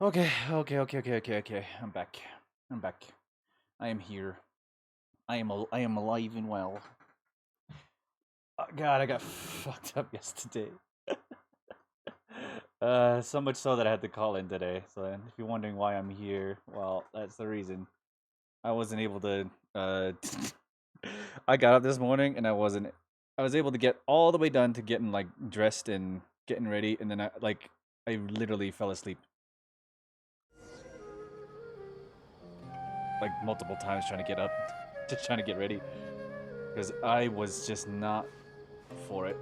Okay. I'm back. I'm back. I am here. I am alive and well. God, I got fucked up yesterday. So much so that I had to call in today. So if you're wondering why I'm here, well, that's the reason. I wasn't able to. I got up this morning and I wasn't. I was able to get all the way done to getting like dressed and getting ready, and then I literally fell asleep like multiple times trying to get up, just trying to get ready. Because I was just not for it.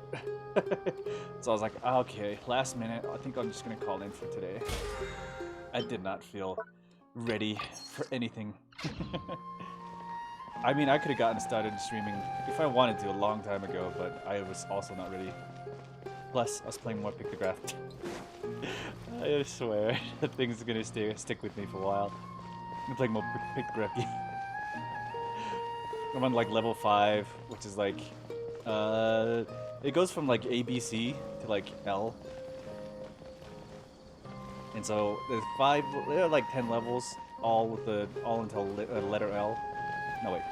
So I was like, okay, last minute, I think I'm just gonna call in for today. I did not feel ready for anything. I mean, I could have gotten started streaming if I wanted to a long time ago, but I was also not ready. Plus, I was playing more Pictograph. I swear, that thing's gonna stick with me for a while. I'm playing more Pictograph. I'm on like level 5, which is like, uh, it goes from like ABC to like L. And so there's 5, there are like 10 levels, all with the, all until letter L. No, wait.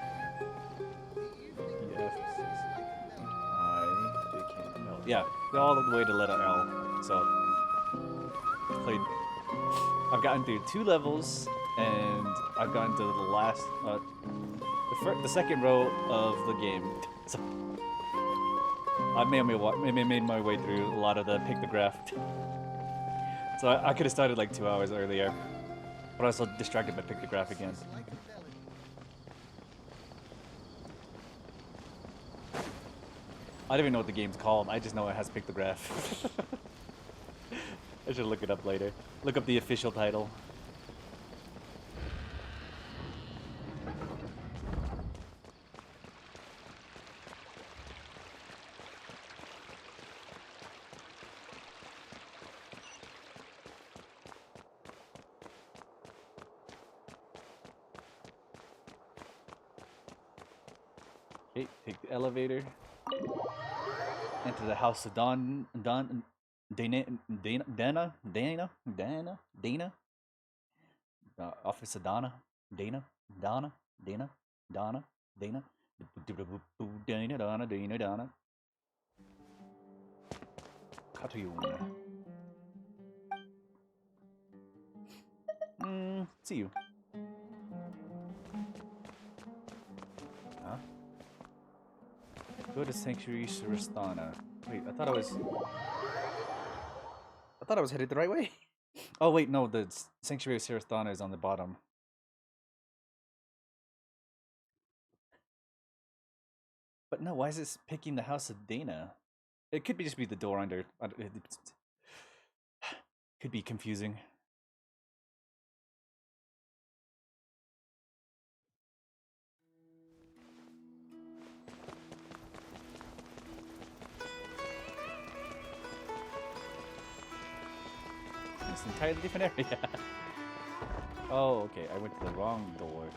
E, F, I, J, K, L. Yeah, they're all the way to letter L. So, played, I've gotten through 2 levels, and I've gotten to the last, the second row of the game. So, I made my way through a lot of the pictograph. So I could have started like 2 hours earlier, but I was so distracted by pictograph again. I don't even know what the game's called. I just know it has pictograph. I should look it up later. Look up the official title. Okay, take the elevator. Enter the house of Dana, Dana. Office of Donna, Dana, Donna, Dana, Donna, Dana. Dana. Katayuna. See you. Huh? Go to Sanctuary Surastana. Wait, I thought I was headed the right way. Oh wait, no, the Sanctuary of Serathana is on the bottom. But no, why is it picking the House of Dana? It could be just be the door under. It could be confusing. It's an entirely different area. Oh, okay. I went to the wrong door.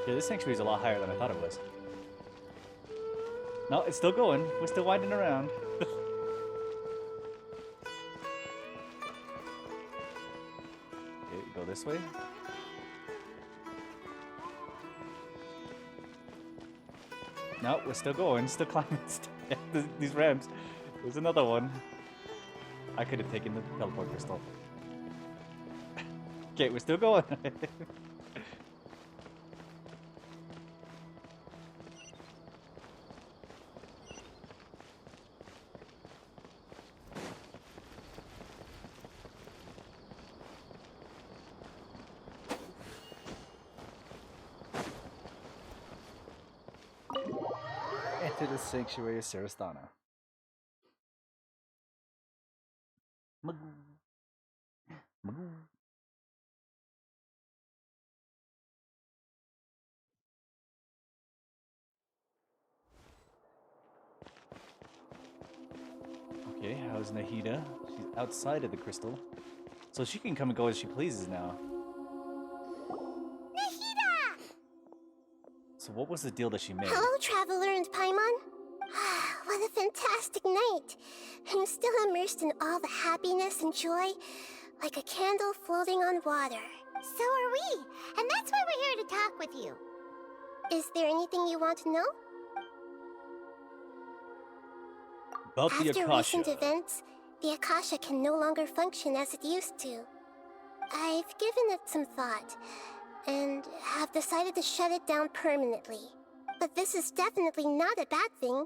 Yeah, this sanctuary is a lot higher than I thought it was. No, it's still going. We're still winding around. Okay, go this way. No, we're still going. Still climbing these ramps. There's another one. I could have taken the teleport crystal. Okay, we're still going. Enter the Sanctuary of Sarastana. Magoo. Magoo. goes Nahida. She's outside of the crystal. So she can come and go as she pleases now. Nahida! So what was the deal that she made? Hello, Traveler and Paimon. What a fantastic night. I'm still immersed in all the happiness and joy, like a candle floating on water. So are we, and that's why we're here to talk with you. Is there anything you want to know? About the After Akasha. recent events, the Akasha can no longer function as it used to. I've given it some thought, and have decided to shut it down permanently. But this is definitely not a bad thing.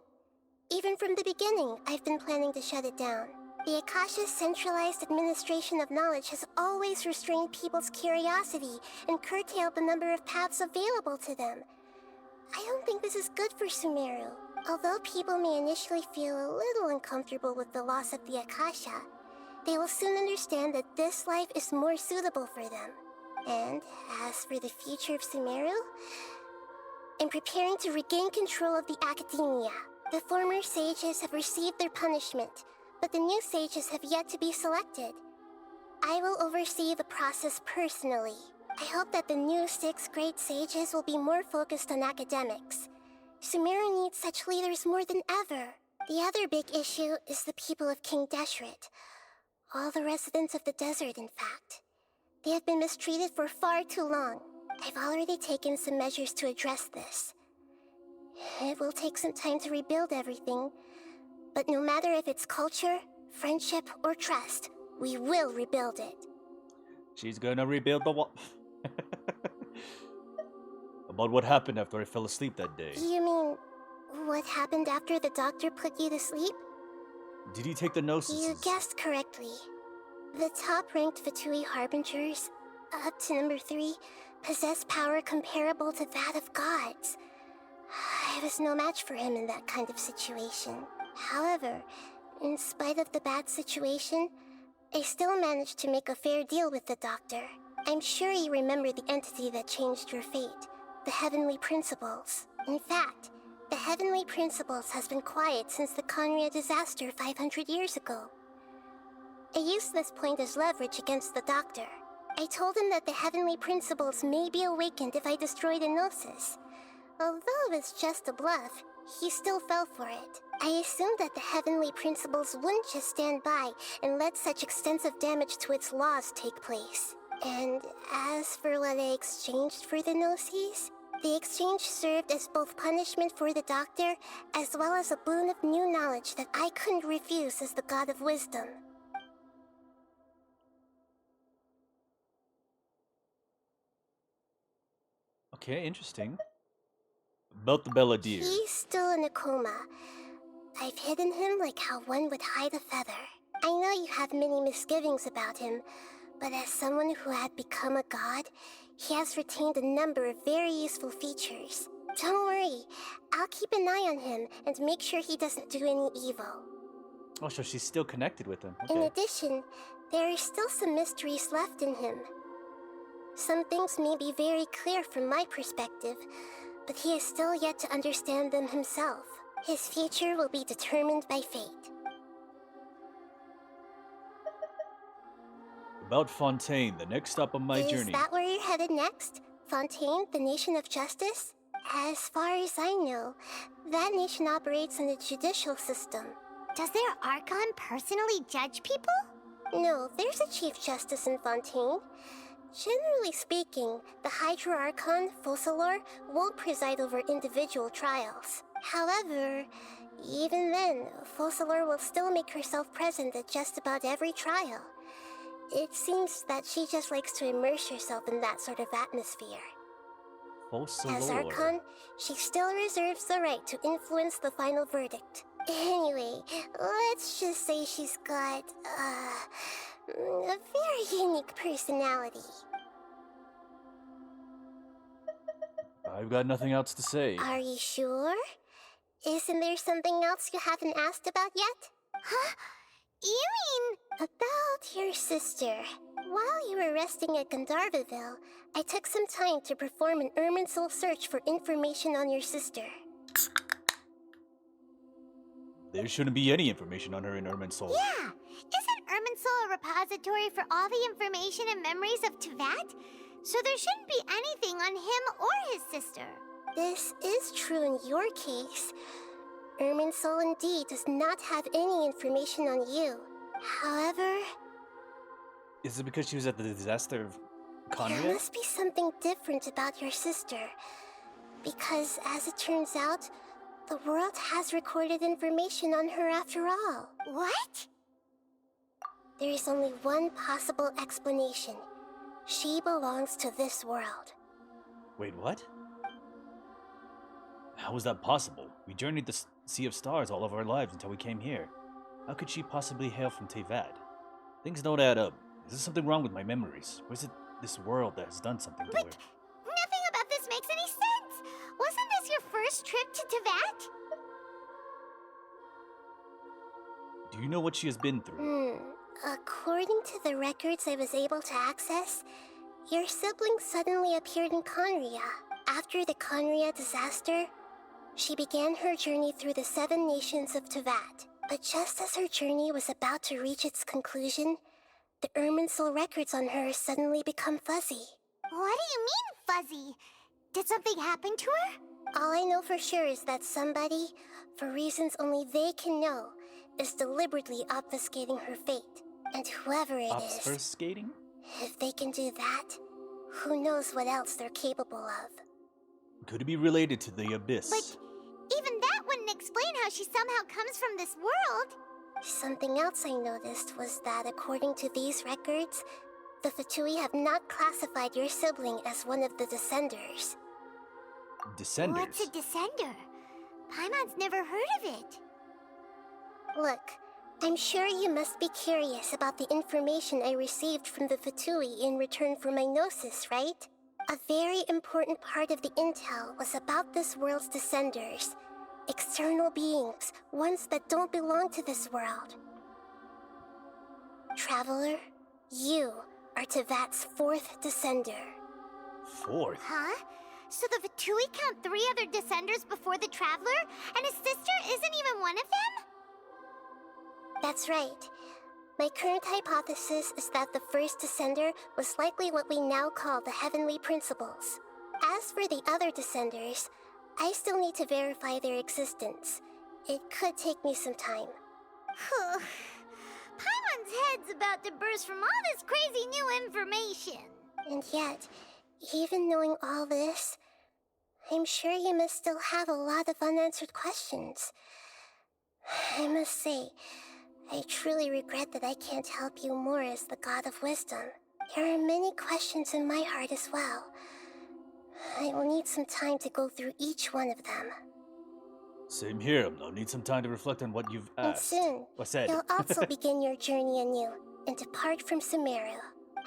Even from the beginning, I've been planning to shut it down. The Akasha's centralized administration of knowledge has always restrained people's curiosity and curtailed the number of paths available to them. I don't think this is good for Sumeru. Although people may initially feel a little uncomfortable with the loss of the Akasha, they will soon understand that this life is more suitable for them. And as for the future of Sumeru, I'm preparing to regain control of the academia. The former sages have received their punishment, but the new sages have yet to be selected. I will oversee the process personally. I hope that the new 6 great sages will be more focused on academics. Sumeru needs such leaders more than ever. The other big issue is the people of King Deshret. All the residents of the desert, in fact. They have been mistreated for far too long. I've already taken some measures to address this. It will take some time to rebuild everything, but no matter if it's culture, friendship, or trust, we will rebuild it. She's gonna rebuild the wall. About what happened after I fell asleep that day. You mean, what happened after the doctor put you to sleep? Did he take the gnosis? You guessed correctly. The top-ranked Fatui Harbingers, up to number 3, possess power comparable to that of gods. I was no match for him in that kind of situation. However, in spite of the bad situation, I still managed to make a fair deal with the doctor. I'm sure you remember the entity that changed your fate, the Heavenly Principles. In fact, the Heavenly Principles has been quiet since the Conria disaster 500 years ago. I used this point as leverage against the doctor. I told him that the Heavenly Principles may be awakened if I destroy the Gnosis. Although it's just a bluff, he still fell for it. I assumed that the Heavenly Principles wouldn't just stand by and let such extensive damage to its laws take place. And as for what I exchanged for the Gnosis, the exchange served as both punishment for the doctor, as well as a boon of new knowledge that I couldn't refuse as the God of Wisdom. Okay, interesting. About the Belladere. He's still in a coma. I've hidden him like how one would hide a feather. I know you have many misgivings about him, but as someone who had become a god, he has retained a number of very useful features. Don't worry, I'll keep an eye on him and make sure he doesn't do any evil. Oh, so she's still connected with him. Okay. In addition, there are still some mysteries left in him. Some things may be very clear from my perspective, but he is still yet to understand them himself. His future will be determined by fate. About Fontaine, the next stop on my journey. Is that where you're headed next? Fontaine, the nation of justice? As far as I know, that nation operates in a judicial system. Does their Archon personally judge people? No, there's a Chief Justice in Fontaine. Generally speaking, the Hydra Archon, Focalor, won't preside over individual trials. However, even then, Focalor will still make herself present at just about every trial. It seems that she just likes to immerse herself in that sort of atmosphere. As Archon, she still reserves the right to influence the final verdict. Anyway, let's just say she's got, a very unique personality. I've got nothing else to say. Are you sure? Isn't there something else you haven't asked about yet? Huh? You mean... About your sister. While you were resting at Gandharvaville, I took some time to perform an Irminsul search for information on your sister. There shouldn't be any information on her in Irminsul. Yeah! Isn't Irminsul a repository for all the information and memories of Teyvat? So there shouldn't be anything on him or his sister. This is true in your case. Irminsul indeed does not have any information on you. However, Is it because she was at the disaster of there Conria? must be something different about your sister. Because, as it turns out, the world has recorded information on her after all. What? There is only one possible explanation. She belongs to this world. Wait, what? How was that possible? We journeyed the Sea of Stars all of our lives until we came here. How could she possibly hail from Teyvat? Things don't add up. Is there something wrong with my memories? Or is it this world that has done something to her? Nothing about this makes any sense! Wasn't this your first trip to Teyvat? Do you know what she has been through? According to the records I was able to access, your sibling suddenly appeared in Conria. After the Conria disaster, she began her journey through the 7 nations of Teyvat. But just as her journey was about to reach its conclusion, the Irminsul records on her suddenly become fuzzy. What do you mean, fuzzy? Did something happen to her? All I know for sure is that somebody, for reasons only they can know, is deliberately obfuscating her fate. And whoever it is, Obfuscating? if they can do that, who knows what else they're capable of. Could it be related to the Abyss? But even that wouldn't explain how she somehow comes from this world. Something else I noticed was that according to these records, the Fatui have not classified your sibling as one of the Descenders. Descenders? What's a descender? Paimon's never heard of it. Look, I'm sure you must be curious about the information I received from the Fatui in return for my gnosis, right? A very important part of the intel was about this world's Descenders. External beings, ones that don't belong to this world. Traveler, you are Teyvat's 4th Descender. 4th? Huh? So the Fatui count 3 other descenders before the Traveler, and his sister isn't even one of them? That's right. My current hypothesis is that the first Descender was likely what we now call the Heavenly Principles. As for the other Descenders, I still need to verify their existence. It could take me some time. Paimon's head's about to burst from all this crazy new information. And yet, even knowing all this, I'm sure you must still have a lot of unanswered questions. I must say, I truly regret that I can't help you more as the God of Wisdom. There are many questions in my heart as well. I will need some time to go through each one of them. Same here. I'll need some time to reflect on what you've And asked. soon, What's that? you'll also begin your journey anew and depart from Sumeru.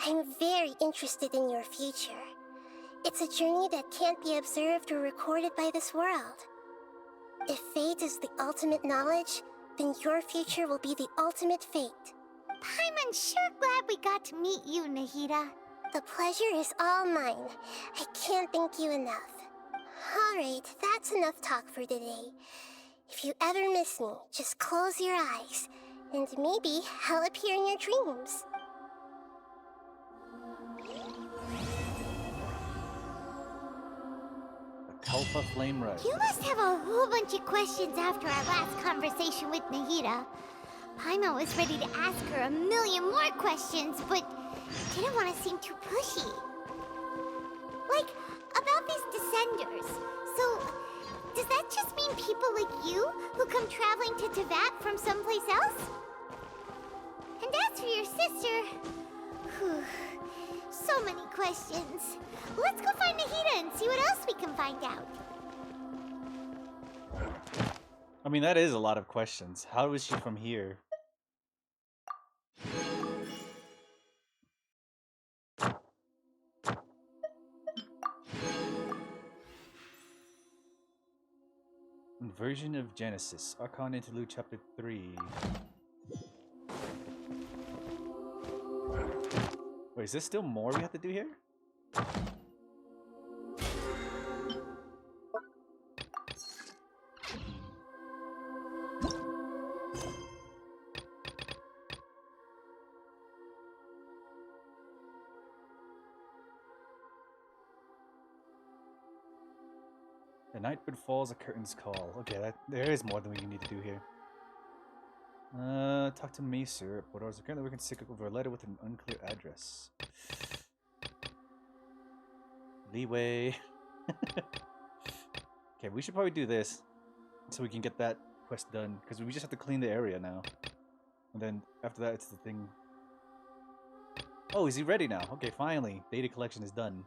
I'm very interested in your future. It's a journey that can't be observed or recorded by this world. If fate is the ultimate knowledge, then your future will be the ultimate fate. Paimon's sure glad we got to meet you, Nahida. The pleasure is all mine. I can't thank you enough. Alright, that's enough talk for today. If you ever miss me, just close your eyes, and maybe I'll appear in your dreams. A Kalpa Flame Rise. You must have a whole bunch of questions after our last conversation with Nahida. Paimon was ready to ask her a million more questions, but didn't want to seem too pushy. Like, about these Descenders. So, does that just mean people like you who come traveling to Teyvat from someplace else? And as for your sister... Whew, so many questions. Let's go find Nahida and see what else we can find out. I mean, that is a lot of questions. How is she from here? Version of Genesis, Archon Interlude Chapter 3. Wait, is there still more we have to do here? The night bird falls, a curtain's call. Okay, there is more than we need to do here. Talk to Macer at Port Orzhov. Currently working sick over a letter with an unclear address. Leeway. Okay, we should probably do this so we can get that quest done, because we just have to clean the area now. And then after that, it's the thing. Oh, is he ready now? Okay, finally. Data collection is done.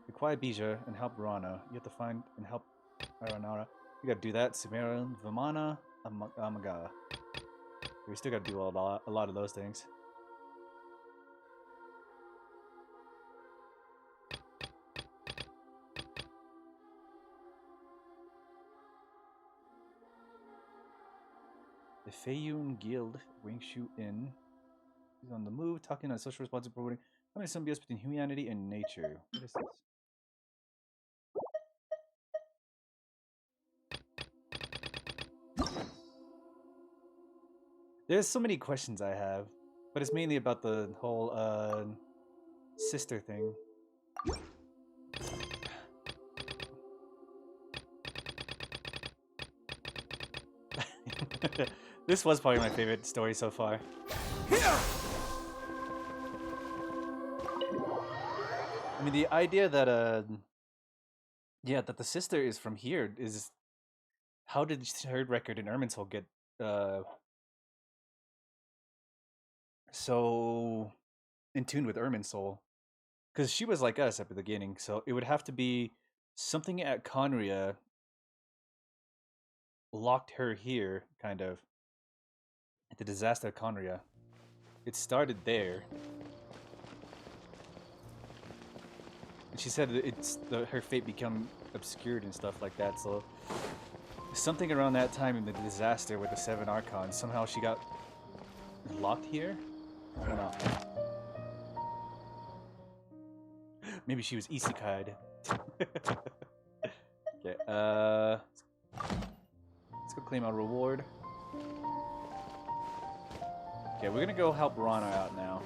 Require Bija and help Rana. You have to find and help Aranara. You gotta do that. Sumeran, Vimana, Amaga. We still gotta do a lot of those things. The Feiyun Guild, Wingshu Inn. He's on the move, talking on social responsibility. How many symbiotes between humanity and nature? What is this? There's so many questions I have, but it's mainly about the whole sister thing. This was probably my favorite story so far. I mean, the idea that yeah, that the sister is from here is, how did her record in Irminsul get so in tune with Irminsul? Because she was like us at the beginning, so it would have to be something at Conria locked her here, kind of. At the disaster at Conria. It started there. And she said her fate become obscured and stuff like that, so something around that time in the disaster with the 7 Archons, somehow she got locked here? I don't know. Maybe she was isekai'd. Okay, let's go claim our reward. Okay, we're gonna go help Rana out now.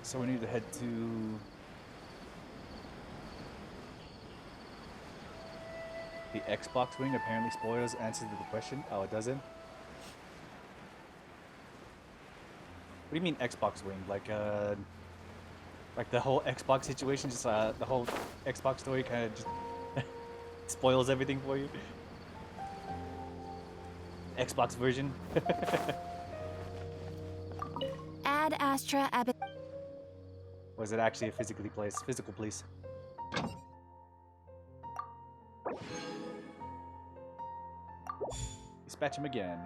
So we need to head to the Xbox wing. Apparently spoilers answer to the question. Oh, it doesn't? What do you mean Xbox wing? Like the whole Xbox situation, just the whole Xbox story kind of just spoils everything for you? Xbox version? Ad Astra Abbott. Or is it actually a physical place? Dispatch him again.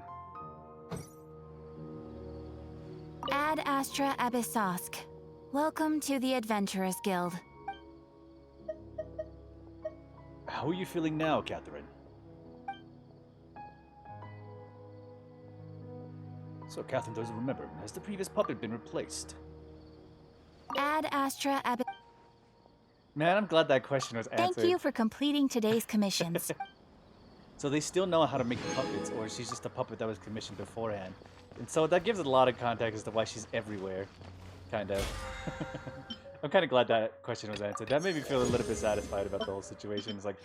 Ad Astra Abyssosk. Welcome to the Adventurers Guild. How are you feeling now, Catherine? So Catherine doesn't remember. Has the previous puppet been replaced? Ad Astra Abbot. Man, I'm glad that question was answered. Thank you for completing today's commissions. So they still know how to make puppets, or she's just a puppet that was commissioned beforehand. And so that gives a lot of context as to why she's everywhere, kind of. I'm kind of glad that question was answered. That made me feel a little bit satisfied about the whole situation. It's like,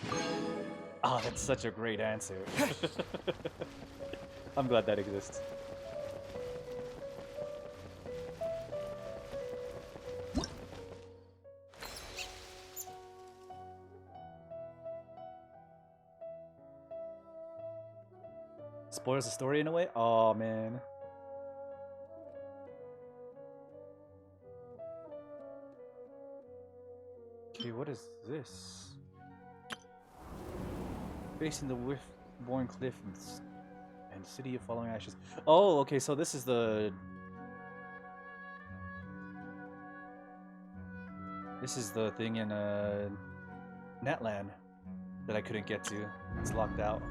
oh, that's such a great answer. I'm glad that exists. Spoils the story in a way? Oh man. Okay, what is this? Facing the Riftborn Cliff and City of Falling Ashes. Oh, okay, so this is the... This is the thing in Natlan that I couldn't get to. It's locked out.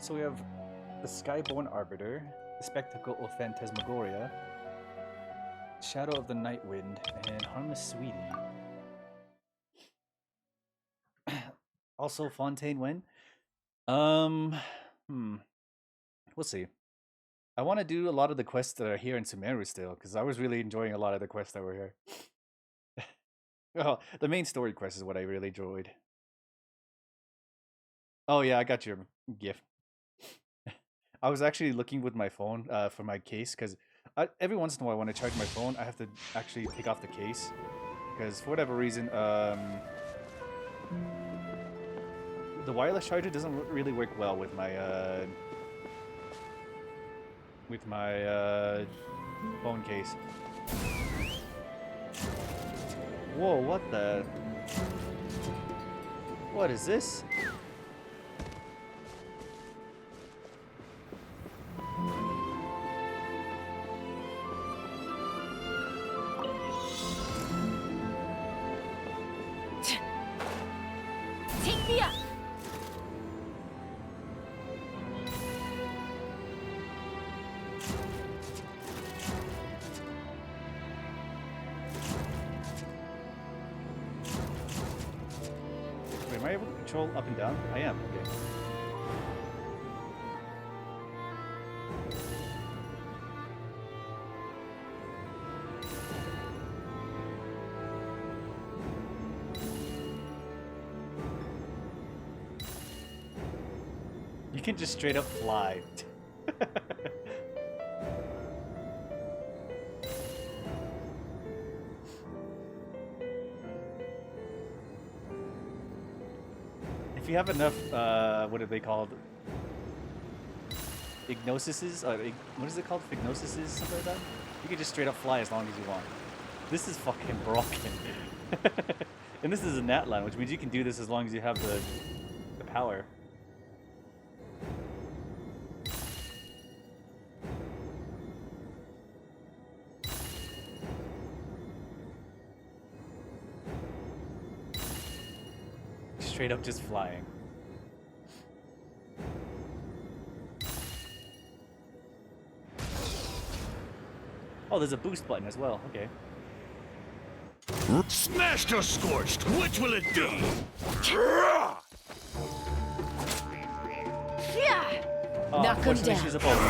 So we have the Skyborn Arbiter, the Spectacle of Phantasmagoria, Shadow of the Night Wind, and Harmless Sweetie. Also Fontaine Wen. We'll see. I want to do a lot of the quests that are here in Sumeru still, because I was really enjoying a lot of the quests that were here. Well, the main story quest is what I really enjoyed. Oh yeah, I got your gift. I was actually looking with my phone for my case, because every once in a while when I charge my phone, I have to actually take off the case, because for whatever reason, the wireless charger doesn't really work well with my phone case. Whoa, what the? What is this? Take me up! Wait, am I able to control up and down? I am, okay. You can just straight up fly. If you have enough, what are they called? Ignosises? What is it called? Fignosises? Something like that? You can just straight up fly as long as you want. This is fucking broken. And this is a Natlan, which means you can do this as long as you have the power. Straight up just flying. Oh, there's a boost button as well. Okay. Smashed or scorched, which will it be? Oh, Knock 'em unfortunately, down. she's a bogey.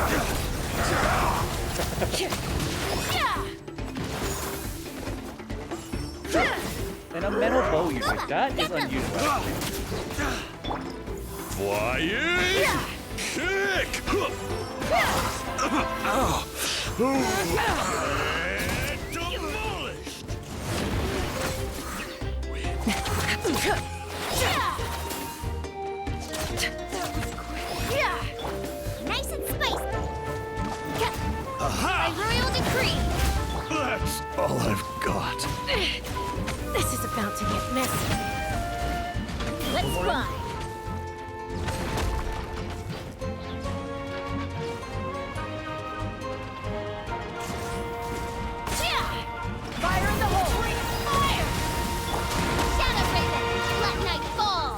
And a metal bow user. That is unusual. Flying kick! And demolished! Nice and spicy. Aha! By royal decree. That's all I've got. This is about to get messy. Let's fly. Fire in the hole! Fire! Shadow Raven, let night fall.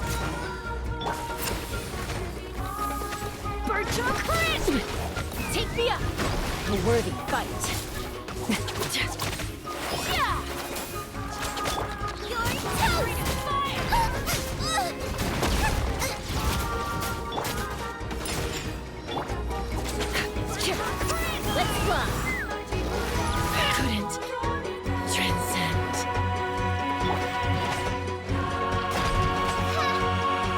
Bird crit! Take me up! A worthy fight. You're toast. Let's fly! Couldn't transcend.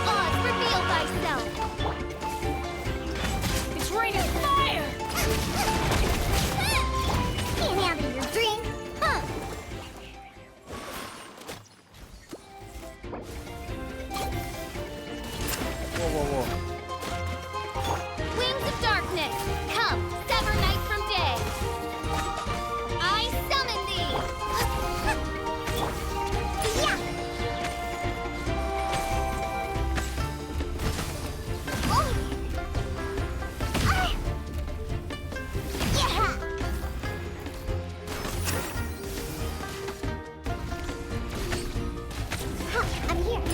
Oz, reveal thyself. It's raining fire! Can't handle your drink, huh? Whoa, whoa, whoa. Wings of darkness, come, sever night from day. I summon thee. Yeah. Oh. Ah. Yeah. Huh, I'm here.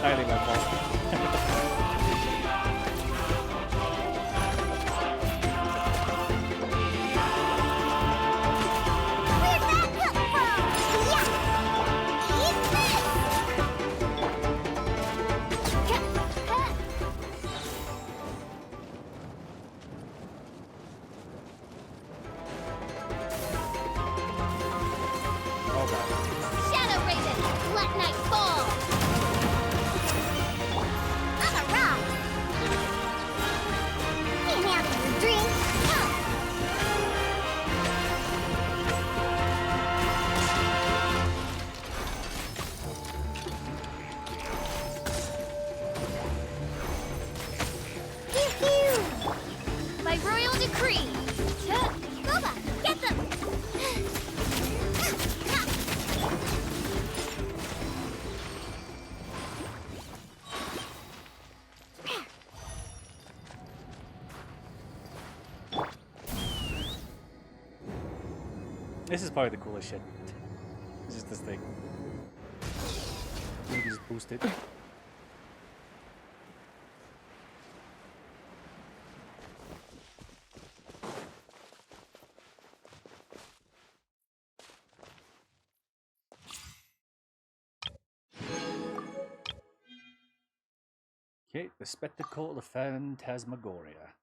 entirely my fault. Where'd that come from? Yeah! Eat this! Oh god. Shadow Raven, let night fall! I'm a rock! Can't have your drink. Come! Pew-pew! By royal decree! Boba, get them! This is probably the coolest shit. It's just this thing. You can just boost it. Okay, the spectacle of Phantasmagoria.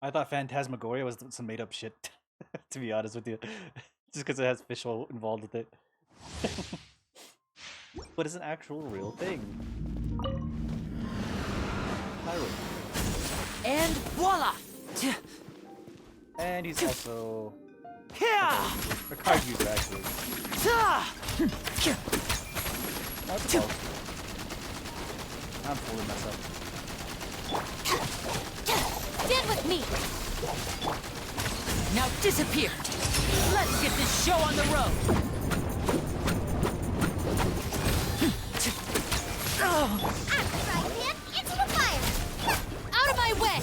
I thought Phantasmagoria was some made up shit, to be honest with you. Just because it has visual involved with it. But it's an actual real thing. Pyro. And voila! And he's also Yeah! a card user, actually. That's close. I'm fooling myself. Stand with me! Now disappear! Let's get this show on the road! I'm throwing him into the fire! Out of my way!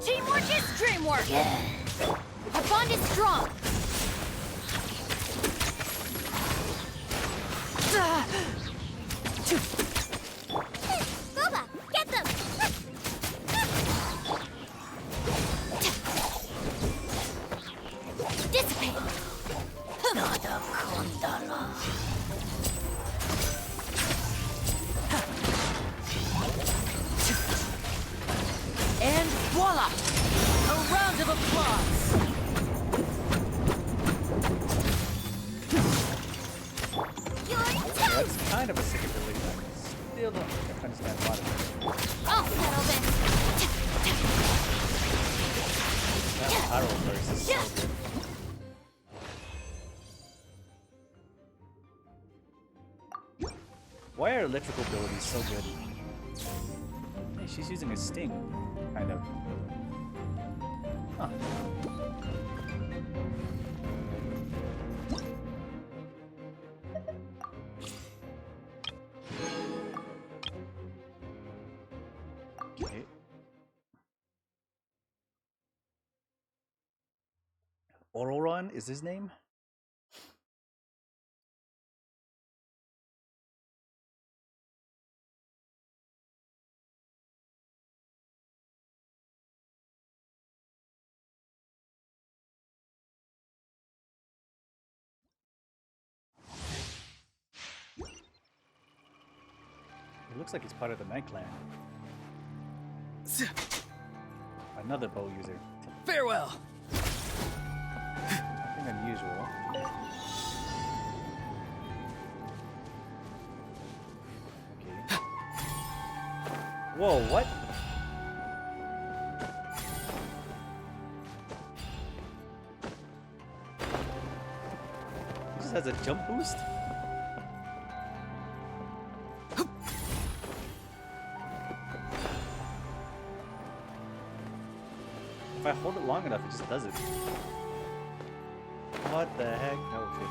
Teamwork is dreamwork! Our bond is strong! Boba, get them! Dissipate! And voila! A round of applause! You're toast! That's kind of a sick ability. I still don't understand a lot of it. I'll settle this! That Pyro burst is so good. Why are electrical abilities so good? Hey, she's using a sting, kind of. Huh. Okay. Ororon is his name? It looks like he's part of the Night Clan. Another bow user. Farewell! Nothing unusual. Okay. Whoa, what? He just has a jump boost? If I hold it long enough, it just does it. What the heck? No, okay.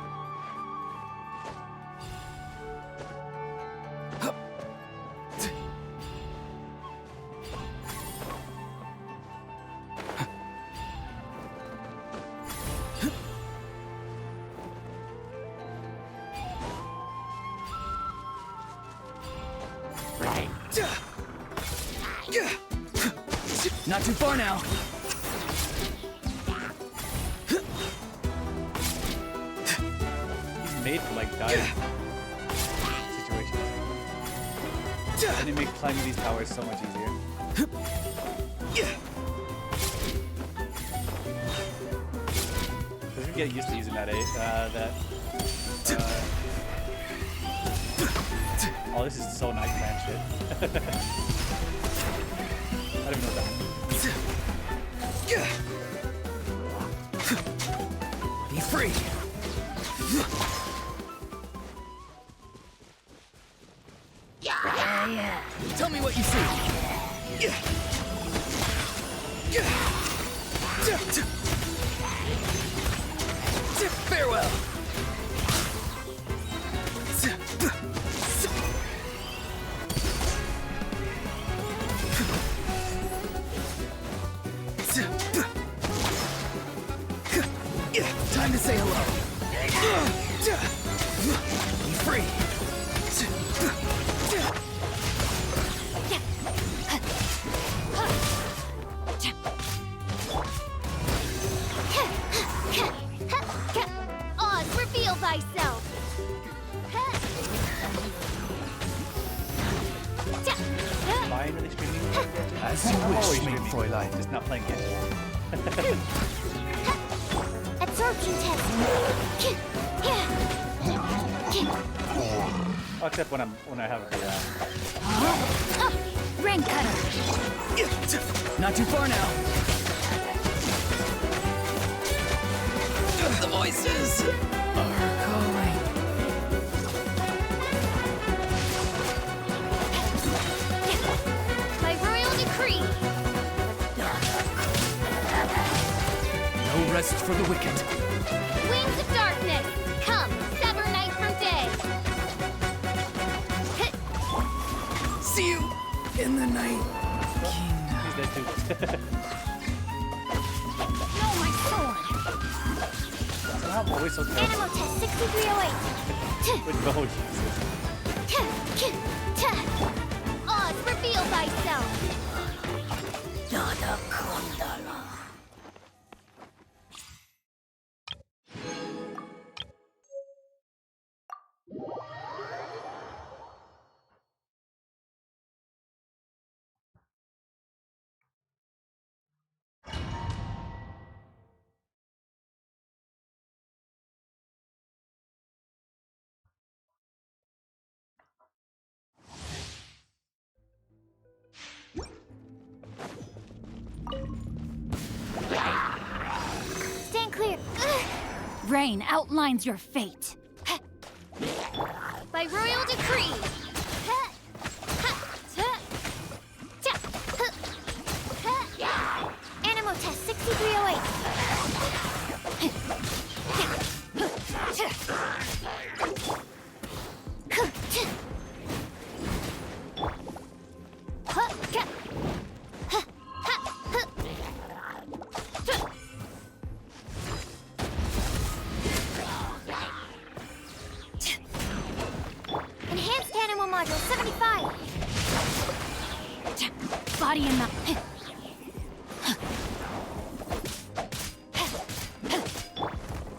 Not too far now. He's made for like dire situations. And they make climbing these towers so much easier. Because we get used to using that oh, this is so nice man shit. I don't even know what that means. Be free. Yeah. Tell me what you see. Farewell. Time to say hello. Be free. Oz, reveal thyself. Finally streaming Genshin. As you I'm always wish, streaming, Fräulein. just not playing Genshin. Absorption test. Oh, except when I have the Rain cutter. Not too far now. The voices are calling. By royal decree. No rest for the wicked. Wings of darkness. Come, sever night from day. See you in the night, King. he's dead too. No, my sword. Somehow I'm always so terrible Animal test 6308. with gold. Oz, reveal thyself. Stand clear. Rain outlines your fate. By royal decree. Animal test 6308. Enhanced animal module 75. Body in the...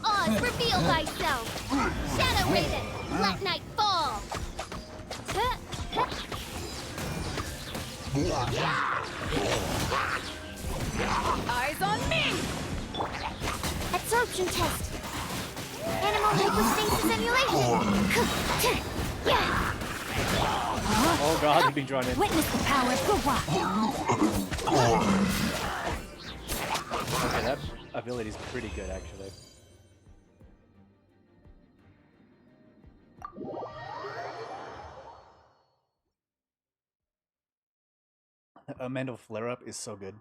Oz, reveal thyself. Shadow Raven, let night fall. Eyes on me! Absorption test. Animal hypostasis emulation. Oh god, they're being drawn in. Witness the power of Gawa. Okay, that ability's pretty good actually. The Amendo flare up is so good.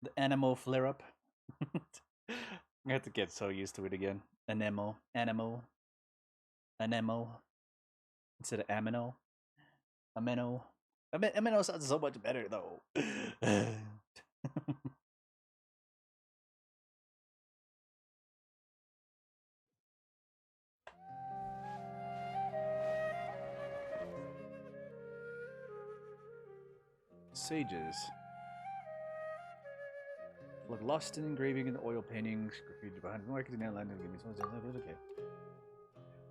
The Anemo flare up. I have to get so used to it again. Anemo. Instead of Amino. Ameno. Ameno sounds so much better though. sages. Look lost in engraving and oil paintings, graffiti behind marketing and land. Okay.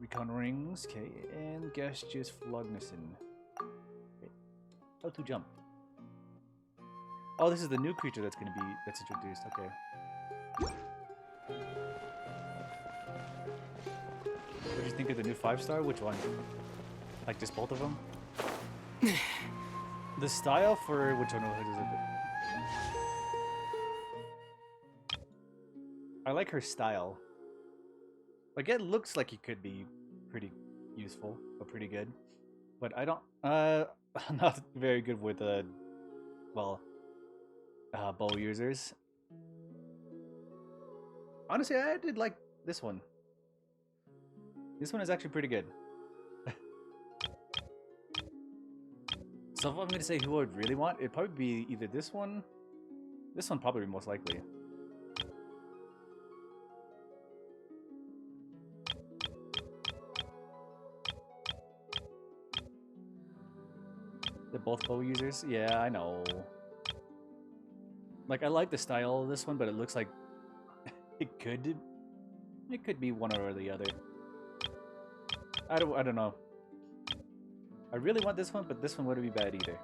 Recon rings, okay, and gaseous Flognisson. Okay. How to jump? Oh, this is the new creature that's introduced. Okay. What did you think of the new 5-star? Which one? Like just both of them? The style for which one is it? I like her style. Like it looks like it could be pretty useful or pretty good, but I don't. I'm not very good with bow users. Honestly, I did like this one. This one is actually pretty good. So if I'm gonna say who I would really want, it'd probably be either this one. This one probably most likely. They're both bow users? Yeah, I know. Like, I like the style of this one, but it looks like it could be one or the other. I don't know. I really want this one, but this one wouldn't be bad either.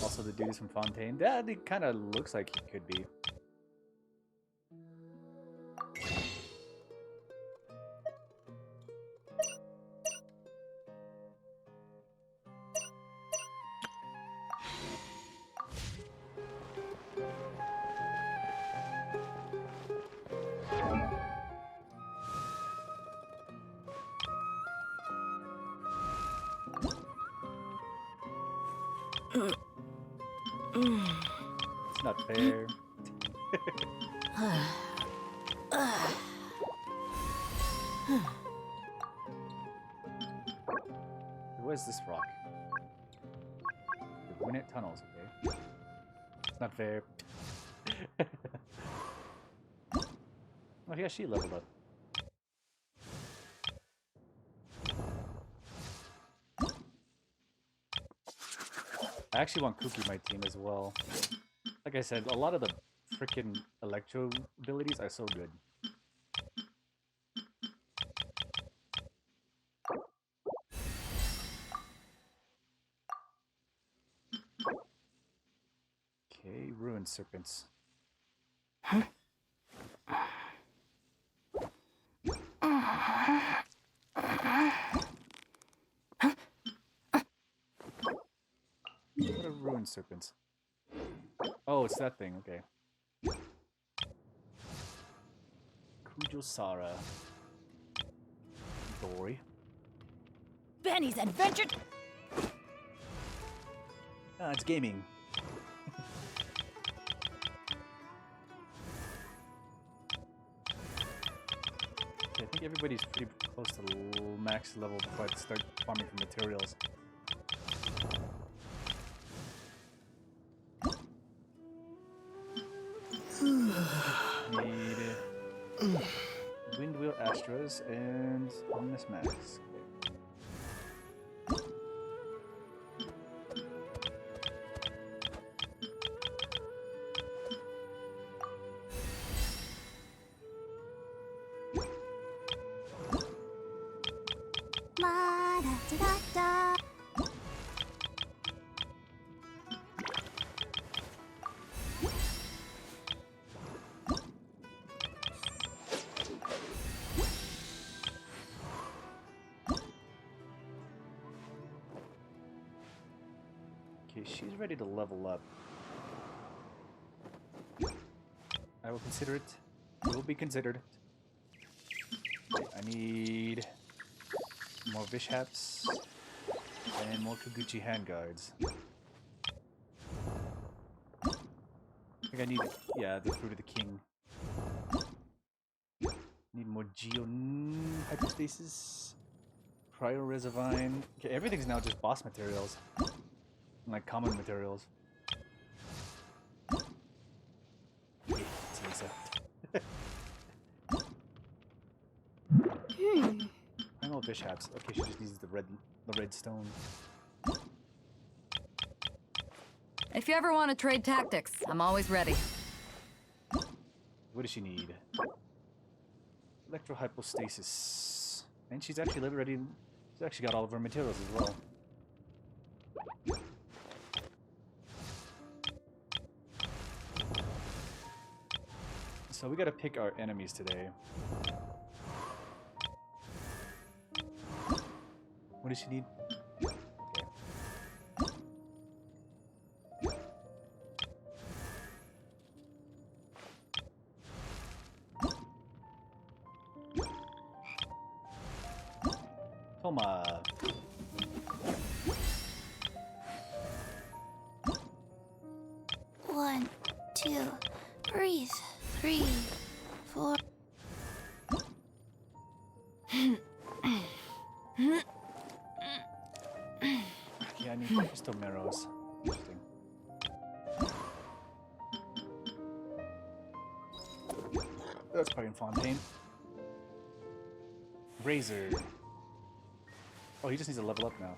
Also, the dudes from Fontaine. Yeah, it kind of looks like he could be. It's not fair. Where's this rock? The Winnet Tunnels, okay. It's not fair. Oh yeah, she leveled up. I actually want Kuki my team as well. Like I said, a lot of the freaking electro abilities are so good. Okay, Ruined Serpents. What are Ruined Serpents? Oh, it's that thing, okay. Kujosara. Dory. Benny's adventure. Ah, it's gaming. Okay, I think everybody's pretty close to max level before I start farming for materials. Need Windwheel Astros and Omnis Max. La-da-da-da-da. Okay, she's ready to level up. I will consider it. It will be considered. Okay, I need more Vishaps and more Kaguchi handguards. I think I need, yeah, the Fruit of the King. Need more Geo Hyperstasis. Cryo Resivine. Okay, everything's now just boss materials. Like common materials. It's Lisa. no Bishaps. Okay, she just needs the red stone. If you ever want to trade tactics, I'm always ready. What does she need? Electrohypostasis. And she's actually ready. She's actually got all of her materials as well. So we gotta pick our enemies today. What does she need? Okay. Toma. One, two, breathe. 3, 4. Yeah, I need crystal marrows. Interesting. That's probably in Fontaine. Razor. Oh, he just needs to level up now.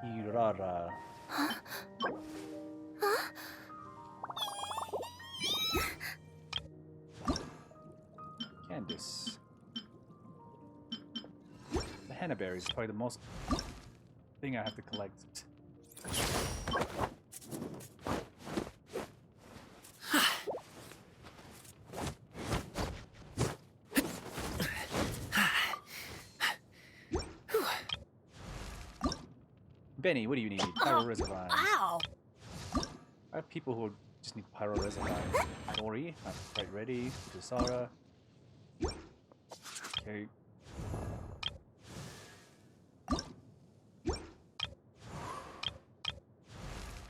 Hirara. Candice. The henna berries is probably the most thing I have to collect. Benny, what do you need? Pyroreservine. Ow! I have people who just need Pyroreservine. Ori, I'm quite ready. Kusara. Okay.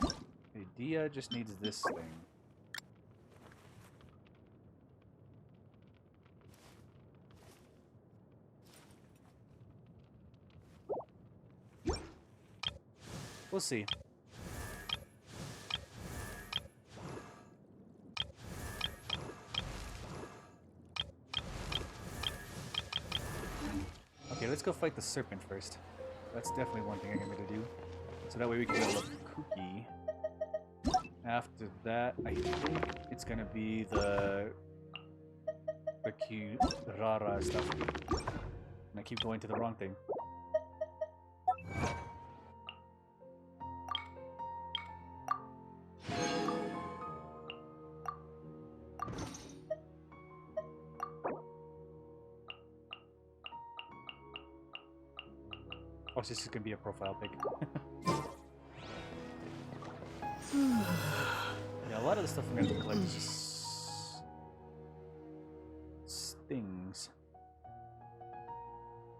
Okay, Dia just needs this thing. We'll see. Okay, let's go fight the serpent first. That's definitely one thing I'm going to do. So that way we can level up Kuki. After that, I think it's going to be the Kirara stuff. And I keep going to the wrong thing. Oh, this is gonna be a profile pic. Yeah, a lot of the stuff I'm gonna collect is just stings.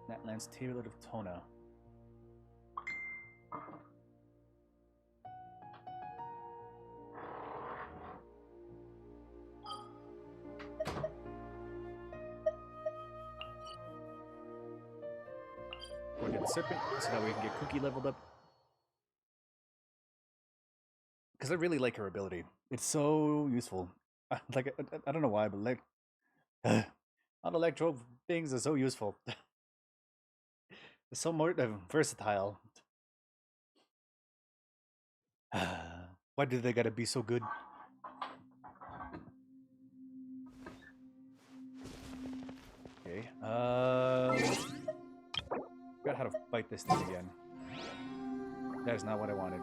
Natlan's Tablet of Tona. We'll get the serpent so that we can get Kuki leveled up. Because I really like her ability. It's so useful. Like, I don't know why, but like, non-electro things are so useful. It's so more versatile. Why do they gotta be so good? Okay, forgot how to fight this thing again. That is not what I wanted.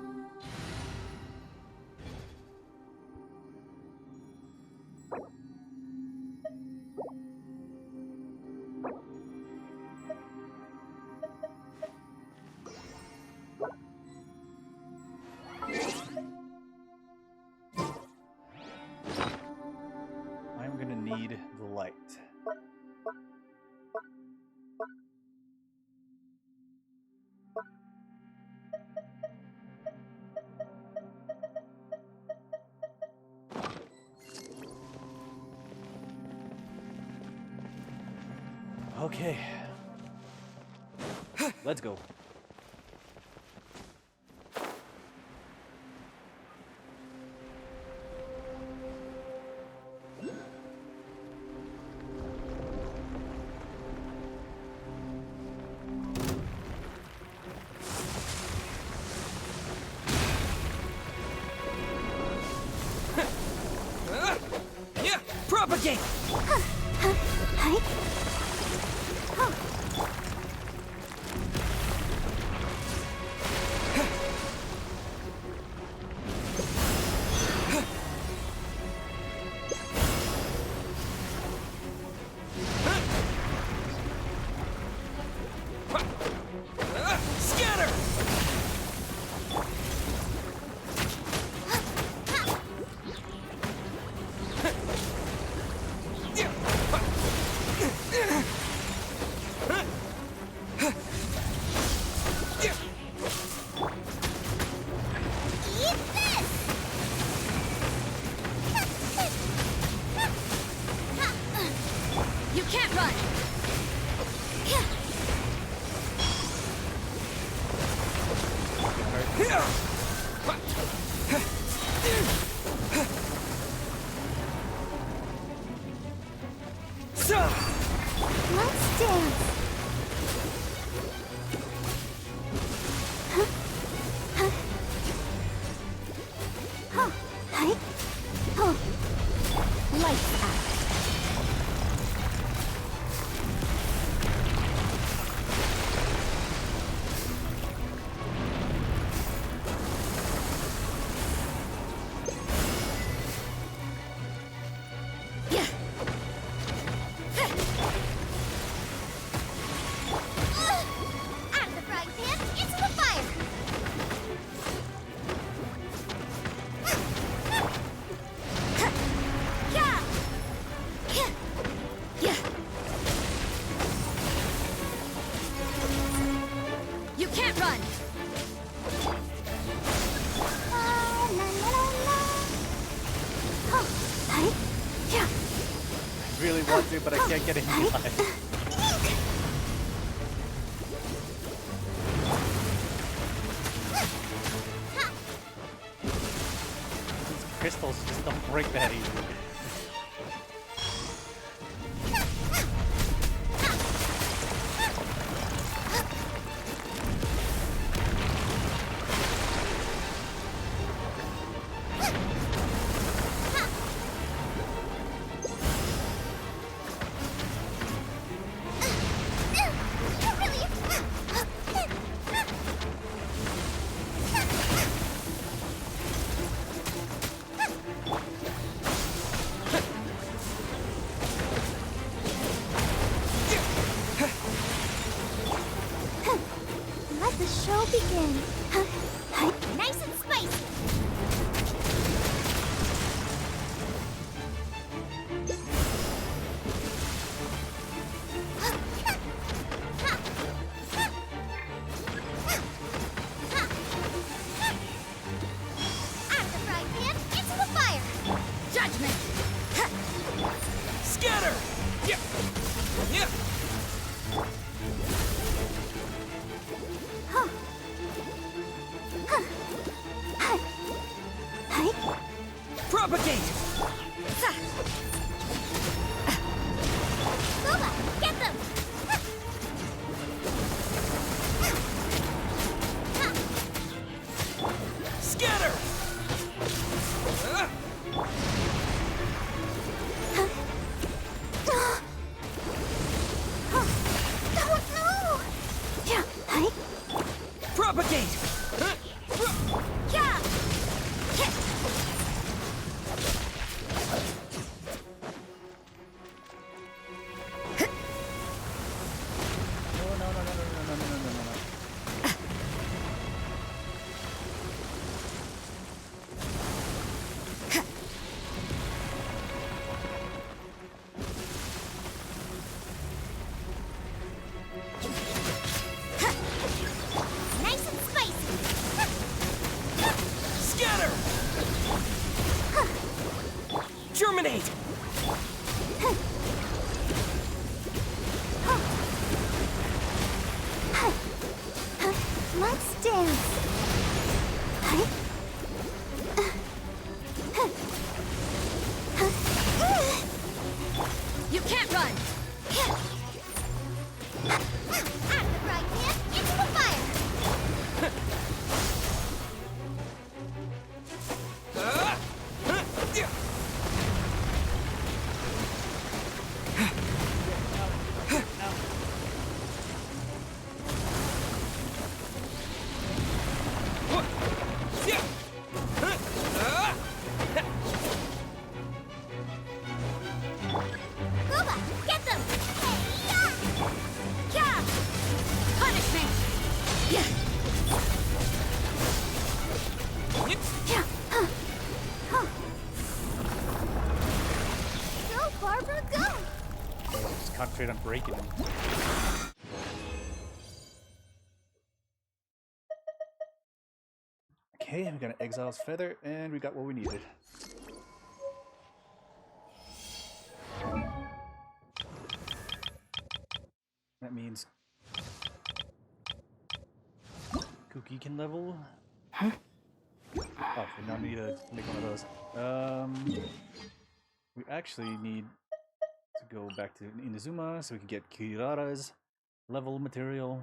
I'm gonna need the light. Okay. Let's go. Propagate! Scatter! Eat this! You can't run! Let's dance. Lights out. Out of the frying pan, into the fire. Yeah. You can't run! I really want to, but I can't get any time. These crystals just don't break that easy. Let the show begin. Nice and spicy. Out of the frying pan, into the fire. Judgment! Scatter! Yeah. Yeah. Propagate! Lola, get them! Scatter! Propagate! No, no, no, no, no, no, no, no, no, no, no. Nice and spicy. Scatter! Germinate! Let's dance. You can't run! Out of the frying pan, into the fire. just concentrate on breaking them. Okay, we got an Exile's Feather, and we got what we needed. That means Cookie can level. Huh? Oh, we now need to make one of those. We actually need to go back to Inazuma so we can get Kirara's level material.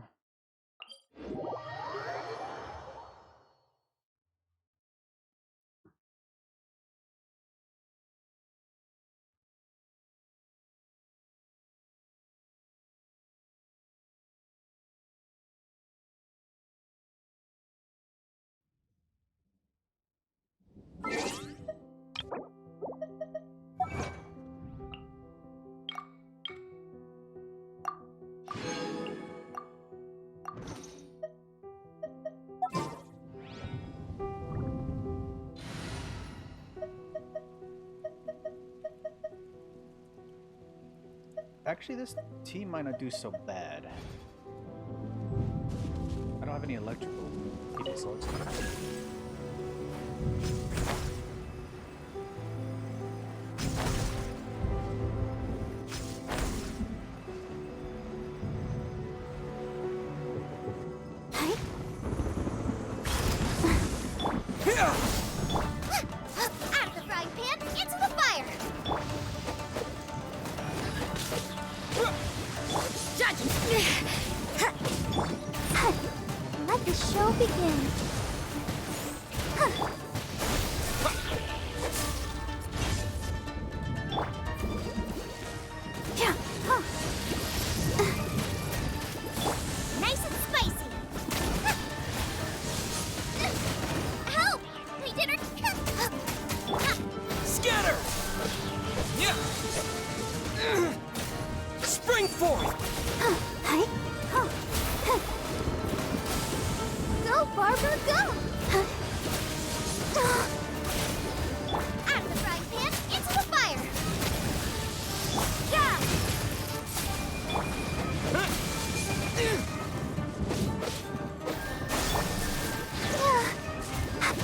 Actually, this team might not do so bad. I don't have any electrical people, so it's Out of the frying pan, into the fire! Let the show begin. Nice and spicy. Help! We did it. Scatter! Yeah! Spring forth! Go, Barbara, go! Out of the frying pan, into the fire! Yeah!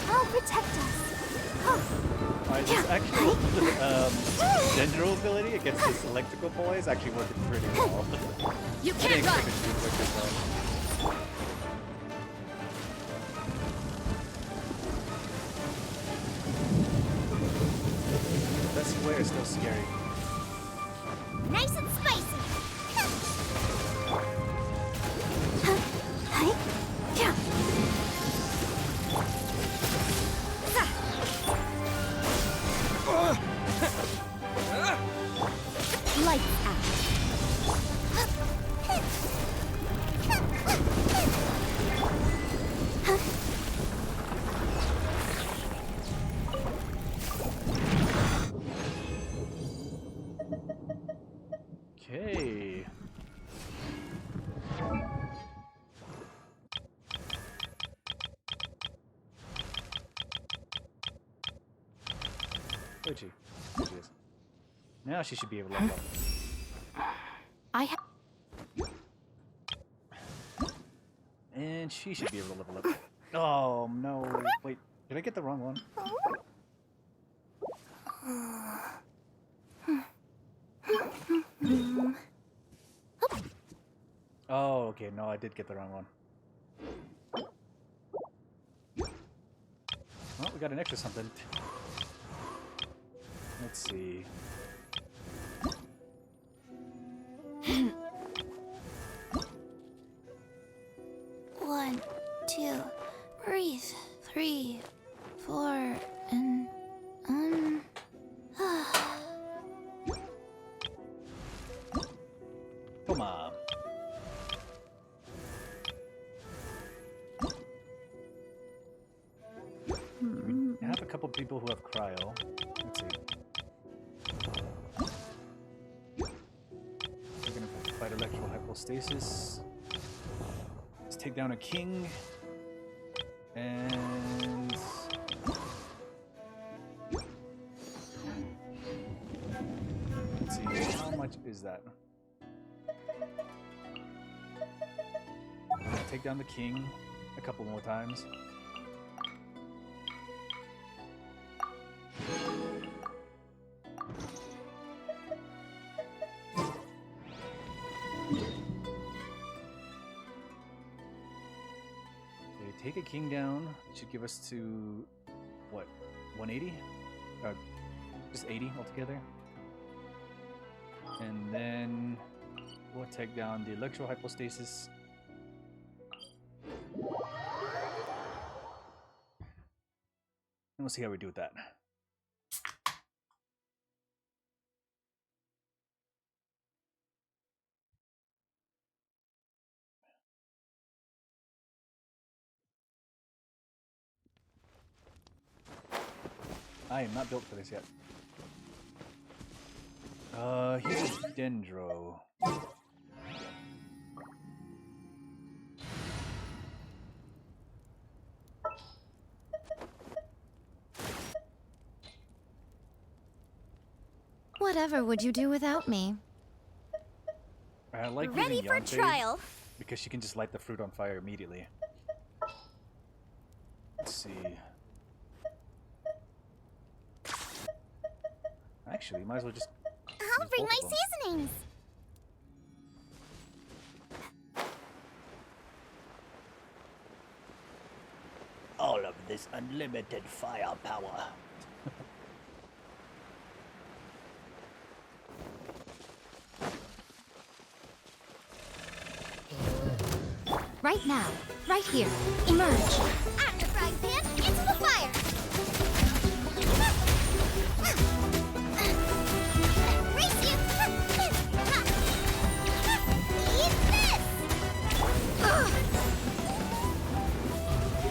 I'll protect us. Alright, this actual general ability against this electrical boy is actually working pretty well. You I can't didn't run! expect it to be quick as well. That square is still scary. Nice and spicy. Lights Okay. Where'd she? There she is. Now she should be able to level up. I have. And she should be able to level up. Oh no. Wait, did I get the wrong one? Oh, okay. No, I did get the wrong one. Well, we got an extra something. Let's see. One, two, breathe. 3, 4, and Come on. We have a couple people who have cryo. Let's see. We're gonna fight electrical hypostasis. Let's take down a king. And let's see, how much is that? take down the king a couple more times. Okay, take a king down. Should give us to what? 180? Just 80 altogether. And then we'll take down the electro hypostasis. And we'll see how we do with that. I am not built for this yet. Here's a Dendro. Whatever would you do without me? I like Ready using for Yante trial. because she can just light the fruit on fire immediately. Let's see. Actually, might as well just. I'll use bring both my of them. seasonings. All of this unlimited firepower. Right now. Right here. Emerge. I'm the frying pan into the fire. Race you. Eat this.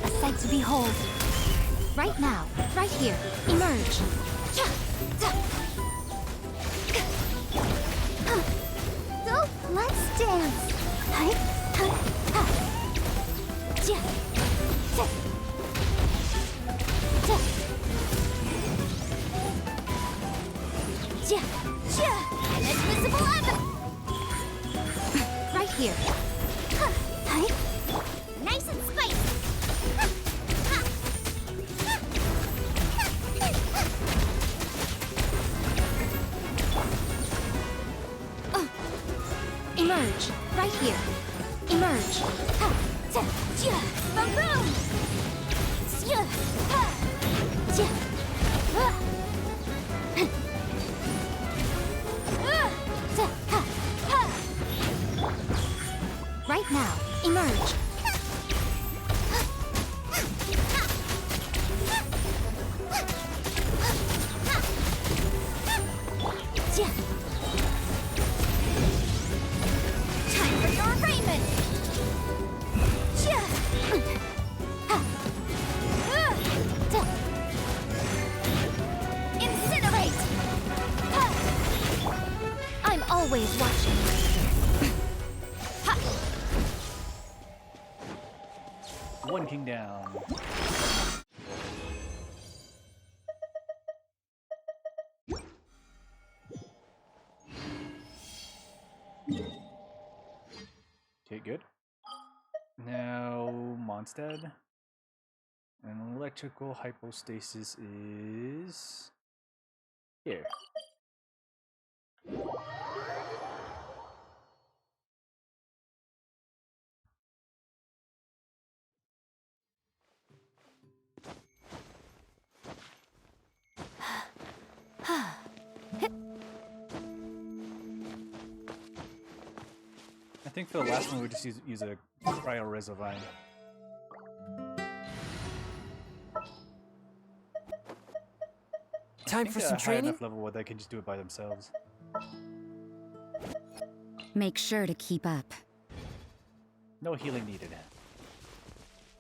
A sight to behold. Right now. Right here. Emerge. So let's dance. Invisible oven. Right here. Nice and spicy. Emerge. Right here. Emerge. Boom boom. Right now. Emerge. Time for your arraignment. Incinerate! I'm always watching. One king down. Okay, good. Now Mondstadt. And electrical hypostasis is here. I think for the last one we just use a Cryo Resovine. Time for some High training? enough level where they can just do it by themselves. Make sure to keep up. No healing needed.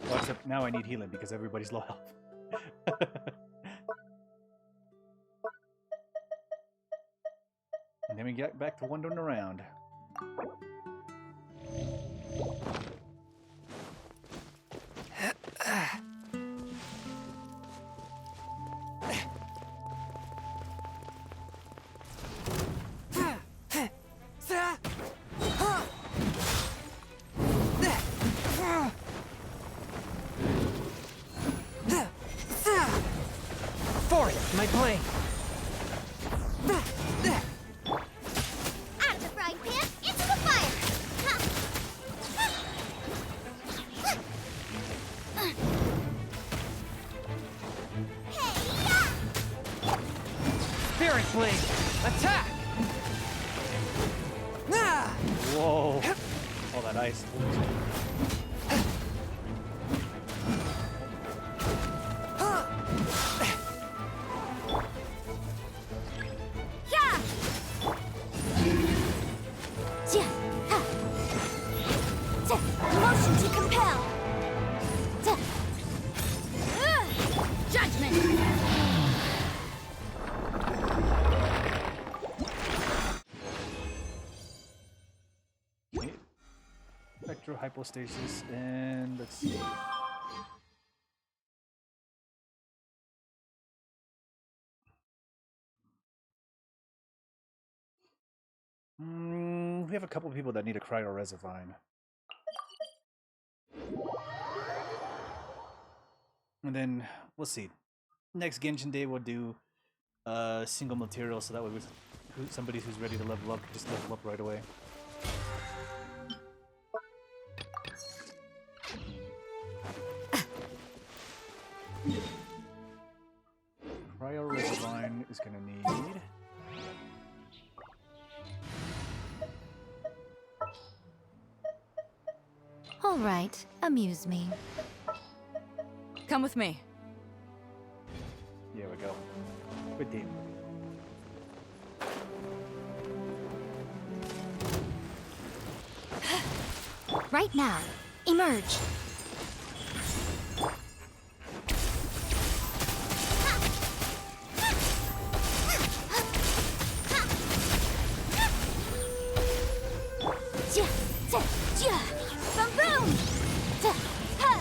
Well, except now I need healing because everybody's low health. And then we get back to wandering around. Spirit Blade! Attack! Ah! Whoa! All that ice. Yeah! Ja, ha. Ja, motion to compel. Ja. Judgment. Okay. Spectral hypostasis, and let's see. We have a couple of people that need a cryo resivine. And then we'll see. Next Genshin Day we'll do single material, so that way with somebody who's ready to level up, just level up right away. Cryo resivine is gonna need. All right, amuse me. Come with me. Here we go. Good team. Right now, emerge. Ja, ja, ja. Boom, boom. Ja, ha.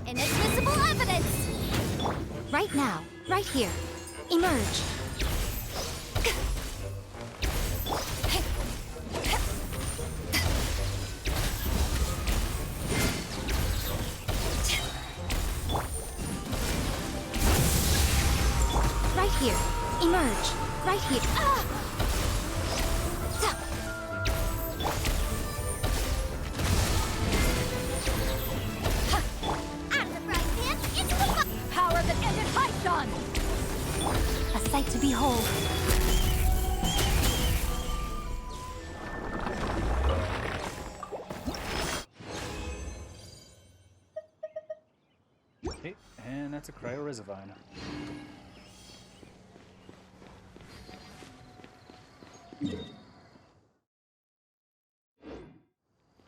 Inadmissible evidence. Right now, right here, emerge. Right here, emerge. Right here. Ah! Out of the frying pan, into the fire! Power that ended Python! A sight to behold. Okay, and that's a cryo resivine.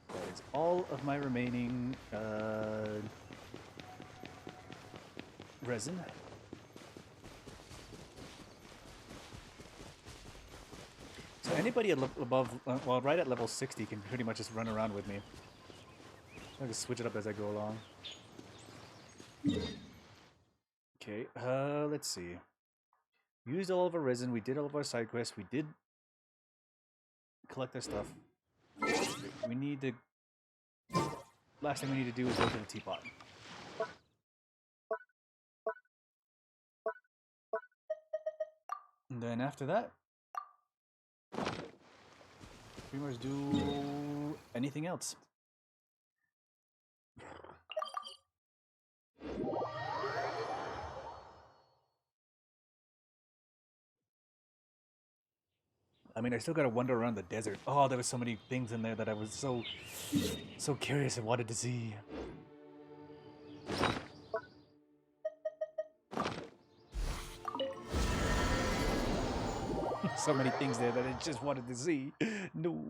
That is all of my remaining resin. So anybody above, well, right at level 60 can pretty much just run around with me. I can switch it up as I go along. Okay, let's see. Used all of our resin, we did all of our side quests, we did collect our stuff. We need to... Last thing we need to do is go to the teapot. And then after that, pretty much do anything else. I mean, I still gotta wander around the desert. Oh, there were so many things in there that I was so curious and wanted to see. So many things there that I just wanted to see. No.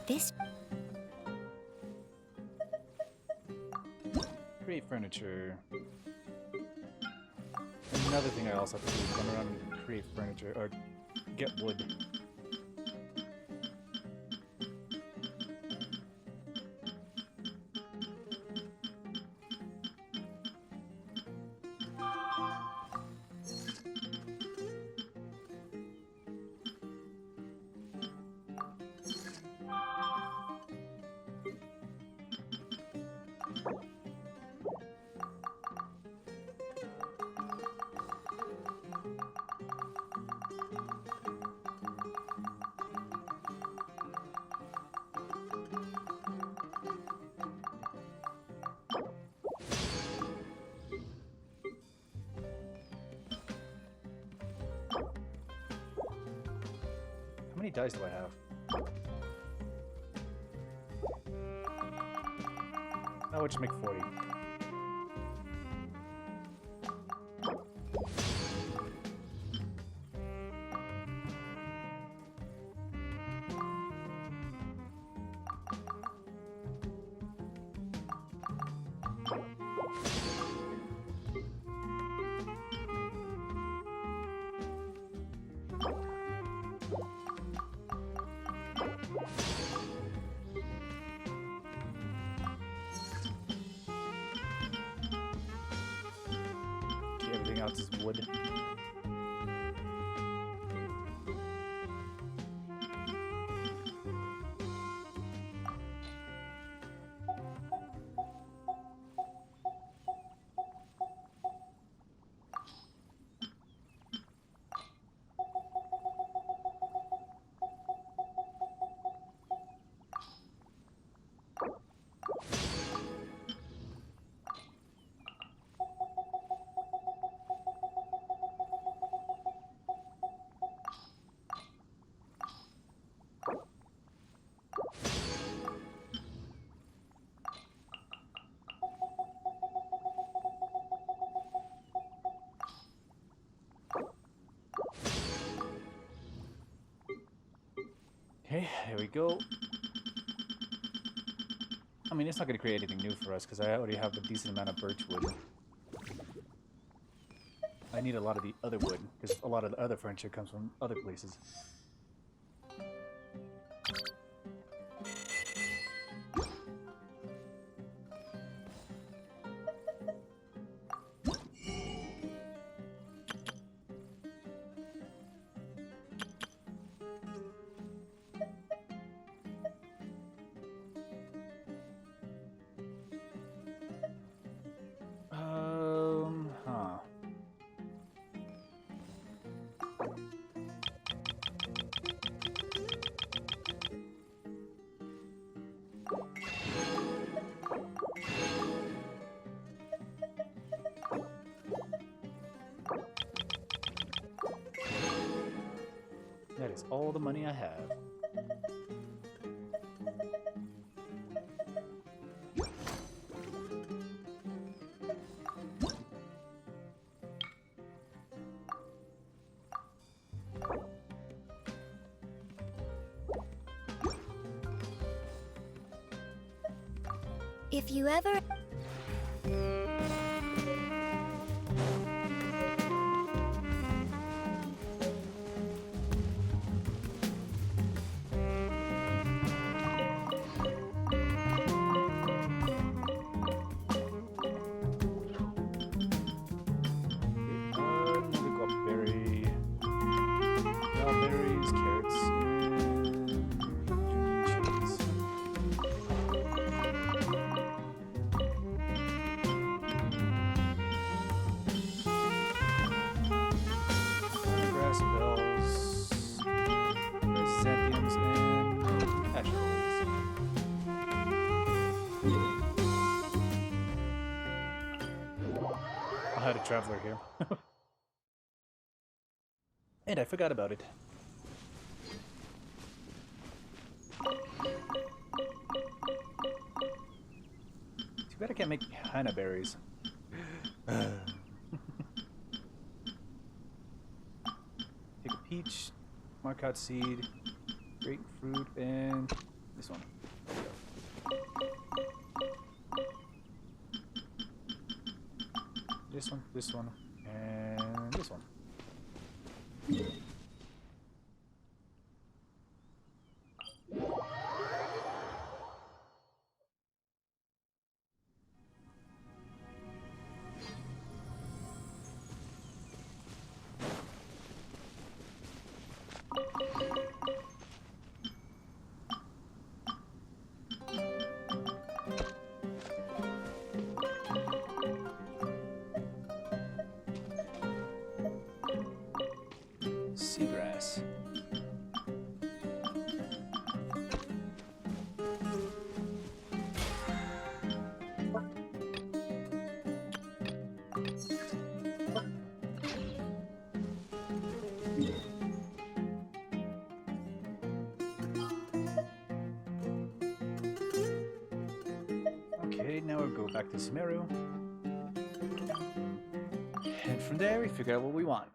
This Create furniture. Another thing I also have to do is run around and create furniture, or get wood. dice do I have? Oh, we'll just make 40. Okay, everything else is wood. Okay, here we go. I mean, it's not going to create anything new for us because I already have a decent amount of birch wood. I need a lot of the other wood because a lot of the other furniture comes from other places. Huh. That is all the money I have. If you ever... Let me go up berry. Strawberries, carrots, and chilies. Grass bells, chrysanthemums, and passion lilies. I had a traveler here. And I forgot about it. Too bad I can't make Hana berries. Take a peach, marcotte seed, grapefruit, and this one. This one, and this one. now we'll go back to Sumeru. And from there, we figure out what we want.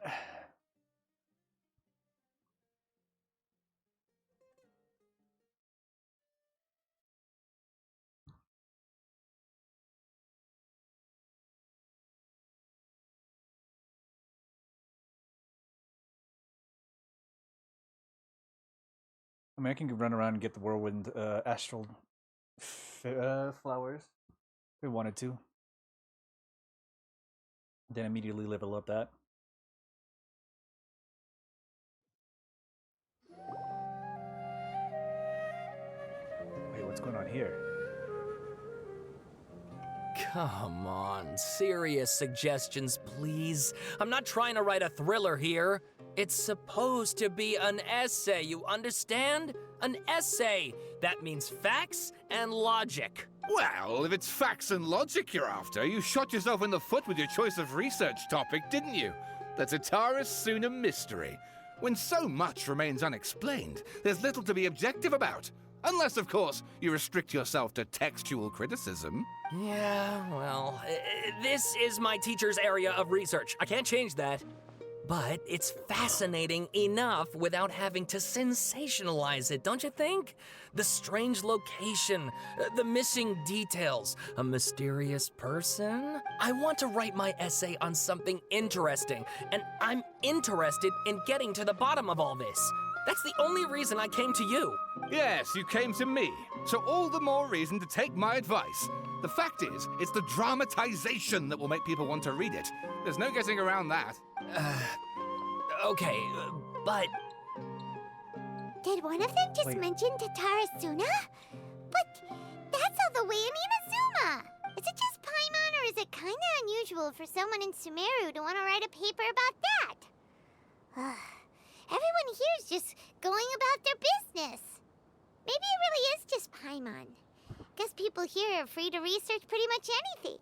I mean, I can run around and get the whirlwind astral flowers if we wanted to. Then immediately level up that. Wait, what's going on here? Come on, serious suggestions, please. I'm not trying to write a thriller here. It's supposed to be an essay, you understand? An essay! That means facts and logic. Well, if it's facts and logic you're after, you shot yourself in the foot with your choice of research topic, didn't you? The Tataris Suna mystery. When so much remains unexplained, there's little to be objective about. Unless, of course, you restrict yourself to textual criticism. Yeah, well, this is my teacher's area of research. I can't change that. But it's fascinating enough without having to sensationalize it, don't you think? The strange location, the missing details, a mysterious person. I want to write my essay on something interesting, and I'm interested in getting to the bottom of all this. That's the only reason I came to you. Yes, you came to me. So all the more reason to take my advice. The fact is, it's the dramatization that will make people want to read it. There's no getting around that. Okay, but... Did one of them just Wait. mention Tataris Suna? But that's all the way in Inazuma! Is it just Paimon, or is it kinda unusual for someone in Sumeru to want to write a paper about that? Everyone here's just going about their business. Maybe it really is just Paimon. Guess people here are free to research pretty much anything.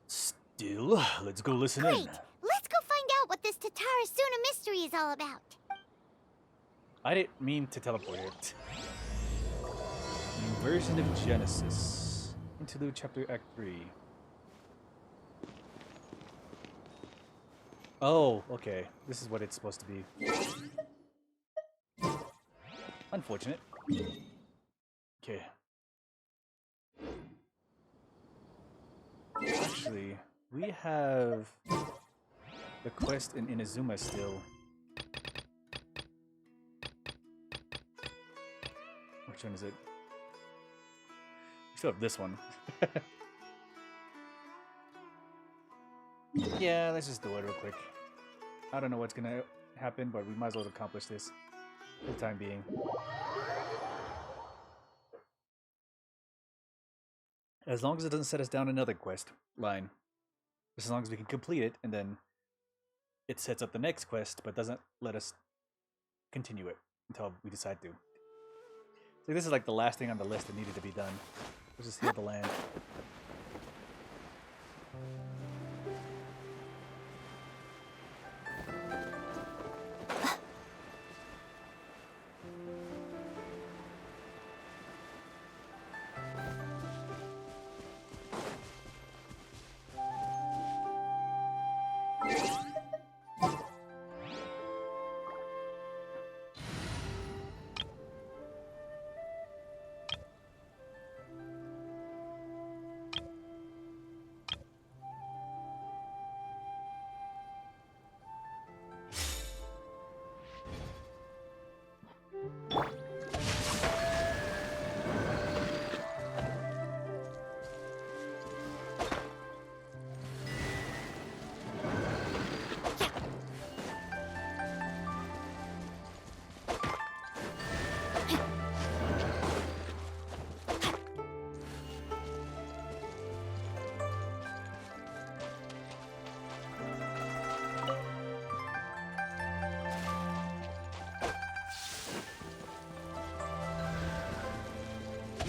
Still, let's go listen Great! in. Let's go find out what this Tataris Suna mystery is all about. I didn't mean to teleport it. Inversion of Genesis. Interlude Chapter Act 3. Oh, okay. This is what it's supposed to be. Unfortunate. Okay. Actually, we have the quest in Inazuma still. Which one is it? We still have this one. Yeah, let's just do it real quick. I don't know what's gonna happen, but we might as well accomplish this for the time being. As long as it doesn't set us down another quest line. As long as we can complete it, and then it sets up the next quest, but doesn't let us continue it until we decide to. So this is like the last thing on the list that needed to be done. Let's just heal the land.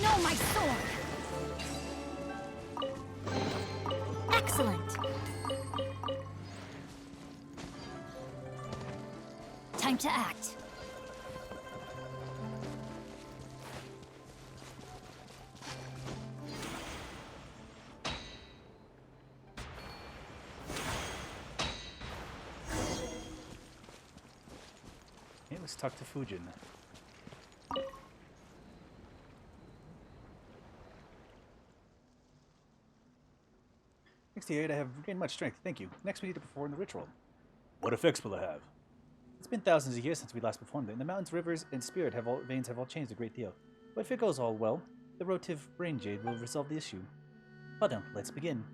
No, my sword! Excellent! Time to act. let's talk to Fujin. 68, I have gained much strength, thank you. Next we need to perform the ritual. What effects will it have? It's been thousands of years since we last performed it, and the mountains, rivers, and spirit veins have all changed a great deal. But if it goes all well, the rotive brain jade will resolve the issue. Well then, let's begin.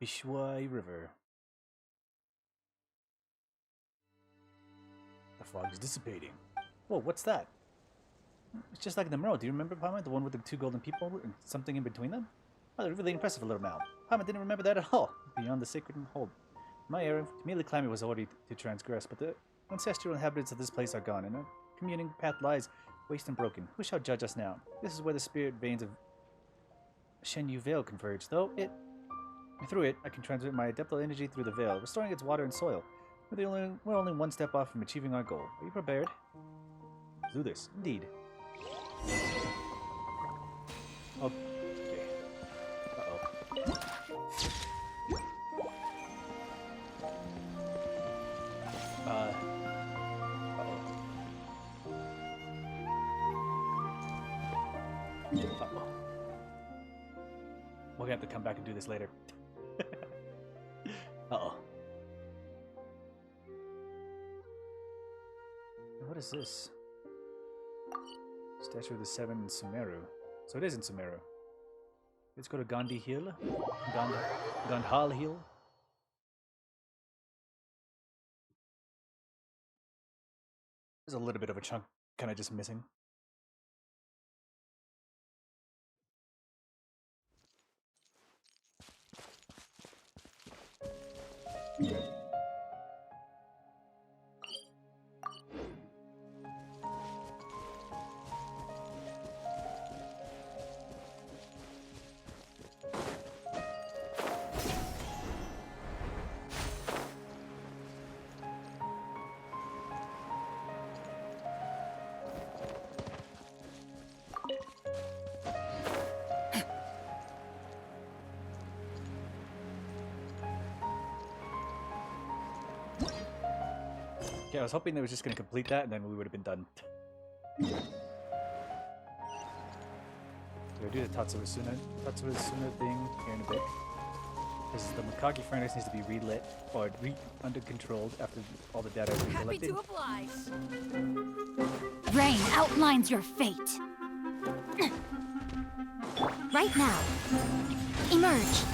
Bishuai River. The fog is dissipating. Whoa, what's that? It's just like in the mural. Do you remember, Paimon? The one with the two golden people and something in between them? Oh, they're really impressive, little Mal. Paimon didn't remember that at all. Beyond the sacred hold. My era, to merely climb it was already to transgress, but the ancestral inhabitants of this place are gone, and a communing path lies waste and broken. Who shall judge us now? This is where the spirit veins of Shen Yu Veil converge, though through it, I can transmit my adeptal energy through the veil, restoring its water and soil. We're only one step off from achieving our goal. Are you prepared? Let's do this. Indeed. Okay. Uh-oh. Uh-oh. We're gonna have to come back and do this later. Uh-oh. What is this? Statue of the Seven in Sumeru. So it is in Sumeru. Let's go to Gandhi Hill. Gandhal Hill. There's a little bit of a chunk kind of just missing. Yeah, I was hoping they was just going to complete that and then we would have been done. We'll do the Tatsura Suna thing here in a bit. Because the Mikage furnace needs to be relit or under controlled after all the data is Happy recollected. to oblige. Rain outlines your fate. Right now. Emerge.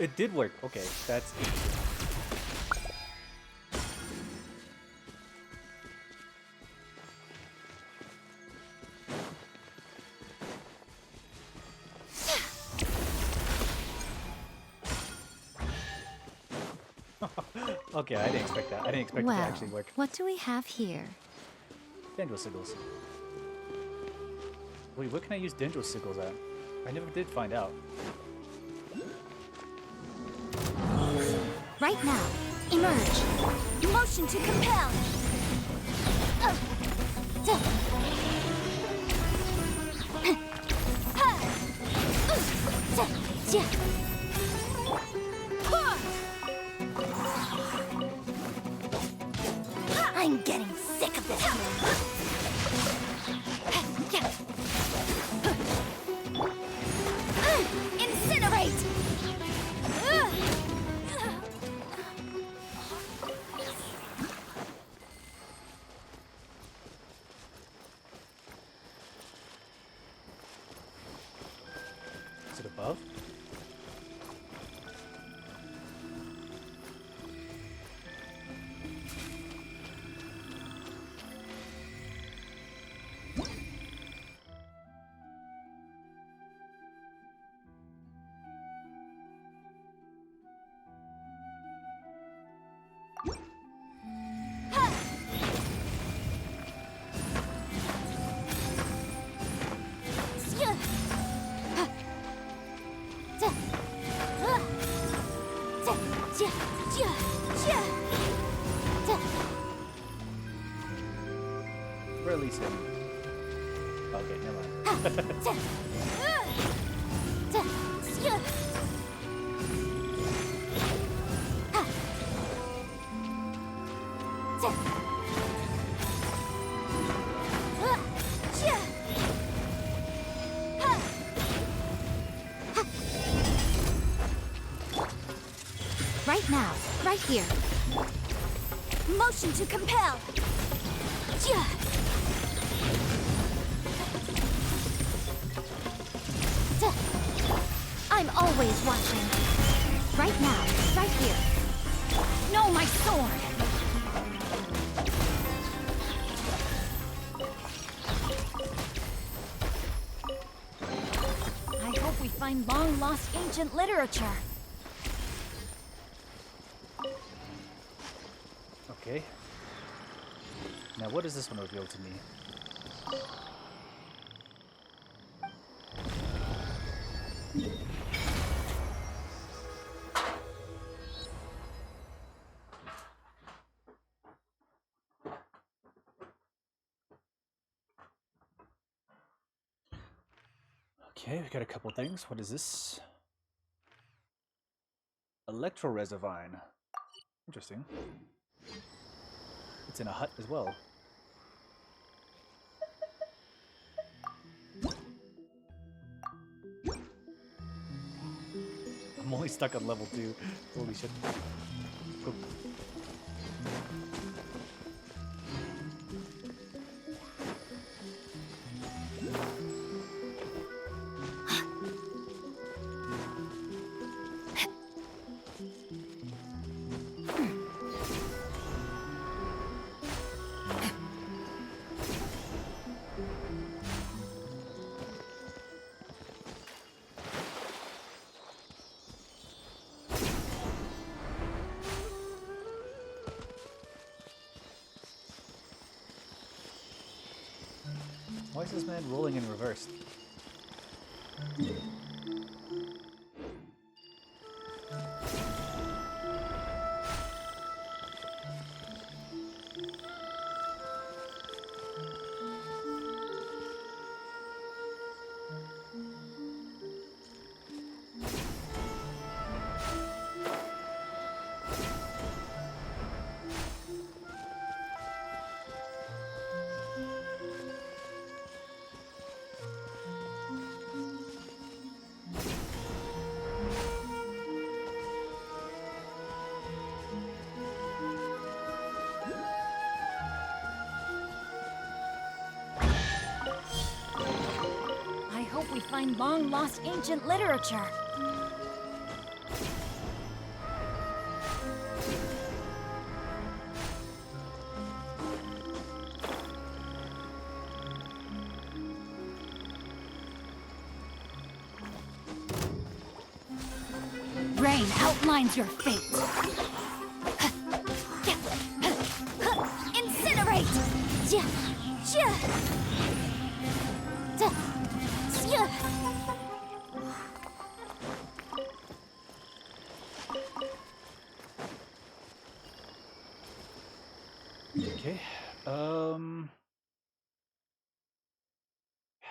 It did work. Okay, that's interesting. Okay, I didn't expect that. I didn't expect it to Well, actually work. what do we have here? Dendro Siggles. Wait, what can I use Dendro Siggles at? I never did find out. Right now. Emerge. Motion to compel. I'm getting sick of this. Incinerate! Is it above? Release him. Okay, never mind. Right now. Right here. Motion to compel. I'm always watching. Right now. Right here. No, my sword. I hope we find long-lost ancient literature. Okay. Now, what does this one reveal to me? Okay, we got a couple things. What is this? Electro-Resivine. Interesting. It's in a hut as well. I'm only stuck on level 2. Holy shit. Go. Why is this man rolling in reverse? I hope we find long-lost ancient literature. Rain outlines your fate. Incinerate!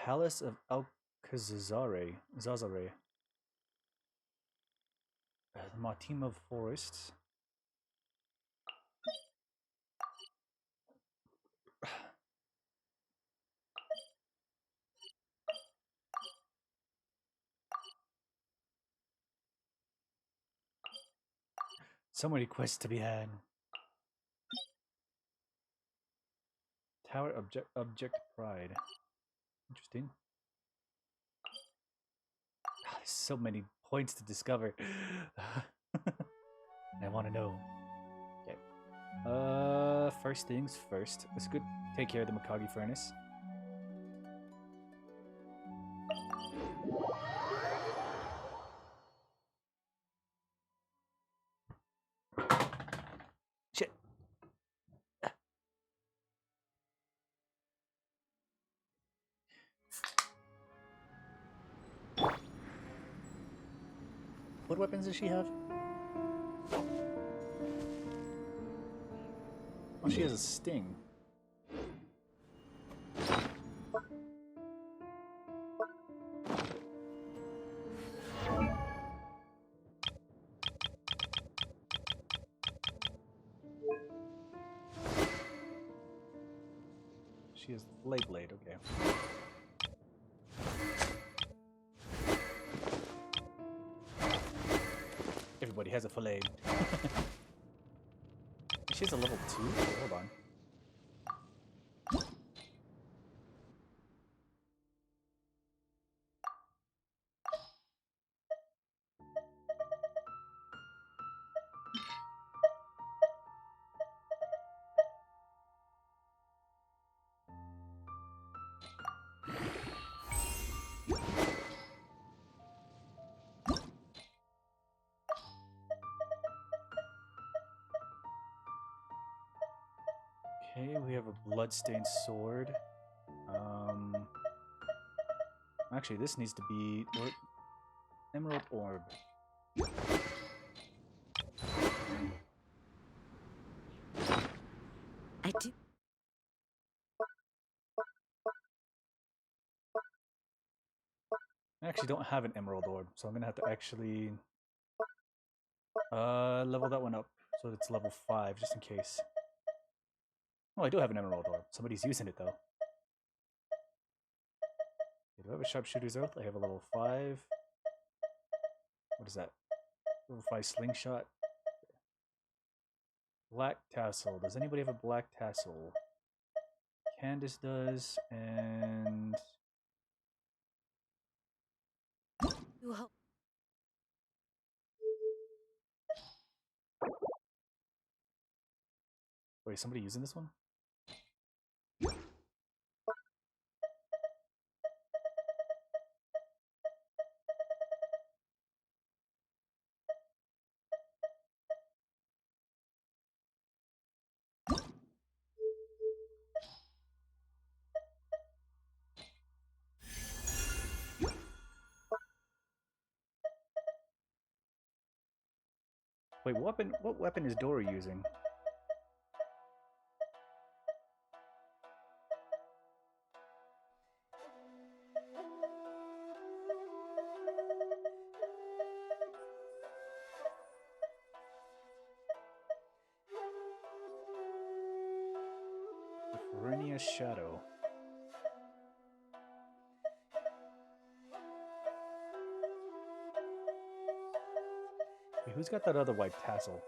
Palace of Alcazare. Zazare. Matima Forests. So many quests to be had. Tower Object Pride. Interesting. There's so many points to discover. I want to know. Okay. First things first. Let's go take care of the Mikage Furnace. Shit. What weapons does she have? Oh, she has a sting. She has Blade Blade, okay. Everybody has a fillet. She has a level 2? Hold on. Okay, we have a bloodstained sword. Actually, this needs to be Emerald Orb. I do. I actually don't have an Emerald Orb, so I'm gonna have to actually level that one up so it's level 5 just in case. Oh, I do have an Emerald Orb. Somebody's using it though. Okay, do I have a Sharpshooter's Oath? I have a level 5. What is that? Level 5 Slingshot. Black Tassel. Does anybody have a Black Tassel? Candace does, and... Wait, is somebody using this one? Wait, what weapon is Dora using? Verenia Shadow. Wait, who's got that other white tassel?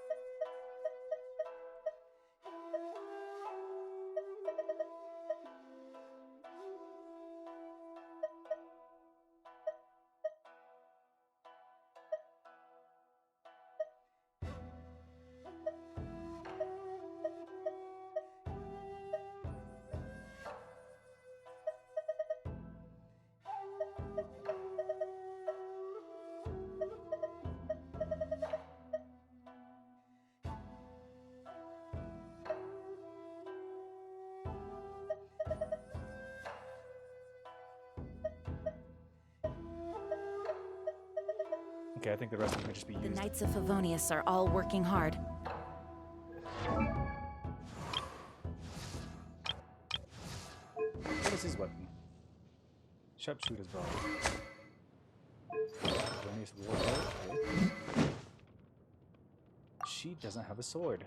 Okay, I think the rest of them may just be The used. Knights of Favonius are all working hard. is his weapon? Sharpshooter's bow. Erroneous warbow. Okay. She doesn't have a sword.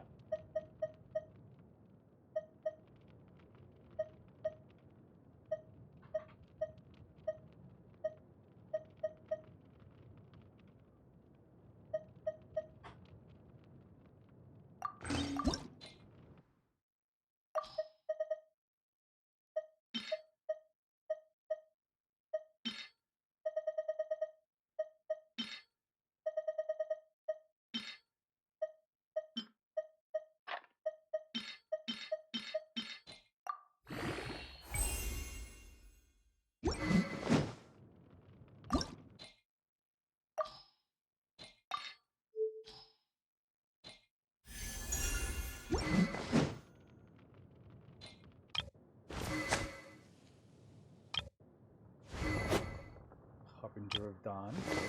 Harbinger of Dawn. Okay.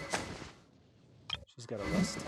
She's got a rest.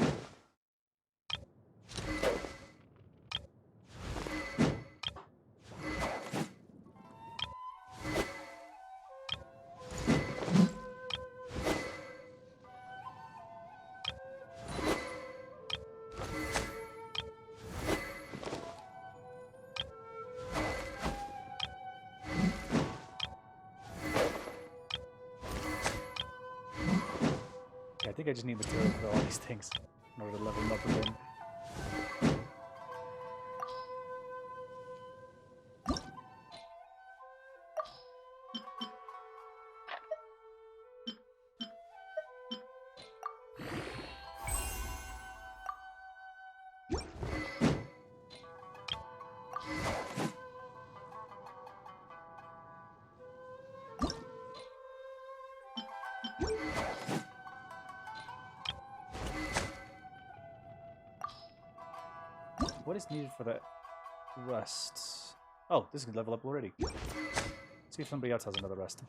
I think I just need material for all these things in order to level them up again. What is needed for that rest? Oh, this can level up already. Let's see if somebody else has another rest.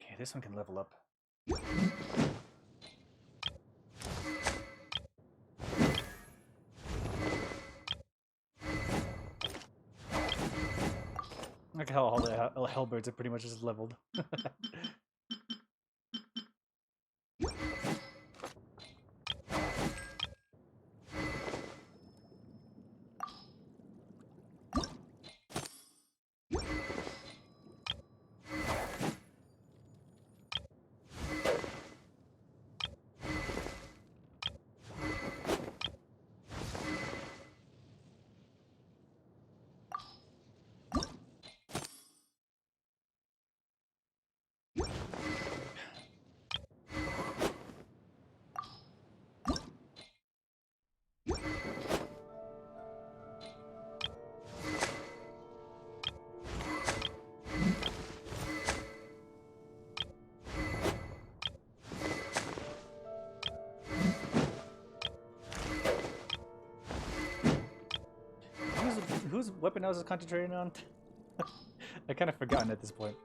Okay, this one can level up. Look how all the Hellbirds are pretty much just leveled. Whose weapon I was concentrating on? I kind of forgotten at this point.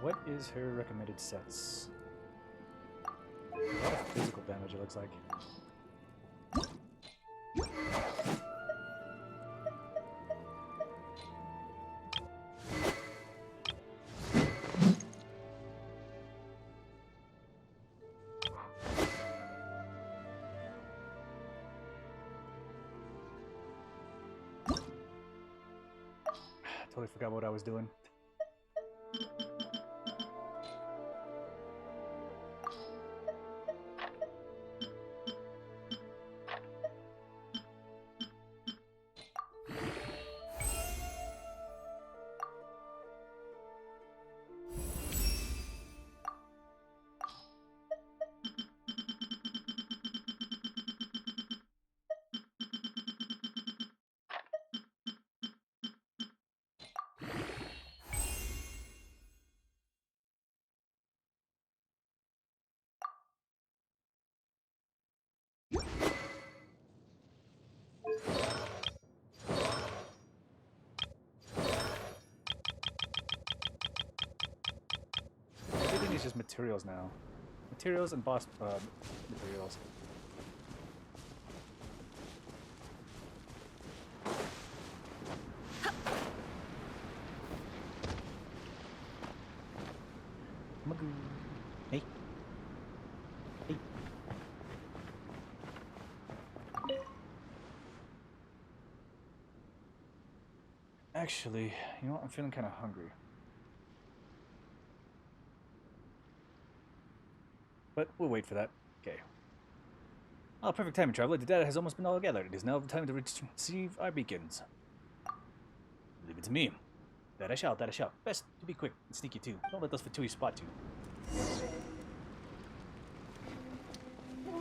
What is her recommended sets? A lot of physical damage, it looks like. Totally forgot what I was doing. is just materials now. Materials and boss materials. Magoo. Hey. Hey. Actually, you know what? I'm feeling kind of hungry. But we'll wait for that. Okay. Oh, perfect timing, traveler. The data has almost been all gathered. It is now time to receive our beacons. Leave it to me. That I shall, that I shall. Best to be quick and sneaky too. Don't let those Fatui spot you.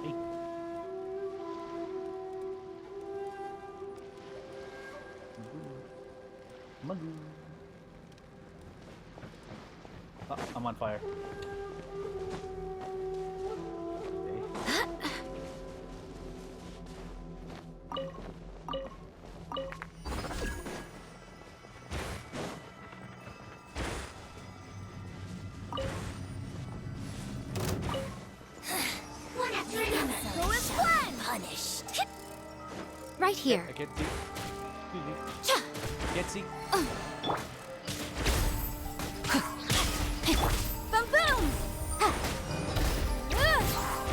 Hey. Magoo. Oh, I'm on fire. Right here. I can't see. Can't see. Boom boom!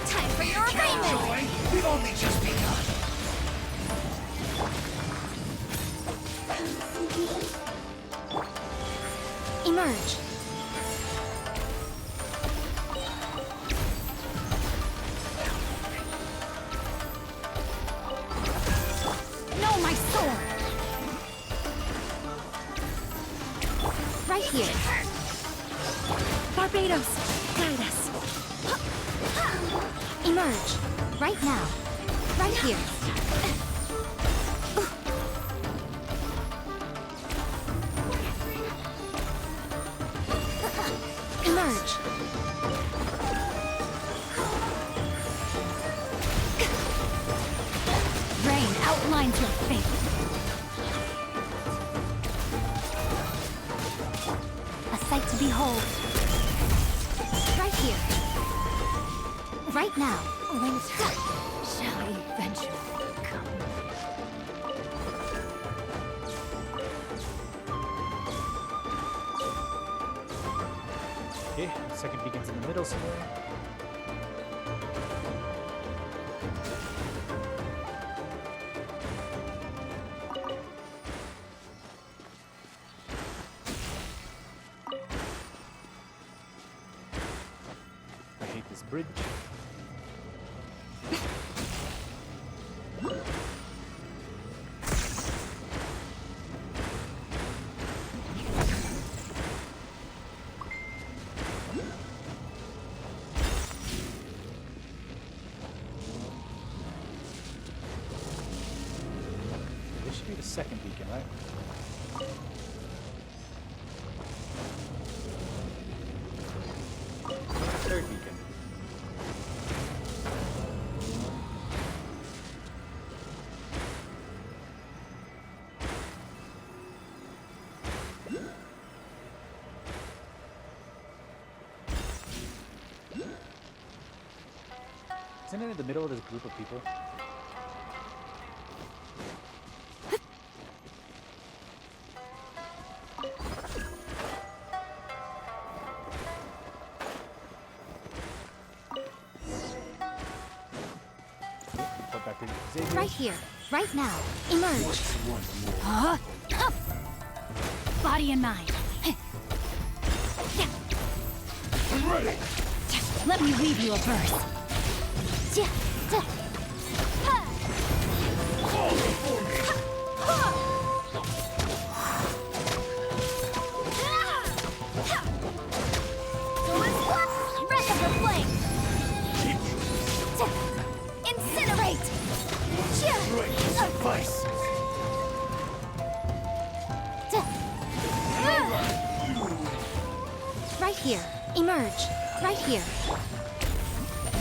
Time for your arraignment! We've only just begun. Emerge. No, my sword! Right here. Barbados, guide us. Emerge. Right now. Right here. Emerge. Rain outlines your fate. A sight to behold. Right here. Right now. Winter shall eventually come. Okay, second beacon's in the middle somewhere. I hate this bridge. This should be the second beacon, right? Third beacon. Isn't it in the middle of this group of people? Put back to Xavier. Right here. Right now. Emerge. Huh? Up. Body and mind. I'm ready. Let me weave you a verse. Fall before me. Breath of the flame. Incinerate. Great suffice. Right here. Emerge. Right here.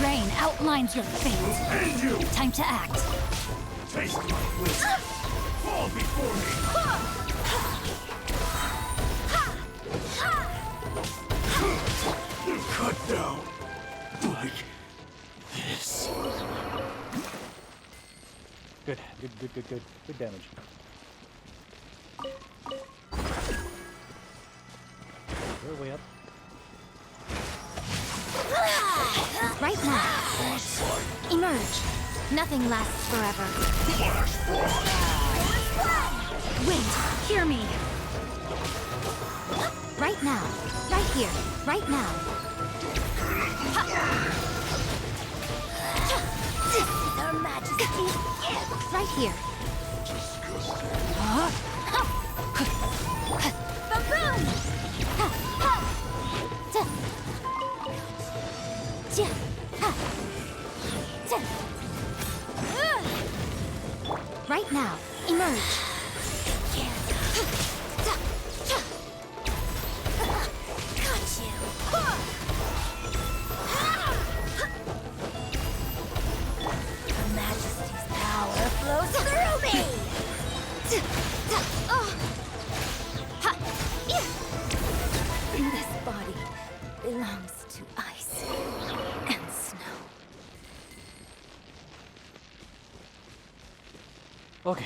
Rain outlines your fate. And you. Time to act. Taste my wisdom. Fall before me. cut down like this. Good, good, good, good, good. Good damage. We're way up. Right now. Emerge. Nothing lasts forever. Wait, hear me. Right now. Right here. Right now. This is Her Majesty's gift. Right here. Baboon! Right now, emerge. Got you. Her Majesty's power flows through me. This body belongs to ice and snow. Okay.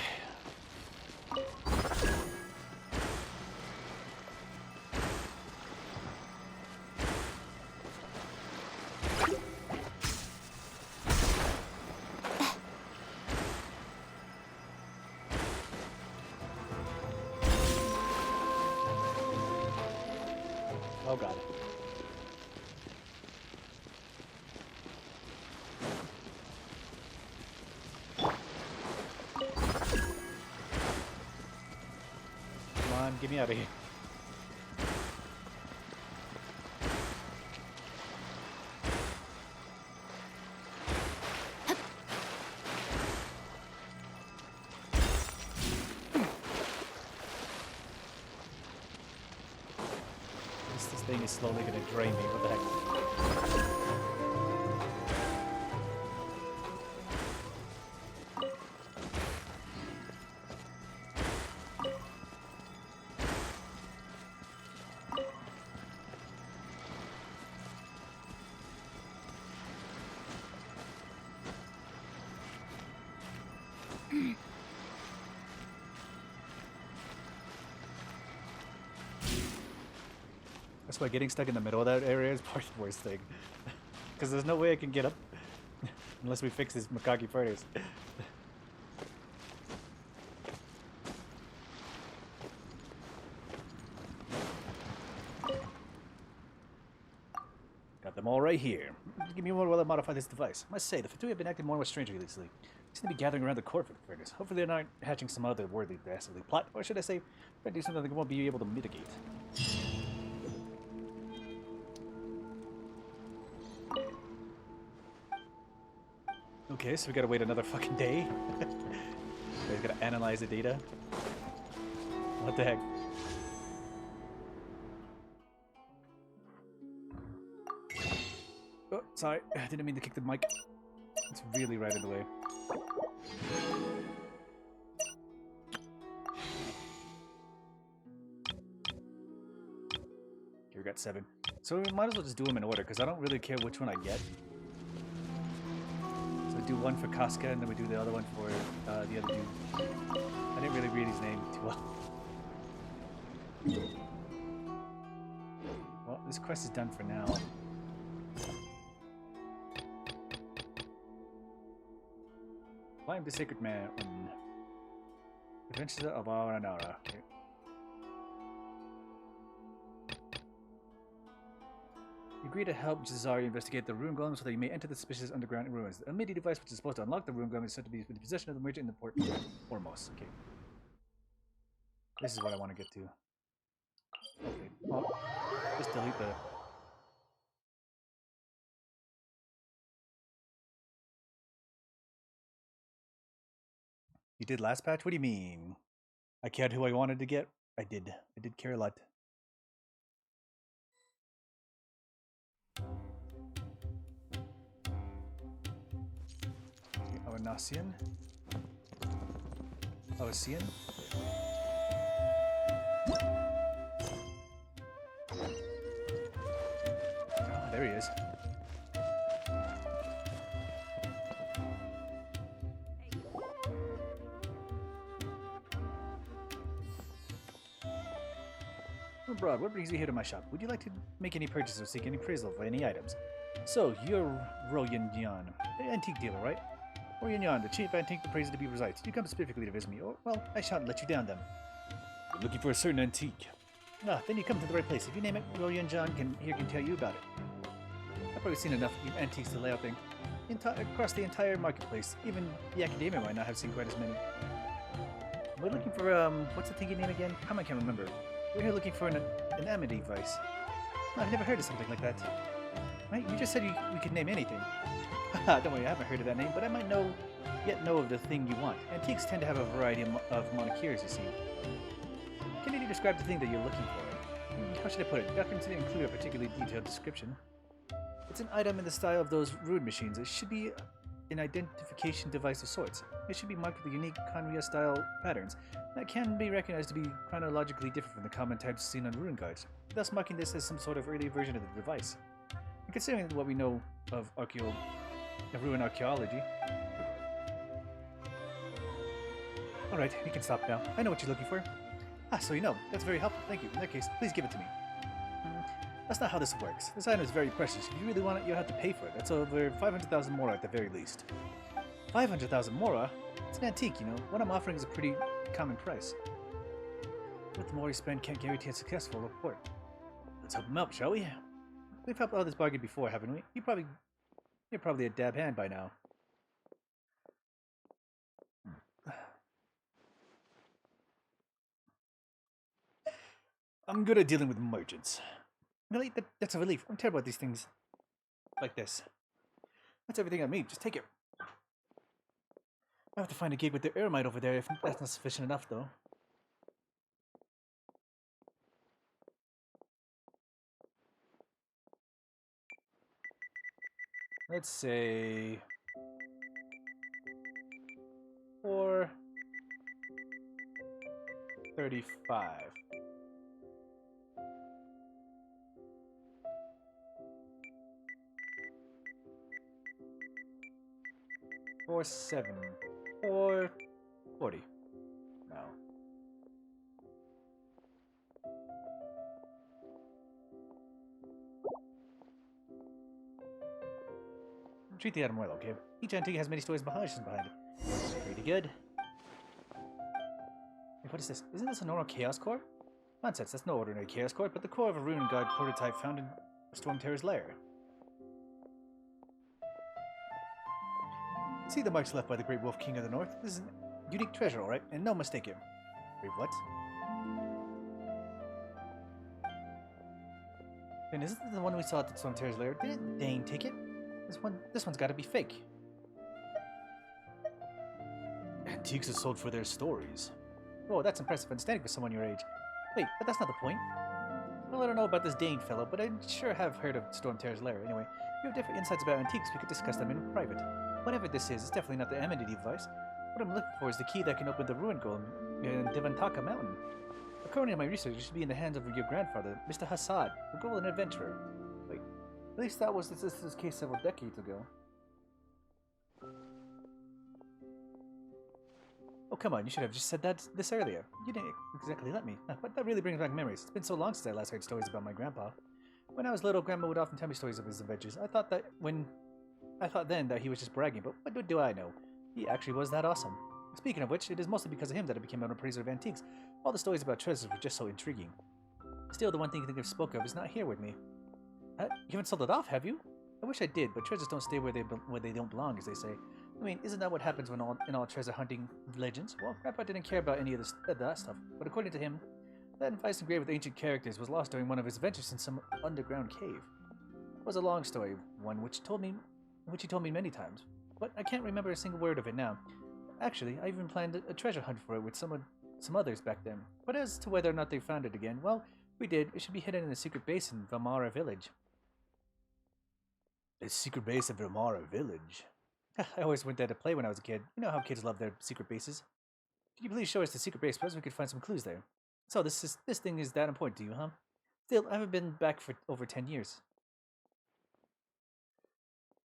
Oh god. Come on, get me out of here. This thing is slowly gonna drain me. What the heck? That's why getting stuck in the middle of that area is probably the worst thing. Because there's no way I can get up unless we fix this Makaki furnace. Got them all right here. Give me more while I modify this device. I must say, the Fatui have been acting more and more strangely lately. They seem to be gathering around the core furnace. Hopefully they're not hatching some other worthy dastardly plot, or should I say, trying to do something they won't be able to mitigate. Okay, so we gotta wait another fucking day. We gotta analyze the data. What the heck? Oh, sorry. I didn't mean to kick the mic. It's really right in the way. Okay, we got 7. So we might as well just do them in order, because I don't really care which one I get. Do one for Casca, and then we do the other one for the other dude. I didn't really read his name too well. Well, this quest is done for now. Climb the Sacred Mountain. Adventures of Aranara. Okay. You agree to help Jazari investigate the Rune Golem so that you may enter the suspicious underground ruins. A MIDI device which is supposed to unlock the Rune Golem is said to be in the possession of the merchant in the port Ormos. Okay. This is what I want to get to. Okay. Well, just delete the... You did last patch? What do you mean? I cared who I wanted to get? I did. I did care a lot. Nasian? Ocean? Oh, there he is. Oh, Broad, what brings you here to my shop? Would you like to make any purchases or seek any appraisal for any items? So, you're Royan Yan, the antique dealer, right? Royan Yan, the chief antique appraiser to be precise. Did you come specifically to visit me? Or, well, I shan't let you down then. You're looking for a certain antique. Ah, then you come to the right place. If you name it, Royan Yan can tell you about it. I've probably seen enough antiques to lay out thing. Across the entire marketplace. Even the academia might not have seen quite as many. We're looking for, what's the thingy name again? I can't remember. We're here looking for an amity device. Oh, I've never heard of something like that. Right? You just said we could name anything. Haha, don't worry, I haven't heard of that name, but I might know of the thing you want. Antiques tend to have a variety of monikers, you see. Can you describe the thing that you're looking for? How should I put it? Documents didn't include a particularly detailed description. It's an item in the style of those Rude machines. It should be an identification device of sorts. It should be marked with unique Kanria-style patterns that can be recognized to be chronologically different from the common types seen on rune guards, thus marking this as some sort of early version of the device. And considering what we know of rune archaeology... Alright, you can stop now. I know what you're looking for. Ah, so you know. That's very helpful. Thank you. In that case, please give it to me. That's not how this works. This item is very precious. If you really want it, you'll have to pay for it. That's over 500,000 mora at the very least. 500,000 mora? It's an antique, you know. What I'm offering is a pretty common price. But the more you spend can't guarantee a successful report. Let's help him out, shall we? We've helped out this bargain before, haven't we? You're probably a dab hand by now. I'm good at dealing with merchants. Really? That's a relief. I'm terrible at these things. Like this. That's everything I need. Just take it. I have to find a gig with the Eremite over there if that's not sufficient enough, though. Let's say... 435. Or 7. Or 40. No. Treat the item well, okay? Each antique has many stories behind it. Pretty good. Wait, what is this? Isn't this a normal Chaos Core? Nonsense, that's no ordinary Chaos Core, but the core of a Rune Guard prototype found in Storm Terror's lair. See the marks left by the Great Wolf King of the North? This is a unique treasure, alright? And no mistake here. Wait, what? And isn't this the one we saw at the Storm Terror's lair? Didn't Dane take it? This one's gotta be fake. Antiques are sold for their stories. Oh, that's impressive understanding for someone your age. Wait, but that's not the point. Well, I don't know about this Dane fellow, but I sure have heard of Storm Terror's lair. Anyway, if you have different insights about antiques, we could discuss them in private. Whatever this is, it's definitely not the amity device. What I'm looking for is the key that can open the ruin golem in Devantaka Mountain. According to my research, it should be in the hands of your grandfather, Mr. Hassad, a golden adventurer. Wait, at least that was this case several decades ago. Oh, come on, you should have just said this earlier. You didn't exactly let me. But that really brings back memories. It's been so long since I last heard stories about my grandpa. When I was little, Grandma would often tell me stories of his adventures. I thought then that he was just bragging, but what do I know? He actually was that awesome. Speaking of which, it is mostly because of him that I became an appraiser of antiques. All the stories about treasures were just so intriguing. Still, the one thing I spoke of is not here with me. You haven't sold it off, have you? I wish I did, but treasures don't stay where they don't belong, as they say. I mean, isn't that what happens when in all treasure hunting legends? Well, Grandpa didn't care about any of that stuff, but according to him, that device engraved with ancient characters was lost during one of his adventures in some underground cave. It was a long story, one which he told me many times, but I can't remember a single word of it now. Actually, I even planned a treasure hunt for it with some others back then. But as to whether or not they found it again, well, we did. It should be hidden in a secret base in Valmara Village. A secret base in Valmara Village? I always went there to play when I was a kid. You know how kids love their secret bases. Could you please show us the secret base? Perhaps we could find some clues there. So this thing is that important to you, huh? Still, I haven't been back for over 10 years.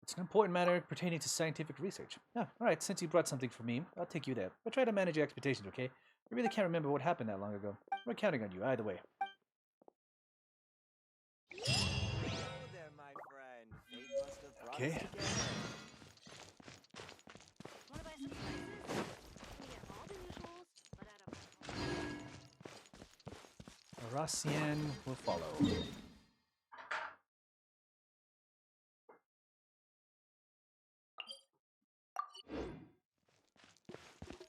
It's an important matter pertaining to scientific research. Yeah, alright, since you brought something for me, I'll take you there. But try to manage your expectations, okay? I really can't remember what happened that long ago. We're counting on you, either way. Okay. Rossian will follow.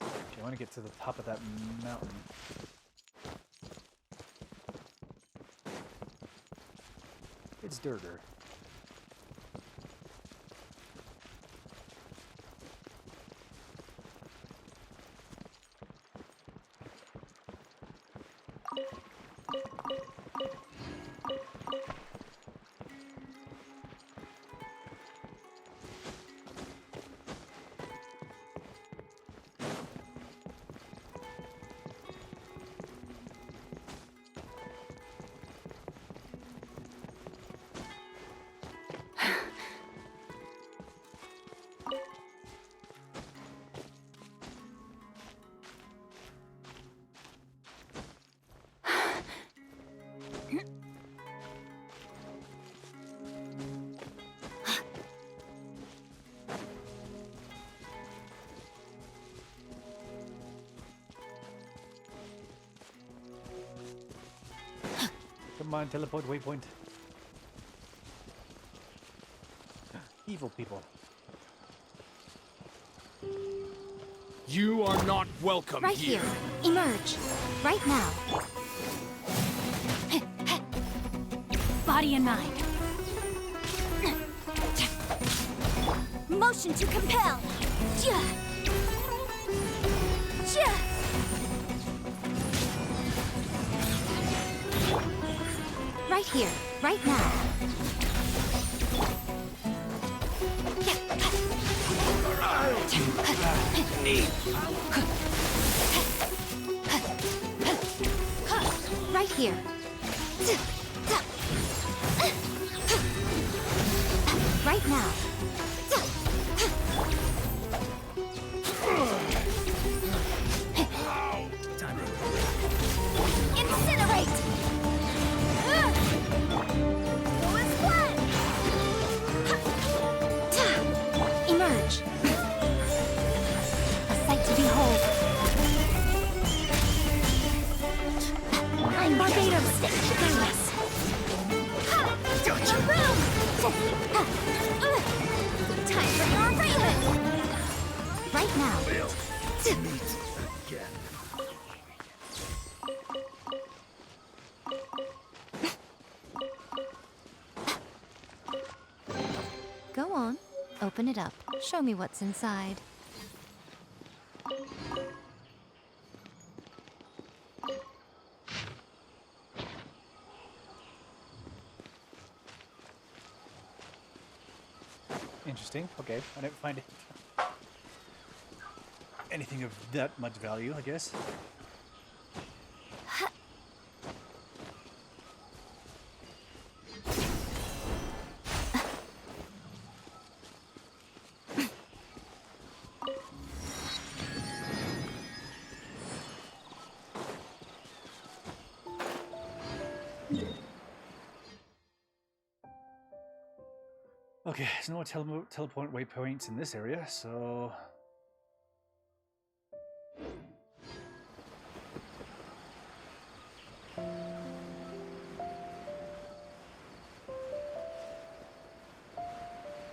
Okay, I want to get to the top of that mountain. It's Durger. Come on, teleport waypoint. Evil people. You are not welcome Right here. Emerge. Right now. Body and mind. Motion to compel. Right here. Right now. Right here. Right now. Incinerate! Lewis Blood! Emerge. A sight to behold. I'm Barbados. Fearless. Time for your raven! Right now. Go on. Open it up. Show me what's inside. Interesting. Okay, I didn't find anything of that much value, I guess. Okay, there's no teleport waypoints in this area, so...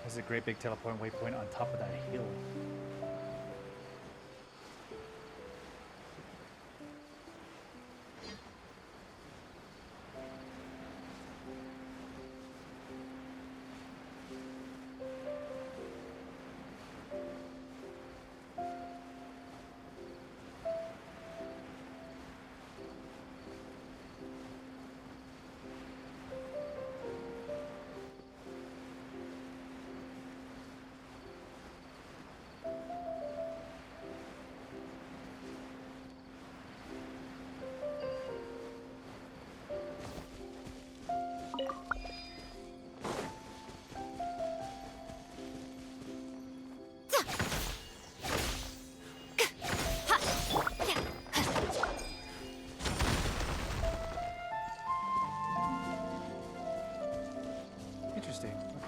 There's a great big teleport waypoint on top of that hill.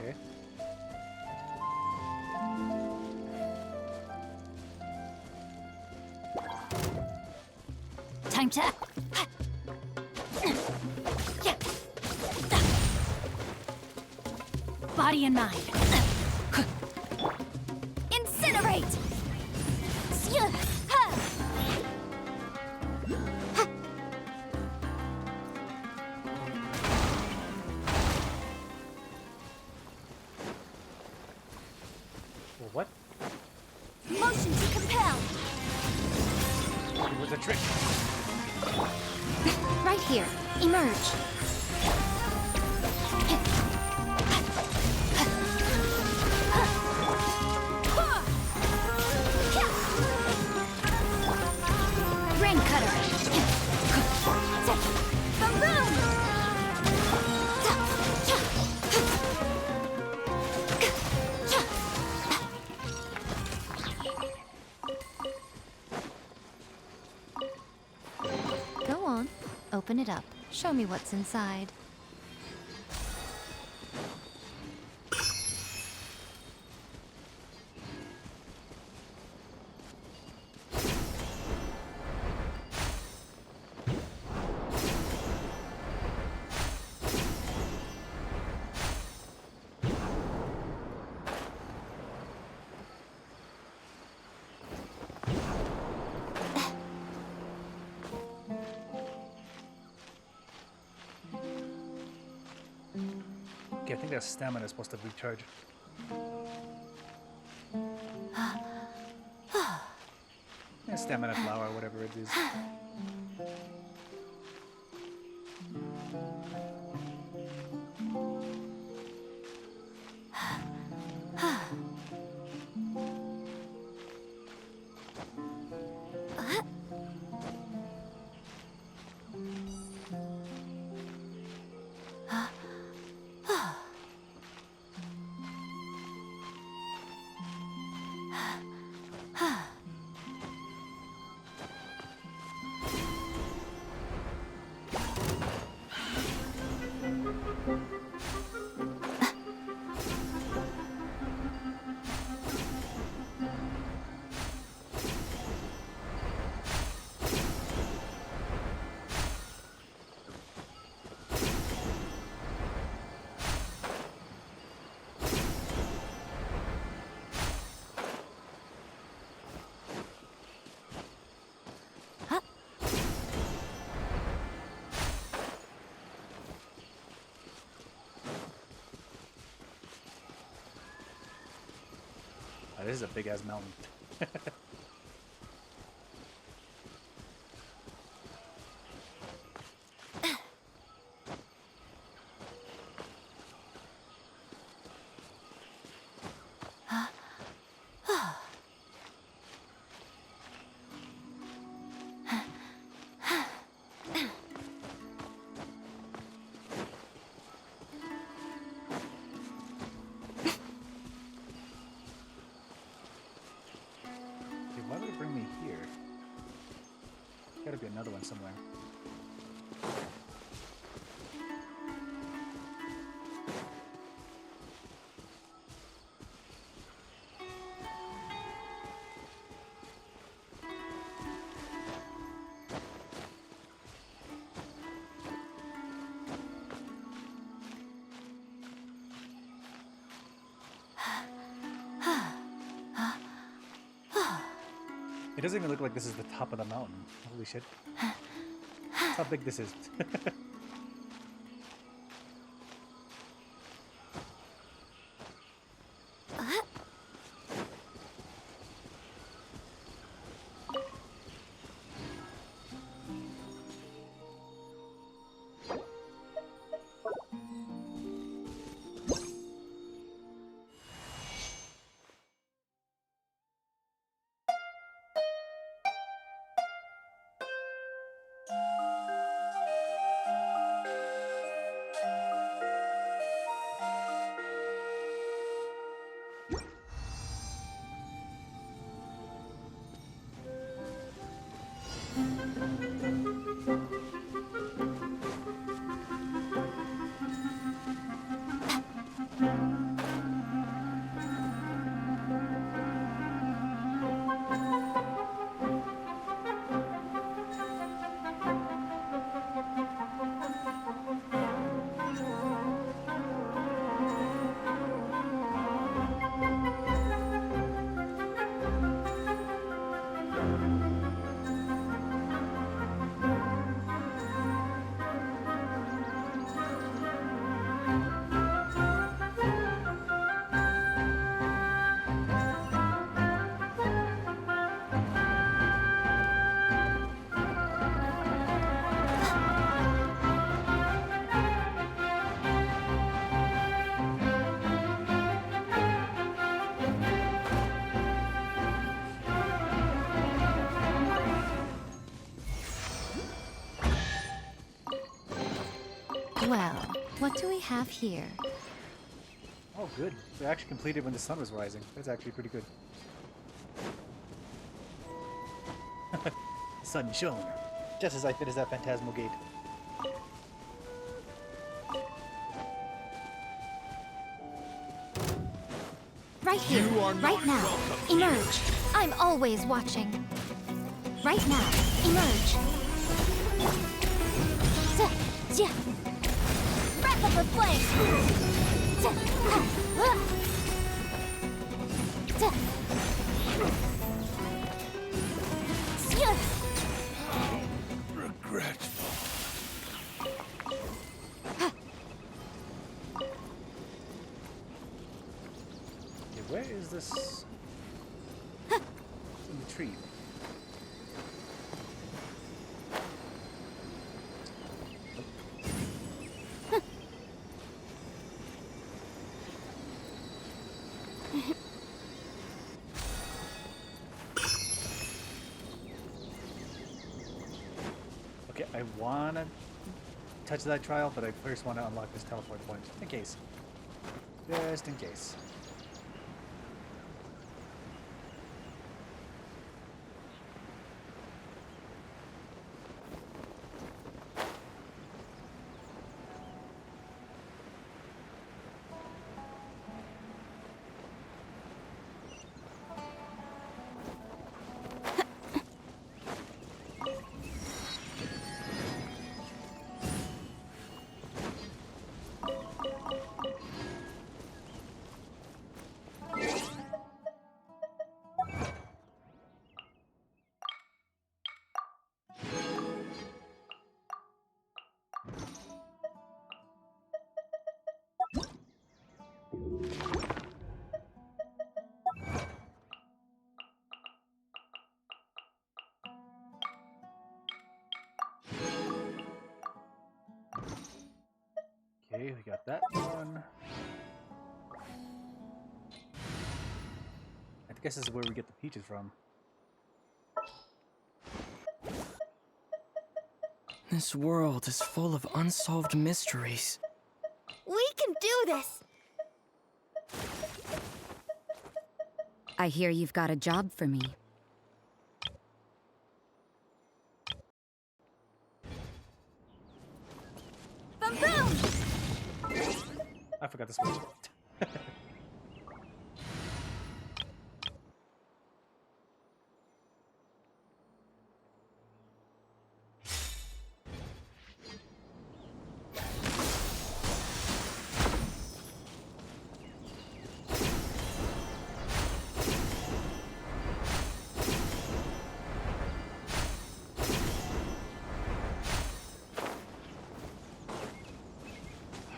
Okay. Time to... Body and mind. Incinerate! What? Motion to compel! It was a trick. Right here. Emerge. Rain cutter. Go on. Open it up. Show me what's inside. Okay, I think that stamina is supposed to recharge. Yeah, stamina flower, whatever it is. Oh, this is a big ass mountain. Why would it bring me here? Gotta be another one somewhere. It doesn't even look like this is the top of the mountain. Holy shit. That's how big this is. Well, what do we have here? Oh, good. They actually completed when the sun was rising. That's actually pretty good. Sun shone. Just as I finished that Phantasmal Gate. Right here, You are not right now. welcome. Emerge. I'm always watching. Right now, emerge. Wrap up the flame. Regretful. Okay, where is this? It's in the tree. Okay, I wanna touch that trial, but I first want to unlock this teleport point, in case. Just in case. Okay, we got that one. I guess this is where we get the peaches from. This world is full of unsolved mysteries. We can do this! I hear you've got a job for me. Boom boom! I forgot to switch.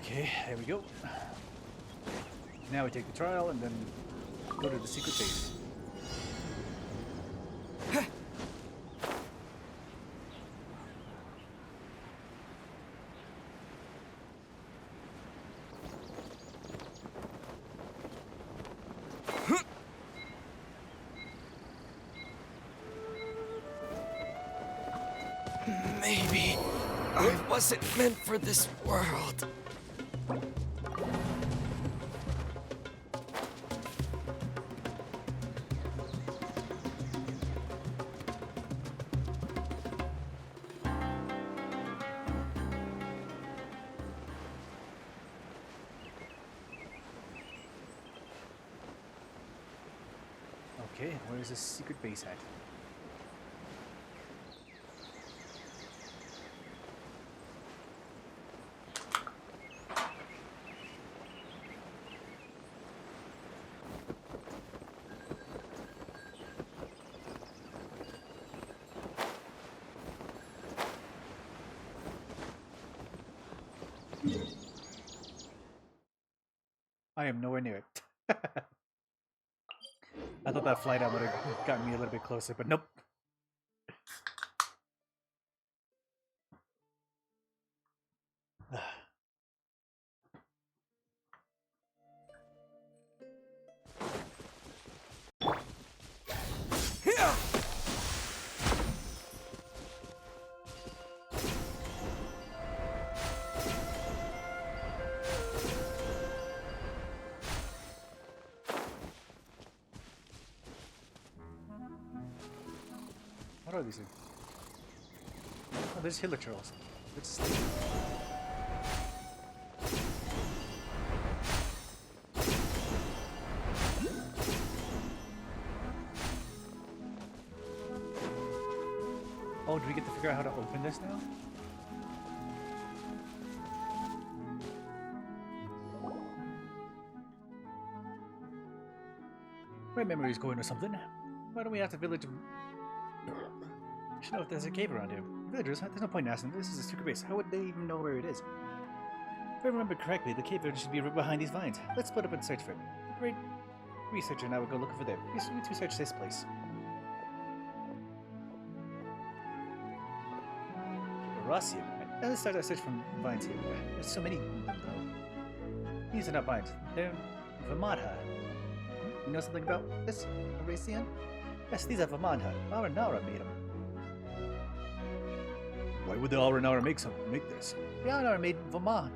Okay, there we go. Now we take the trial and then go to the secret base. Maybe I wasn't meant for this world. Okay, where is this secret base at? I am nowhere near it. I thought that flight out would have gotten me a little bit closer, but nope. What are these things? Oh, there's hilichurls. It's oh, do we get to figure out how to open this now? My memory's going or something. Why don't we ask the village? I should know if there's a cave around here. Villagers, there's no point in asking. This is a secret base. How would they even know where it is? If I remember correctly, the cave should be right behind these vines. Let's split up and search for it. The great researcher and I will go looking for them. You two search this place. Rossian. Let's start our search from vines here. There's so many of them, though. These are not vines. They're Vamada. You know something about this, Aracian? Yes, these are Vamada. Aranara made them. Why would the Aranara make this? The Aranara made Vamada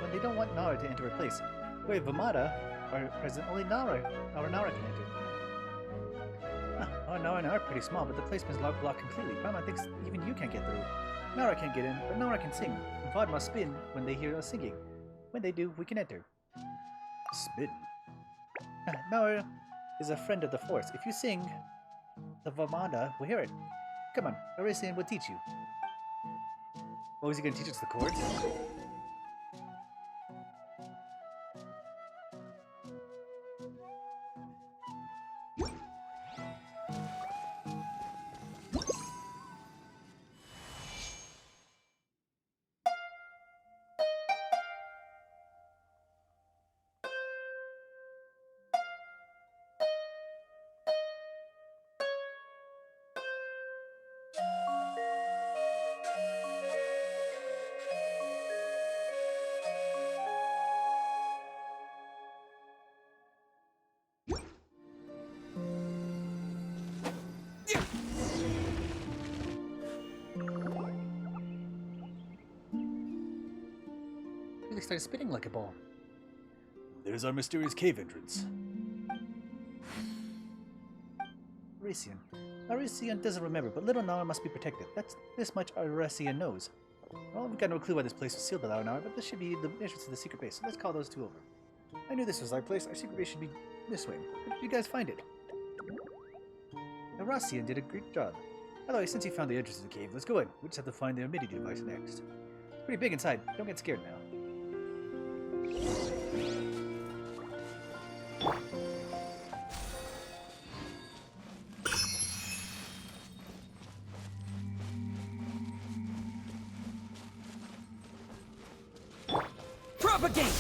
when they don't want Nara to enter a place. Where Vamada are present, only Aranara can enter. Aranara are pretty small, but the placement is blocked completely. Paimon thinks even you can't get through. Nara can't get in, but Nara can sing. Vod must spin when they hear us singing. When they do, we can enter. Spin? Nara is a friend of the Force. If you sing, the Vamada will hear it. Come on, Aracian will teach you. What was he going to teach us, the chords? Really started spinning like a ball. There's our mysterious cave entrance. Aracian doesn't remember, but little Nara must be protected. That's this much Aracian knows. Well, we've got no clue why this place was sealed by Nara, but this should be the entrance to the secret base, so let's call those two over. I knew this was our place. Our secret base should be this way. How did you guys find it? Aracian did a great job. Although, since you found the entrance to the cave, let's go in. We just have to find the Amity device next. It's pretty big inside. Don't get scared now. Propagate!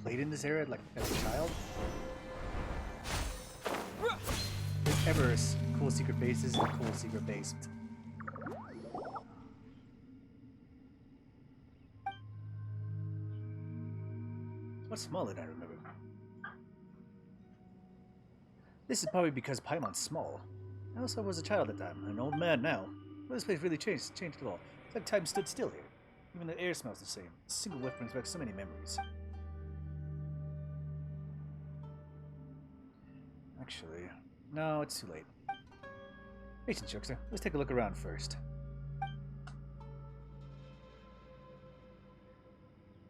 Played in this area like as a child. There's ever cool secret bases and cool secret base. It's much smaller than I remember. This is probably because Paimon's small. I also was a child at the time, an old man now. But this place really changed at all. It's like time stood still here. Even the air smells the same. A single whiff brings back so many memories. Actually, no, it's too late. Patience, Jokester. Let's take a look around first.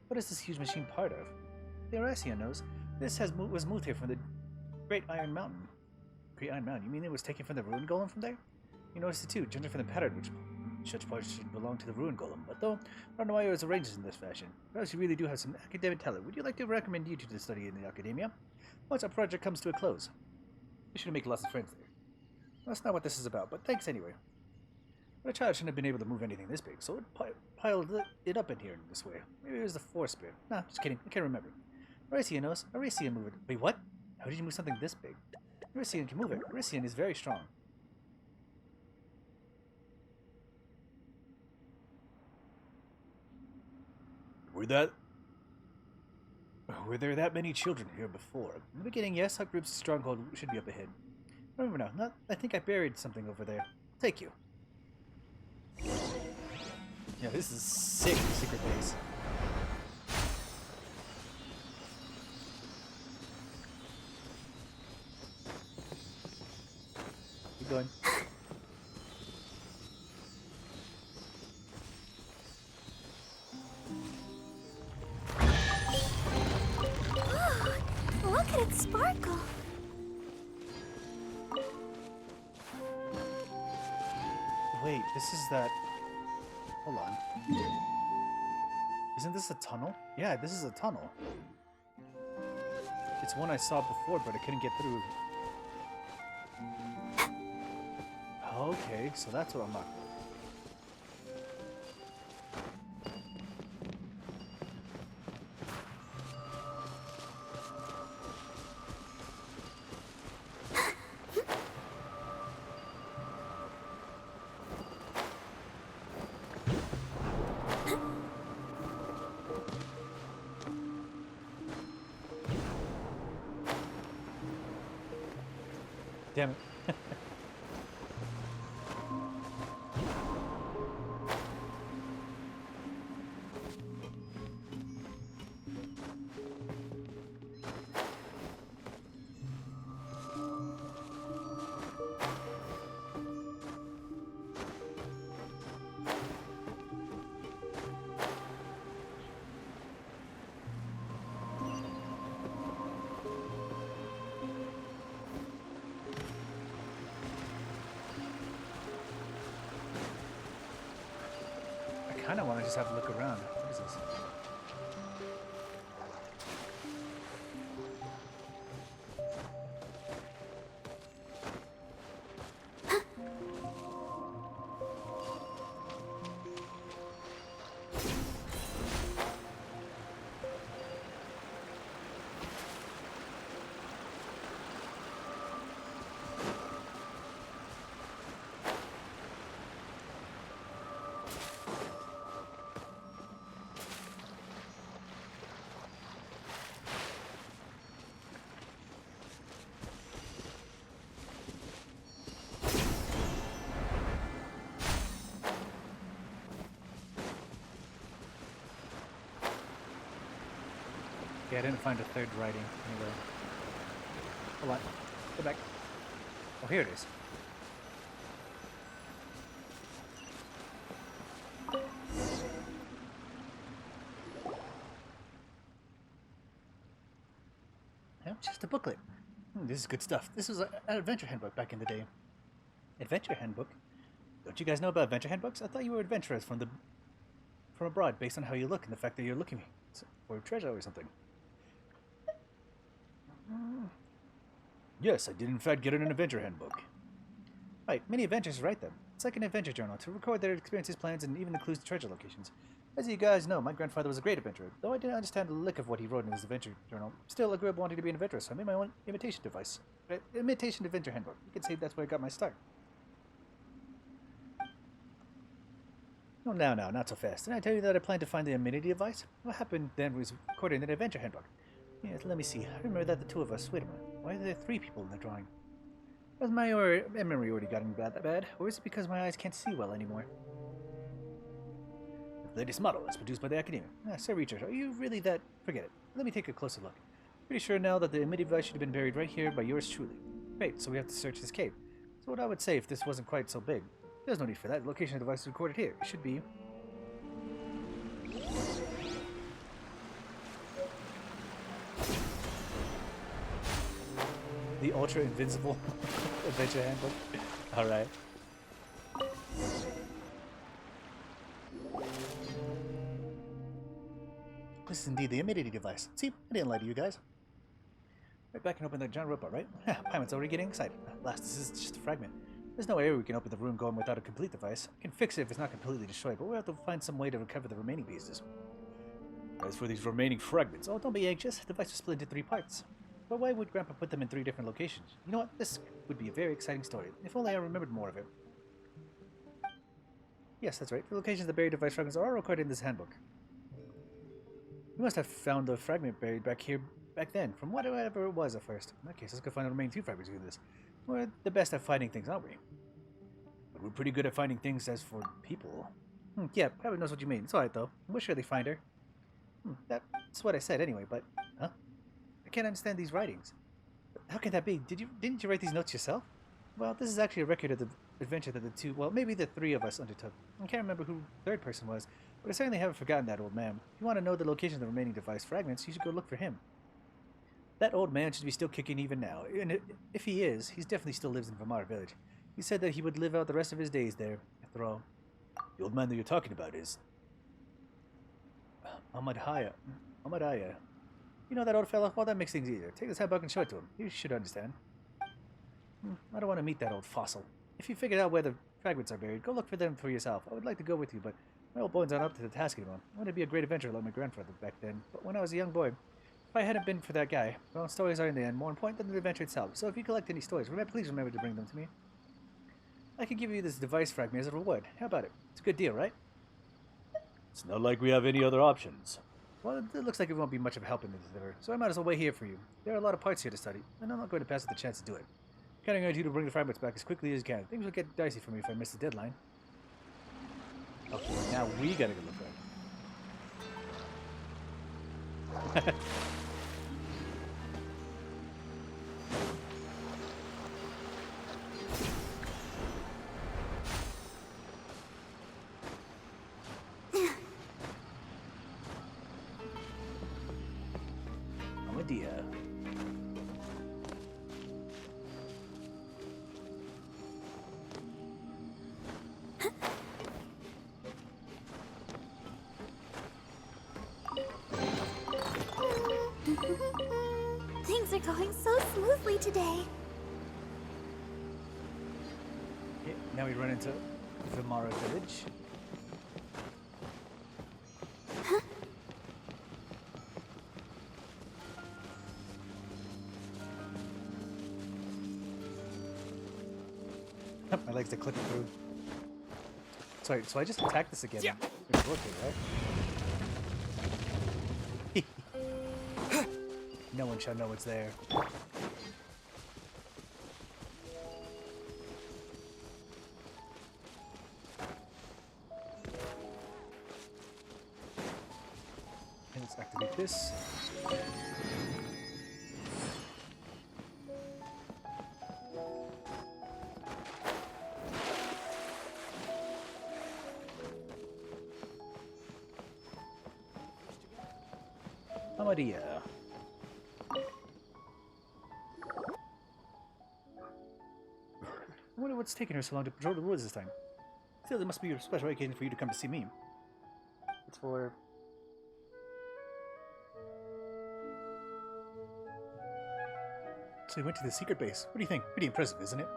What is this huge machine part of? The Aracian knows. This was moved here from the Great Iron Mountain. Great Iron Mountain? You mean it was taken from the Ruin Golem from there? You noticed it too, judging from the pattern, which such parts should belong to the Ruin Golem. But though, I don't know why it was arranged in this fashion. Perhaps you really do have some academic talent. Would you like to recommend you two to study in the Academia? Once our project comes to a close. We should make lots of friends there. That's not what this is about, but thanks anyway. But a child shouldn't have been able to move anything this big, so it piled it up in here in this way. Maybe it was the Force Spirit. Nah, just kidding. I can't remember. Aracian knows. Aracian moved it. Wait, what? How did you move something this big? Aracian can move it. Aracian is very strong. Were there that many children here before? In the beginning, yes, our group's stronghold should be up ahead. Remember now, I think I buried something over there. Thank you. Yeah, this is sick secret base. Keep going. Look at it sparkle. Wait, this is that... Hold on. Isn't this a tunnel? Yeah, this is a tunnel. It's one I saw before, but I couldn't get through. Okay, so that's what I'm not... Damn it. I kind of want to just have a look around. What is this? Yeah, I didn't find a third writing anywhere. Hold on. Go back. Oh, here it is. Yeah, just a booklet. This is good stuff. This was an adventure handbook back in the day. Adventure handbook? Don't you guys know about adventure handbooks? I thought you were adventurers from abroad, based on how you look and the fact that you're looking for treasure or something. Yes, I did in fact get an adventure handbook. Right, many adventurers write them. It's like an adventure journal to record their experiences, plans, and even includes treasure locations. As you guys know, my grandfather was a great adventurer. Though I didn't understand the lick of what he wrote in his adventure journal, still I grew up wanting to be an adventurer, so I made my own imitation device. Imitation adventure handbook. You could say that's where I got my start. Oh, now, not so fast. Didn't I tell you that I planned to find the amenity device? What happened then was recorded in an adventure handbook. Yes, let me see. I remember that the two of us. Wait a minute. Why are there three people in the drawing? Has my memory already gotten that bad? Or is it because my eyes can't see well anymore? The latest model is produced by the Academia. Sir Reacher, are you really that... Forget it. Let me take a closer look. Pretty sure now that the amenity device should have been buried right here by yours truly. Great, so we have to search this cave. So what I would say if this wasn't quite so big. There's no need for that. The location of the device is recorded here. It should be... The Ultra Invincible Adventure Handbook. Alright. This is indeed the amenity device. See, I didn't lie to you guys. Right back and open the giant robot, right? Paimon's already getting excited. At last, this is just a fragment. There's no way we can open the room going without a complete device. I can fix it if it's not completely destroyed, but we'll have to find some way to recover the remaining pieces. As for these remaining fragments, oh, don't be anxious. The device is split into 3 parts. But why would Grandpa put them in 3 different locations? You know what? This would be a very exciting story. If only I remembered more of it. Yes, that's right. The locations of the buried device fragments are all recorded in this handbook. We must have found the fragment buried back here back then, from whatever it was at first. In that case, let's go find the remaining 2 fragments of this. We're the best at finding things, aren't we? But we're pretty good at finding things as for people. Yeah, probably knows what you mean. It's alright though. We'll surely find her. That's what I said anyway, but... Huh? I can't understand these writings. How can that be? Didn't you write these notes yourself? Well, this is actually a record of the adventure that the 2, well, maybe the 3 of us undertook. I can't remember who the 3rd person was, but I certainly haven't forgotten that old man. If you want to know the location of the remaining device fragments, you should go look for him. That old man should be still kicking even now, and if he is, he definitely still lives in Vamara Village. He said that he would live out the rest of his days there, after all. The old man that you're talking about is... Ahmadaya. You know that old fella? Well, that makes things easier. Take this handbook and show it to him. You should understand. I don't want to meet that old fossil. If you figured out where the fragments are buried, go look for them for yourself. I would like to go with you, but my old bones aren't up to the task anymore. I wanted to be a great adventurer like my grandfather back then, but when I was a young boy, if I hadn't been for that guy, well, stories are in the end more important than the adventure itself. So if you collect any stories, please remember to bring them to me. I could give you this device fragment as a reward. How about it? It's a good deal, right? It's not like we have any other options. Well, it looks like it won't be much of help in the delivery, so I might as well wait here for you. There are a lot of parts here to study, and I'm not going to pass up the chance to do it. Counting on you to bring the fragments back as quickly as you can. Things will get dicey for me if I miss the deadline. Okay, now we gotta go look back. Idea. Things are going so smoothly today. Okay, now we run into Vamara Village. My legs are clicking through. Sorry, so I just attacked this again. Yeah. It's working, right? No one shall know it's there. And let's activate this. Maria. I wonder what's taking her so long to patrol the woods this time. Still, there must be a special occasion for you to come to see me. It's for... So he went to the secret base. What do you think? Pretty impressive, isn't it?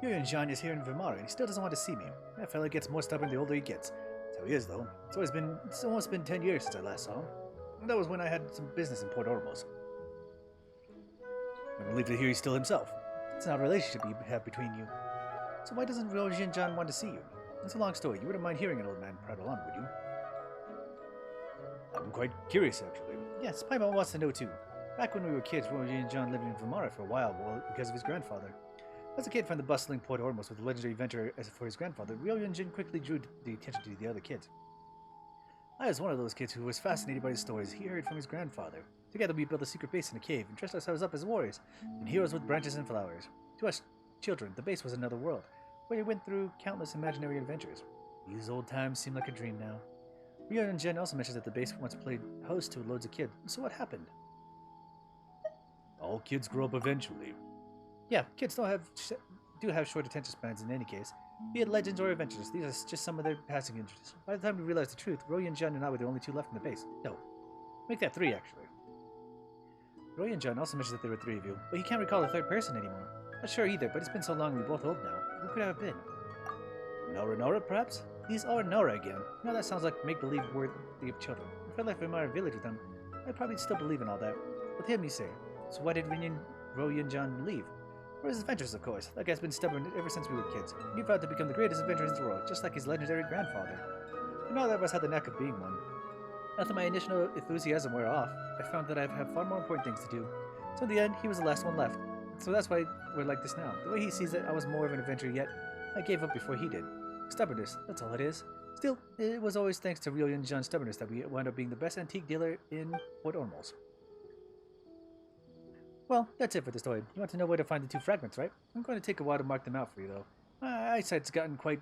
Yo-Yon Jean is here in Vamara, and he still doesn't want to see me. That fella gets more stubborn the older he gets. That's how he is, though. It's almost been 10 years since I last saw him. And that was when I had some business in Port Ormos. I'm relieved to hear he's still himself. It's not a relationship you have between you. So why doesn't Ryo-Jin John want to see you? It's a long story. You wouldn't mind hearing an old man prattle on, would you? I'm quite curious, actually. Yes, Paimon wants to know too. Back when we were kids, Ryo-Jin John lived in Vamara for a while because of his grandfather. As a kid from the bustling Port Ormos with a legendary adventurer as for his grandfather, Ryo-Jin Jin quickly drew the attention to the other kids. I was one of those kids who was fascinated by the stories he heard from his grandfather. Together we built a secret base in a cave and dressed ourselves up as warriors and heroes with branches and flowers. To us children, the base was another world, where we went through countless imaginary adventures. These old times seem like a dream now. Ryo-Jin Jin also mentions that the base once played host to loads of kids. So what happened? All kids grow up eventually. Yeah, kids do have short attention spans in any case. Be it legends or adventures, these are just some of their passing interests. By the time we realized the truth, Ryo-Jin Jin and I were the only 2 left in the base. No, make that 3 actually. Ryo-Jin Jin also mentions that there were 3 of you, but he can't recall a 3rd person anymore. Not sure either, but it's been so long we're both old now. Who could it have been? Nora, perhaps? These are Nora again. Now that sounds like make-believe worthy of children. If I left Vamara Village with them, I'd probably still believe in all that. With him, you say. So why did Ryo-Jin Jin leave? For his adventures, of course. That guy's been stubborn ever since we were kids. He vowed to become the greatest adventurer in the world, just like his legendary grandfather. And neither of us had the knack of being one. After my initial enthusiasm wore off, I found that I have far more important things to do. So in the end, he was the last one left. So that's why we're like this now. The way he sees it, I was more of an adventurer, yet I gave up before he did. Stubbornness, that's all it is. Still, it was always thanks to Ryo and John's stubbornness that we wound up being the best antique dealer in Port Ormos. Well, that's it for the story. You want to know where to find the 2 fragments, right? I'm going to take a while to mark them out for you, though. My eyesight's gotten quite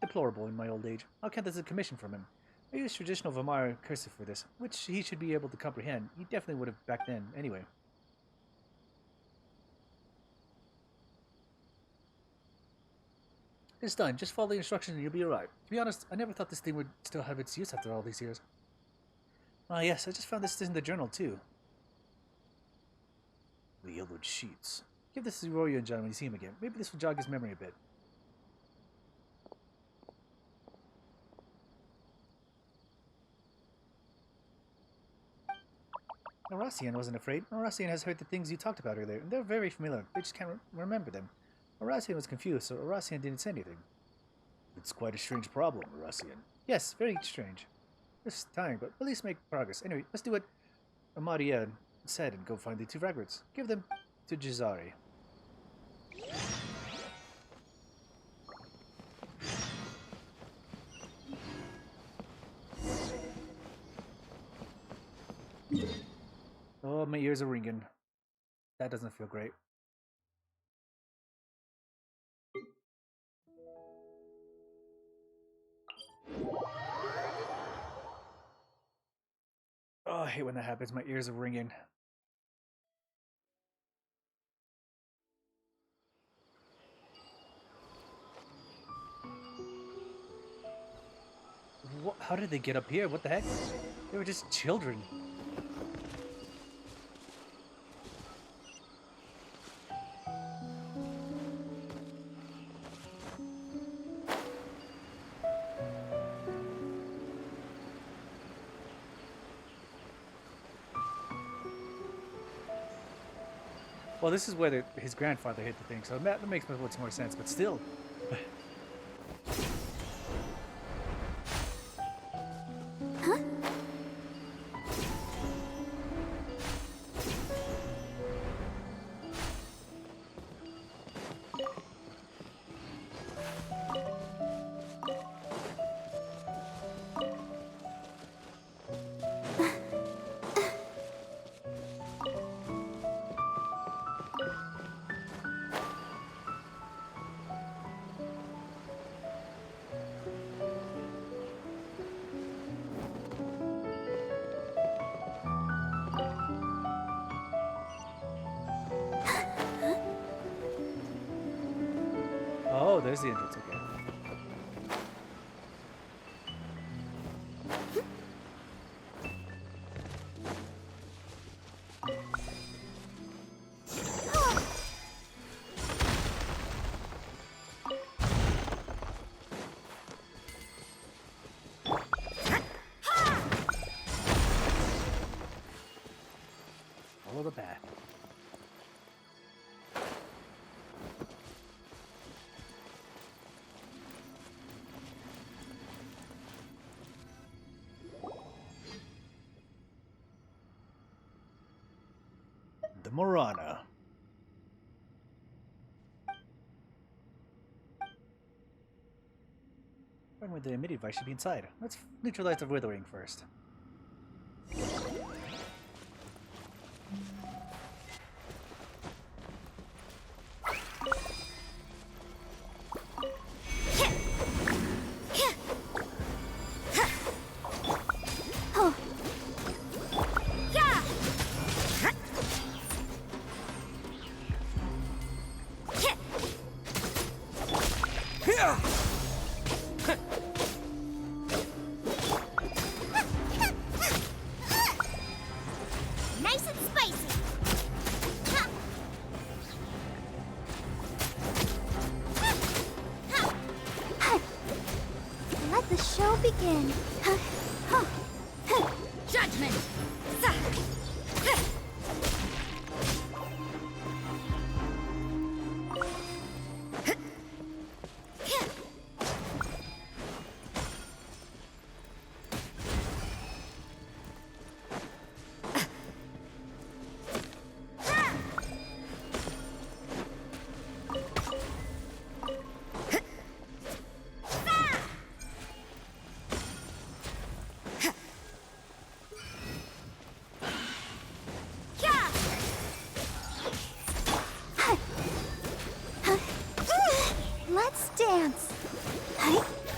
deplorable in my old age. I'll count this as a commission from him. I use traditional Vamar cursive for this, which he should be able to comprehend. He definitely would have back then, anyway. It's done. Just follow the instructions and you'll be alright. To be honest, I never thought this thing would still have its use after all these years. Ah yes, I just found this in the journal too. The yellowed sheets. Give this to Ryo and John when you see him again. Maybe this will jog his memory a bit. Horacian wasn't afraid. Horacian has heard the things you talked about earlier, and they're very familiar. They just can't remember them. Horacian was confused, so Horacian didn't say anything. It's quite a strange problem, Horacian. Yes, very strange. It's tiring, but at least make progress. Anyway, let's do what Amaria said and go find the 2 fragments. Give them to Jazari. Oh, my ears are ringing. That doesn't feel great. Oh, I hate when that happens. My ears are ringing. What? How did they get up here? What the heck? They were just children. Well, this is where his grandfather hit the thing, so that makes much more sense, but still. Huh? Oh, there's the entrance, okay. Follow the path. The Morana. With the immediate device should be inside. Let's neutralize the withering first. Nice and spicy. Let the show begin. Judgment!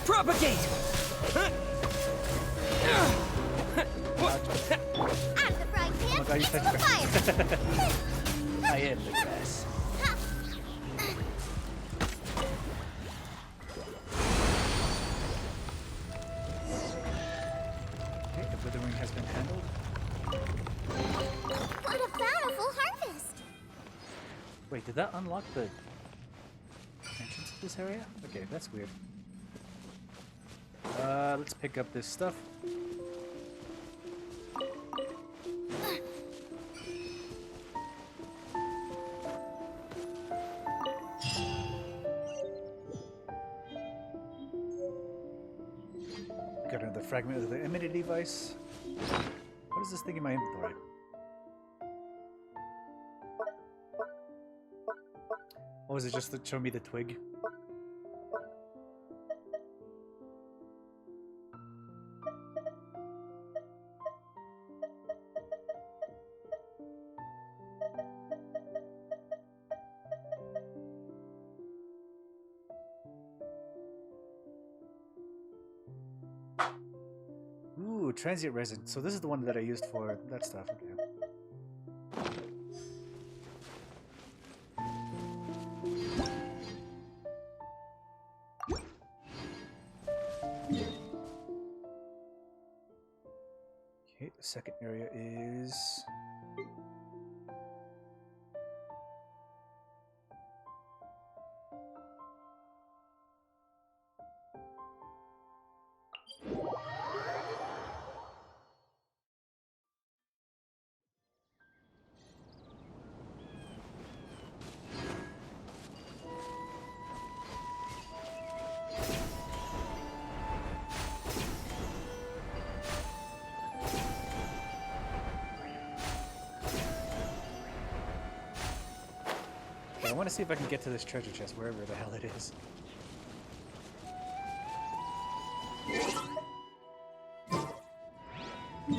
Propagate! Out of the frying pan, God, you into touched the fire! I am the grass. Okay, the withering has been handled. What a bountiful harvest! Wait, did that unlock the entrance to this area? Okay, that's weird. Let's pick up this stuff. Got another fragment of the immunity device. What is this thing in my inventory? Or is it just to show me the twig? Ooh, transient resin. So this is the one that I used for that stuff. Okay. Okay, the second area is... I want to see if I can get to this treasure chest, wherever the hell it is. We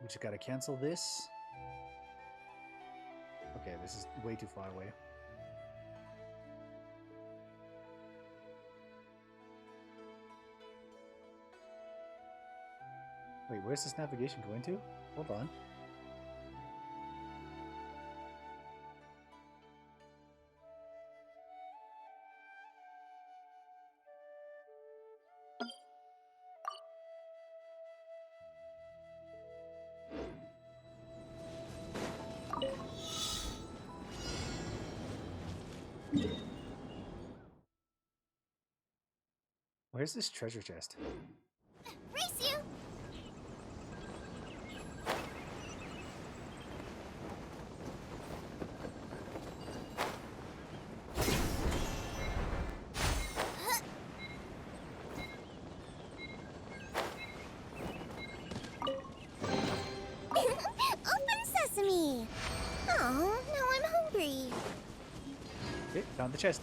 just gotta cancel this. Okay, this is way too far away. Wait, where's this navigation going to? Hold on. Where's this treasure chest? Race you! Open sesame! Oh, now I'm hungry. Okay, found the chest.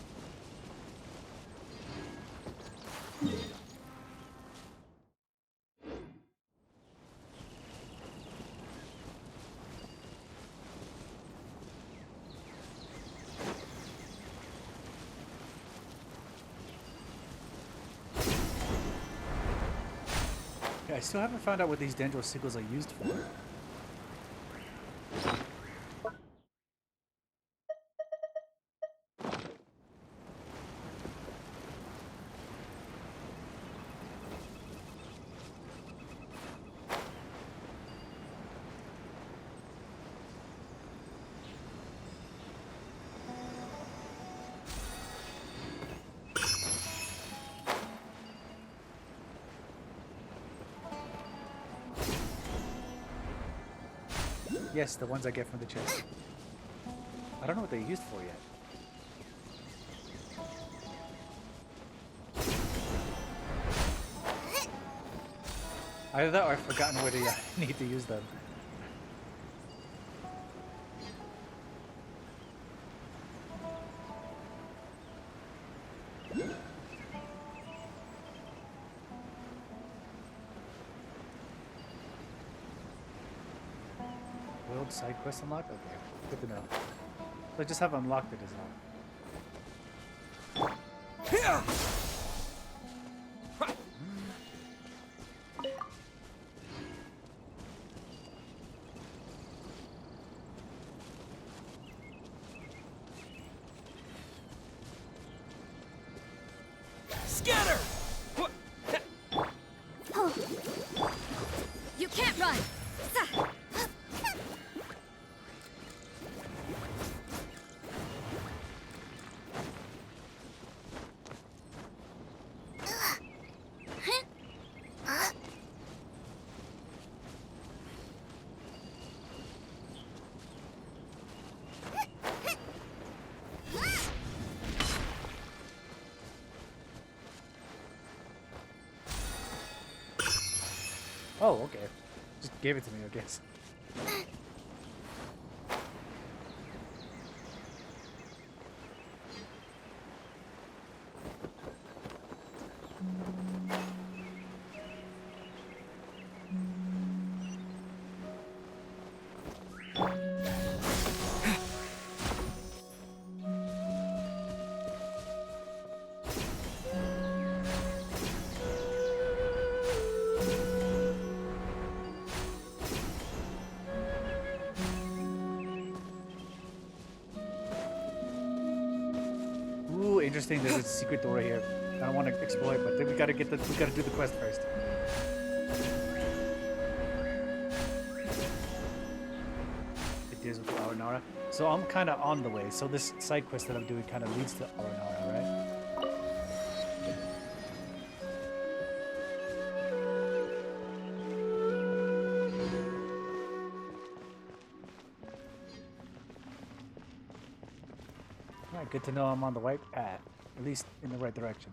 Okay, I still haven't found out what these Dendro sickles are used for. Yes, the ones I get from the chest. I don't know what they're used for yet. Either that or I've forgotten where to need to use them. World side quest unlocked? Okay, good to know. So I just have unlocked it as well. Scatter! You can't run! Oh, okay. Just gave it to me, I guess. Ooh, interesting. There's a secret door here. I don't want to explore it, but then we gotta do the quest first. It deals with Aranara. So I'm kind of on the way. So this side quest that I'm doing kind of leads to Aranara, right? Alright, good to know I'm on the right path. At least in the right direction.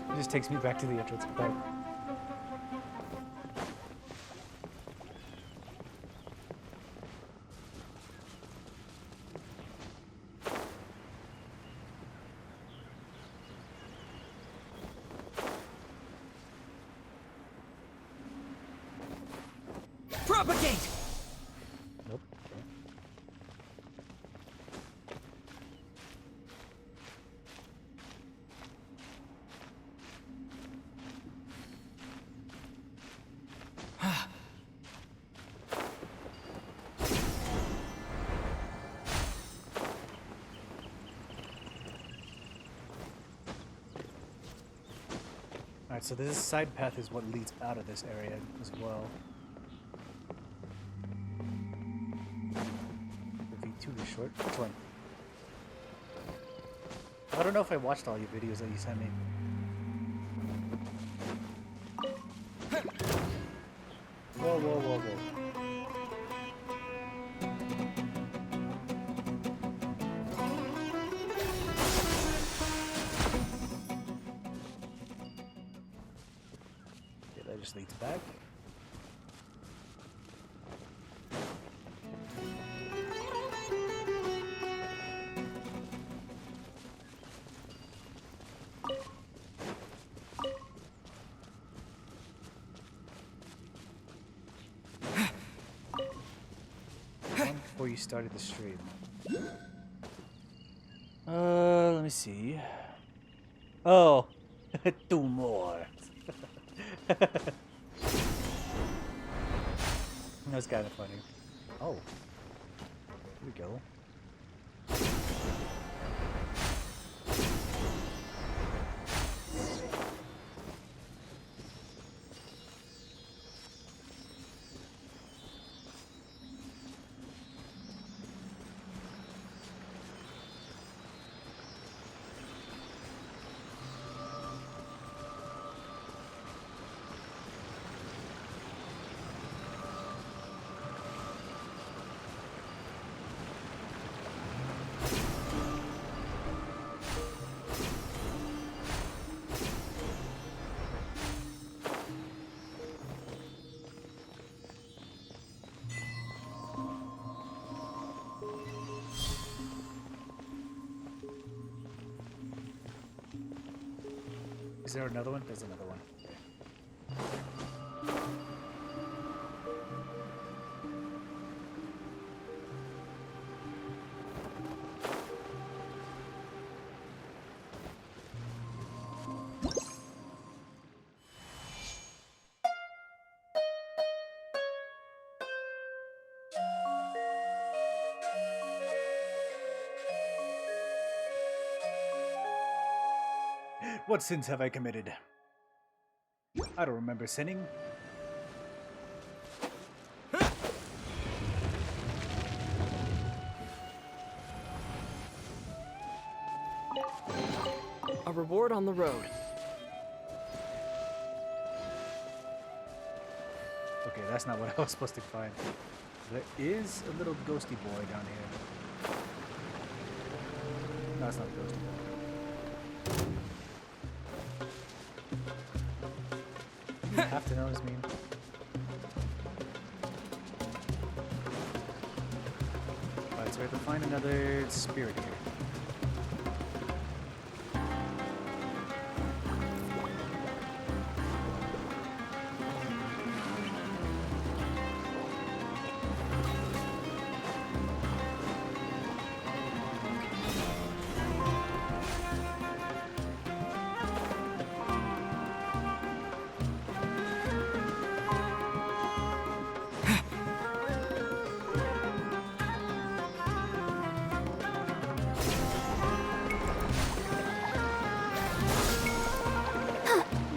It just takes me back to the entrance. Right. Propagate! Nope. Okay. Alright, so this side path is what leads out of this area as well. The V2 is short. Which one? I don't know if I watched all your videos that you sent me. Whoa, whoa, whoa, whoa. That just leads back. One before you started the stream. Let me see. Oh, two more. That's kind of funny. Oh, here we go. Is there another one? There's another one. What sins have I committed? I don't remember sinning. A reward on the road. Okay, that's not what I was supposed to find. There is a little ghosty boy down here. No, it's not a ghosty boy. You have to know his name. Alright, so we have to find another spirit here.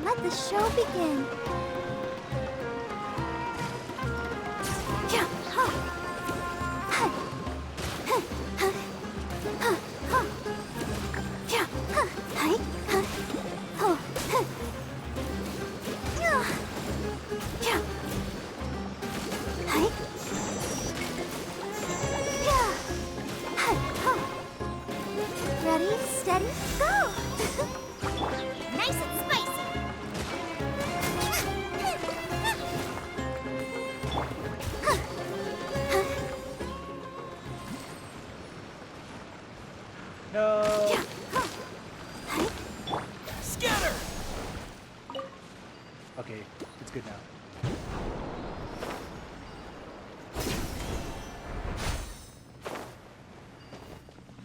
Let the show begin. Ready, steady, go! Nice and spicy! No! Scatter! Okay, it's good now.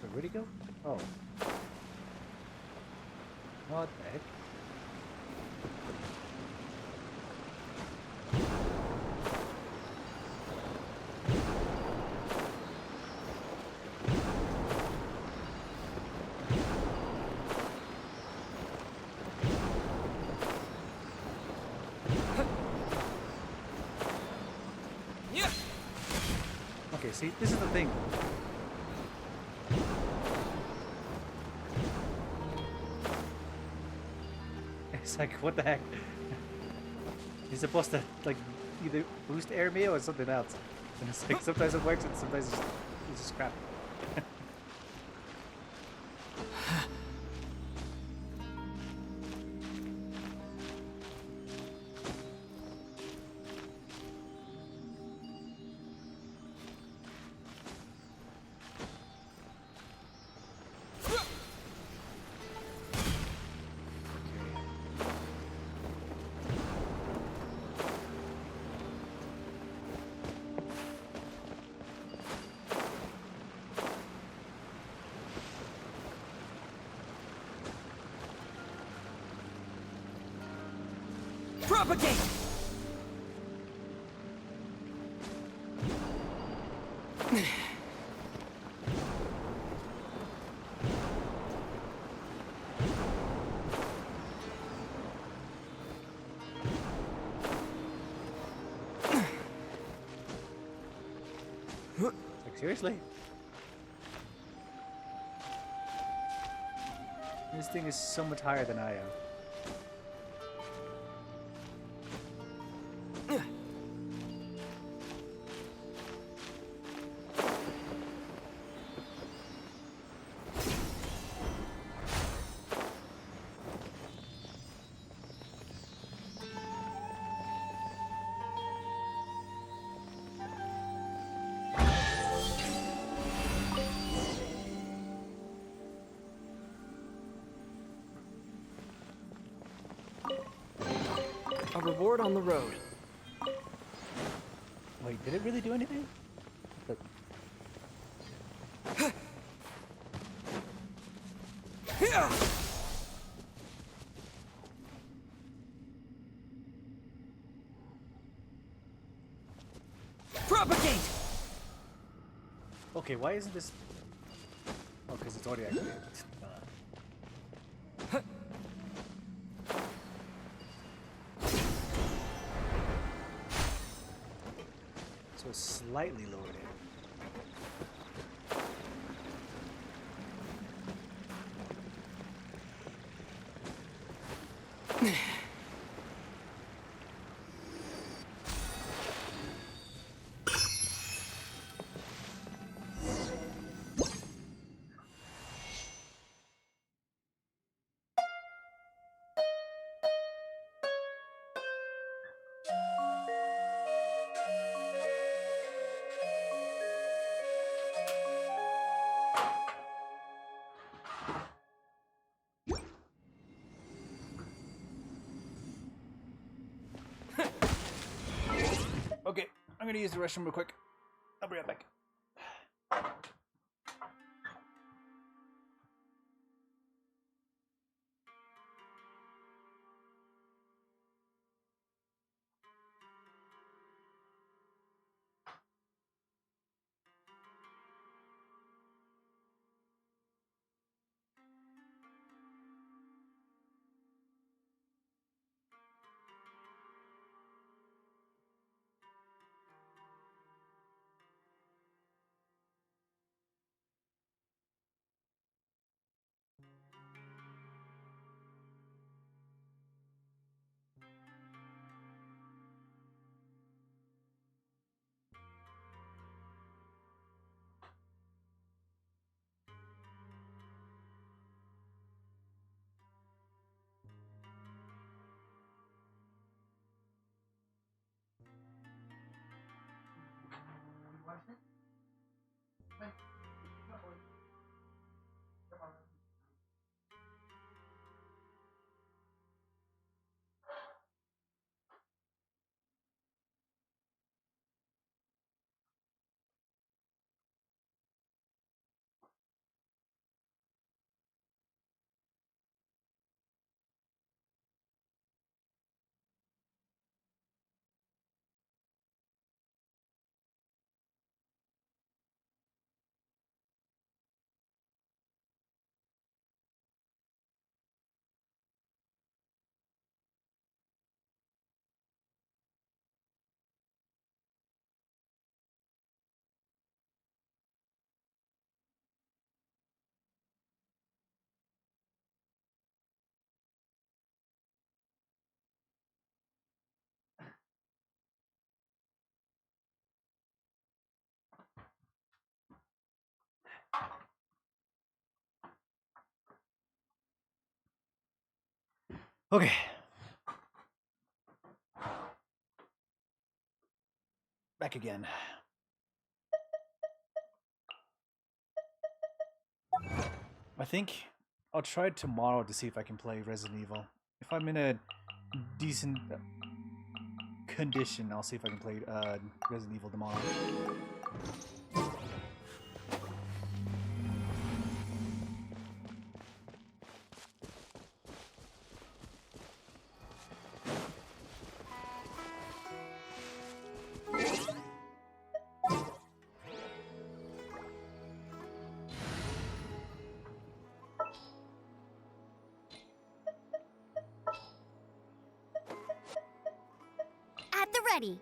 Wait, where'd he go? Oh. What the heck? Yeah. Okay, see, this is the thing. It's like, what the heck? You're supposed to, like, either boost air meal or something else. And it's like, sometimes it works and sometimes it's just crap. Propagate! Like, seriously? This thing is so much higher than I am. A reward on the road. Wait, did it really do anything? But Propagate! okay, why isn't this? Oh, because it's already activated. So it's slightly lowered it. Okay, I'm gonna use the restroom real quick. I'll be right back. Okay. Back again. I think I'll try tomorrow to see if I can play Resident Evil. If I'm in a decent condition, I'll see if I can play Resident Evil tomorrow. At the ready.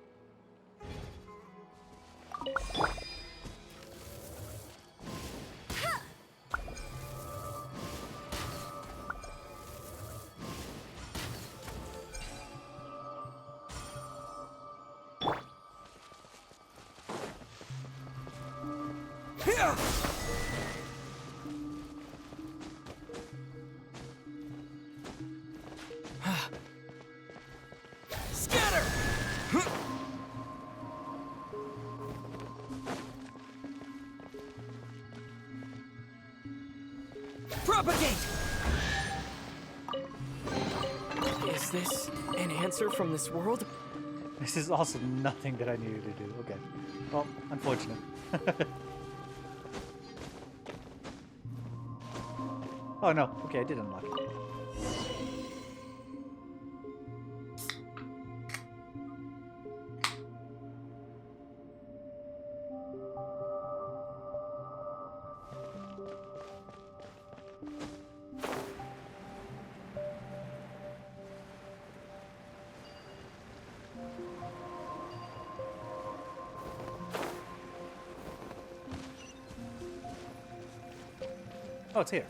Scatter! Propagate! Is Is this an answer from this world? This is also nothing that I needed to do. Okay. Well, unfortunate. Oh no. Okay, I did unlock it. Oh, it's here.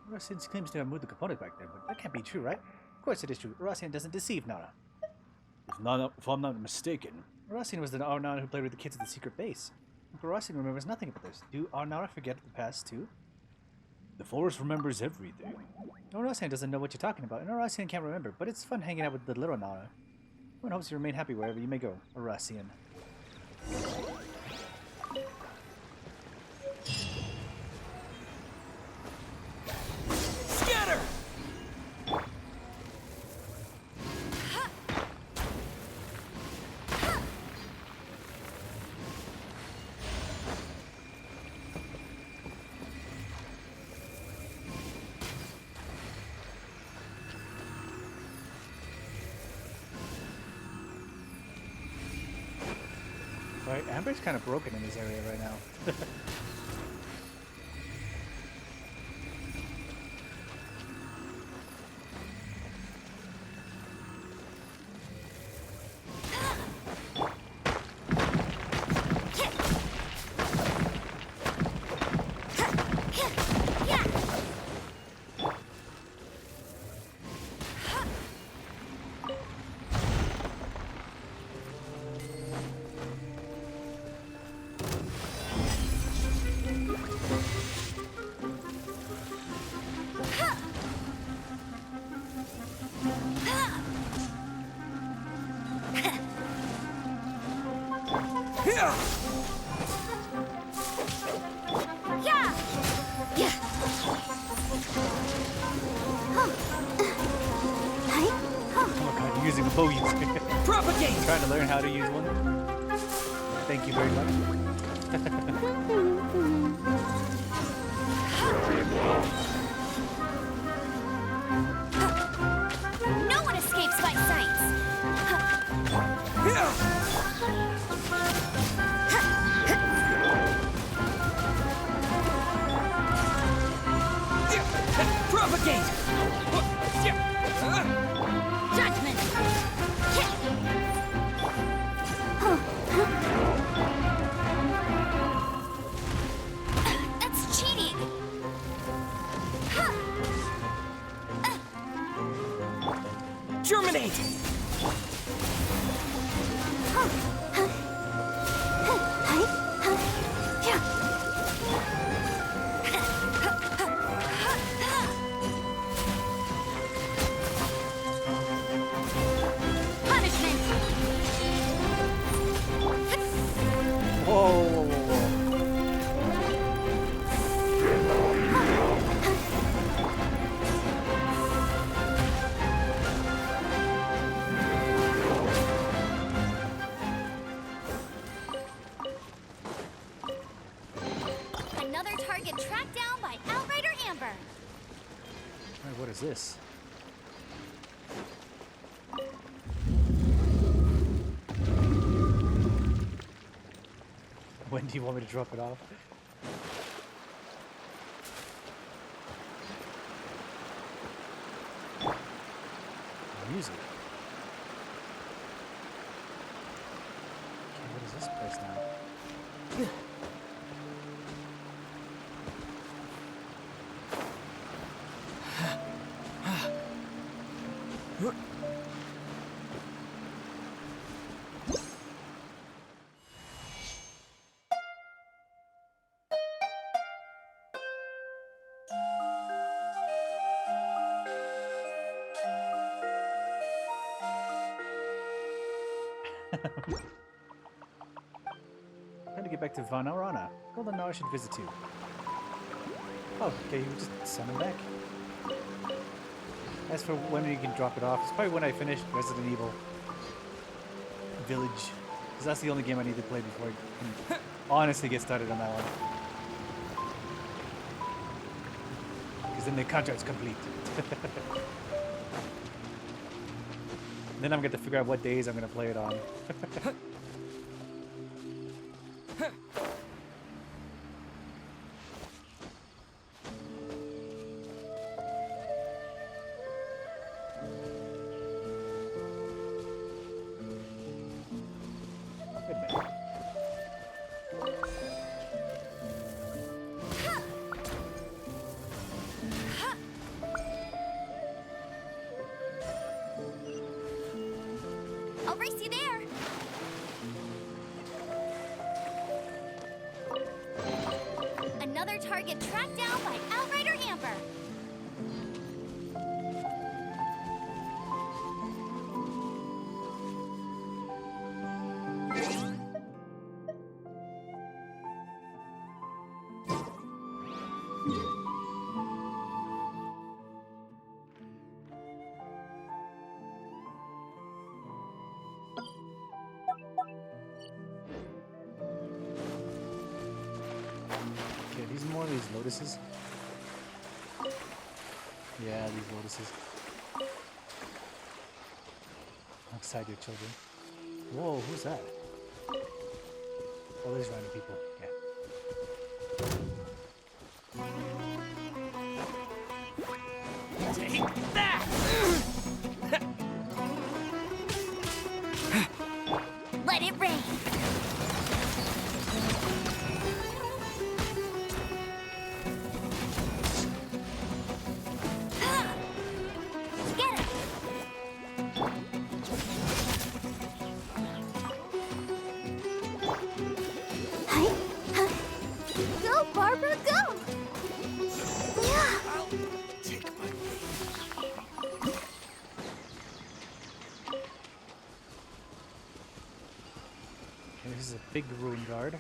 Aracian claims to have moved the component back there, but that can't be true, right? Of course it is true. Aracian doesn't deceive Nara. If I'm not mistaken, Aracian was the Nara who played with the kids at the secret base. Aracian remembers nothing about this. Do Nara forget the past too? the forest remembers everything. Aracian doesn't know what you're talking about, and Aracian can't remember, but it's fun hanging out with the little Nara. Everyone hopes you remain happy wherever you may go, Aracian. Scatter! Alright, Amber's kind of broken in this area right now. Oh god, you're using bow use. Propagate! Trying to learn how to use one. Thank you very much. No one escapes my sights. Propagate! Judgment. That's cheating. Germinate! Punishment. Whoa, whoa, whoa, whoa. Another target tracked down by Outrider Amber. Alright, what is this? When do you want me to drop it off? Music. Okay, what is this place now? Trying to get back to Vanarana. Golden now I should visit you. Oh, okay, you just send him back. As for when you can drop it off, it's probably when I finish Resident Evil Village. Because that's the only game I need to play before I can honestly get started on that one. Because then the contract's complete. Then I'm going to figure out what days I'm going to play it on. Good man. I'll race you there. Another target tracked down by Outrider Amber. Okay, these more of these lotuses. Yeah, these lotuses. Alongside your children. Whoa, who's that? Oh, there's random people. Yeah. Take that! Let it rain. Get it. Go, Barbara, go! Yeah. I'll take my leave. Okay, this is a big rune guard.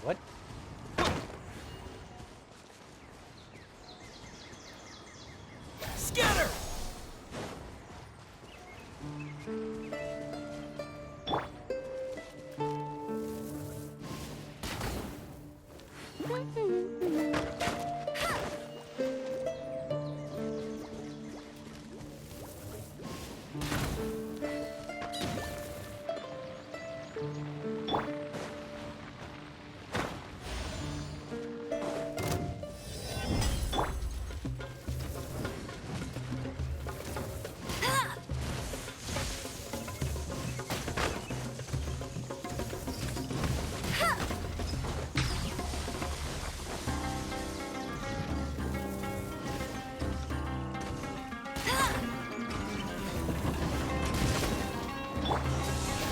What? Scatter!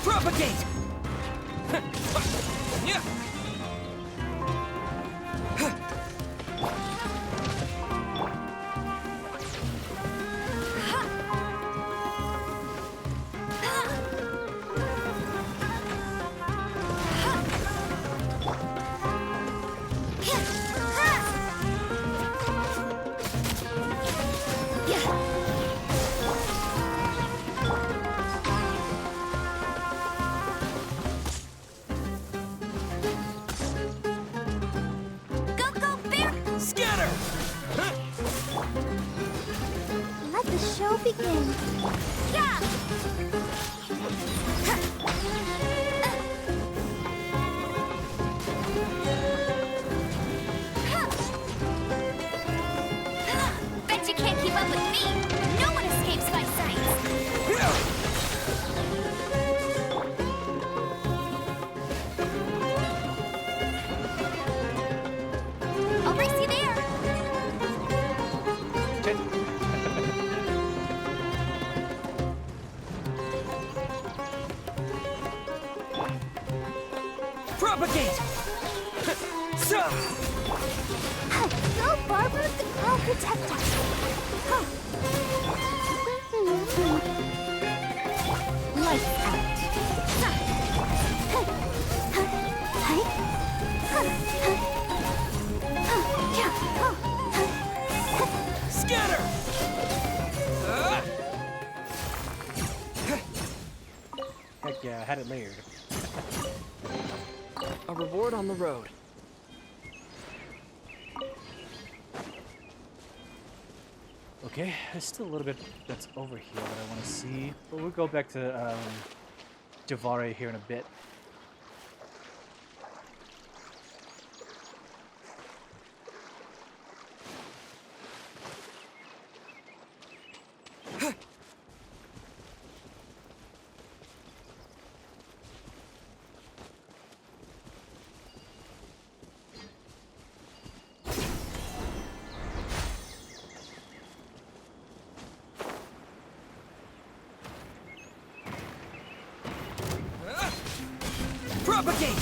Propagate! Yeah. Go, go, Bear! Scatter! Let the show begin. Yeah! Bet you can't keep up with me. No one escapes my sights. Propagate! Go, Barber! I'll protect us! Lights out. Scatter! Heck yeah, I had it layered. A reward on the road. Okay, there's still a little bit that's over here that I want to see, but we'll go back to Javare here in a bit. Propagate!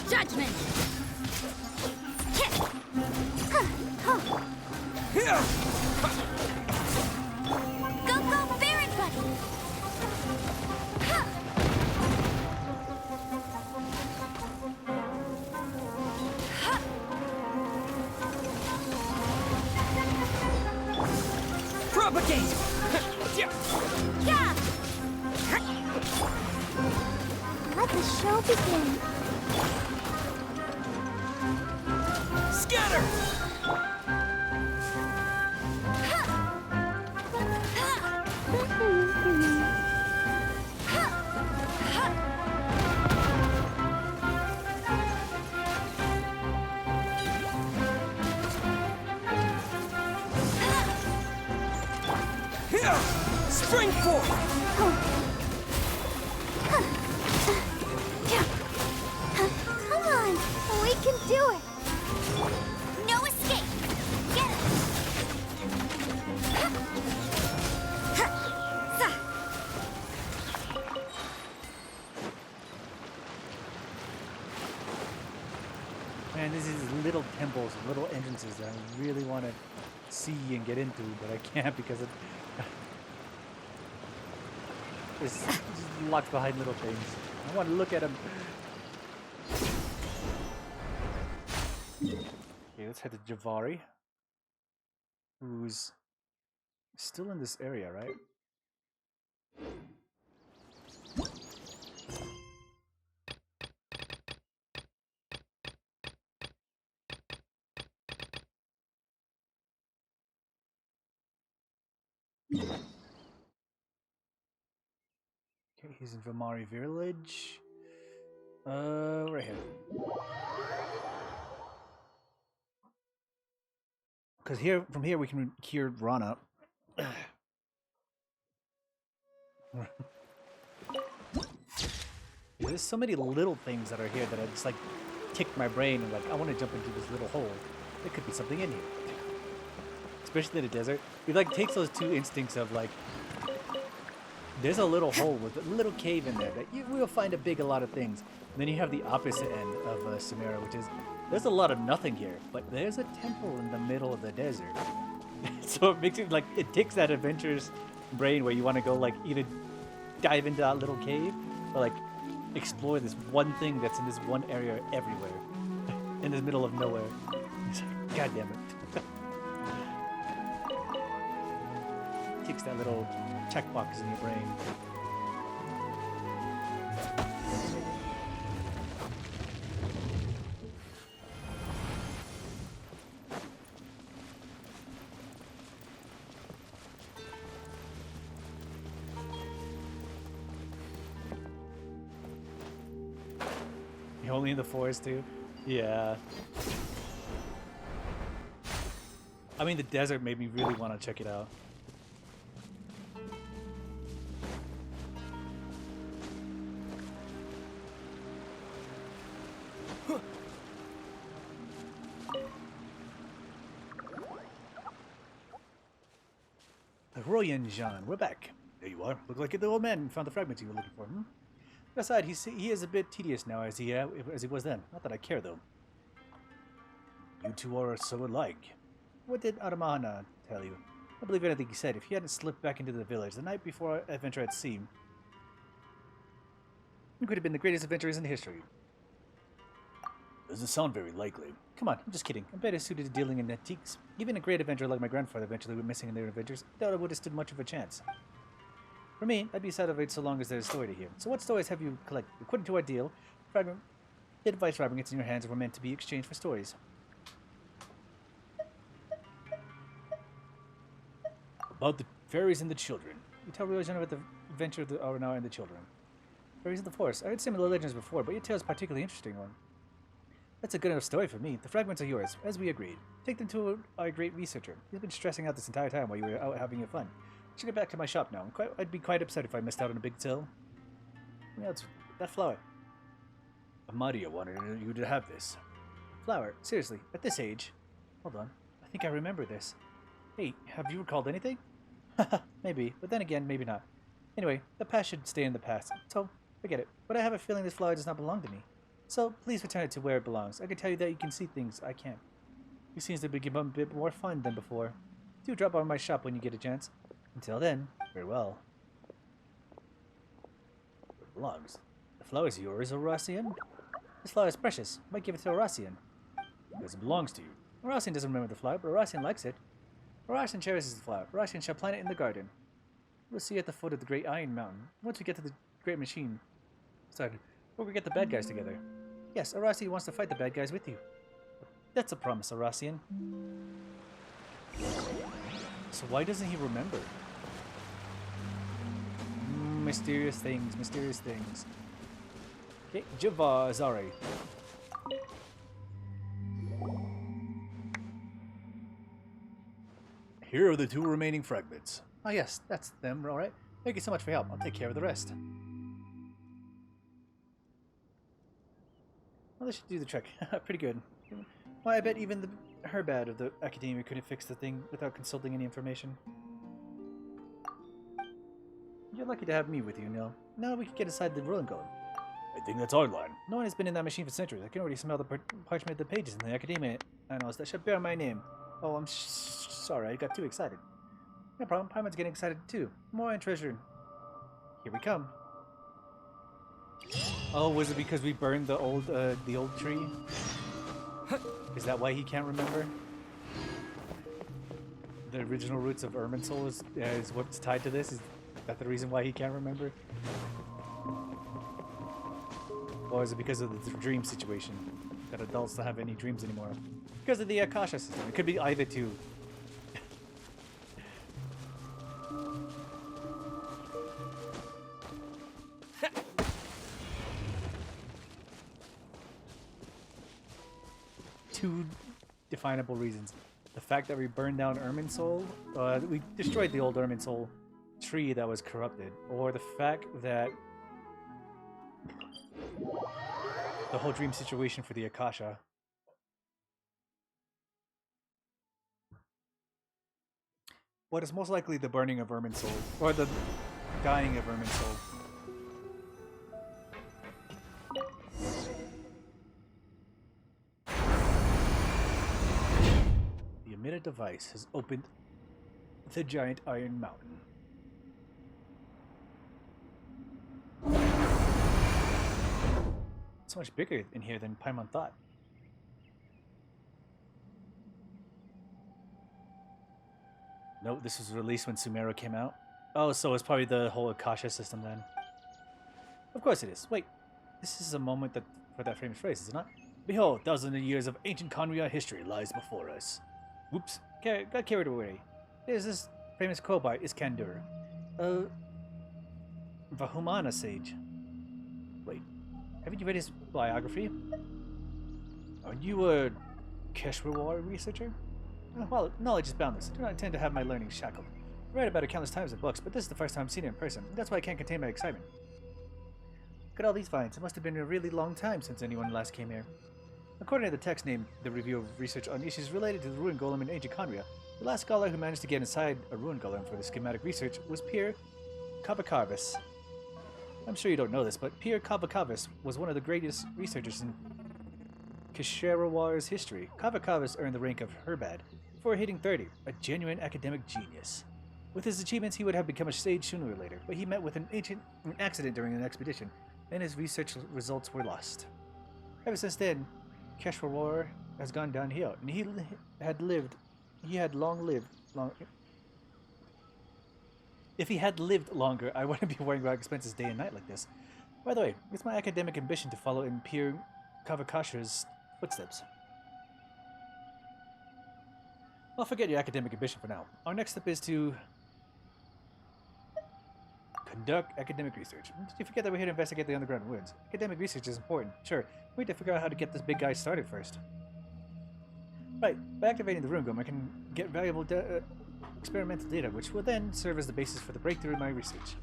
Judgment! Go, go, Baron Buddy! Propagate! Yeah! Let the show begin. Scatter! Spring forth! Come on, we can do it. No escape. Get it. Man, this is little temples, little entrances that I really want to see and get into, but I can't because it's just locked behind little things. I want to look at them. Okay, let's head to Javari, who's still in this area, right? Okay, he's in Vamari village. Right here. Because here, from here, we can cure Rana. There's so many little things that are here that I just like tick my brain and like I want to jump into this little hole. There could be something in here, especially in the desert. It like takes those two instincts of like, there's a little hole with a little cave in there that you will find a lot of things. And then you have the opposite end of Samara, which is there's a lot of nothing here, but there's a temple in the middle of the desert. So it makes it like it takes that adventurous brain where you want to go like either dive into that little cave or like explore this one thing that's in this one area everywhere in the middle of nowhere. It's like, God damn it. Ticks that little checkbox in your brain. You're only in the forest too? Yeah. I mean, the desert made me really want to check it out. Royan Jean, we're back. There you are. Look like you're the old man found the fragments you were looking for, hmm? Aside, he is a bit tedious now as he was then. Not that I care, though. You two are so alike. What did Aramana tell you? I believe anything he said. If he hadn't slipped back into the village the night before our adventure at sea, he could have been the greatest adventurers in history. Doesn't sound very likely. Come on, I'm just kidding. I'm better suited to dealing in antiques. Even a great adventurer like my grandfather eventually went missing in their adventures. Doubt I would have stood much of a chance. For me, I'd be satisfied so long as there's a story to hear. So what stories have you collected? According to our deal, the advice fragments in your hands were meant to be exchanged for stories. About the fairies and the children. You tell Ryogen about the adventure of the Aranara and the children. Fairies of the forest. I heard similar legends before, but your tale is a particularly interesting one. That's a good enough story for me. The fragments are yours, as we agreed. Take them to our great researcher. He's been stressing out this entire time while you were out having your fun. I should get back to my shop now. I'd be quite upset if I missed out on a big sale. Yeah, it's that flower. Amadia wanted you to have this. Flower? Seriously, at this age? Hold on. I think I remember this. Hey, have you recalled anything? Haha, maybe. But then again, maybe not. Anyway, the past should stay in the past. So, forget it. But I have a feeling this flower does not belong to me. So, please return it to where it belongs. I can tell you that you can see things I can't. It seems to be a bit more fun than before. Do drop by my shop when you get a chance. Until then, farewell. Where it belongs. The flower is yours, Horacian? This flower is precious. Might give it to Horacian. Because it belongs to you. Horacian doesn't remember the flower, but Horacian likes it. Horacian cherishes the flower. Horacian shall plant it in the garden. We'll see you at the foot of the Great Iron Mountain. Once we get to the Great Machine. Sorry, we'll get the bad guys together. Yes, Horacian wants to fight the bad guys with you. That's a promise, Horacian. So why doesn't he remember? Mysterious things, mysterious things. Okay, Java Zari. Here are the 2 remaining fragments. Ah yes, that's them, alright. Thank you so much for your help. I'll take care of the rest. Well, this should do the trick. Pretty good. Well, I bet even the Herbad of the Academia couldn't fix the thing without consulting any information. You're lucky to have me with you, Nil. Now we can get inside the ruin golem. I think that's our line. No one has been in that machine for centuries. I can already smell the parchment, the pages in the Academia annals that should bear my name. Oh, I'm sorry, I got too excited. No problem, Paimon's getting excited too. More and treasure. Here we come. Oh, was it because we burned the old tree? Is that why he can't remember? The original roots of Irminsul is what's tied to this? Is that the reason why he can't remember? Or is it because of the dream situation? That adults don't have any dreams anymore? Because of the Akasha system. It could be either two. Two definable reasons. The fact that we burned down Irminsul, we destroyed the old Irminsul tree that was corrupted, or the fact that the whole dream situation for the Akasha. What is most likely the burning of Irminsul, or the dying of Irminsul. The emitter device has opened the giant iron mountain. It's so much bigger in here than Paimon thought. No, this was released when Sumeru came out. Oh, so it's probably the whole Akasha system then. Of course it is. Wait, this is a moment for that famous phrase, is it not? Behold, thousands of years of ancient Khaenri'ah history lies before us. Whoops, got carried away. There's this famous quote by Iskandur, Vahumana sage. Wait, haven't you read his biography? Are you a Keshrawar researcher? Well, knowledge is boundless. I do not intend to have my learning shackled. I read about it countless times in books, but this is the first time I've seen it in person. That's why I can't contain my excitement. Look at all these vines. It must have been a really long time since anyone last came here. According to the text named The Review of Research on Issues Related to the Ruin Golem in Ancient Khaenri'ah, the last scholar who managed to get inside a Ruin Golem for the schematic research was Pierre Kabakarvis. I'm sure you don't know this, but Pierre Cavacavas was one of the greatest researchers in Kisharawar's history. Cavacavas earned the rank of Herbad before hitting 30, a genuine academic genius. With his achievements, he would have become a sage sooner or later, but he met with an accident during an expedition, and his research results were lost. Ever since then, Kishawar has gone downhill, and he had long lived. If he had lived longer, I wouldn't be worrying about expenses day and night like this. By the way, it's my academic ambition to follow in Pierre Cavacasha's footsteps. I'll forget your academic ambition for now. Our next step is to conduct academic research. Did you forget that we're here to investigate the underground ruins? Academic research is important, sure. We need to figure out how to get this big guy started first. Right, by activating the Rune I can get valuable experimental data, which will then serve as the basis for the breakthrough in my research.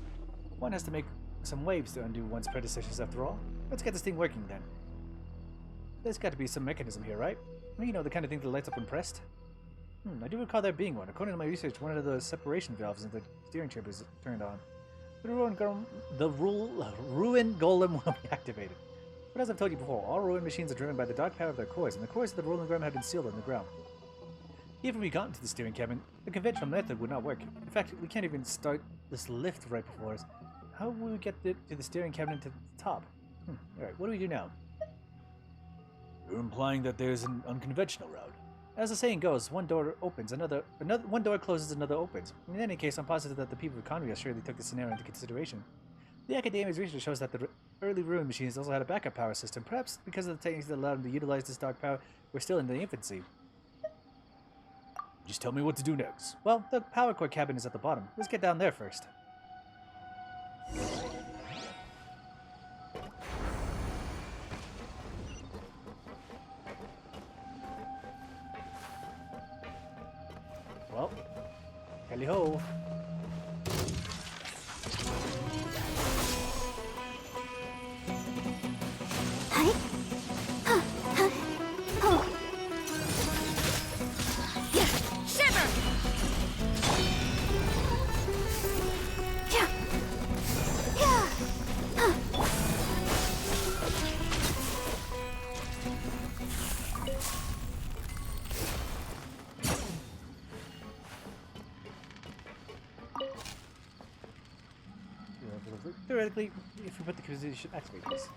One has to make some waves to undo one's predecessors after all. Let's get this thing working then. There's got to be some mechanism here, right? You know, the kind of thing that lights up when pressed? I do recall there being one. According to my research, one of the separation valves in the steering chamber is turned on. The ruin golem will be activated. But as I've told you before, all ruin machines are driven by the dark power of their cores, and the cores of the ruin golem have been sealed in the ground. Even if we got into the steering cabin, the conventional method would not work. In fact, we can't even start this lift right before us. How will we get to the steering cabin to the top? Alright, what do we do now? You're implying that there's an unconventional route. As the saying goes, one door opens, one door closes, another opens. In any case, I'm positive that the people of Conria surely took this scenario into consideration. The academia's research shows that the early ruin machines also had a backup power system, perhaps because of the techniques that allowed them to utilize this dark power were still in the infancy. Just tell me what to do next. Well, the power core cabin is at the bottom. Let's get down there first. Well, tally ho. Theoretically, if we put the position, should activate this.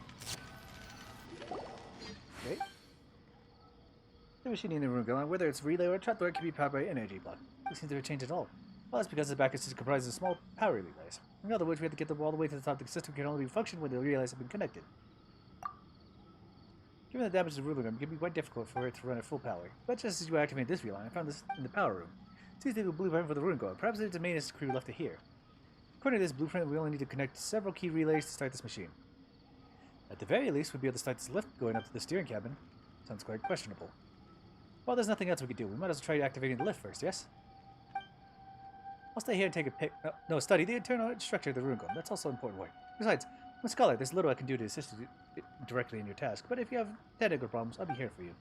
Okay. The machine in the room going, whether it's relay or trapdoor, it can be powered by an energy block. This seems to have changed at all. Well, that's because the back system comprises of small power relays. In other words, we have to get them all the way to the top. The system can only function when the relays have been connected. Given the damage to the ruler gun, it can be quite difficult for it to run at full power. But just as you activate this relay, I found this in the power room. It seems to be a blueprint for the ruin gun. Perhaps there's a maintenance crew left to here. According to this blueprint, we only need to connect several key relays to start this machine. At the very least, we'll be able to start this lift going up to the steering cabin. Sounds quite questionable. Well, there's nothing else we could do. We might as well try activating the lift first, yes? I'll stay here and take a pic. Study the internal structure of the ruin golem. That's also an important point. Besides, I'm a scholar. There's little I can do to assist you directly in your task. But if you have technical problems, I'll be here for you.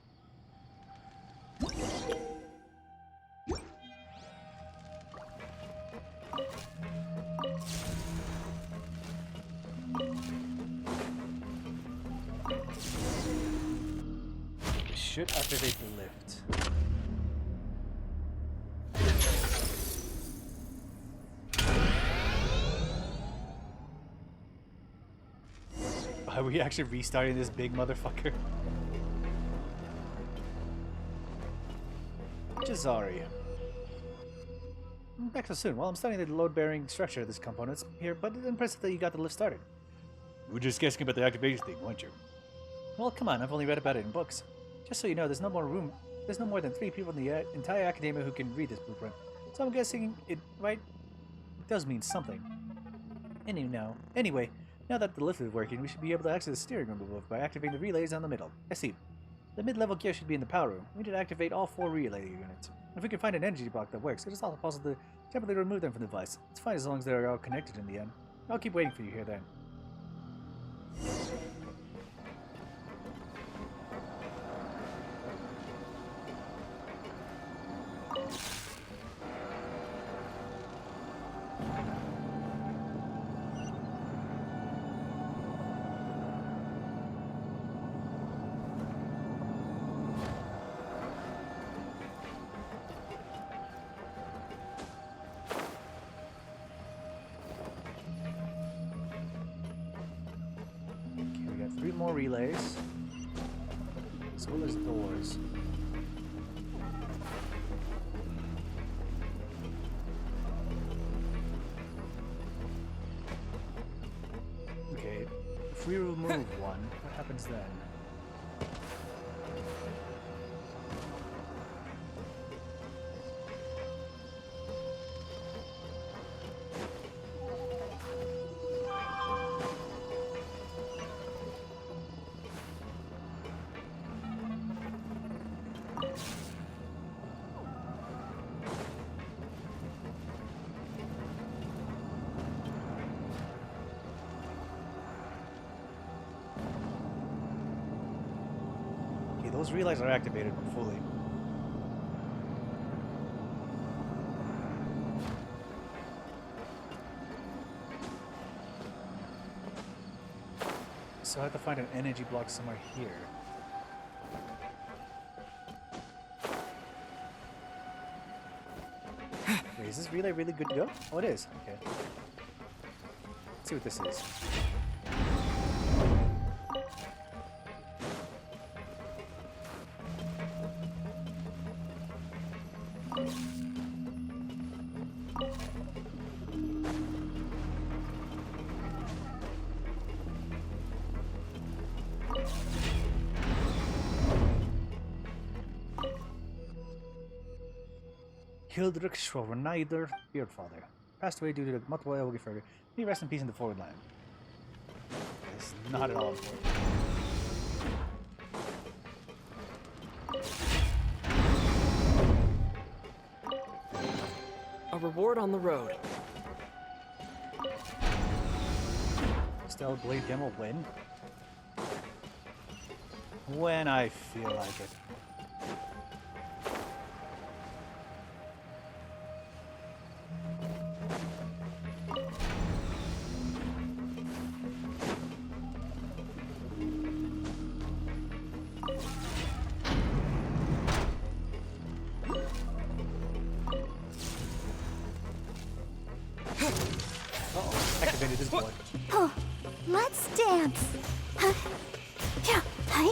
Should activate the lift. Are we actually restarting this big motherfucker? Jazari. Back so soon. Well, I'm studying the load-bearing structure of this components here, but it's impressive that you got the lift started. You were just guessing about the activation thing, weren't you? Well, come on, I've only read about it in books. Just so you know, there's no more than 3 people in the entire academia who can read this blueprint. So I'm guessing it does mean something. Anyway, now that the lift is working, we should be able to access the steering room above by activating the relays on the middle. I see. The mid-level gear should be in the power room. We need to activate all 4 relay units. If we can find an energy block that works, it is also possible to temporarily remove them from the device. It's fine as long as they're all connected in the end. I'll keep waiting for you here then. 3 more relays. As well as doors. Okay, if we remove one, what happens then? Okay, those relays are activated fully. So I have to find an energy block somewhere here. Wait, is this relay really good to go? Oh, it is. Okay. Let's see what this is. Hildrich Schroeder, Beardfather. Passed away due to multiple elbow further. May he rest in peace in the forward line. This is not at all important. A reward on the road. Stellar Blade demo when? When I feel like it. Uh-oh, activated his blood. Oh, let's dance. Yeah, hi.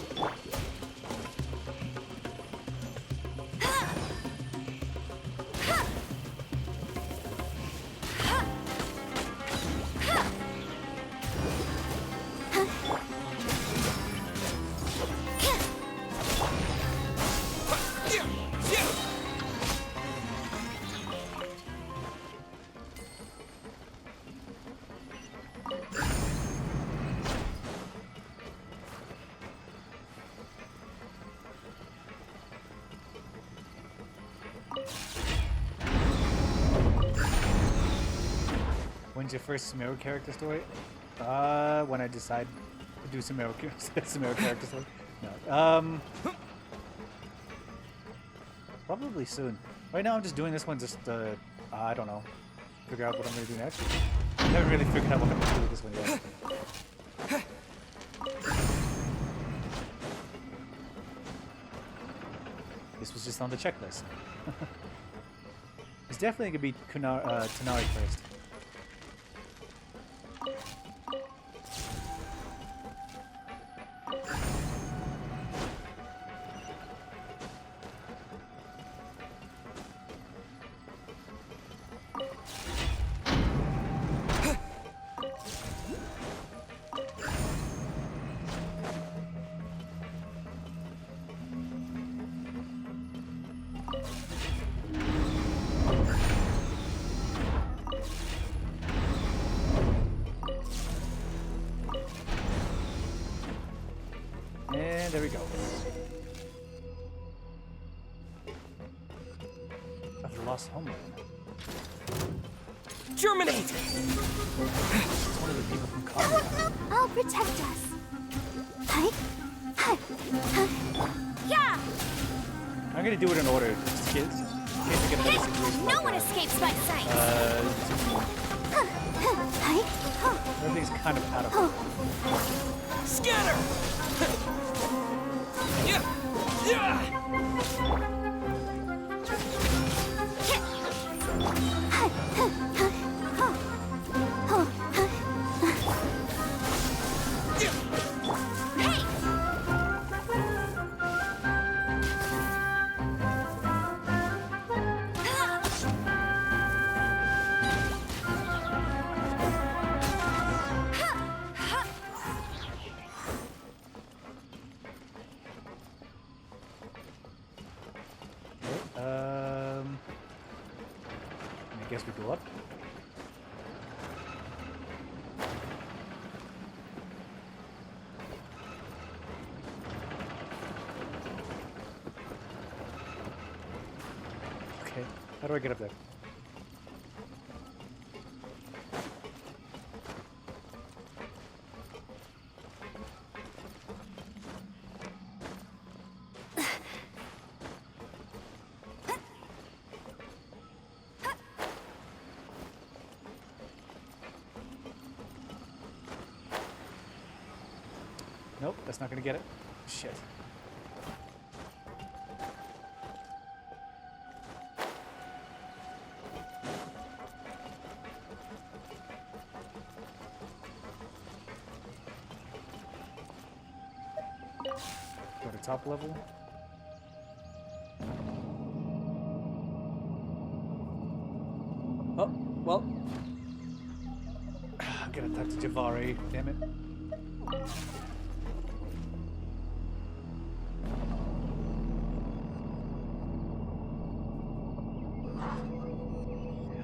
When's your first Sumeru character story? When I decide to do Sumeru character story. No. Probably soon. Right now I'm just doing this one just I don't know. Figure out what I'm gonna do next. I haven't really figured out what I'm gonna do with this one yet. This was just on the checklist. It's definitely gonna be Tonari first. And there we go. Of the lost homeland. Germinate! It's one of the people from Karma. I'll protect us. Hi. Hi. Yeah! I'm gonna do it in order, just in case we get another situation. No one escapes my sight! Hi. Everything's kind of out of Scanner! Yeah! Yeah! guess we go up. Okay, how do I get up there? Nope, that's not gonna get it. Shit. Go to top level. Oh, well. I'm gonna talk to Javari, damn it.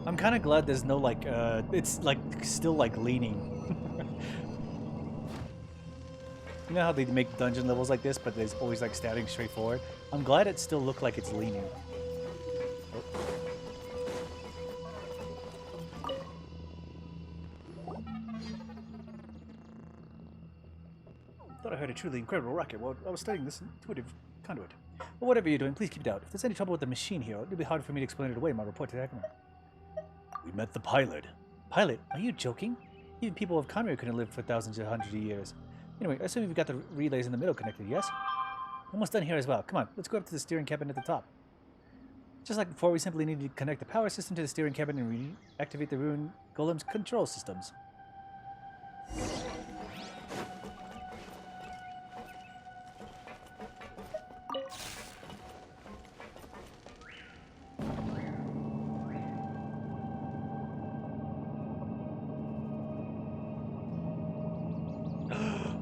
I'm kind of glad there's no like it's like still like leaning. You know how they make dungeon levels like this, but there's always like standing straight forward? I'm glad it still looked like it's leaning. Thought I heard a truly incredible rocket while I was studying this intuitive conduit. But whatever you're doing, please keep it out. If there's any trouble with the machine here, it'll be hard for me to explain it away in my report to Ackerman. We met the pilot. Pilot? Are you joking? Even people of Conrail couldn't live for thousands or hundreds of years. Anyway, I assume you've got the relays in the middle connected, yes? Almost done here as well. Come on, let's go up to the steering cabin at the top. Just like before, we simply need to connect the power system to the steering cabin and reactivate the ruined golem's control systems.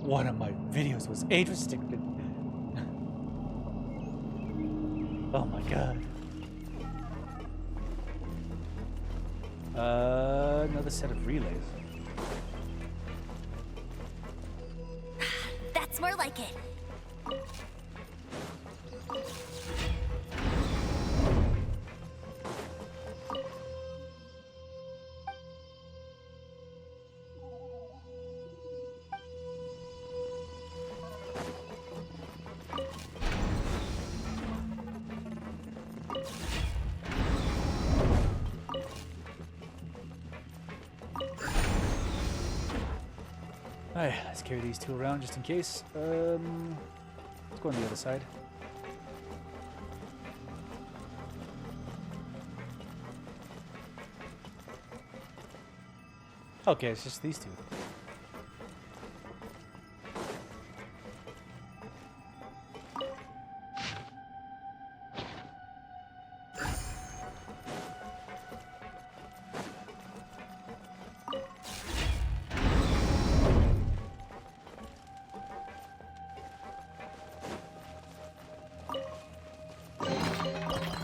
One of my videos was age restricted. Oh my god. Another set of relays. That's more like it. Alright, let's carry these two around just in case. Let's go on the other side. Okay, it's just these two.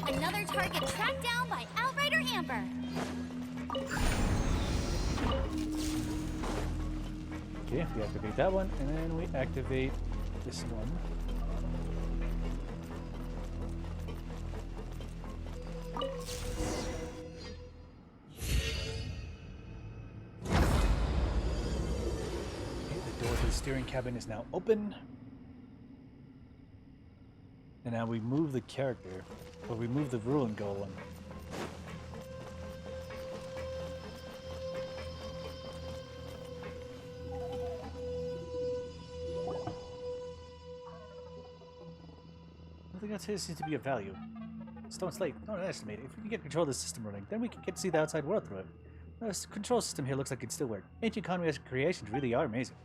Another target tracked down by Outrider Amber. Okay, we activate that one, and then we activate this one. Okay, the door to the steering cabin is now open. And now we move the character, or we move the ruined golem. Nothing else here seems to be of value. Stone Slate, don't underestimate it. If we can get control of the system running, then we can get to see the outside world through it. This control system here looks like it still work. Ancient Conrail's creations really are amazing.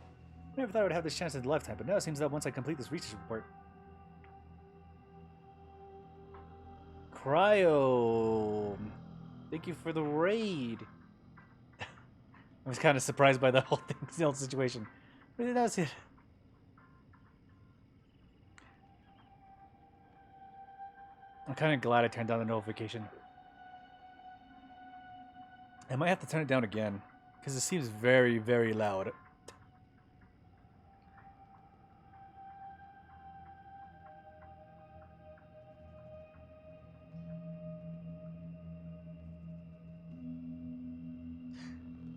I never thought I would have this chance in a lifetime, but now it seems that once I complete this research report... Cryo! Thank you for the raid! I was kind of surprised by the whole thing, the whole situation. But that was it. I'm kind of glad I turned on the notification. I might have to turn it down again, because it seems very, very loud.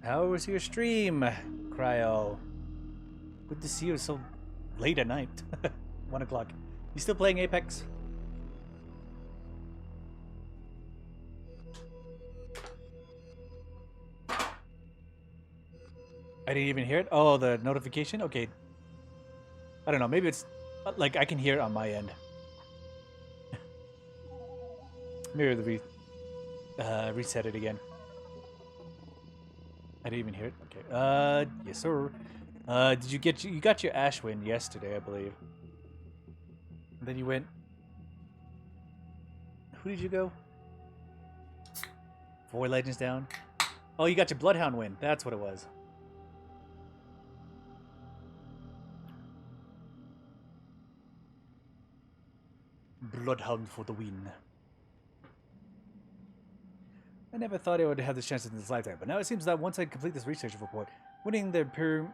How was your stream, Cryo? Good to see you so late at night. 1 o'clock. You still playing Apex? I didn't even hear it. Oh, the notification? Okay. I don't know. Maybe it's like I can hear it on my end. Maybe reset it again. I didn't even hear it. Okay. Yes, sir. Did you got your Ashwin yesterday, I believe. And then you went. Who did you go? Void Legends down. Oh, you got your Bloodhound win. That's what it was. Bloodhound for the win. I never thought I would have this chance in this lifetime, but now it seems that once I complete this research report, winning the Per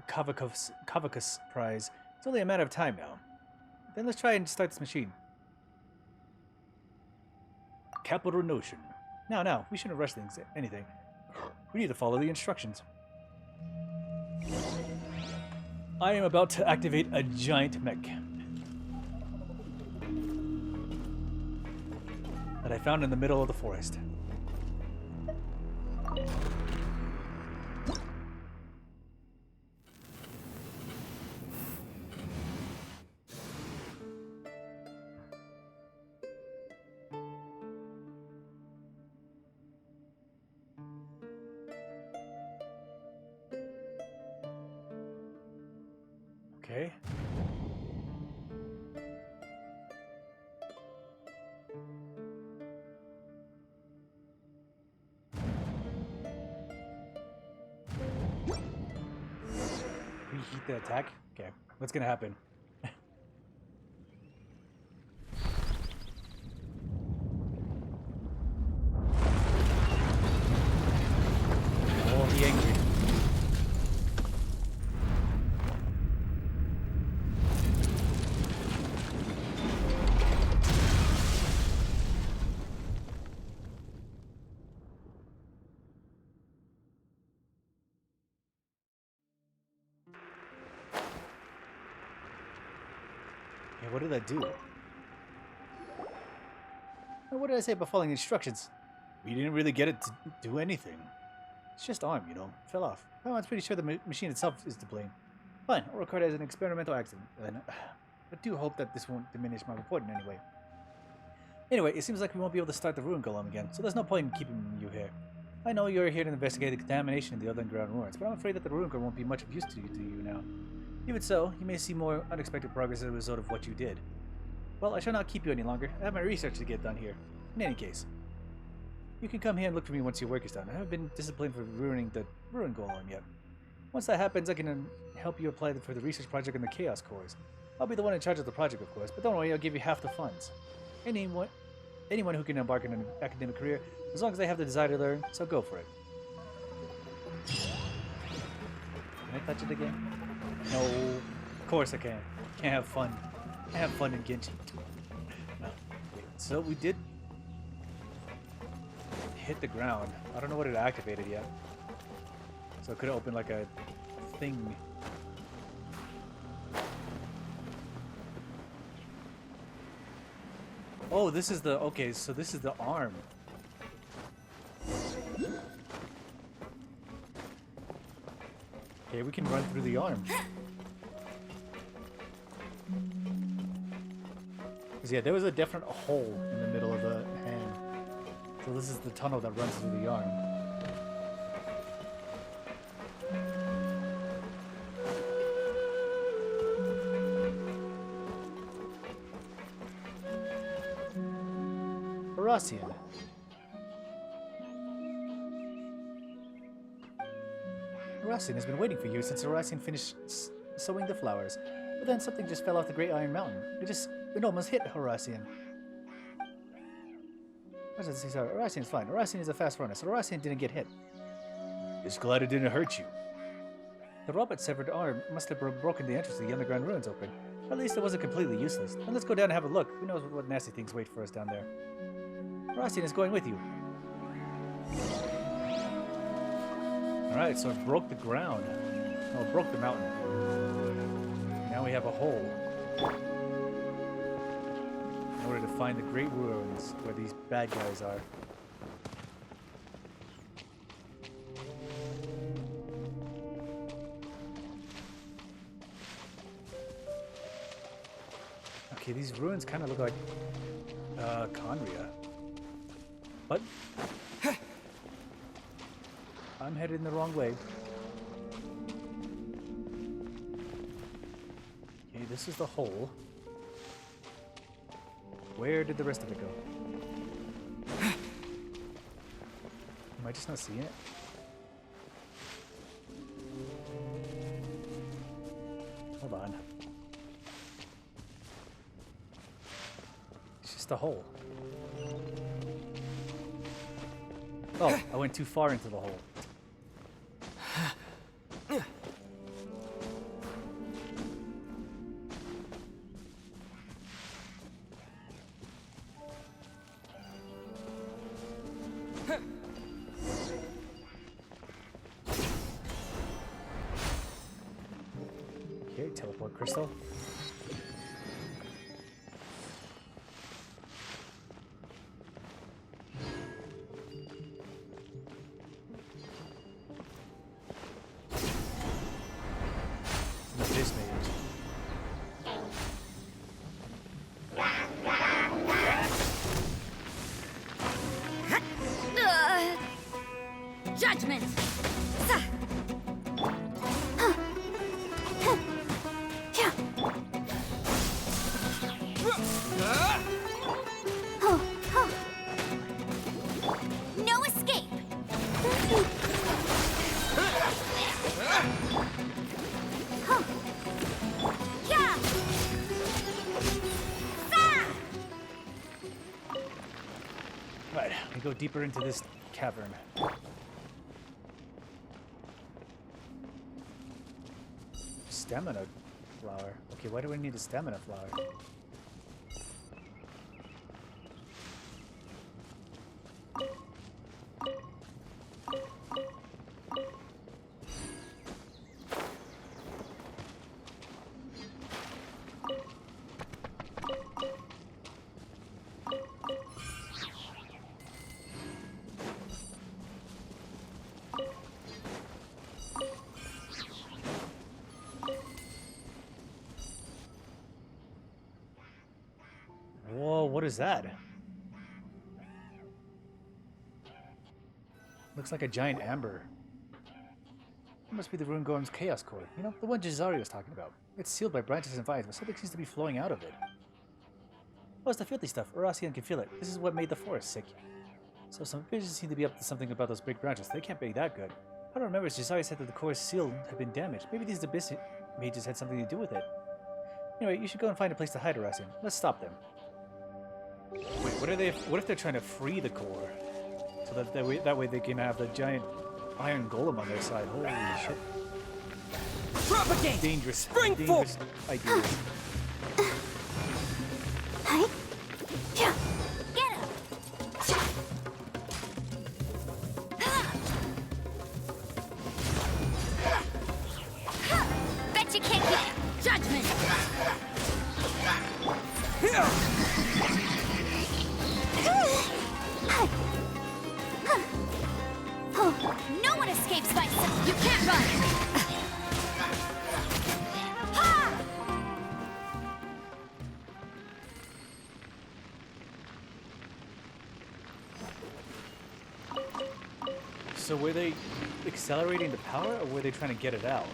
Kavakos prize is only a matter of time now. Then let's try and start this machine. Capital Notion. Now, we shouldn't rush anything. We need to follow the instructions. I am about to activate a giant mech that I found in the middle of the forest. Okay. Reheat the attack? Okay. What's gonna happen? Oh, he angry. Yeah, what did I do? What did I say about following instructions? We didn't really get it to do anything. It's just arm, you know. Fell off. Well, I'm pretty sure the machine itself is to blame. Fine, I'll record it as an experimental accident. And I do hope that this won't diminish my report in any way. Anyway, it seems like we won't be able to start the ruin golem again, so there's no point in keeping you here. I know you're here to investigate the contamination in the underground ruins, but I'm afraid that the ruin golem won't be much of use to you now. Even so, you may see more unexpected progress as a result of what you did. Well, I shall not keep you any longer. I have my research to get done here. In any case, you can come here and look for me once your work is done. I haven't been disciplined for ruining the ruin golem yet. Once that happens, I can help you apply for the research project in the Chaos Cores. I'll be the one in charge of the project, of course, but don't worry, I'll give you half the funds. Anyone who can embark on an academic career, as long as they have the desire to learn, so go for it. Can I touch it again? No, of course I can't. Can't have fun. I have fun in Genji. No. Wait, so we did hit the ground. I don't know what it activated yet. So it could have opened like a thing. Oh, this is the, okay, so this is the arm. Okay, we can run through the arm. Because yeah, there was a different hole in the middle of the hand. So this is the tunnel that runs through the arm. Horacian. Horacian has been waiting for you since Horacian finished sowing the flowers. But then something just fell off the Great Iron Mountain. It almost hit Horacian. Aracian's fine. Aracian is a fast runner, so Aracian didn't get hit. Just glad it didn't hurt you. The robot's severed arm must have broken the entrance to the underground ruins open. Or at least it wasn't completely useless. Now let's go down and have a look. Who knows what nasty things wait for us down there. Aracian is going with you. Alright, so it broke the ground. No, it broke the mountain. Now we have a hole. In order to find the great ruins where these bad guys are. Okay, these ruins kind of look like Conria. But I'm headed in the wrong way. Okay, this is the hole. Where did the rest of it go? Am I just not seeing it? Hold on. It's just a hole. Oh, I went too far into the hole. Okay, teleport crystal. This mage. Judgment! No escape! Right, we go deeper into this cavern. Stamina flower. Okay, why do we need a stamina flower? Whoa, what is that? Looks like a giant amber. It must be the Rune Gorm's Chaos Core. You know, the one Jazari was talking about. It's sealed by branches and vines, but something seems to be flowing out of it. Oh, it's the filthy stuff. Aracian can feel it. This is what made the forest sick. So some visions seem to be up to something about those big branches. They can't be that good. I don't remember if Jazari said that the core's seal had been damaged. Maybe these abyss mages had something to do with it. Anyway, you should go and find a place to hide Aracian. Let's stop them. Wait, what if they're trying to free the core? So that way they can have the giant iron golem on their side. Holy shit. Propagate! Dangerous Springfall! idea. Get him! Bet you can't get it! Judgment! No one escapes my son! You can't run! So were they accelerating the power, or were they trying to get it out?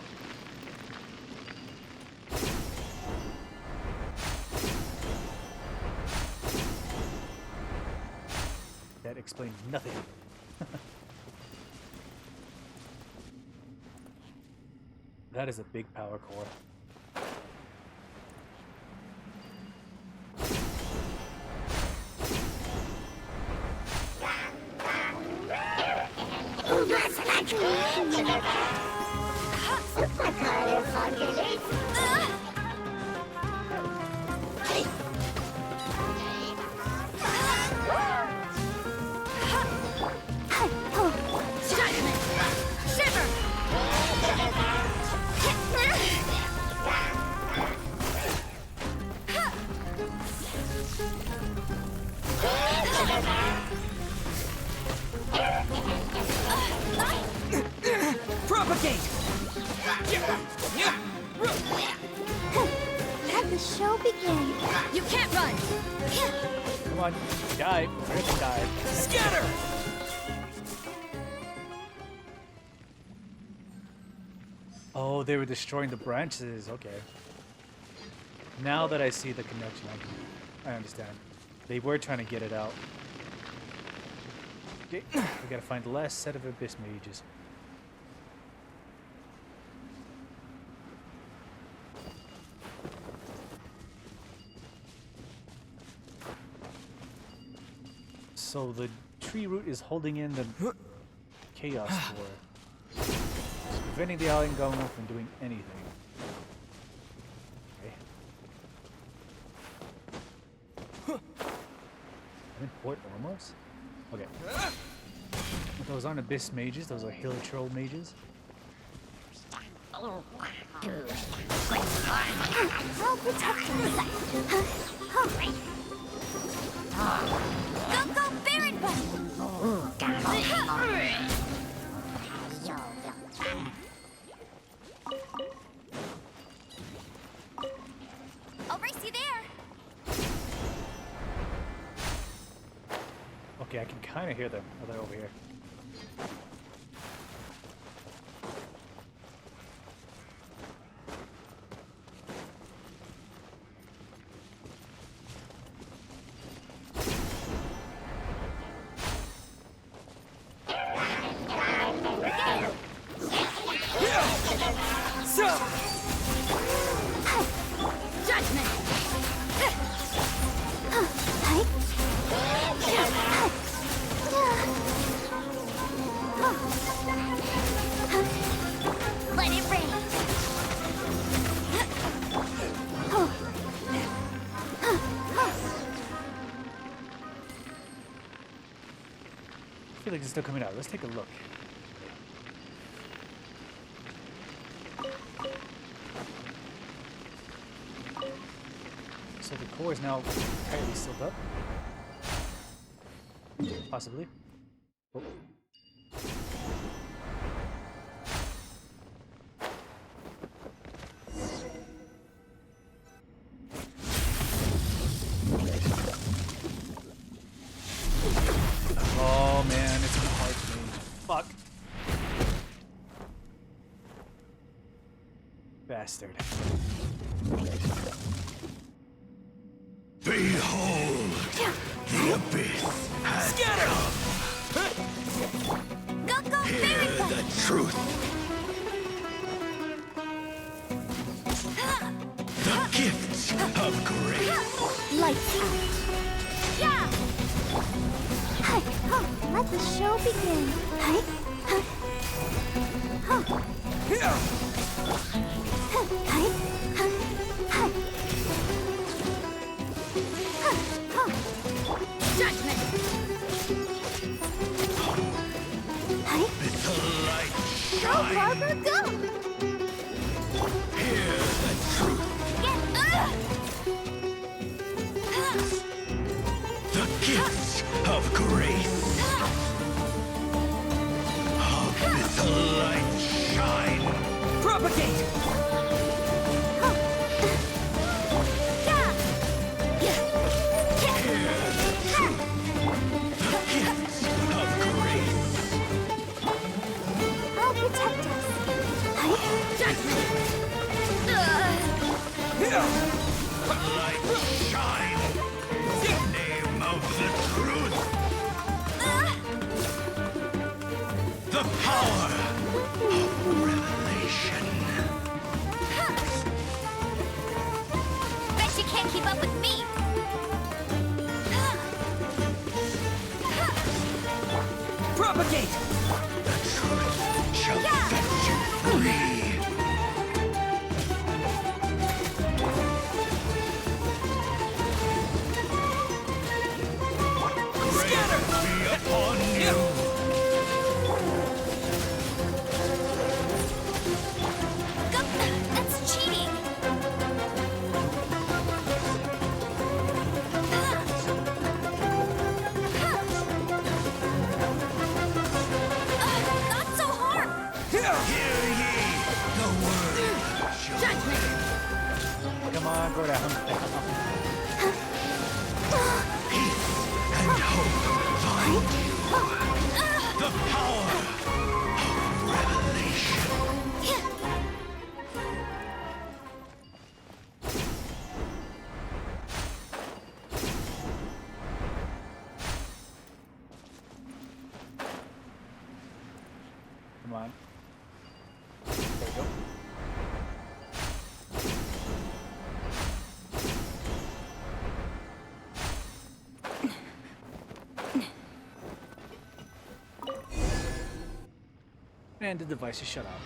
That explains nothing. That is a big power core. Let the show begin. You can't run! Come on, dive. Hurry up and dive. Scatter! Oh, they were destroying the branches. Okay. Now that I see the connection, I understand. They were trying to get it out. Okay, we gotta find the last set of Abyss Mages. So the tree root is holding in the Chaos Core. It's preventing the Alien Government from doing anything. Okay. I'm in Port Ormos? Okay. But those aren't Abyss Mages, those are Hill Troll Mages. I'll protect you. Go, go, Baron I'll race you there. Okay, I can kind of hear them. Oh, they're over here. Let it rain. I feel like it's still coming out. Let's take a look. So the core is now entirely sealed up. Possibly. Oh. Oh man, it's gonna hard for me. Fuck. Bastard. Behold, the abyss has Go, go, Hear Baron the truth. The gifts of grace. Lights out. Yeah. Hi, huh. Let the show begin. Hi, huh. Huh. Hi, huh. Hi. Huh. Judgment! Hi. Let the light Go, shine. Barbara, go. Hear the truth. The gifts of grace. Let the light shine. Propagate! Hear the truth. The gifts of grace. I'll protect us. Light shine. In the name of the truth. The power of revelation. Bet you can't keep up with me. Propagate! The truth shall set you free. Scatter! Be upon you. Go. That's cheating. Not so hard. Hear ye the word of Judgment! Come on, go down. And hope find the power of revelation. Come on. There we go. And the device is shut off.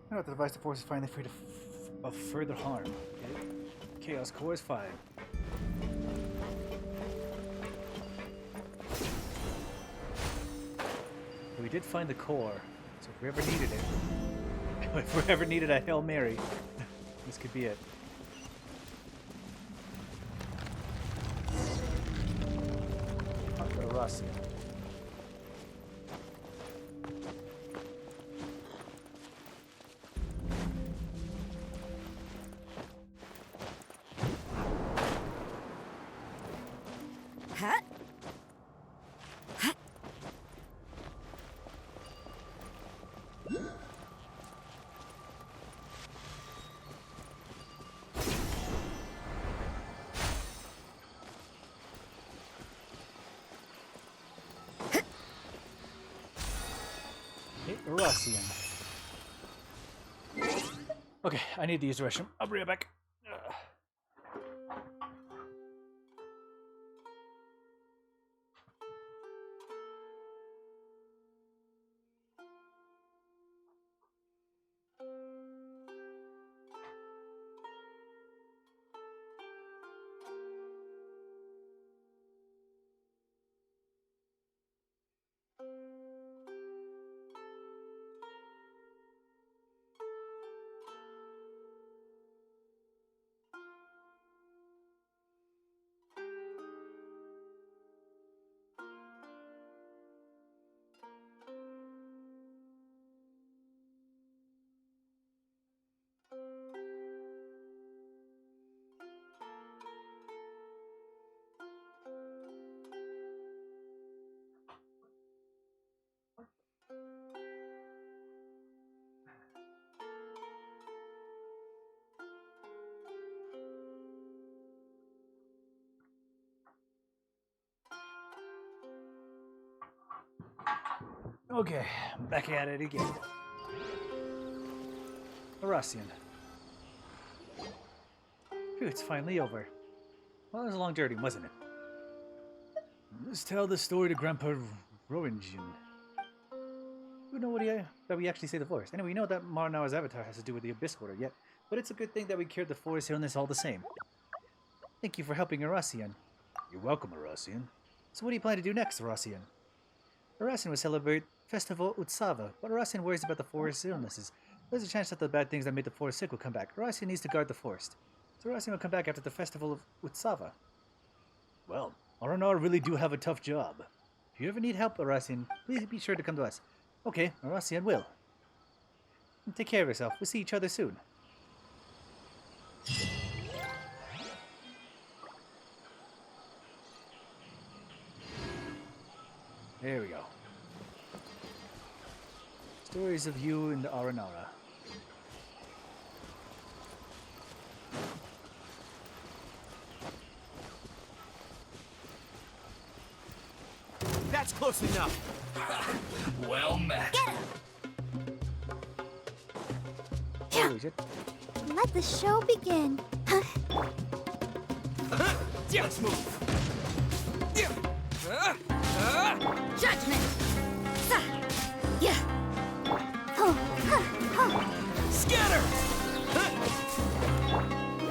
Now the device, the force is finally free of further harm. Okay. Chaos Core is fine. We did find the core, so if we ever needed it, if we ever needed a Hail Mary, this could be it. Rust. Huh? Russian. Okay, I need to use the restroom. I'll be right back. Okay, back at it again. Russian. Phew, it's finally over. Well, it was a long journey, wasn't it? Let's tell the story to Grandpa Roringian. We know that we actually say the forest. Anyway, we know that Marnawa's avatar has to do with the Abyss Quarter yet, but it's a good thing that we cured the forest illness all the same. Thank you for helping Arasian. You're welcome, Arasian. So what do you plan to do next, Arasian? Arasian will celebrate Festival Utsava, but Arasian worries about the forest's illnesses. There's a chance that the bad things that made the forest sick will come back. Arasian needs to guard the forest. So Arasian will come back after the Festival of Utsava. Well, Aranar really do have a tough job. If you ever need help, Arasian, please be sure to come to us. Okay, Arasian will. And take care of yourself. We'll see each other soon. There we go. Stories of you and Aranara. That's close enough. Well met. Holy shit. Let the show begin. Let's move. Judgment! Yeah. Scatter!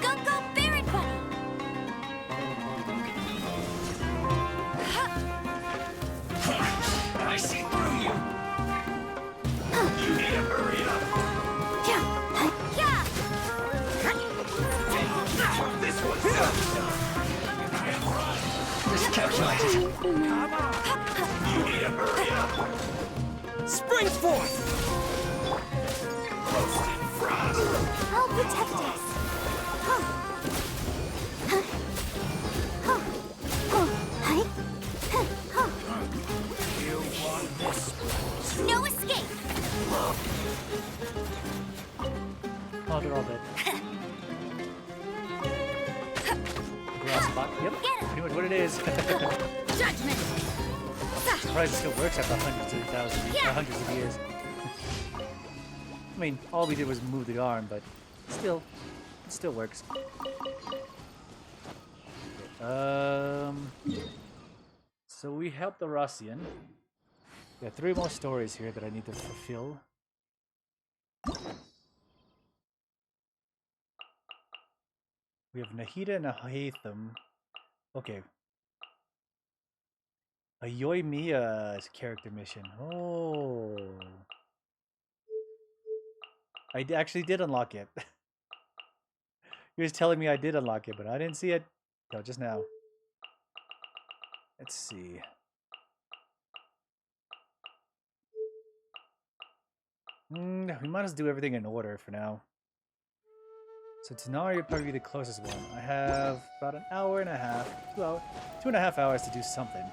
Go, Baron Bunny! I see through you. You need to hurry up. This one's done. I run. calculated. Come on! You need to hurry up! Spring forth! Roasted frost! I'll protect us. You want this? No escape! Oh, they're all dead. Grass spot. Yep. Pretty much what it is. Judgment! Surprised it still works after hundreds of thousands, hundreds of years. I mean, all we did was move the arm, but still, it still works. So we helped the Rossian. There are 3 more stories here that I need to fulfill. We have Nahida and Hatham. Okay. A Yoimiya's character mission. Oh. Actually did unlock it. He was telling me I did unlock it, but I didn't see it till just now. Let's see. We might as well do everything in order for now. So Tighnari would probably be the closest one. I have about an hour and a half, 2.5 hours to do something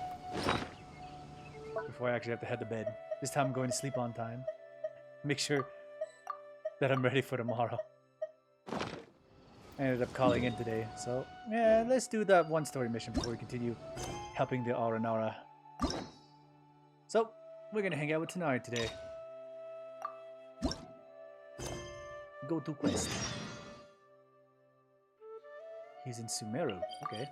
before I actually have to head to bed. This time I'm going to sleep on time. Make sure that I'm ready for tomorrow. I ended up calling in today, so yeah, let's do that one story mission before we continue helping the Aranara. So, we're gonna hang out with Tighnari today. Go to quest. He's in Sumeru, okay.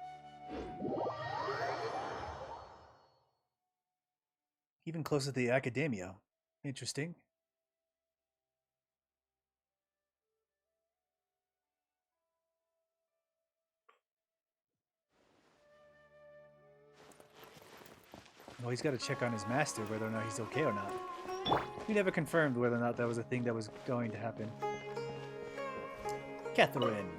Even closer to the Academia. Interesting. Well, he's got to check on his master whether or not he's okay or not. He never confirmed whether or not that was a thing that was going to happen. Catherine.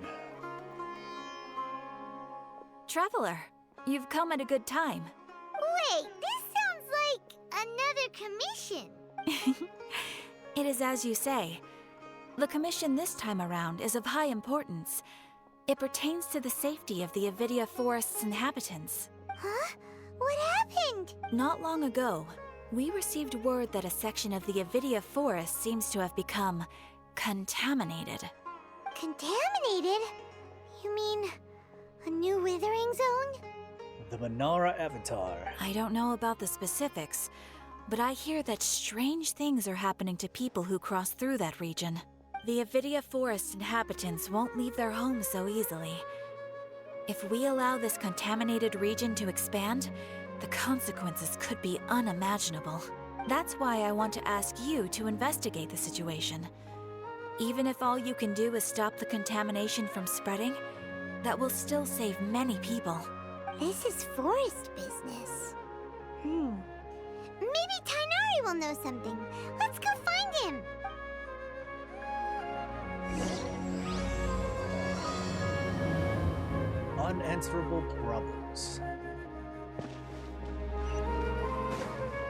Traveler, you've come at a good time. Wait, this sounds like another commission. It is as you say. The commission this time around is of high importance. It pertains to the safety of the Avidia Forest's inhabitants. Huh? What happened? Not long ago, we received word that a section of the Avidia Forest seems to have become contaminated. Contaminated? You mean a new withering zone? The Manara Avatar. I don't know about the specifics, but I hear that strange things are happening to people who cross through that region. The Avidia Forest inhabitants won't leave their homes so easily. If we allow this contaminated region to expand, the consequences could be unimaginable. That's why I want to ask you to investigate the situation. Even if all you can do is stop the contamination from spreading, that will still save many people. This is forest business. Maybe Tighnari will know something. Let's go find him. Unanswerable problems.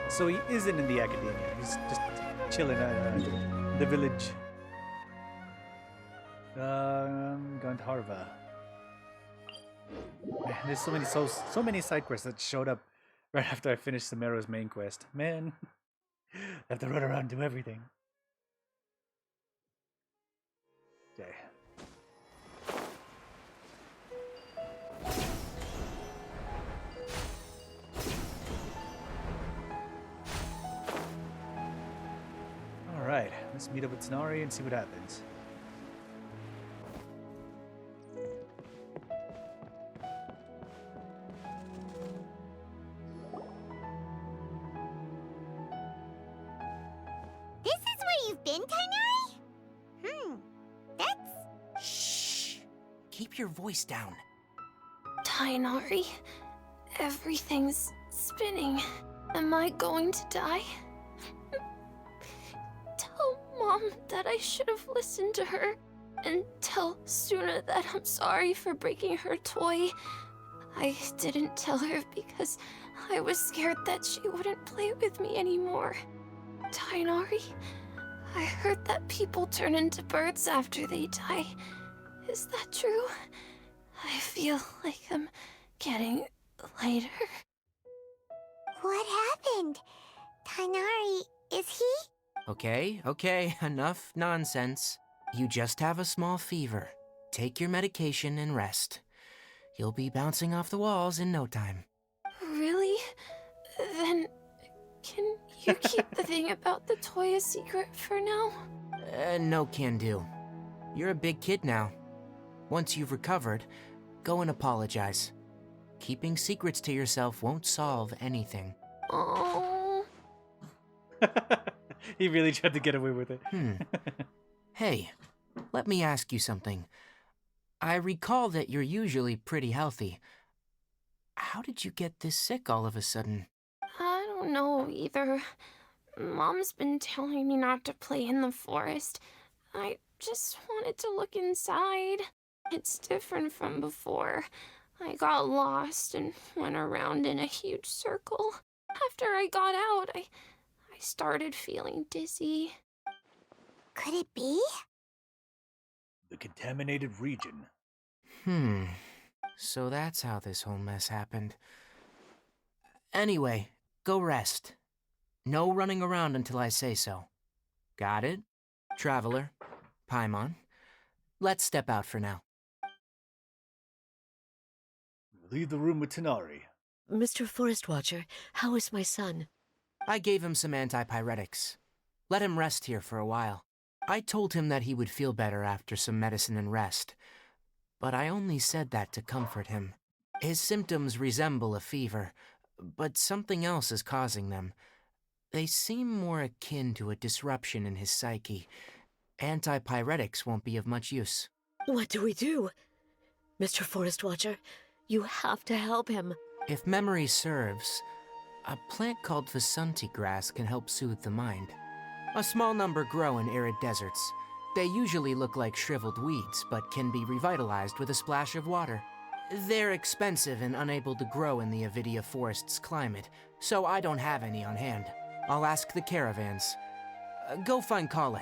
So he isn't in the Academia. He's just chilling at the village. Gandharva. Man, there's so many side quests that showed up right after I finished Sumeru's main quest. Man, I have to run around and do everything. Okay. Alright, let's meet up with Tighnari and see what happens. This is where you've been, Tighnari? That's... Shh! Keep your voice down. Tighnari, everything's spinning. Am I going to die? Tell Mom that I should have listened to her. And tell Suna that I'm sorry for breaking her toy. I didn't tell her because I was scared that she wouldn't play with me anymore. Tainari, I heard that people turn into birds after they die. Is that true? I feel like I'm getting lighter. What happened? Tainari, is he? Okay, enough nonsense. You just have a small fever. Take your medication and rest. You'll be bouncing off the walls in no time. Really? Then, can you keep the thing about the toy a secret for now? No can do. You're a big kid now. Once you've recovered, go and apologize. Keeping secrets to yourself won't solve anything. Oh. He really tried to get away with it. Hey, let me ask you something. I recall that you're usually pretty healthy. How did you get this sick all of a sudden? I don't know either. Mom's been telling me not to play in the forest. I just wanted to look inside. It's different from before. I got lost and went around in a huge circle. After I got out, I started feeling dizzy. Could it be? The contaminated region. So that's how this whole mess happened. Anyway, go rest. No running around until I say so. Got it? Traveler, Paimon, let's step out for now. Leave the room with Tanari. Mr. Forest Watcher, how is my son? I gave him some antipyretics. Let him rest here for a while. I told him that he would feel better after some medicine and rest, but I only said that to comfort him. His symptoms resemble a fever, but something else is causing them. They seem more akin to a disruption in his psyche. Antipyretics won't be of much use. What do we do? Mr. Forest Watcher, you have to help him. If memory serves, a plant called Vasanti grass can help soothe the mind. A small number grow in arid deserts. They usually look like shriveled weeds, but can be revitalized with a splash of water. They're expensive and unable to grow in the Avidia Forest's climate, so I don't have any on hand. I'll ask the caravans. Go find Kale.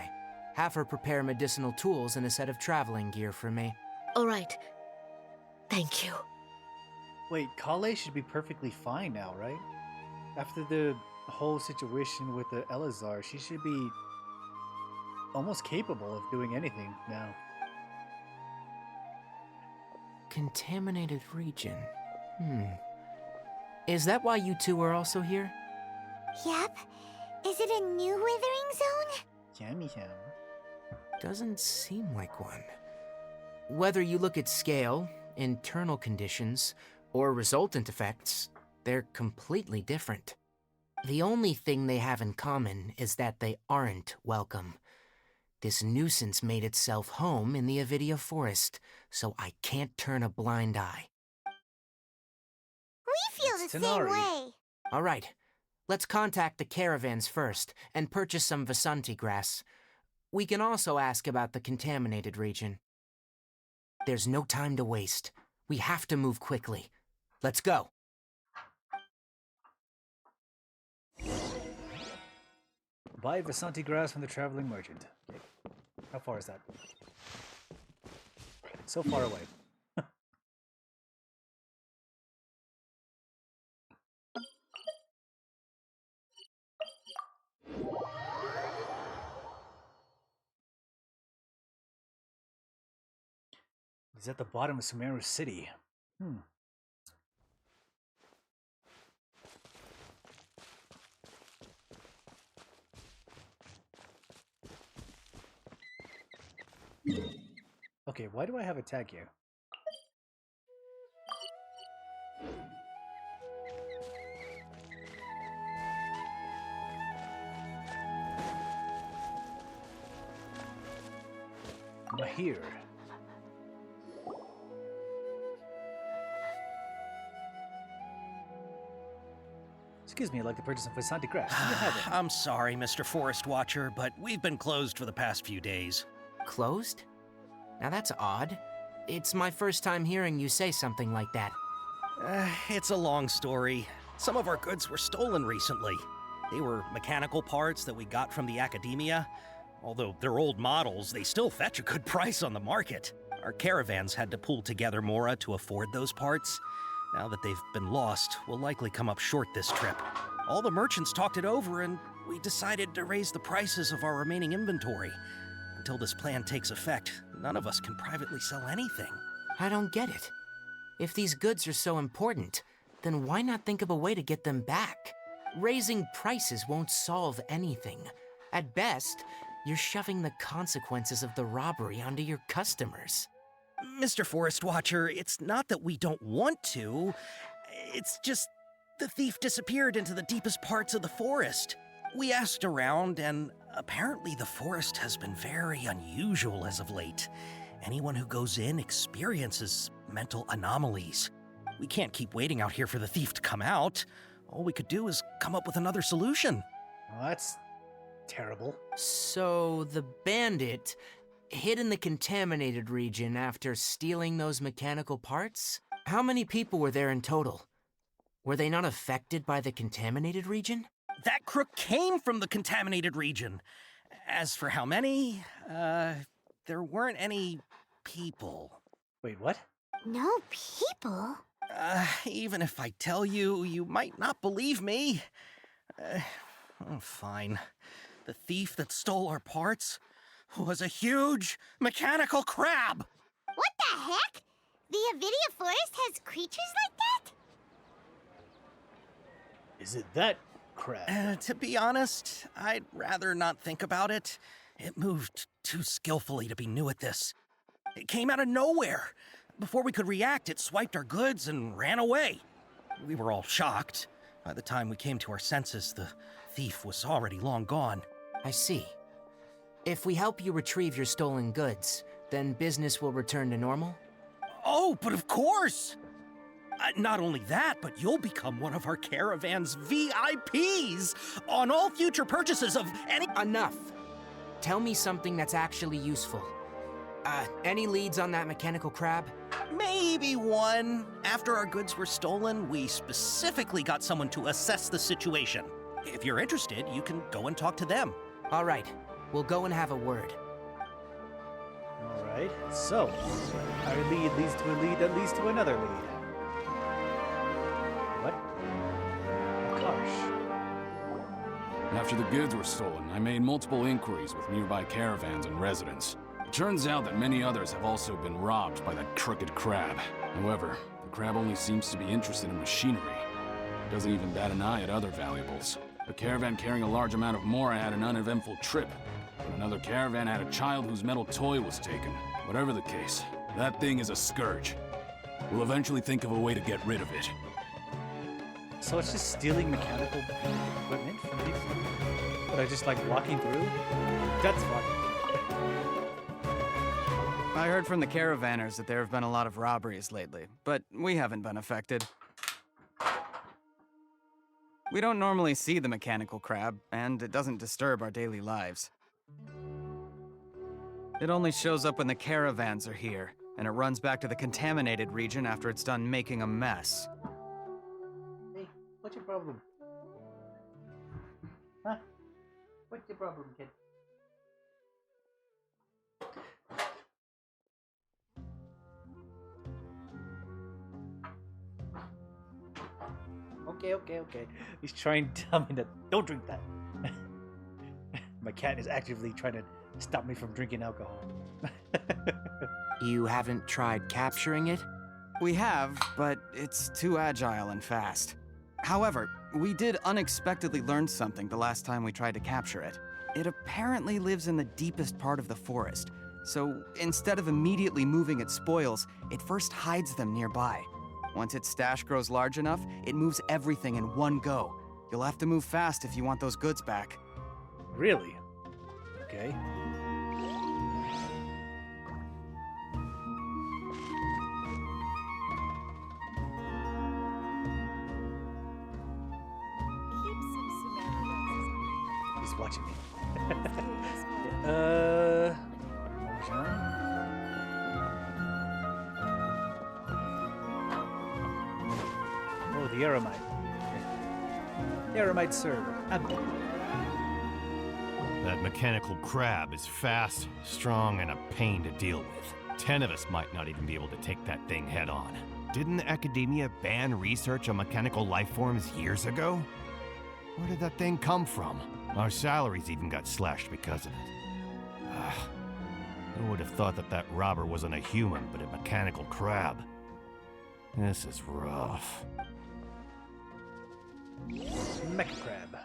Have her prepare medicinal tools and a set of traveling gear for me. All right. Thank you. Wait, Kale should be perfectly fine now, right? After the whole situation with the Elazar, she should be almost capable of doing anything now. Contaminated region. Is that why you two are also here? Yep. Is it a new withering zone? Yummy yum. Doesn't seem like one. Whether you look at scale, internal conditions, or resultant effects, they're completely different. The only thing they have in common is that they aren't welcome. This nuisance made itself home in the Avidia Forest, so I can't turn a blind eye. We feel the Tanari. same way. All right, let's contact the caravans first and purchase some Vasanti grass. We can also ask about the contaminated region. There's no time to waste. We have to move quickly. Let's go. Buy Vasanti grass from the traveling merchant. Okay. How far is that? So far away. It's at the bottom of Sumeru City. Okay, why do I have a tag here? Mahir. Excuse me, I'd like to purchase some Vasanti grass. Do you have it? I'm sorry, Mr. Forest Watcher, but we've been closed for the past few days. Closed? Now that's odd. It's my first time hearing you say something like that. It's a long story. Some of our goods were stolen recently. They were mechanical parts that we got from the academia. Although they're old models, they still fetch a good price on the market. Our caravans had to pull together Mora to afford those parts. Now that they've been lost, we'll likely come up short this trip. All the merchants talked it over, and we decided to raise the prices of our remaining inventory. Until this plan takes effect, none of us can privately sell anything. I don't get it. If these goods are so important, then why not think of a way to get them back? Raising prices won't solve anything. At best, you're shoving the consequences of the robbery onto your customers. Mr. Forest Watcher, it's not that we don't want to. It's just the thief disappeared into the deepest parts of the forest. We asked around, and apparently the forest has been very unusual as of late. Anyone who goes in experiences mental anomalies. We can't keep waiting out here for the thief to come out. All we could do is come up with another solution. Well, that's terrible. So the bandit hid in the contaminated region after stealing those mechanical parts? How many people were there in total? Were they not affected by the contaminated region? That crook came from the contaminated region. As for how many, there weren't any people. Wait, what? No people? Even if I tell you, you might not believe me. Fine. The thief that stole our parts was a huge mechanical crab! What the heck? The Avidia Forest has creatures like that? Is it that crab? To be honest, I'd rather not think about it. It moved too skillfully to be new at this. It came out of nowhere. Before we could react, it swiped our goods and ran away. We were all shocked. By the time we came to our senses, the thief was already long gone. I see. If we help you retrieve your stolen goods, then business will return to normal? Oh, but of course! Not only that, but you'll become one of our caravan's VIPs on all future purchases of any— Enough! Tell me something that's actually useful. Any leads on that mechanical crab? Maybe one. After our goods were stolen, we specifically got someone to assess the situation. If you're interested, you can go and talk to them. All right. We'll go and have a word. All right. So, our lead leads to a lead that leads to another lead. What? Gosh. After the goods were stolen, I made multiple inquiries with nearby caravans and residents. It turns out that many others have also been robbed by that crooked crab. However, the crab only seems to be interested in machinery. It doesn't even bat an eye at other valuables. A caravan carrying a large amount of Mora had an uneventful trip. And another caravan had a child whose metal toy was taken. Whatever the case, that thing is a scourge. We'll eventually think of a way to get rid of it. So it's just stealing mechanical equipment from people? But I just like walking through? That's fun. I heard from the caravanners that there have been a lot of robberies lately, but we haven't been affected. We don't normally see the mechanical crab, and it doesn't disturb our daily lives. It only shows up when the caravans are here, and it runs back to the contaminated region after it's done making a mess. Hey, what's your problem? Huh? What's your problem, kid? Okay. He's trying to tell me that don't drink that. My cat is actively trying to stop me from drinking alcohol. You haven't tried capturing it? We have, but it's too agile and fast. However, we did unexpectedly learn something the last time we tried to capture it. It apparently lives in the deepest part of the forest, so instead of immediately moving its spoils, it first hides them nearby. Once its stash grows large enough, it moves everything in one go. You'll have to move fast if you want those goods back. Really? Okay. He's watching me. Eremite. Eremite server. That mechanical crab is fast, strong, and a pain to deal with. 10 of us might not even be able to take that thing head on. Didn't the Academia ban research on mechanical life forms years ago? Where did that thing come from? Our salaries even got slashed because of it. Who would have thought that that robber wasn't a human, but a mechanical crab? This is rough. Mecha crab.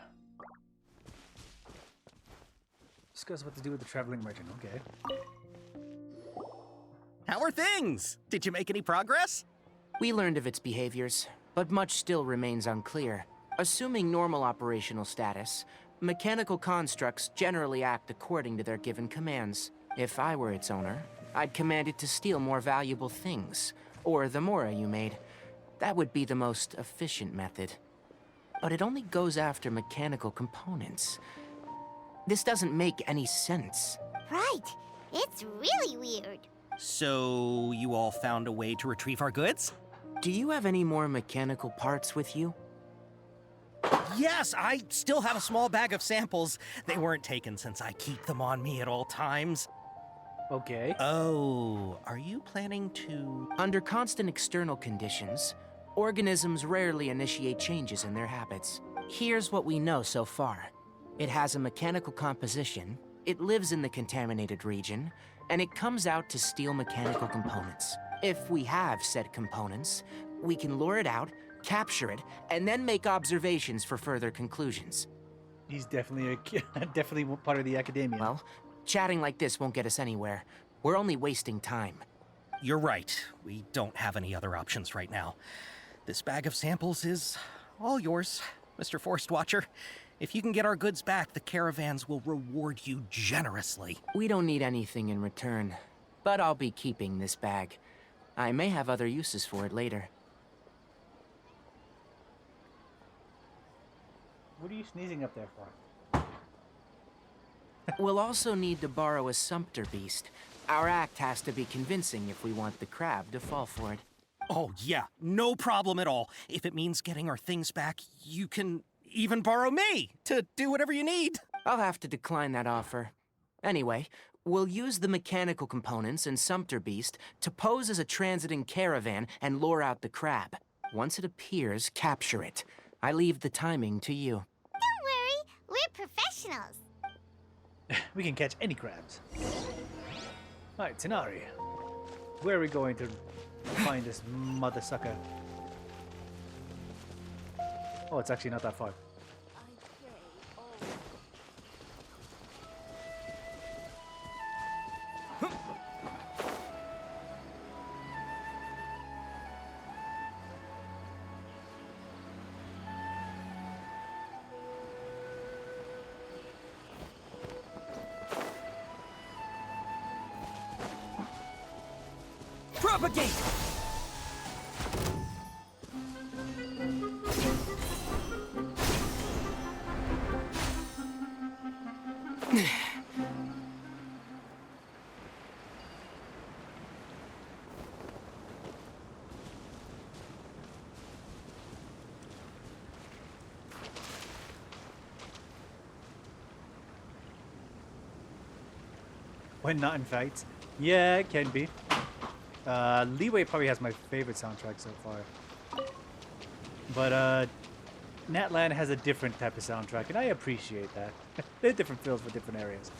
Discuss what to do with the traveling merchant. Okay. How are things? Did you make any progress? We learned of its behaviors, but much still remains unclear. Assuming normal operational status, mechanical constructs generally act according to their given commands. If I were its owner, I'd command it to steal more valuable things, or the Mora you made. That would be the most efficient method. But it only goes after mechanical components. This doesn't make any sense. Right. It's really weird. So, you all found a way to retrieve our goods? Do you have any more mechanical parts with you? Yes, I still have a small bag of samples. They weren't taken since I keep them on me at all times. Okay. Oh, are you planning to... Under constant external conditions, organisms rarely initiate changes in their habits. Here's what we know so far. It has a mechanical composition, it lives in the contaminated region, and it comes out to steal mechanical components. If we have said components, we can lure it out, capture it, and then make observations for further conclusions. He's definitely definitely part of the Academia. Well, chatting like this won't get us anywhere. We're only wasting time. You're right. We don't have any other options right now. This bag of samples is all yours, Mr. Forest Watcher. If you can get our goods back, the caravans will reward you generously. We don't need anything in return, but I'll be keeping this bag. I may have other uses for it later. What are you sneezing up there for? We'll also need to borrow a Sumpter Beast. Our act has to be convincing if we want the crab to fall for it. Oh, yeah, no problem at all. If it means getting our things back, you can even borrow me to do whatever you need. I'll have to decline that offer. Anyway, we'll use the mechanical components and Sumpter Beast to pose as a transiting caravan and lure out the crab. Once it appears, capture it. I leave the timing to you. Don't worry, we're professionals. We can catch any crabs. Alright, Tighnari. Where are we going to find this mother sucker? Oh, it's actually not that far. Propagate! When not in fights? Yeah, it can be. Leeway probably has my favorite soundtrack so far. But, Natlan has a different type of soundtrack, and I appreciate that. They're different feels for different areas.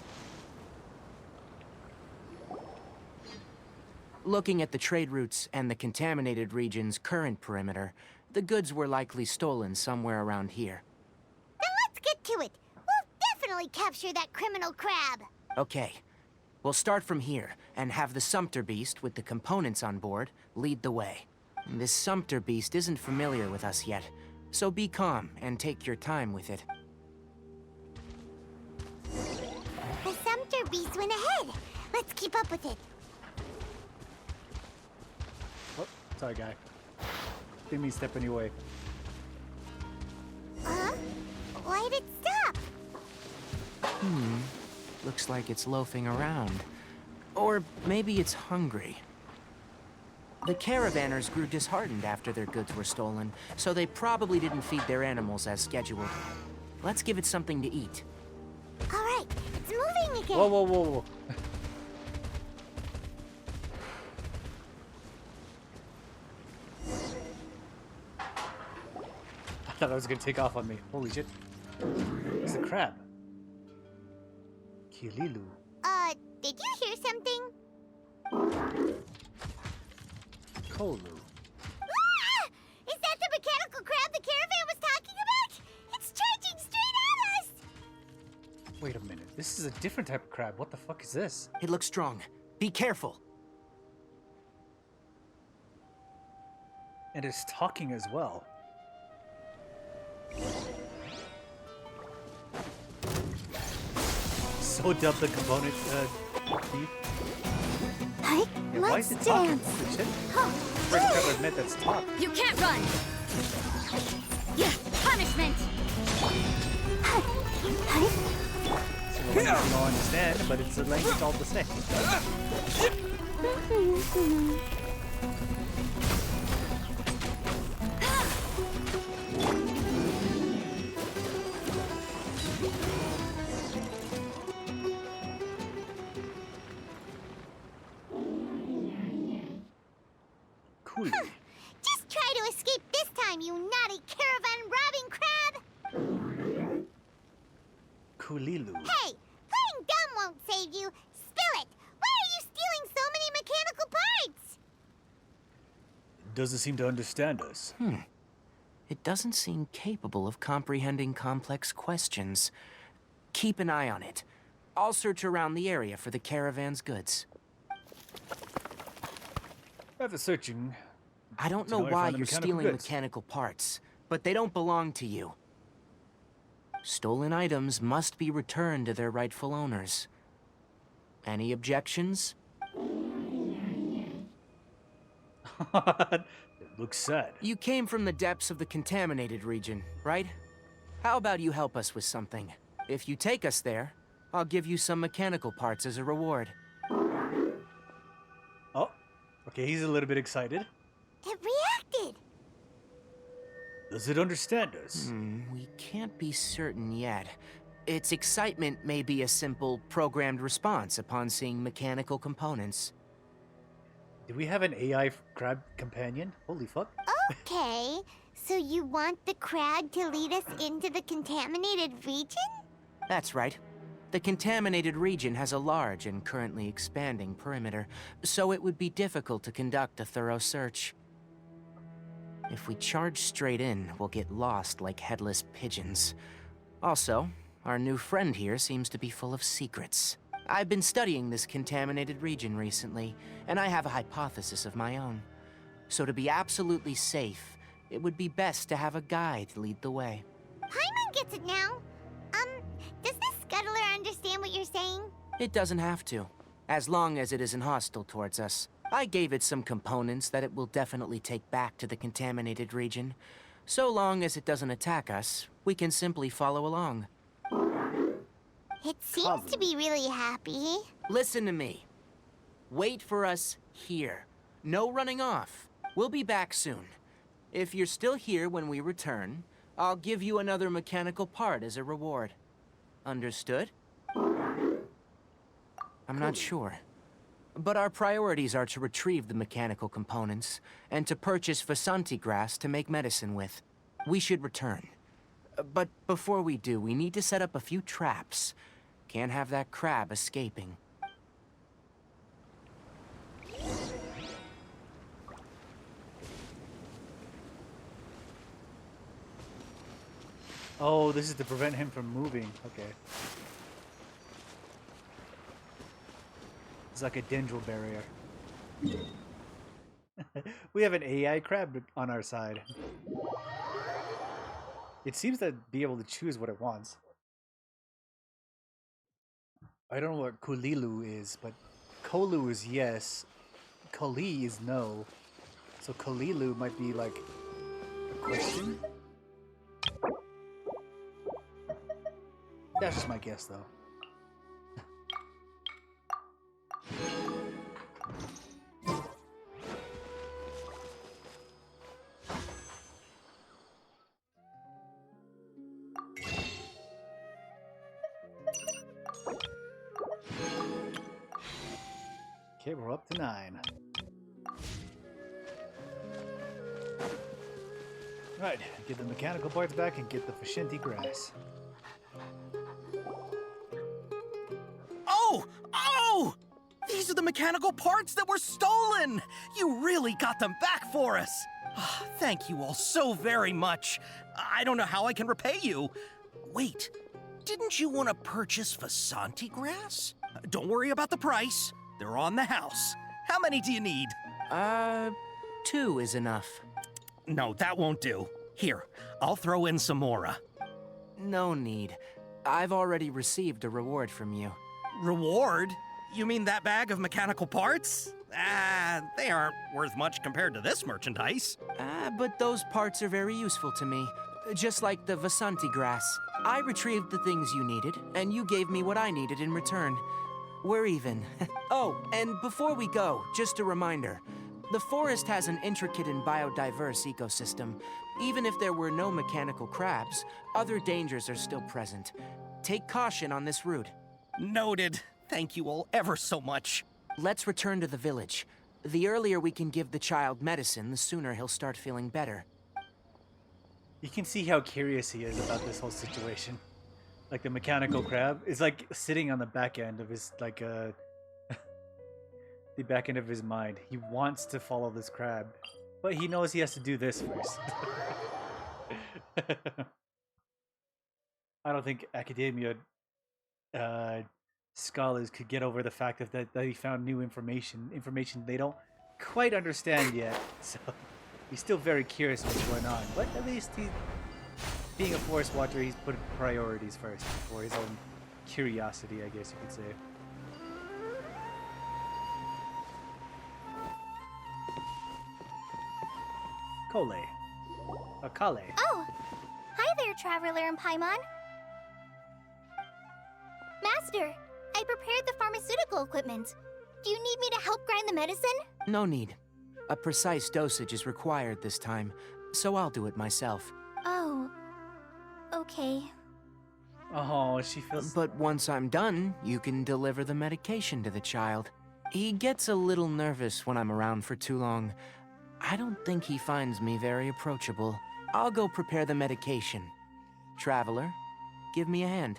Looking at the trade routes and the contaminated region's current perimeter, the goods were likely stolen somewhere around here. Then let's get to it. We'll definitely capture that criminal crab. Okay. We'll start from here, and have the Sumpter Beast with the components on board lead the way. This Sumpter Beast isn't familiar with us yet, so be calm and take your time with it. The Sumpter Beast went ahead. Let's keep up with it. Oh, sorry, guy. Didn't mean step any way. Huh? Why'd it stop? Looks like it's loafing around. Or maybe it's hungry. The caravanners grew disheartened after their goods were stolen, so they probably didn't feed their animals as scheduled. Let's give it something to eat. All right, it's moving again. Whoa, whoa, whoa, whoa. I thought I was gonna take off on me. Holy shit. It's a crab. Kililu. Did you hear something? Kolu. Ah! Is that the mechanical crab the caravan was talking about? It's charging straight at us! Wait a minute. This is a different type of crab. What the fuck is this? It looks strong. Be careful. And it's talking as well. So dumb the component, thief. Hey, Yeah, why is it talking? Holy shit. First time I've met that's talk. You can't run! Yeah, punishment! So the language you don't understand, but it's a language all the same. Cool. Just try to escape this time, you naughty caravan-robbing crab! Kulilu. Hey, playing dumb won't save you. Spill it! Why are you stealing so many mechanical parts? Doesn't seem to understand us. It doesn't seem capable of comprehending complex questions. Keep an eye on it. I'll search around the area for the caravan's goods. After searching, I don't know So I why found the you're mechanical stealing goods. mechanical parts, but they don't belong to you. Stolen items must be returned to their rightful owners. Any objections? it looks sad. You came from the depths of the contaminated region, right? How about you help us with something? If you take us there, I'll give you some mechanical parts as a reward. Oh, okay, he's a little bit excited. It reacted! Does it understand us? We can't be certain yet. Its excitement may be a simple, programmed response upon seeing mechanical components. Do we have an AI crab companion? Holy fuck. Okay, so you want the crab to lead us into the contaminated region? That's right. The contaminated region has a large and currently expanding perimeter, so it would be difficult to conduct a thorough search. If we charge straight in, we'll get lost like headless pigeons. Also, our new friend here seems to be full of secrets. I've been studying this contaminated region recently, and I have a hypothesis of my own. So to be absolutely safe, it would be best to have a guide lead the way. Paimon gets it now. Does this scuttler understand what you're saying? It doesn't have to, as long as it isn't hostile towards us. I gave it some components that it will definitely take back to the contaminated region. So long as it doesn't attack us, we can simply follow along. It seems to be really happy. Listen to me. Wait for us here. No running off. We'll be back soon. If you're still here when we return, I'll give you another mechanical part as a reward. Understood? I'm not sure. But our priorities are to retrieve the mechanical components, and to purchase Vasanti grass to make medicine with. We should return. But before we do, we need to set up a few traps. Can't have that crab escaping. Oh, this is to prevent him from moving. Okay. It's like a dendril barrier. We have an AI crab on our side. It seems to be able to choose what it wants. I don't know what Kulilu is, but Kolu is yes. Kali is no. So Kalilu might be like a question? That's just my guess, though. Okay, we're up to 9. Right, get the mechanical parts back and get the Fashinti grass. Oh! Oh! These are the mechanical parts that were stolen! You really got them back for us! Ah, thank you all so very much. I don't know how I can repay you. Wait, didn't you want to purchase Vasanti grass? Don't worry about the price. They're on the house. How many do you need? 2 is enough. No, that won't do. Here, I'll throw in some more. No need. I've already received a reward from you. Reward? You mean that bag of mechanical parts? They aren't worth much compared to this merchandise. But those parts are very useful to me. Just like the Vasanti grass. I retrieved the things you needed, and you gave me what I needed in return. We're even. Oh, and before we go, just a reminder. The forest has an intricate and biodiverse ecosystem. Even if there were no mechanical crabs, other dangers are still present. Take caution on this route. Noted. Thank you all ever so much. Let's return to the village. The earlier we can give the child medicine, the sooner he'll start feeling better. You can see how curious he is about this whole situation. Like the mechanical crab is like sitting on the back end of his the back end of his mind. He wants to follow this crab, but he knows he has to do this first. I don't think academia scholars could get over the fact that he found new information they don't quite understand yet. So he's still very curious what's going on, but at least being a forest watcher, he's put priorities first for his own curiosity, I guess you could say. Kale. Oh! Hi there, Traveler and Paimon. Master, I prepared the pharmaceutical equipment. Do you need me to help grind the medicine? No need. A precise dosage is required this time, so I'll do it myself. Oh. Okay. Oh, she feels... But once I'm done, you can deliver the medication to the child. He gets a little nervous when I'm around for too long. I don't think he finds me very approachable. I'll go prepare the medication. Traveler, give me a hand.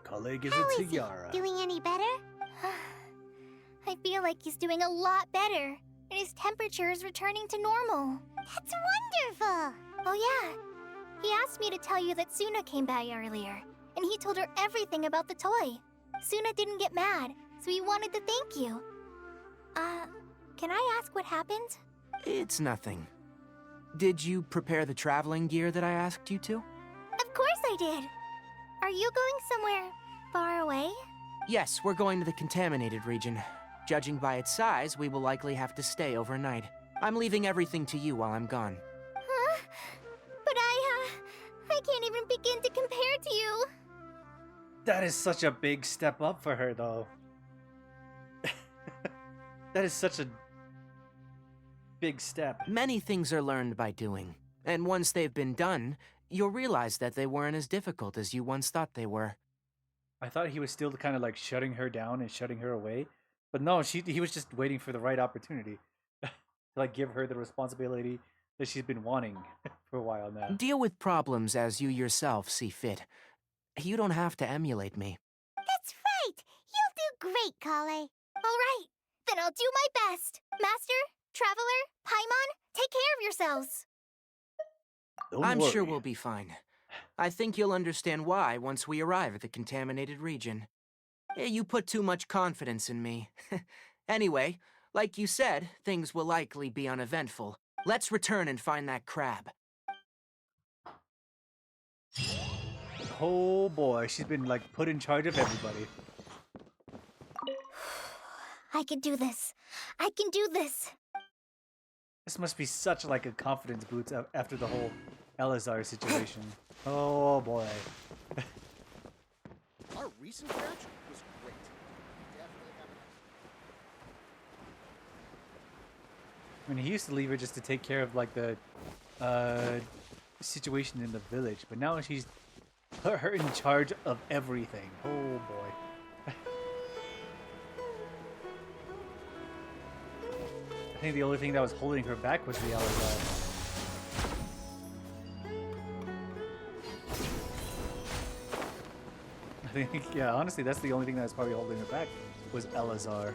Kale gives How it to is he? Yara. Doing any better? I feel like he's doing a lot better, and his temperature is returning to normal. That's wonderful! Oh yeah, he asked me to tell you that Suna came by earlier, and he told her everything about the toy. Suna didn't get mad, so he wanted to thank you. Can I ask what happened? It's nothing. Did you prepare the traveling gear that I asked you to? Of course I did! Are you going somewhere far away? Yes, we're going to the contaminated region. Judging by its size, we will likely have to stay overnight. I'm leaving everything to you while I'm gone. Huh? But I can't even begin to compare to you. That is such a big step up for her, though. That is such a big step. Many things are learned by doing, and once they've been done, you'll realize that they weren't as difficult as you once thought they were. I thought he was still kind of like shutting her down and shutting her away, but no, he was just waiting for the right opportunity to like give her the responsibility that she's been wanting for a while now. Deal with problems as you yourself see fit. You don't have to emulate me. That's right! You'll do great, Kale. All right, then I'll do my best. Master, Traveler, Paimon, take care of yourselves. I'm sure we'll be fine. I think you'll understand why once we arrive at the contaminated region. You put too much confidence in me. Anyway, like you said, things will likely be uneventful. Let's return and find that crab. Oh boy, she's been like put in charge of everybody. I can do this. I can do this. This must be such like a confidence boost after the whole Elazar situation. Oh boy. Our recent match was great. Definitely I mean, he used to leave her just to take care of like the situation in the village, but now she's Put her in charge of everything. Oh boy. I think the only thing that was holding her back was the Elazar. I think, yeah, honestly, that's the only thing that's probably holding her back was Elazar.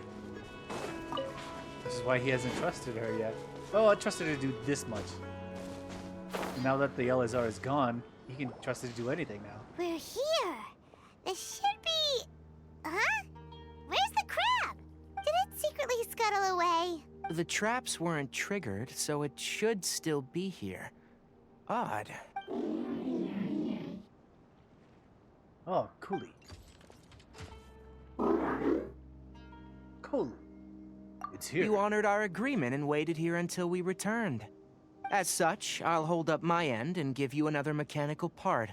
This is why he hasn't trusted her yet. Oh, I trusted her to do this much. And now that the Elazar is gone, he can trust her to do anything now. We're here. This should be... Huh? Where's the crab? Did it secretly scuttle away? The traps weren't triggered, so it should still be here. Odd. Oh, Cooley. Cool. It's here. You honored our agreement and waited here until we returned. As such, I'll hold up my end and give you another mechanical part.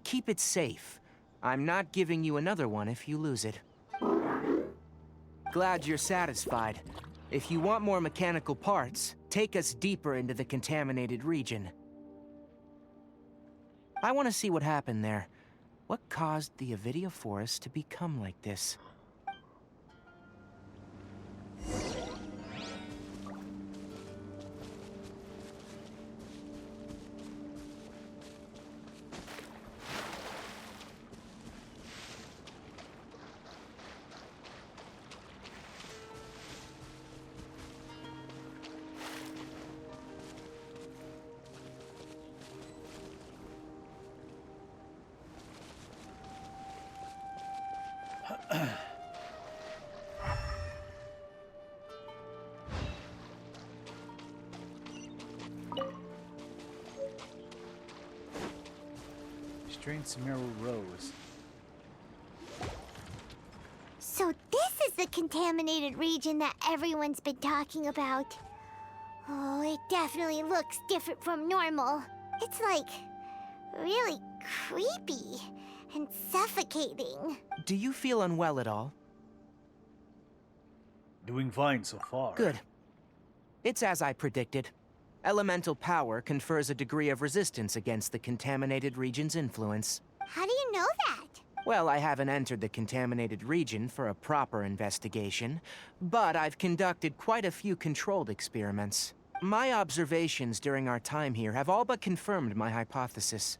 Keep it safe. I'm not giving you another one if you lose it. Glad you're satisfied. If you want more mechanical parts, take us deeper into the contaminated region. I want to see what happened there. What caused the Avidia Forest to become like this? Strange Sumeru Rose. So this is the contaminated region that everyone's been talking about. Oh, it definitely looks different from normal. It's like really creepy and suffocating. Do you feel unwell at all? Doing fine so far. Good. It's as I predicted. Elemental power confers a degree of resistance against the contaminated region's influence. How do you know that? Well, I haven't entered the contaminated region for a proper investigation, but I've conducted quite a few controlled experiments. My observations during our time here have all but confirmed my hypothesis.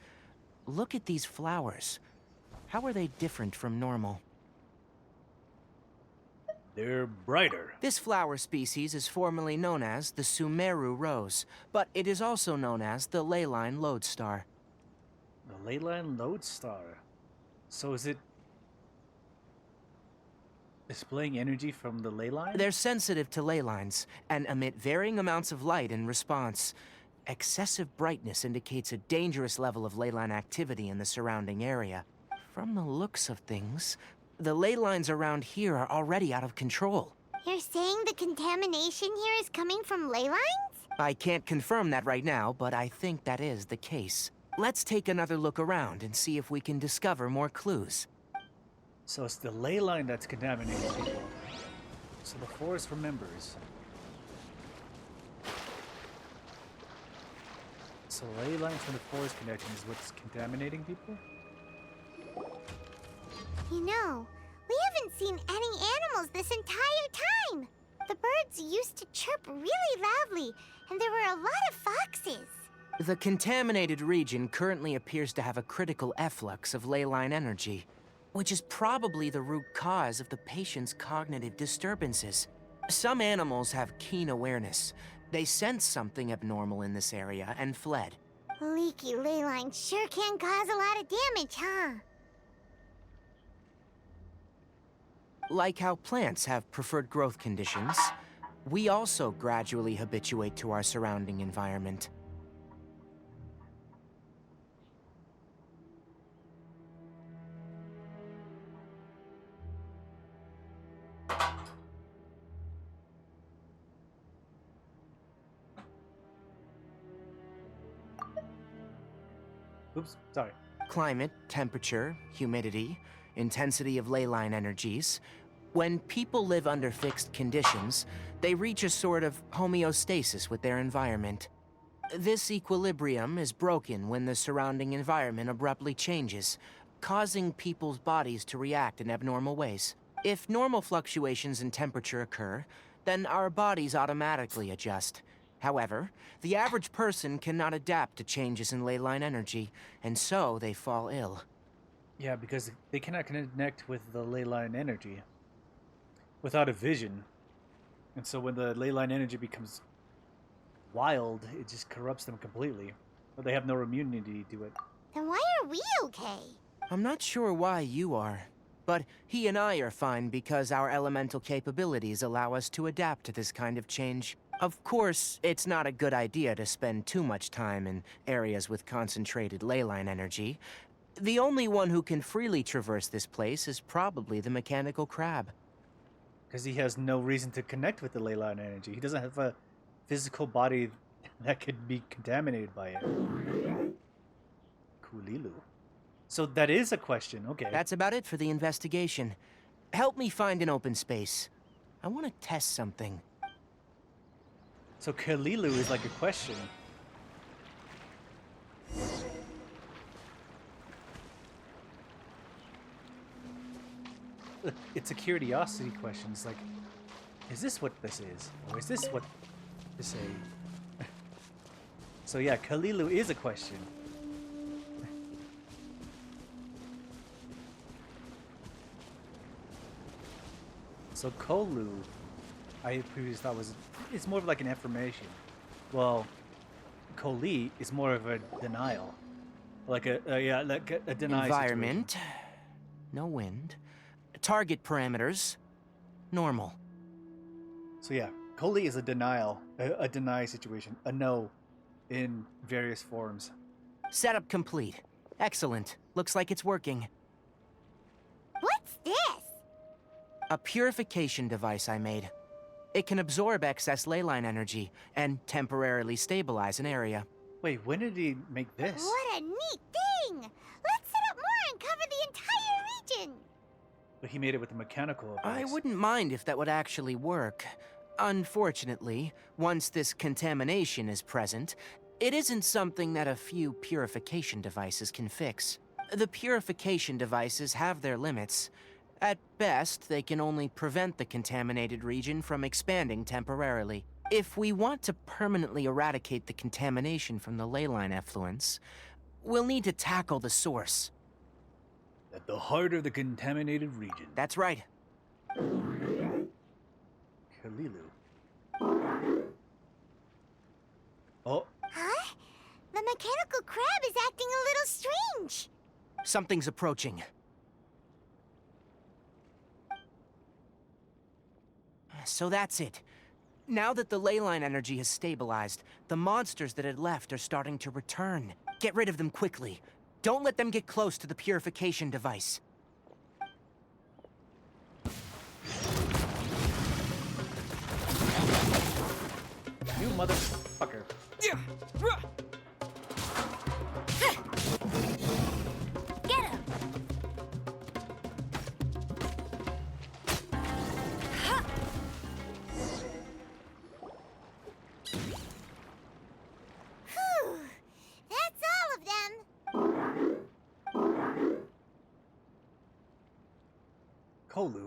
Look at these flowers. How are they different from normal? They're brighter. This flower species is formerly known as the Sumeru Rose, but it is also known as the Leyline Lodestar. The Leyline Lodestar. So is it displaying energy from the ley line? They're sensitive to ley lines and emit varying amounts of light in response. Excessive brightness indicates a dangerous level of ley line activity in the surrounding area. From the looks of things, the ley lines around here are already out of control. You're saying the contamination here is coming from ley lines? I can't confirm that right now, but I think that is the case. Let's take another look around and see if we can discover more clues. So it's the ley line that's contaminating people. So the forest remembers. So ley lines from the forest connection is what's contaminating people? You know, we haven't seen any animals this entire time. The birds used to chirp really loudly, and there were a lot of foxes. The contaminated region currently appears to have a critical efflux of ley line energy, which is probably the root cause of the patient's cognitive disturbances. Some animals have keen awareness. They sensed something abnormal in this area and fled. Leaky ley lines sure can cause a lot of damage, huh? Like how plants have preferred growth conditions, we also gradually habituate to our surrounding environment. Oops, sorry. Climate, temperature, humidity, intensity of ley line energies. When people live under fixed conditions, they reach a sort of homeostasis with their environment. This equilibrium is broken when the surrounding environment abruptly changes, causing people's bodies to react in abnormal ways. If normal fluctuations in temperature occur, then our bodies automatically adjust. However, the average person cannot adapt to changes in ley line energy, and so they fall ill. Yeah, because they cannot connect with the ley line energy without a vision. And so when the ley line energy becomes wild, it just corrupts them completely. But they have no immunity to it. Then why are we okay? I'm not sure why you are, but he and I are fine because our elemental capabilities allow us to adapt to this kind of change. Of course, it's not a good idea to spend too much time in areas with concentrated ley line energy. The only one who can freely traverse this place is probably the mechanical crab. Because he has no reason to connect with the ley line energy. He doesn't have a physical body that could be contaminated by it. Kulilu. So that is a question, okay. That's about it for the investigation. Help me find an open space. I want to test something. So Kalilu is like a question. It's a curiosity question. It's like, is this what this is? Or is this what this is? So yeah, Kalilu is a question. So Kolu, I previously thought it's more of like an affirmation. Well, Koli is more of a denial. Like a denial Environment. situation. No wind. Target parameters. Normal. So yeah, Koli is a denial, a deny situation, a no in various forms. Setup complete. Excellent. Looks like it's working. What's this? A purification device I made. It can absorb excess ley line energy and temporarily stabilize an area. Wait, when did he make this? What a neat thing! Let's set up more and cover the entire region! But he made it with a mechanical device. I wouldn't mind if that would actually work. Unfortunately, once this contamination is present, it isn't something that a few purification devices can fix. The purification devices have their limits. At best, they can only prevent the contaminated region from expanding temporarily. If we want to permanently eradicate the contamination from the ley line effluents, we'll need to tackle the source. At the heart of the contaminated region. That's right. Kalilu. Oh. Huh? The mechanical crab is acting a little strange. Something's approaching. So that's it. Now that the ley line energy has stabilized, the monsters that had left are starting to return. Get rid of them quickly. Don't let them get close to the purification device. You motherfucker. Get him! Whew. That's all of them.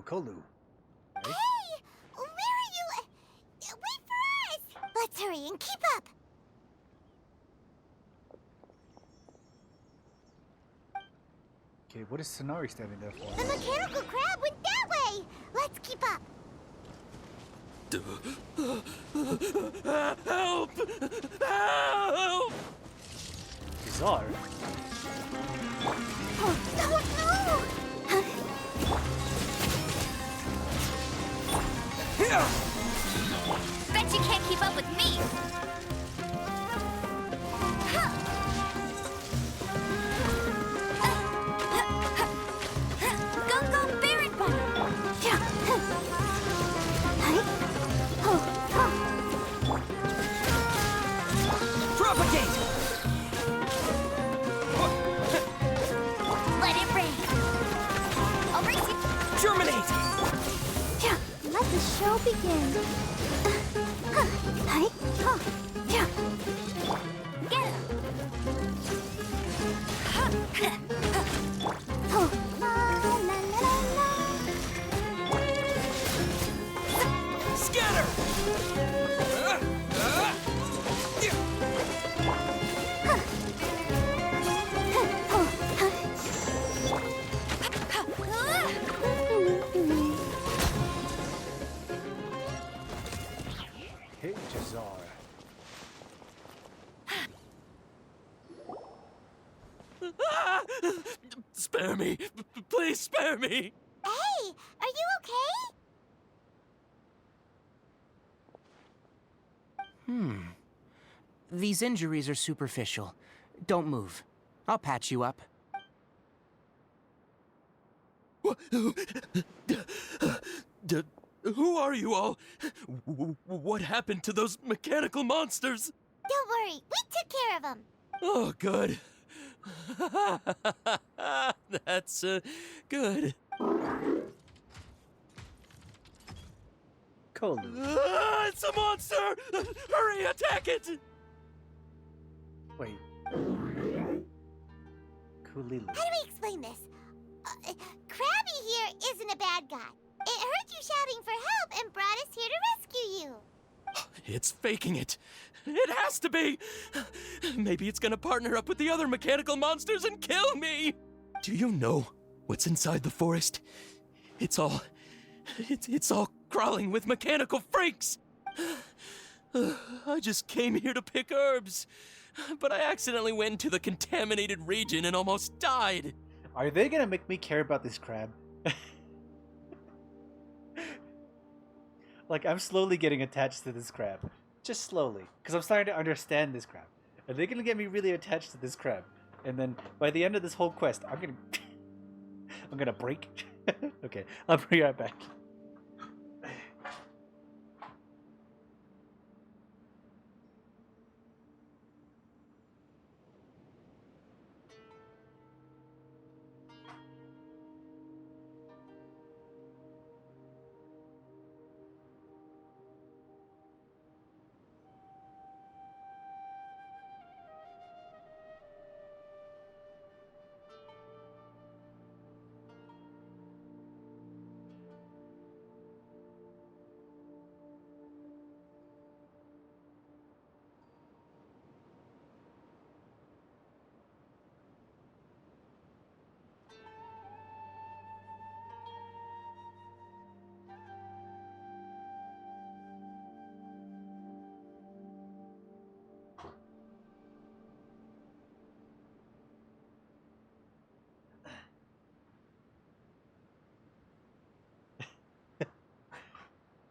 Kolu. Hey! Where are you? Wait for us! Let's hurry and keep up. Okay, what is Sonari standing there for? The mechanical crab went that way. Let's keep up. Help! Help! Bizarre. Oh Bet you can't keep up with me! Go, Barret Bunny! Propagate! Let it rain! I'll race you! Germinate! Let the show begin. Hey, Jazar. Ah! Spare me! Please spare me! Hey, are you okay? These injuries are superficial. Don't move. I'll patch you up. Who are you all? What happened to those mechanical monsters? Don't worry, we took care of them. Oh, good. That's good. Cool. It's a monster! Hurry, attack it! Wait. Coolilu. How do we explain this? Krabby here isn't a bad guy. It heard you shouting for help and brought us here to rescue you. It's faking it. It has to be. Maybe it's gonna partner up with the other mechanical monsters and kill me. Do you know what's inside the forest? It's all crawling with mechanical freaks. I just came here to pick herbs, but I accidentally went into the contaminated region and almost died. Are they gonna make me care about this crab? Like, I'm slowly getting attached to this crab. Just slowly. Because I'm starting to understand this crab. Are they gonna get me really attached to this crab? And then, by the end of this whole quest, I'm gonna... I'm gonna break. Okay, I'll be right back.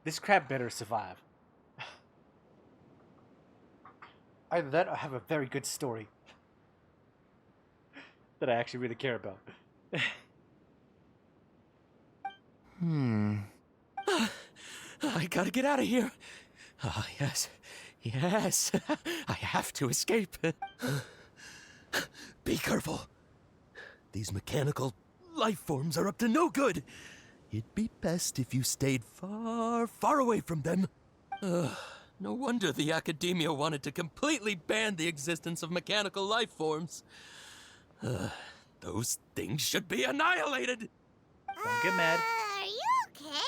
This crab better survive. Either that or have a very good story that I actually really care about. I gotta get out of here. Ah, yes. Yes. I have to escape. Be careful. These mechanical life forms are up to no good. It'd be best if you stayed far, far away from them. No wonder the Academia wanted to completely ban the existence of mechanical life forms. Those things should be annihilated. Don't get mad. Are you okay?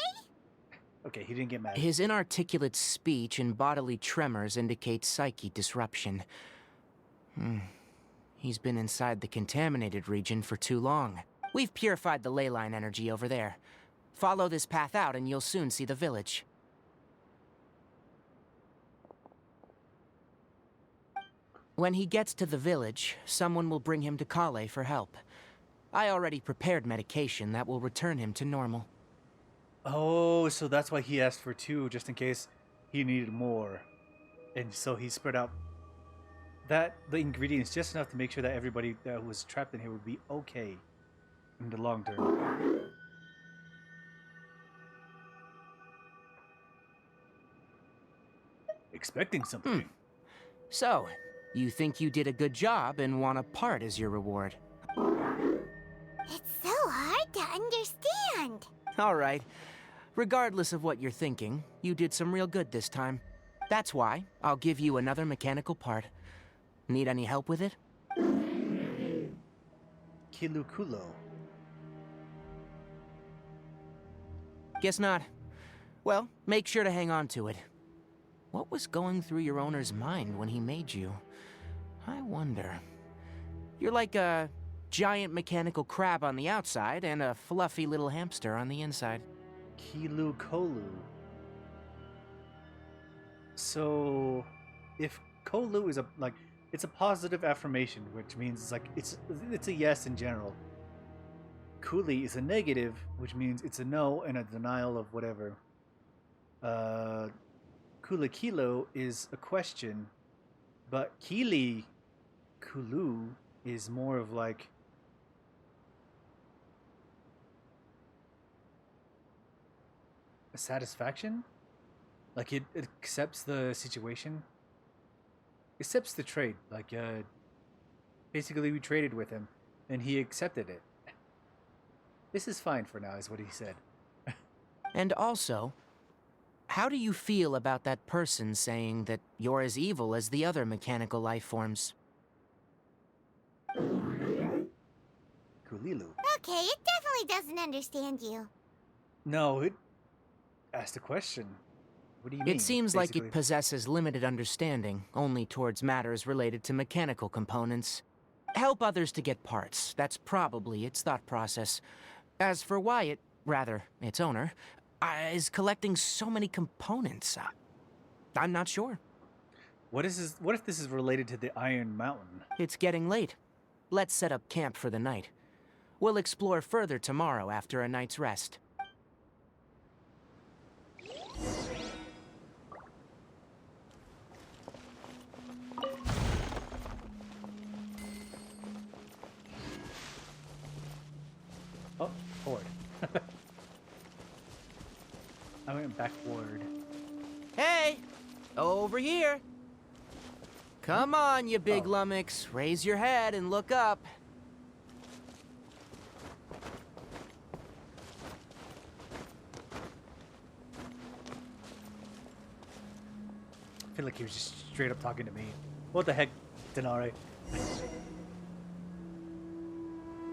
Okay, he didn't get mad. His inarticulate speech and bodily tremors indicate psyche disruption. He's been inside the contaminated region for too long. We've purified the ley line energy over there. Follow this path out and you'll soon see the village. When he gets to the village, someone will bring him to Kale for help. I already prepared medication that will return him to normal. Oh, so that's why he asked for 2, just in case he needed more. And so he spread out the ingredients just enough to make sure that everybody that was trapped in here would be okay in the long term. Expecting something. So, you think you did a good job and want a part as your reward? It's so hard to understand. All right. Regardless of what you're thinking, you did some real good this time. That's why I'll give you another mechanical part. Need any help with it? Kilukulo. Guess not. Well, make sure to hang on to it. What was going through your owner's mind when he made you? I wonder. You're like a giant mechanical crab on the outside and a fluffy little hamster on the inside. Kilukolu. So, if Kolu is it's a positive affirmation, which means it's a yes in general. Kuli is a negative, which means it's a no and a denial of whatever. Kulakilo is a question, but Kulu is more of like a satisfaction. Like it accepts the situation, accepts the trade. Like basically we traded with him, and he accepted it. This is fine for now, is what he said. And also, how do you feel about that person saying that you're as evil as the other mechanical life forms? Kulilu. Okay, it definitely doesn't understand you. No, it asked a question. What do you mean? It seems like basically? it possesses limited understanding, only towards matters related to mechanical components. Help others to get parts. That's probably its thought process. As for why it, rather, its owner, is collecting so many components, I'm not sure. What if this is related to the Iron Mountain? It's getting late. Let's set up camp for the night. We'll explore further tomorrow after a night's rest. Oh, forward. I went backward. Hey! Over here! Come on, you big lummox. Raise your head and look up. I feel like he was just straight up talking to me. What the heck, Denare?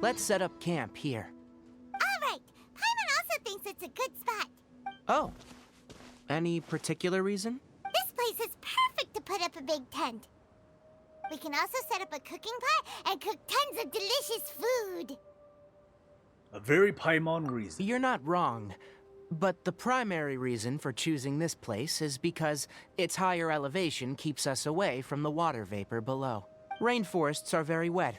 Let's set up camp here. Alright, Paimon also thinks it's a good spot. Oh. Any particular reason? This place is perfect to put up a big tent. We can also set up a cooking pot and cook tons of delicious food. A very Paimon reason. You're not wrong. But the primary reason for choosing this place is because its higher elevation keeps us away from the water vapor below. Rainforests are very wet.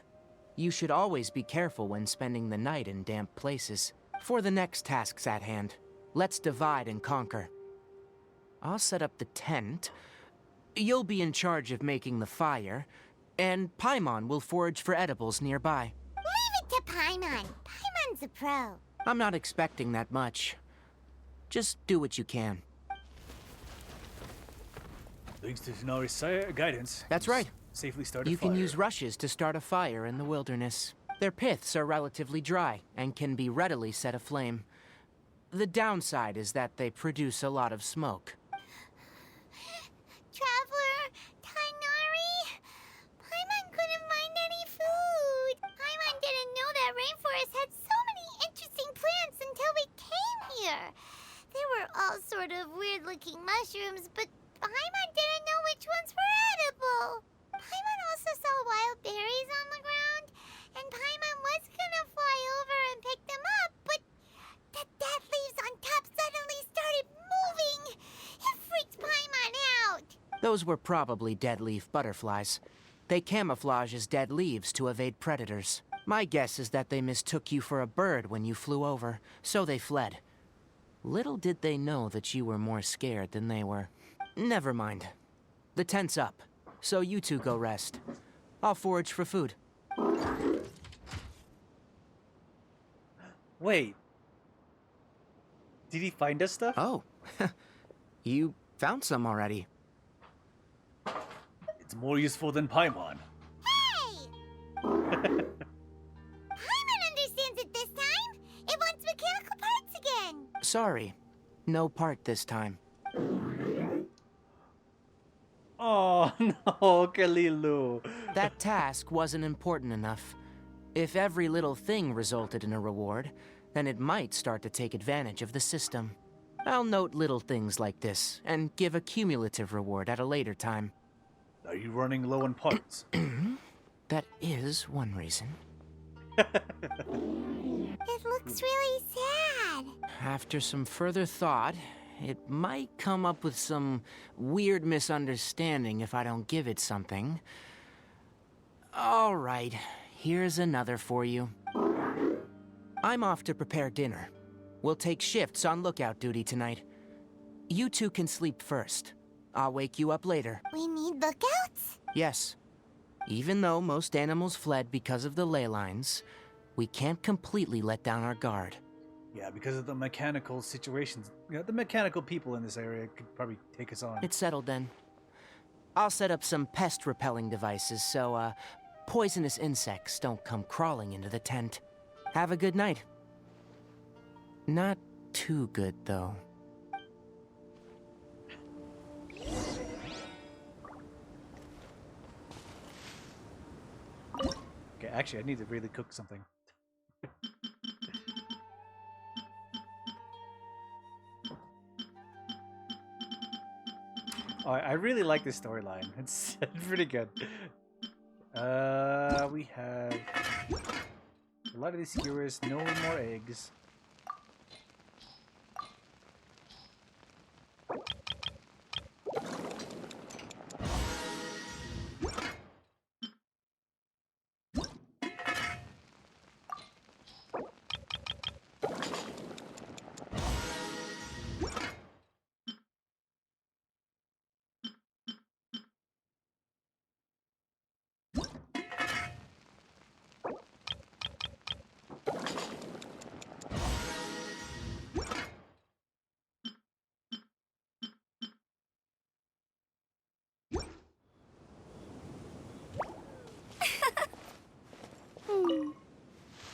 You should always be careful when spending the night in damp places. For the next tasks at hand, let's divide and conquer. I'll set up the tent. You'll be in charge of making the fire, and Paimon will forage for edibles nearby. Leave it to Paimon. Paimon's a pro. I'm not expecting that much. Just do what you can. Thanks to Denari's guidance. That's right. Safely start a You fire. can use rushes to start a fire in the wilderness. Their piths are relatively dry and can be readily set aflame. The downside is that they produce a lot of smoke. Traveler, Tighnari, Paimon couldn't find any food. Paimon didn't know that rainforest had so many interesting plants until we came here. They were all sort of weird-looking mushrooms, but Paimon didn't know which ones were edible. Paimon also saw wild berries on the ground, and Paimon was gonna fly over and pick them up, but the dead leaves on top suddenly started moving. It freaked Paimon out. Those were probably dead leaf butterflies. They camouflage as dead leaves to evade predators. My guess is that they mistook you for a bird when you flew over, so they fled. Little did they know that you were more scared than they were. Never mind. The tent's up, so you two go rest. I'll forage for food. Wait. Did he find us stuff? Oh. You found some already. It's more useful than Paimon. Hey! Paimon understands it this time. It wants mechanical parts again. Sorry. No part this time. Oh, no, Kalilu. That task wasn't important enough. If every little thing resulted in a reward, then it might start to take advantage of the system. I'll note little things like this, and give a cumulative reward at a later time. Are you running low on parts? That is one reason. It looks really sad. After some further thought, it might come up with some weird misunderstanding if I don't give it something. All right, here's another for you. I'm off to prepare dinner. We'll take shifts on lookout duty tonight. You two can sleep first. I'll wake you up later. We need lookouts? Yes. Even though most animals fled because of the ley lines, we can't completely let down our guard. Yeah, because of the mechanical situations. You know, the mechanical people in this area could probably take us on. It's settled then. I'll set up some pest-repelling devices so, poisonous insects don't come crawling into the tent. Have a good night. Not too good, though. Okay, actually, I need to really cook something. Oh, I really like this storyline. It's pretty good. We have a lot of these skewers, no more eggs.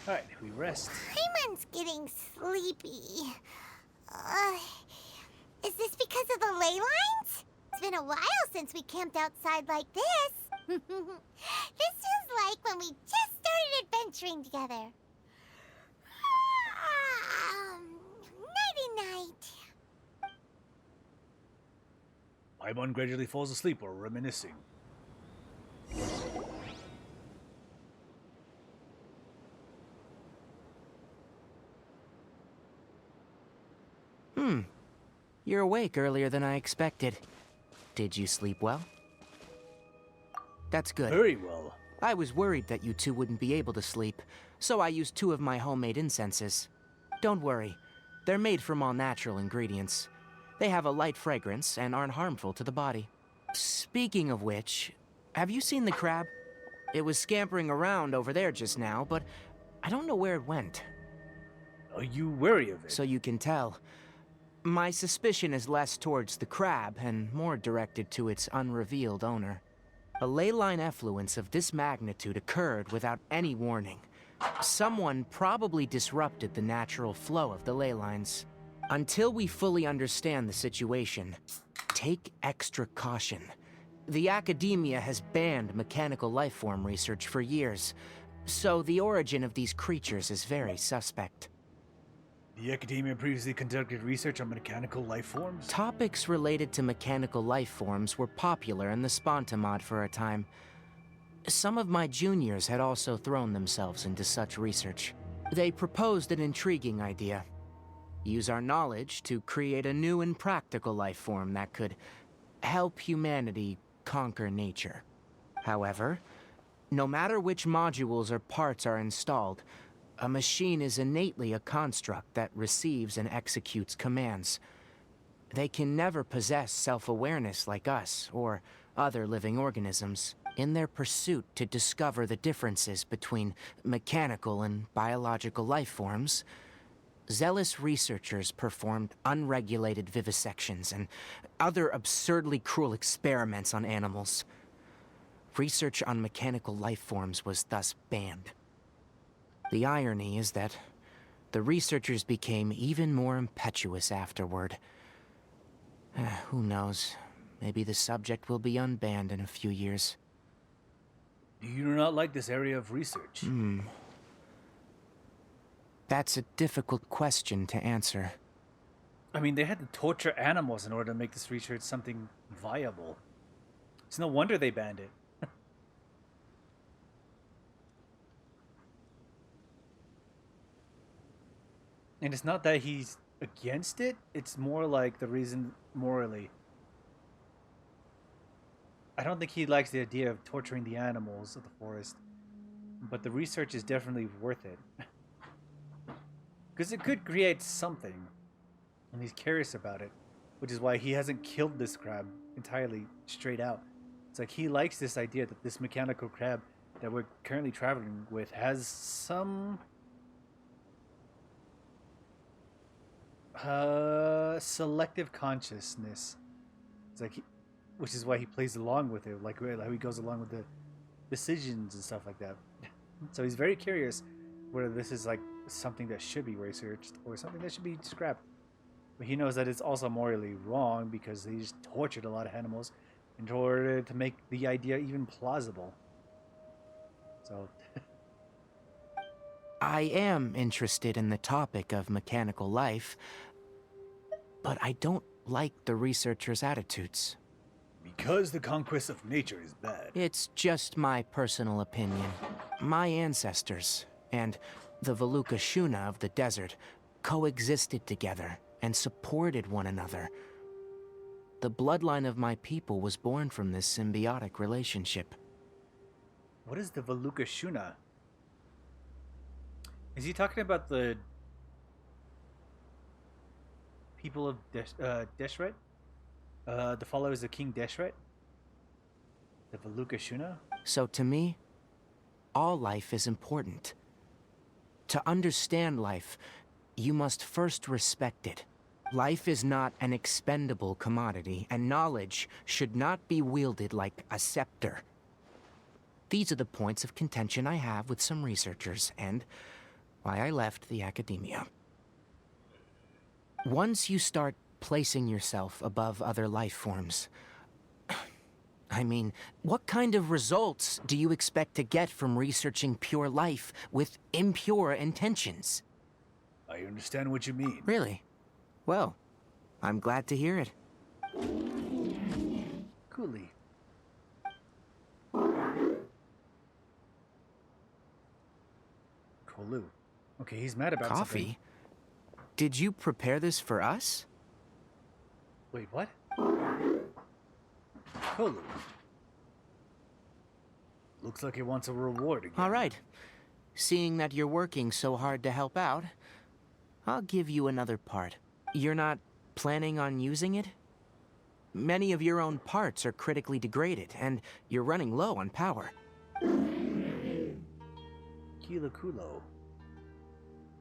Alright, we rest. Paimon's getting sleepy. Is this because of the ley lines? It's been a while since we camped outside like this. This is like when we just started adventuring together. Nighty-night. Paimon gradually falls asleep while reminiscing. You're awake earlier than I expected. Did you sleep well? That's good. Very well. I was worried that you two wouldn't be able to sleep, so I used 2 of my homemade incenses. Don't worry, they're made from all natural ingredients. They have a light fragrance and aren't harmful to the body. Speaking of which, have you seen the crab? It was scampering around over there just now, but I don't know where it went. Are you wary of it? So you can tell. My suspicion is less towards the crab and more directed to its unrevealed owner. A ley line effluence of this magnitude occurred without any warning. Someone probably disrupted the natural flow of the ley lines. Until we fully understand the situation, take extra caution. The academia has banned mechanical lifeform research for years, so the origin of these creatures is very suspect. The Academia previously conducted research on mechanical life forms? Topics related to mechanical life forms were popular in the Spontamod for a time. Some of my juniors had also thrown themselves into such research. They proposed an intriguing idea. Use our knowledge to create a new and practical life form that could help humanity conquer nature. However, no matter which modules or parts are installed, a machine is innately a construct that receives and executes commands. They can never possess self-awareness like us or other living organisms. In their pursuit to discover the differences between mechanical and biological life forms, zealous researchers performed unregulated vivisections and other absurdly cruel experiments on animals. Research on mechanical life forms was thus banned. The irony is that the researchers became even more impetuous afterward. Who knows? Maybe the subject will be unbanned in a few years. Do you not like this area of research? That's a difficult question to answer. I mean, they had to torture animals in order to make this research something viable. It's no wonder they banned it. And it's not that he's against it. It's more like the reason morally. I don't think he likes the idea of torturing the animals of the forest, but the research is definitely worth it. Because it could create something, and he's curious about it, which is why he hasn't killed this crab entirely straight out. It's like he likes this idea that this mechanical crab that we're currently traveling with has some selective consciousness. It's like, which is why he plays along with it, like how he goes along with the decisions and stuff like that. So he's very curious whether this is like something that should be researched or something that should be scrapped. But he knows that it's also morally wrong because he just tortured a lot of animals in order to make the idea even plausible. So I am interested in the topic of mechanical life, but I don't like the researchers' attitudes. Because the conquest of nature is bad. It's just my personal opinion. My ancestors and the Veluca Shuna of the desert coexisted together and supported one another. The bloodline of my people was born from this symbiotic relationship. What is the Veluca Shuna? Is he talking about the people of Deshret? The followers of King Deshret? The Veluca Shuna? So to me, all life is important. To understand life, you must first respect it. Life is not an expendable commodity, and knowledge should not be wielded like a scepter. These are the points of contention I have with some researchers, and why I left the academia. Once you start placing yourself above other life forms, I mean, what kind of results do you expect to get from researching pure life with impure intentions? I understand what you mean. Really? Well, I'm glad to hear it. Coolly. Kolu. Okay, he's mad about Coffee? something. Did you prepare this for us? Wait, what? Kolu. Looks like he wants a reward again. All right. Seeing that you're working so hard to help out, I'll give you another part. You're not planning on using it? Many of your own parts are critically degraded, and you're running low on power. Kila Kulo.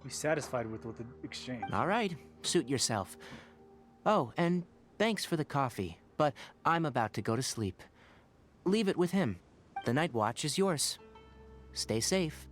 Be satisfied with the exchange. All right, suit yourself. Oh, and thanks for the coffee, but I'm about to go to sleep. Leave it with him. The night watch is yours. Stay safe.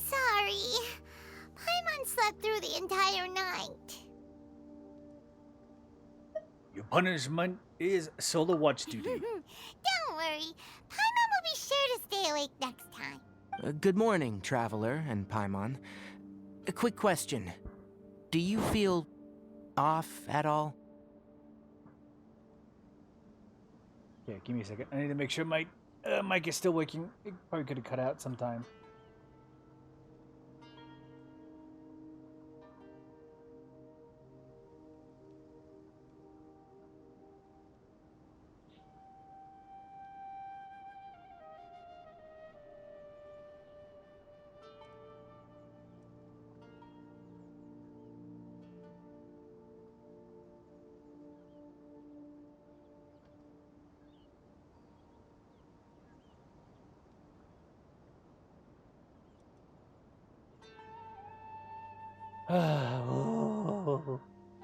Sorry. Paimon slept through the entire night. Your punishment is solo watch duty. Don't worry. Paimon will be sure to stay awake next time. Good morning, Traveler and Paimon. A quick question. Do you feel off at all? Yeah, give me a second. I need to make sure my mic is still working. It probably could have cut out sometime.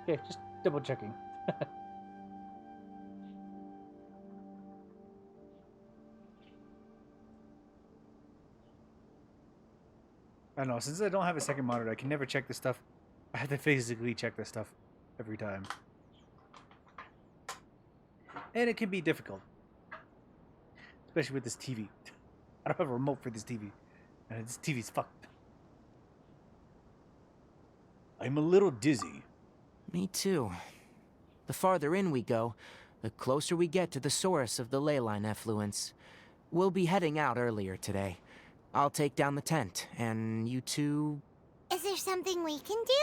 Okay, just double checking. I don't know, since I don't have a second monitor, I can never check this stuff. I have to physically check this stuff every time. And it can be difficult. Especially with this TV. I don't have a remote for this TV. And this TV's fucked. I'm a little dizzy. Me too. The farther in we go, the closer we get to the source of the ley line effluence. We'll be heading out earlier today. I'll take down the tent, and you two... Is there something we can do?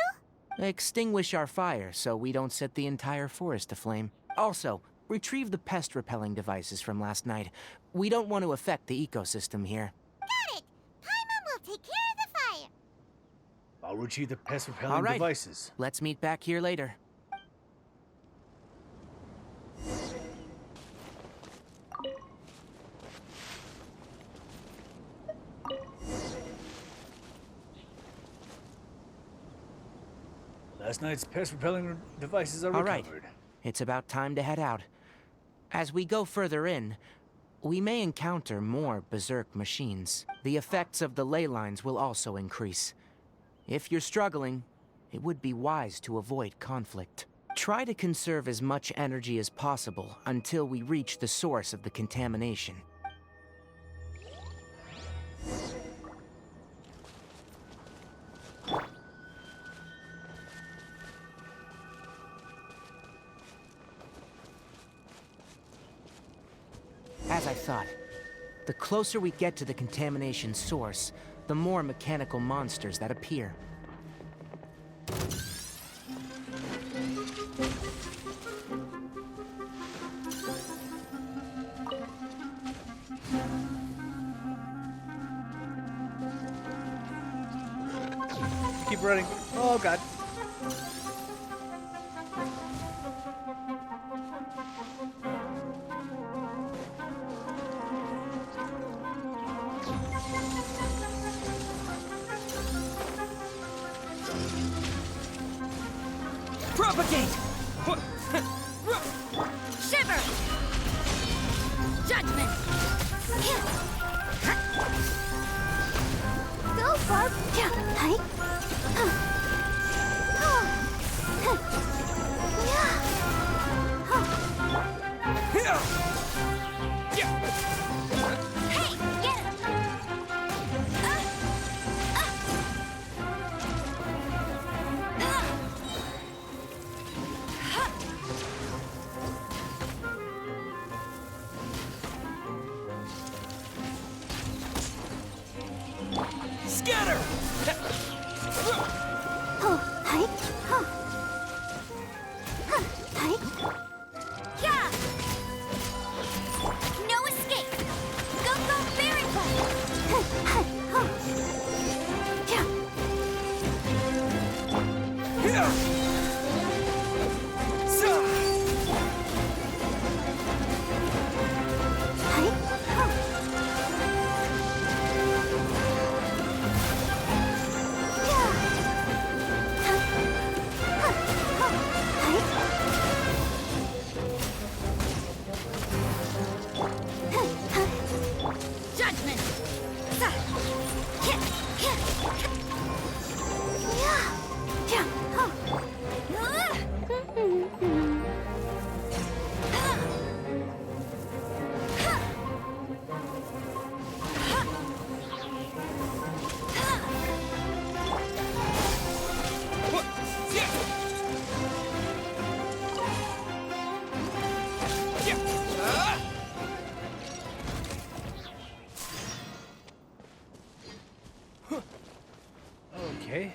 extinguish our fire so we don't set the entire forest aflame. Also, retrieve the pest-repelling devices from last night. We don't want to affect the ecosystem here. Got it! Paimon will take care of the fire. I'll retrieve the All pest-repelling right. devices. Let's meet back here later. Last night's pest-repelling devices are All right. recovered. It's about time to head out. As we go further in, we may encounter more berserk machines. The effects of the ley lines will also increase. If you're struggling, it would be wise to avoid conflict. Try to conserve as much energy as possible until we reach the source of the contamination. As I thought, the closer we get to the contamination source, the more mechanical monsters that appear. Keep running. Oh, God. Propagate! Shiver! Judgment! Go, Barb! Hi! Hey, get him! Scatter! Oh, hi! Huh. Huh, hi! Yeah! No escape! Go, go, Berry Bug! Huh, huh, huh. Yeah. Hi! Huh. Judgment! Okay.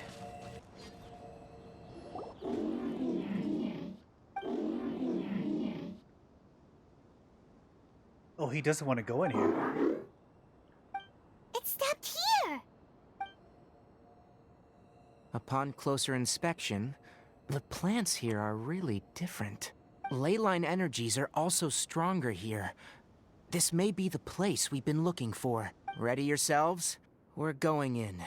Oh, he doesn't want to go in here. It stopped here! Upon closer inspection, the plants here are really different. Ley line energies are also stronger here. This may be the place we've been looking for. Ready yourselves? We're going in.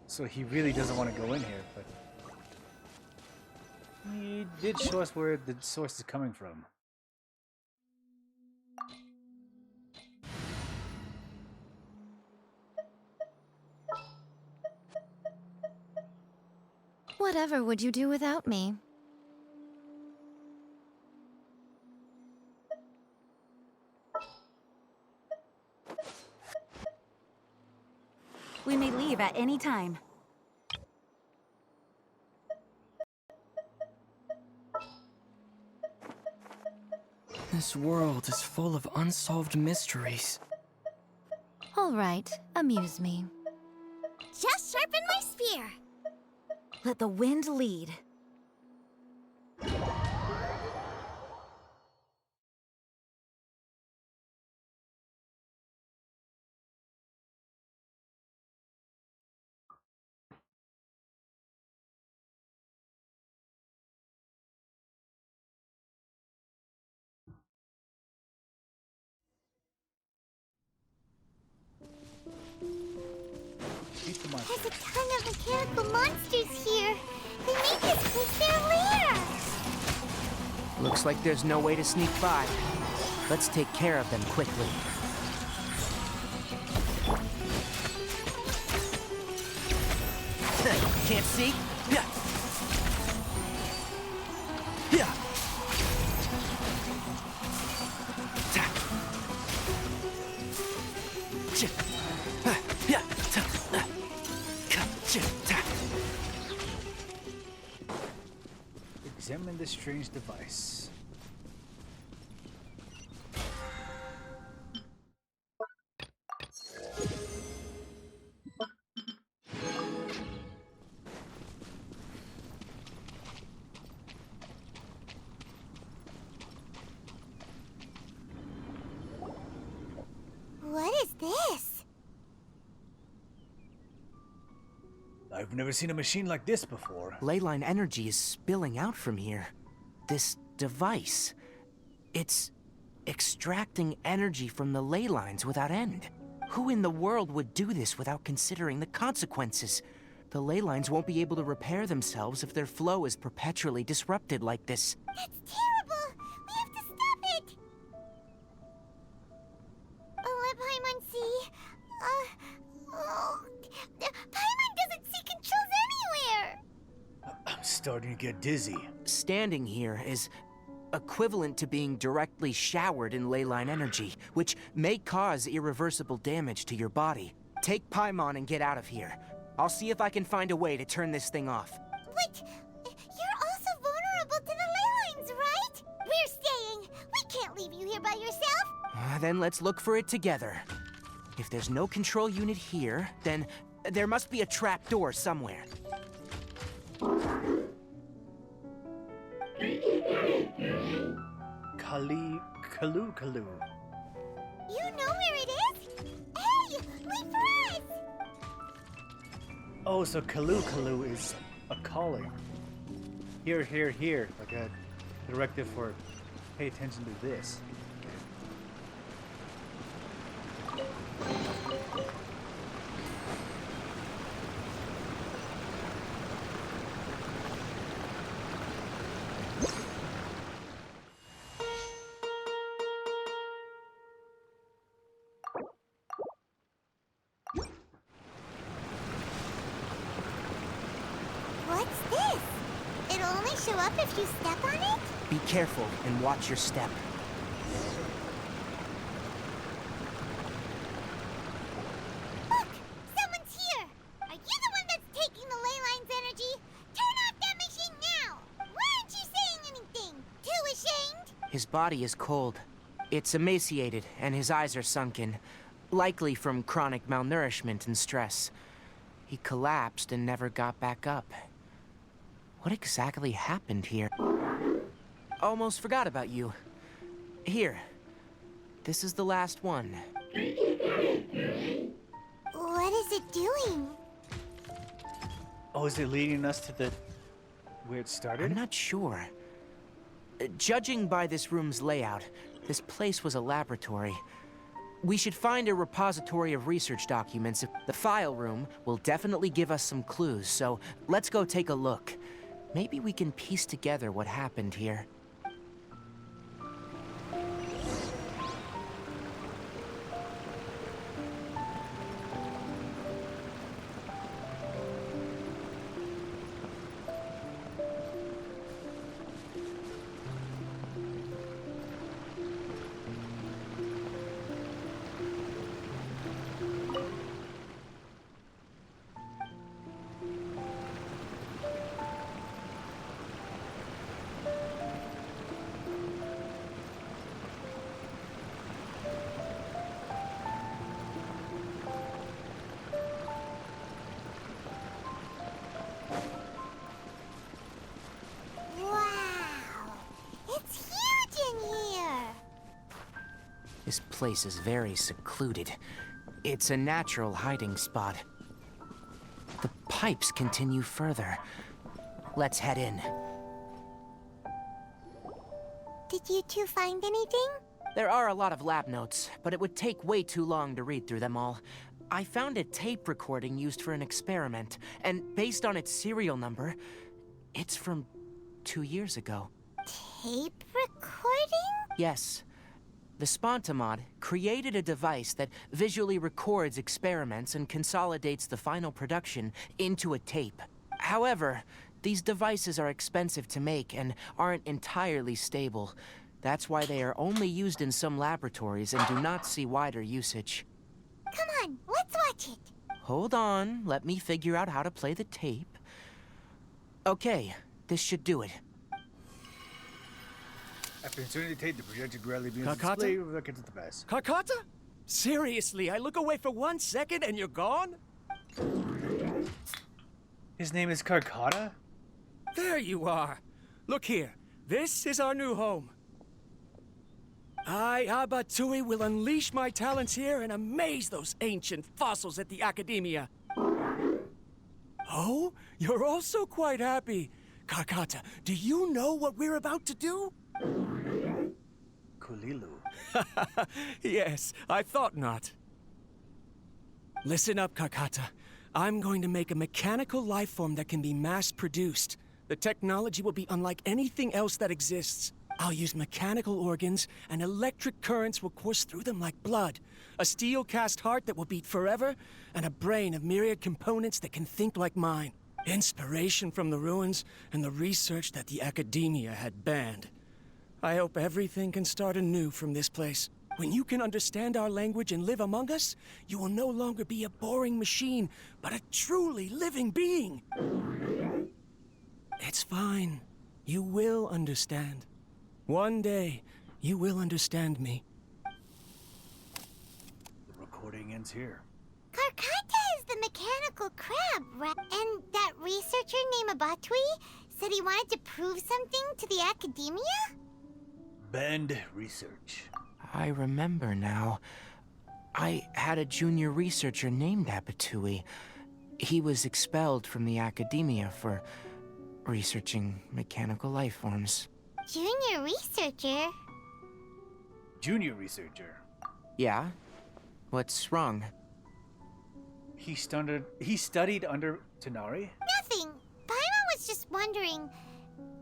So he really doesn't want to go in here, but... he did show us where the source is coming from. Whatever would you do without me? We may leave at any time. This world is full of unsolved mysteries. All right, amuse me. Just sharpen my spear. Let the wind lead. There's a ton of mechanical monsters here. They make this place their lair. Looks like there's no way to sneak by. Let's take care of them quickly. Can't see? Yeah. Yeah. Examine this strange device. What is this? I've never seen a machine like this before. Leyline energy is spilling out from here. This device. It's extracting energy from the ley lines without end. Who in the world would do this without considering the consequences? The ley lines won't be able to repair themselves if their flow is perpetually disrupted like this. That's terrible! We have to stop it! Let Paimon see. Paimon doesn't see controls anywhere! I'm starting to get dizzy. Standing here is equivalent to being directly showered in leyline energy, which may cause irreversible damage to your body. Take Paimon and get out of here. I'll see if I can find a way to turn this thing off. Wait, you're also vulnerable to the ley lines, right? We're staying. We can't leave you here by yourself. Then let's look for it together. If there's no control unit here, then there must be a trap door somewhere. Kalu. You know where it is? Hey, wait for us! Oh, so Kalu is a calling. Here, like a directive for pay attention to this. What's this? It'll only show up if you step on it? Be careful and watch your step. Look! Someone's here! Are you the one that's taking the ley line's energy? Turn off that machine now! Why aren't you saying anything? Too ashamed? His body is cold. It's emaciated, and his eyes are sunken, likely from chronic malnourishment and stress. He collapsed and never got back up. What exactly happened here? Almost forgot about you. Here. This is the last one. What is it doing? Oh, is it leading us to the where it started? I'm not sure. Judging by this room's layout, this place was a laboratory. We should find a repository of research documents. The file room will definitely give us some clues, so let's go take a look. Maybe we can piece together what happened here. This place is very secluded. It's a natural hiding spot. The pipes continue further. Let's head in. Did you two find anything? There are a lot of lab notes, but it would take way too long to read through them all. I found a tape recording used for an experiment, and based on its serial number, it's from 2 years ago. Tape recording? Yes. The Spontamod created a device that visually records experiments and consolidates the final production into a tape. However, these devices are expensive to make and aren't entirely stable. That's why they are only used in some laboratories and do not see wider usage. Come on, let's watch it. Hold on, let me figure out how to play the tape. Okay, this should do it. After inserting the tape, the projected gradually begins to Carcotta? display look into the past. Carcotta? Seriously, I look away for 1 second and you're gone? His name is Carcotta? There you are. Look here. This is our new home. I, Abatui, will unleash my talents here and amaze those ancient fossils at the Academia. Oh, you're also quite happy. Carcotta, do you know what we're about to do? Kulilu. Yes, I thought not. Listen up, Carcotta. I'm going to make a mechanical life form that can be mass-produced. The technology will be unlike anything else that exists. I'll use mechanical organs, and electric currents will course through them like blood. A steel-cast heart that will beat forever, and a brain of myriad components that can think like mine. Inspiration from the ruins, and the research that the Academia had banned. I hope everything can start anew from this place. When you can understand our language and live among us, you will no longer be a boring machine, but a truly living being. It's fine. You will understand. One day, you will understand me. The recording ends here. Carcotta is the mechanical crab, right? And that researcher named Abatui said he wanted to prove something to the Academia? Banned research. I remember now. I had a junior researcher named Abatui. He was expelled from the Academia for researching mechanical life forms. Junior researcher? Junior researcher. Yeah? What's wrong? He studied under Tighnari? Nothing. Paimon was just wondering,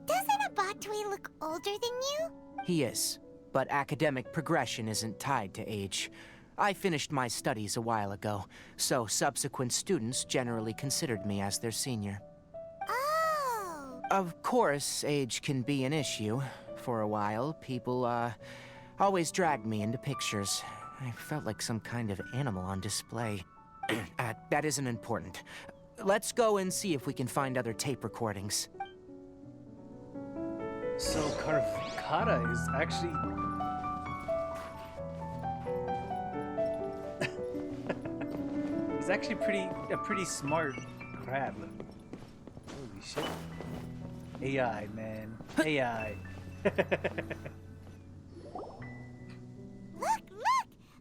doesn't Abatui look older than you? He is, but academic progression isn't tied to age. I finished my studies a while ago, so subsequent students generally considered me as their senior. Oh. Of course, age can be an issue. For a while, people, always dragged me into pictures. I felt like some kind of animal on display. That isn't important. Let's go and see if we can find other tape recordings. So Carcotta is actually... he's actually a pretty smart crab. Holy shit. AI, man. AI. Look!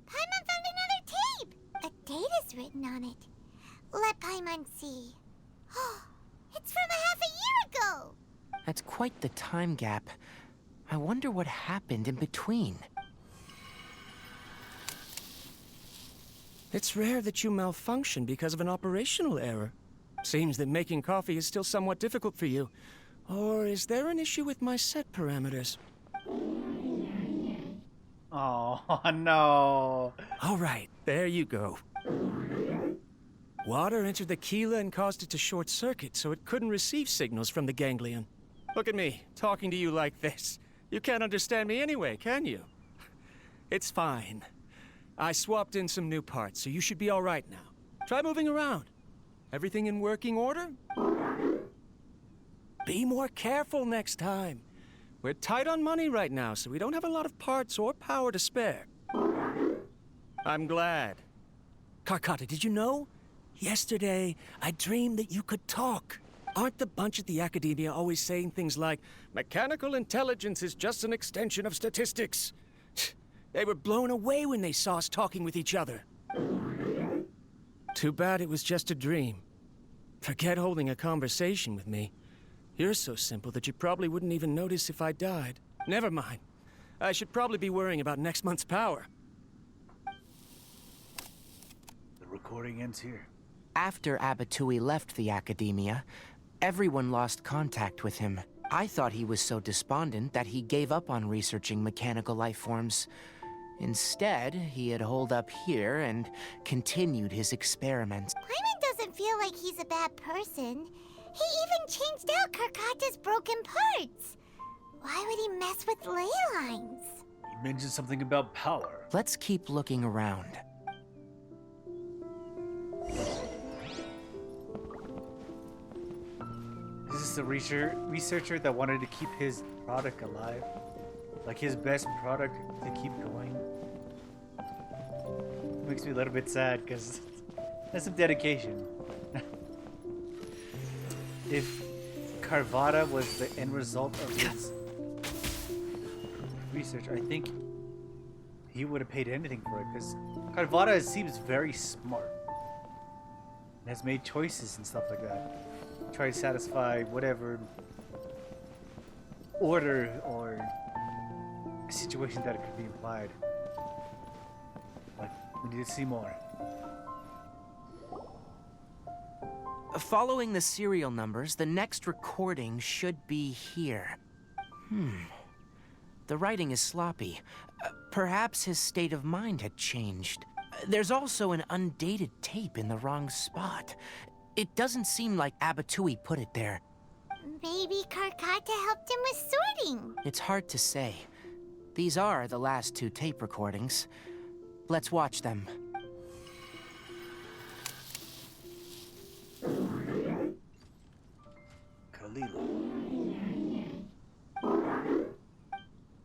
Paimon found another tape! A date is written on it. Let Paimon see. It's from half a year ago! That's quite the time gap. I wonder what happened in between. It's rare that you malfunction because of an operational error. Seems that making coffee is still somewhat difficult for you. Or is there an issue with my set parameters? Oh, no. All right, there you go. Water entered the Keela and caused it to short circuit, so it couldn't receive signals from the ganglion. Look at me, talking to you like this. You can't understand me anyway, can you? It's fine. I swapped in some new parts, so you should be all right now. Try moving around. Everything in working order? Be more careful next time. We're tight on money right now, so we don't have a lot of parts or power to spare. I'm glad. Carcotta, did you know? Yesterday, I dreamed that you could talk. Aren't the bunch at the Academia always saying things like, mechanical intelligence is just an extension of statistics? They were blown away when they saw us talking with each other. Too bad it was just a dream. Forget holding a conversation with me. You're so simple that you probably wouldn't even notice if I died. Never mind. I should probably be worrying about next month's power. The recording ends here. After Abatui left the Academia, everyone lost contact with him. I thought he was so despondent that he gave up on researching mechanical life forms. Instead, he had holed up here and continued his experiments. Paimon doesn't feel like he's a bad person. He even changed out Karkata's broken parts. Why would he mess with ley lines? You mentioned something about power. Let's keep looking around. Is this the researcher that wanted to keep his product alive? Like his best product to keep going? Makes me a little bit sad because that's some dedication. If Carvada was the end result of his research, I think he would have paid anything for it because Carvada seems very smart and has made choices and stuff like that. Try to satisfy whatever order or situation that it could be implied. But we need to see more. Following the serial numbers, the next recording should be here. The writing is sloppy. Perhaps his state of mind had changed. There's also an undated tape in the wrong spot. It doesn't seem like Abatui put it there. Maybe Karkata helped him with sorting. It's hard to say. These are the last 2 tape recordings. Let's watch them.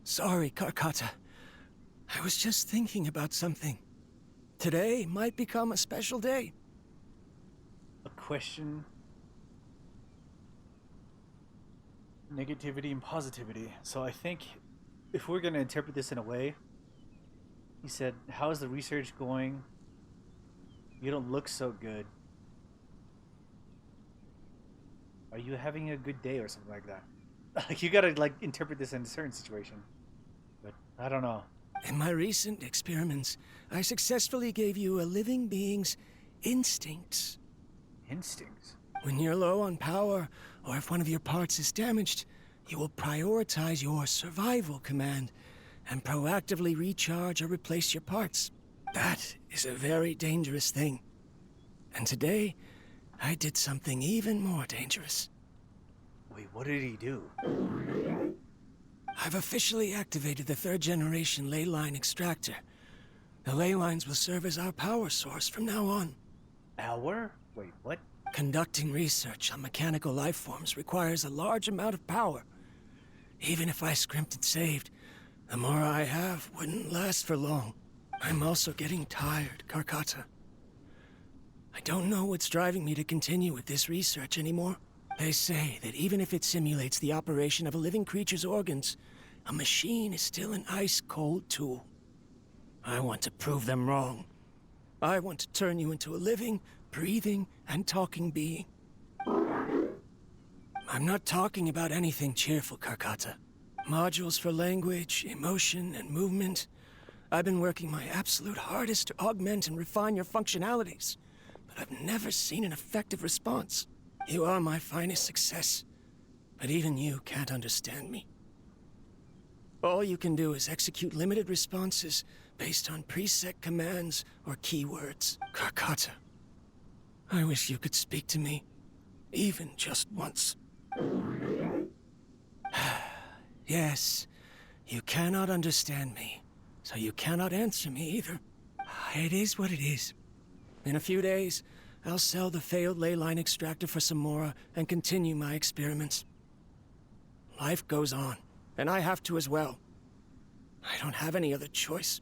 Sorry, Karkata. I was just thinking about something. Today might become a special day. A question. Negativity and positivity. So I think if we're going to interpret this in a way, he said, how's the research going? You don't look so good. Are you having a good day or something like that? Like you gotta like interpret this in a certain situation. But I don't know. In my recent experiments, I successfully gave you a living being's instincts. Instincts? When you're low on power, or if one of your parts is damaged, you will prioritize your survival command and proactively recharge or replace your parts. That is a very dangerous thing. And today, I did something even more dangerous. Wait, what did he do? I've officially activated the 3rd generation ley line extractor. The ley lines will serve as our power source from now on. Our? Wait, what? Conducting research on mechanical life forms requires a large amount of power. Even if I scrimped and saved, the more I have wouldn't last for long. I'm also getting tired, Karkata. I don't know what's driving me to continue with this research anymore. They say that even if it simulates the operation of a living creature's organs, a machine is still an ice-cold tool. I want to prove them wrong. I want to turn you into a living, breathing, and talking being. I'm not talking about anything cheerful, Karkata. Modules for language, emotion, and movement. I've been working my absolute hardest to augment and refine your functionalities, but I've never seen an effective response. You are my finest success, but even you can't understand me. All you can do is execute limited responses based on preset commands or keywords. Karkata, I wish you could speak to me, even just once. Yes, you cannot understand me, so you cannot answer me either. It is what it is. In a few days, I'll sell the failed ley line extractor for some more and continue my experiments. Life goes on, and I have to as well. I don't have any other choice.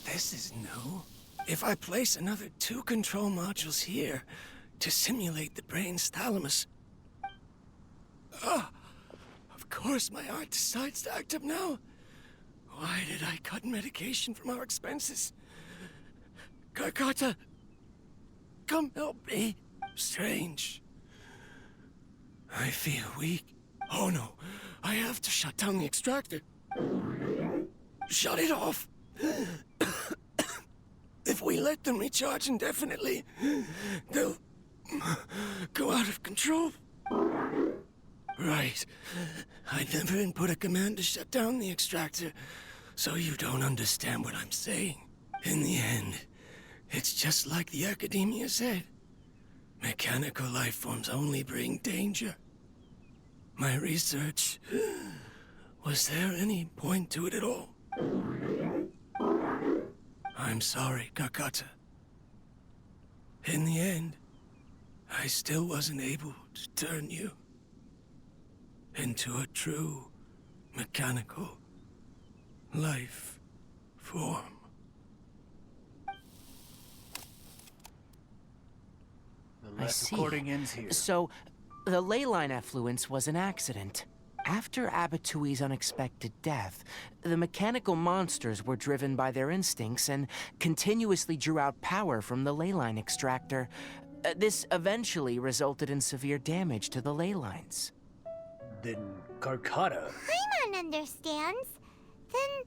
This is new. If I place another 2 control modules here to simulate the brain's thalamus... of course my heart decides to act up now. Why did I cut medication from our expenses? Karkata, come help me. Strange. I feel weak. Oh no, I have to shut down the extractor. Shut it off. If we let them recharge indefinitely, they'll go out of control. Right. I never input a command to shut down the extractor, so you don't understand what I'm saying. In the end, it's just like the Academia said. Mechanical life forms only bring danger. My research... Was there any point to it at all? I'm sorry, Karkata. In the end, I still wasn't able to turn you into a true mechanical life form. The last recording ends here. So, the ley line effluence was an accident. After Abatui's unexpected death, the mechanical monsters were driven by their instincts and continuously drew out power from the ley line extractor. This eventually resulted in severe damage to the ley lines. Then Karkata... Paimon understands. Then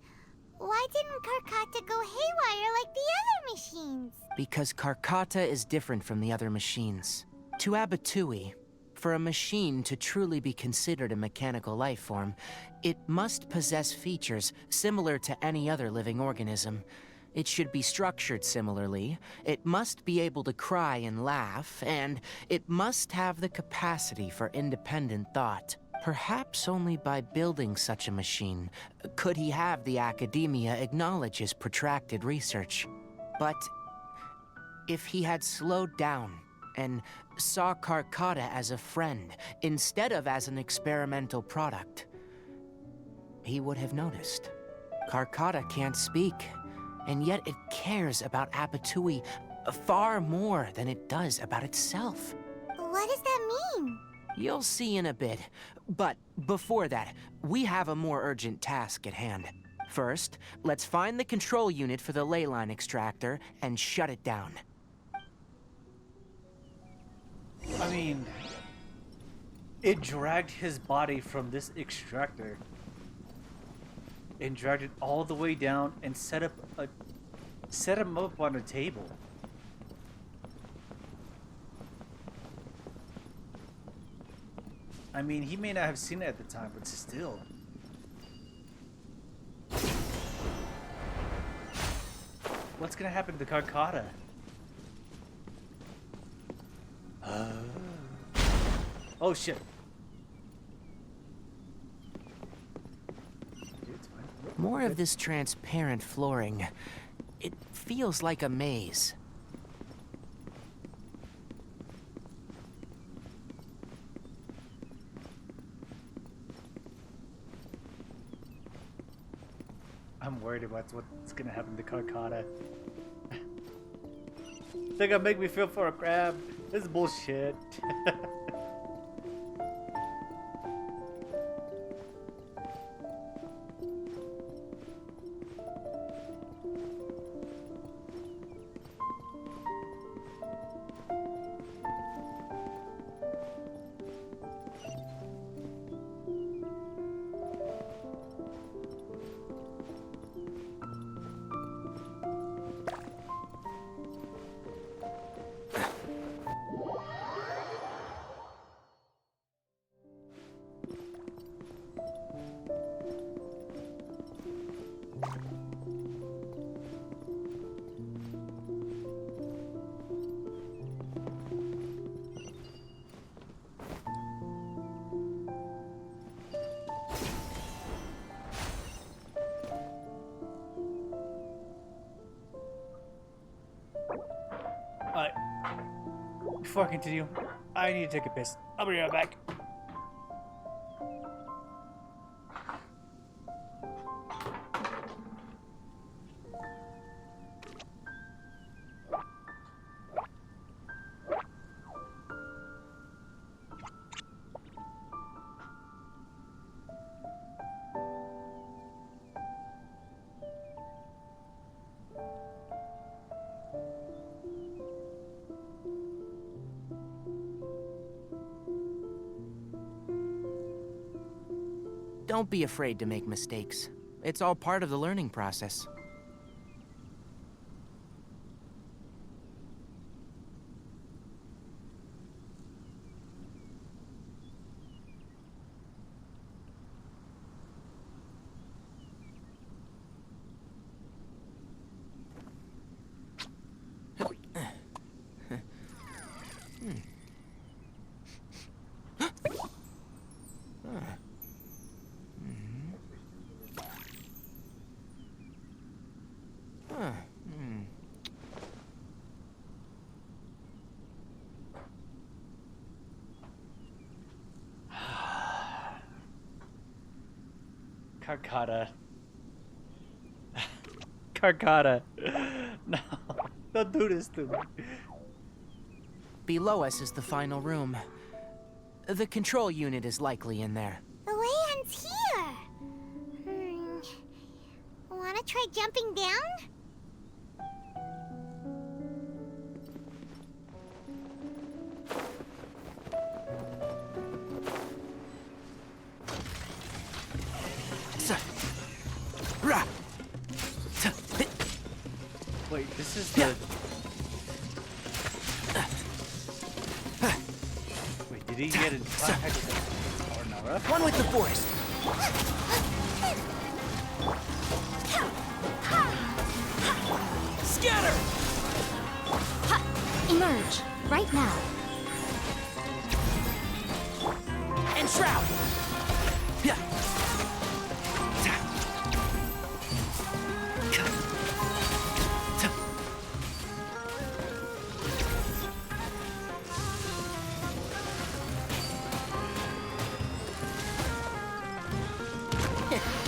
why didn't Karkata go haywire like the other machines? Because Karkata is different from the other machines. To Abatui, for a machine to truly be considered a mechanical life form, it must possess features similar to any other living organism. It should be structured similarly, it must be able to cry and laugh, and it must have the capacity for independent thought. Perhaps only by building such a machine could he have the Academia acknowledge his protracted research. But if he had slowed down and saw Karkata as a friend instead of as an experimental product, he would have noticed. Karkata can't speak, and yet it cares about Abatui far more than it does about itself. What does that mean? You'll see in a bit, but before that, we have a more urgent task at hand. First, let's find the control unit for the ley line extractor and shut it down. I mean, it dragged his body from this extractor and dragged it all the way down and set him up on a table. I mean, he may not have seen it at the time, but still. What's gonna happen to Karkata? Oh shit. More of this transparent flooring. It feels like a maze. I'm worried about what's gonna happen to Karkata. They're gonna make me feel for a crab. This is bullshit. Before I continue, I need to take a piss. I'll be right back. Don't be afraid to make mistakes. It's all part of the learning process. Carcotta. Carcotta. No. Don't do this to me. Below us is the final room. The control unit is likely in there. The way ends here. Wanna try jumping down? Wait, this is the... Wait, did he get in contact with Arnara? One with the forest. Scatter! Emerge, right now. And shroud!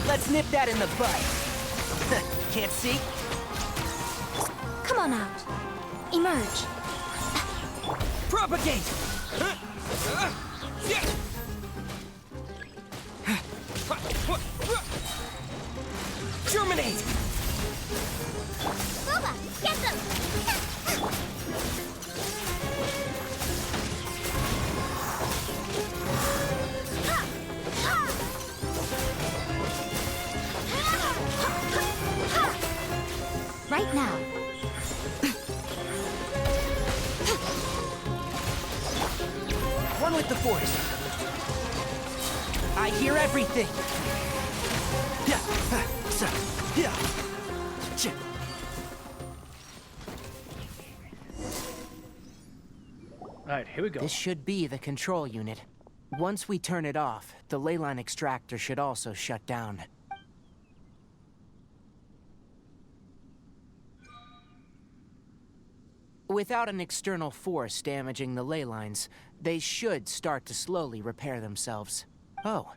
Let's nip that in the bud. Can't see? Come on out. Emerge. Propagate! Germinate! Booba, get them! Right now. One with the force. I hear everything. Alright, here we go. This should be the control unit. Once we turn it off, the ley line extractor should also shut down. Without an external force damaging the ley lines, they should start to slowly repair themselves. Oh,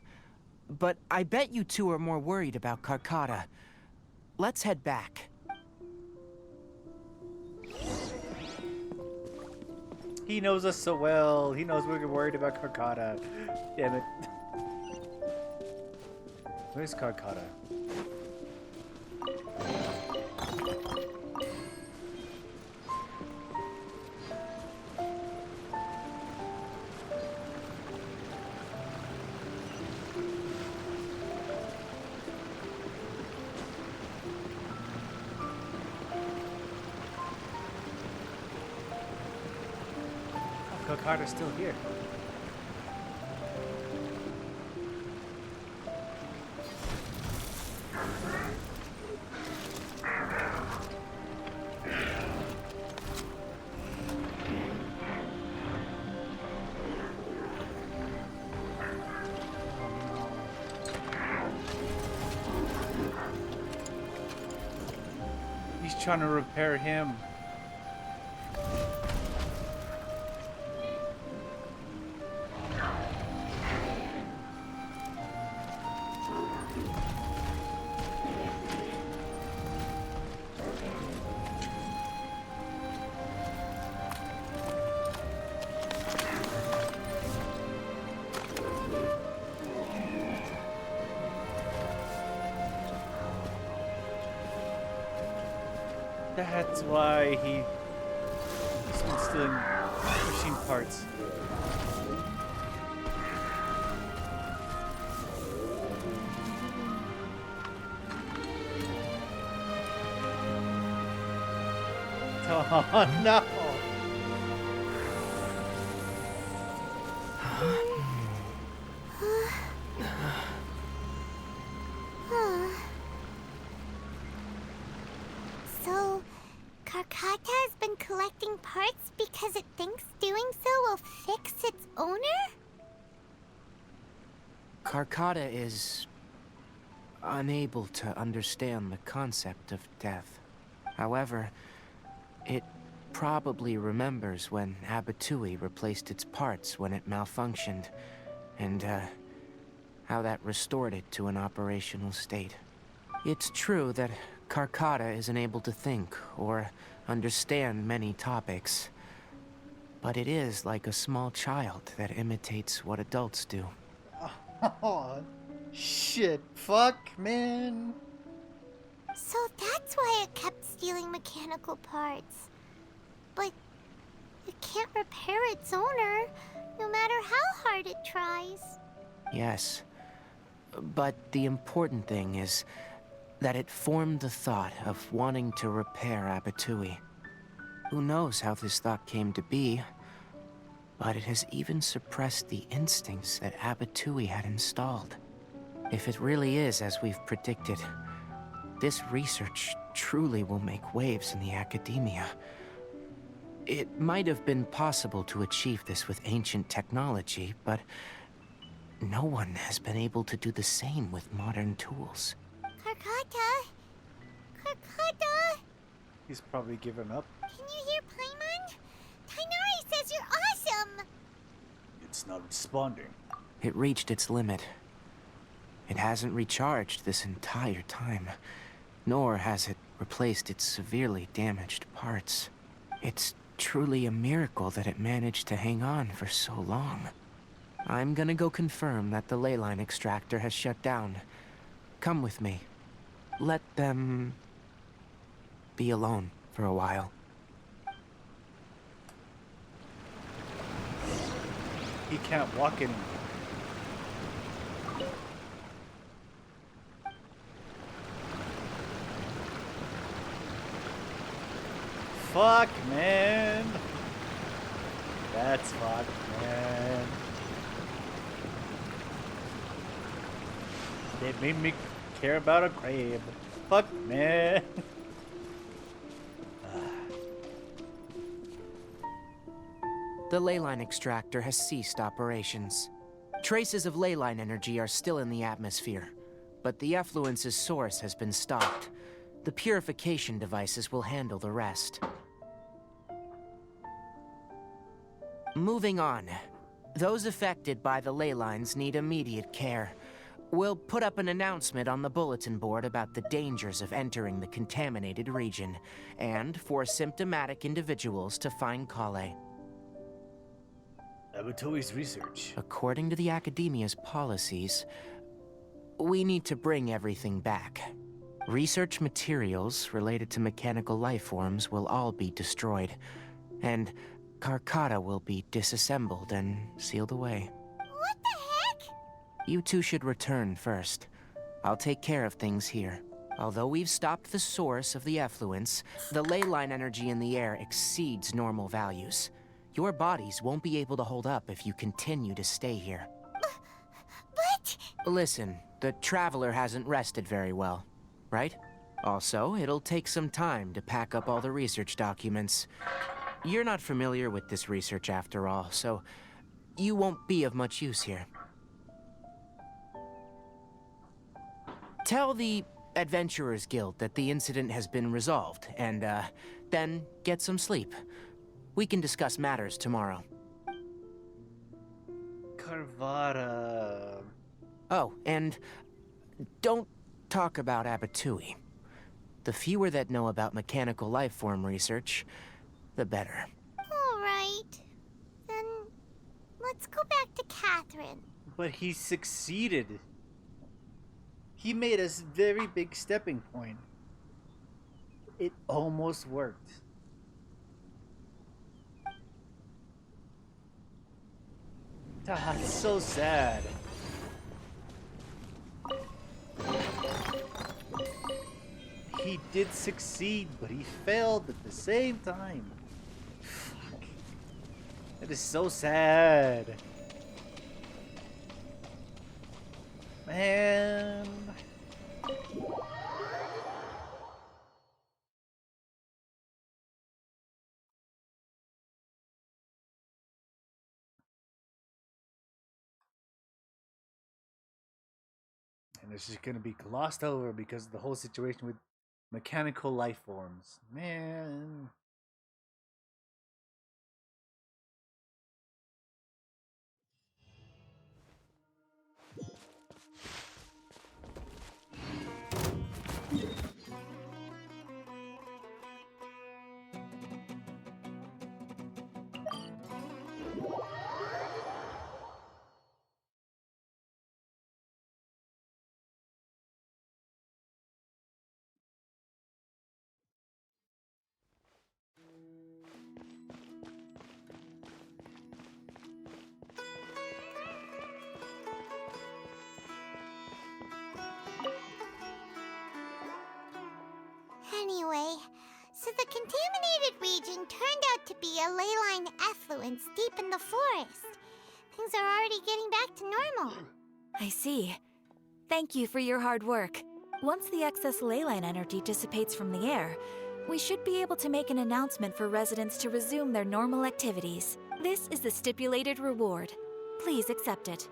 but I bet you two are more worried about Carcotta. Let's head back. He knows us so well. He knows we're worried about Carcotta. Damn it. Where's Carcotta? Carter's still here. He's trying to repair him. That's why he's been stealing machine parts. Oh no! So, Karkata has been collecting parts because it thinks doing so will fix its owner? Karkata is unable to understand the concept of death. However, it probably remembers when Abatui replaced its parts when it malfunctioned, and how that restored it to an operational state. It's true that Karkata isn't able to think or understand many topics, but it is like a small child that imitates what adults do. Oh, shit. Fuck, man. So that's why it kept stealing mechanical parts. But it can't repair its owner, no matter how hard it tries. Yes, but the important thing is that it formed the thought of wanting to repair Abatui. Who knows how this thought came to be, but it has even suppressed the instincts that Abatui had installed. If it really is as we've predicted, this research truly will make waves in the academia. It might have been possible to achieve this with ancient technology, but no one has been able to do the same with modern tools. Karkata? Karkata? He's probably given up. Can you hear Paimon? Tighnari says you're awesome! It's not responding. It reached its limit. It hasn't recharged this entire time, nor has it replaced its severely damaged parts. It's truly a miracle that it managed to hang on for so long. I'm gonna go confirm that the ley line extractor has shut down. Come with me. Let them be alone for a while. He can't walk anymore. Fuck, man. That's fucked, man. They made me care about a crab. Fuck, man. The ley line extractor has ceased operations. Traces of ley line energy are still in the atmosphere, but the effluence's source has been stopped. The purification devices will handle the rest. Moving on. Those affected by the ley lines need immediate care. We'll put up an announcement on the bulletin board about the dangers of entering the contaminated region, and for symptomatic individuals to find Kale. Abatui's research. According to the Academia's policies, we need to bring everything back. Research materials related to mechanical life forms will all be destroyed, and Karkata will be disassembled and sealed away. What the heck? You two should return first. I'll take care of things here. Although we've stopped the source of the effluence, the ley line energy in the air exceeds normal values. Your bodies won't be able to hold up if you continue to stay here. But... Listen, the Traveler hasn't rested very well, right? Also, it'll take some time to pack up all the research documents. You're not familiar with this research after all, so you won't be of much use here. Tell the Adventurers Guild that the incident has been resolved, and, then get some sleep. We can discuss matters tomorrow. Carvara. Oh, and don't talk about Abatui. The fewer that know about mechanical life form research, the better. All right. Then let's go back to Catherine. But he succeeded. He made a very big stepping point. It almost worked. Ah, it's so sad. he did succeed, but he failed at the same time. Fuck. That is so sad. Man. And it's just gonna be glossed over because of the whole situation with mechanical life forms. Man. Anyway, so the contaminated region turned out to be a ley line effluence deep in the forest. Things are already getting back to normal. I see. Thank you for your hard work. Once the excess ley line energy dissipates from the air, we should be able to make an announcement for residents to resume their normal activities. This is the stipulated reward. Please accept it.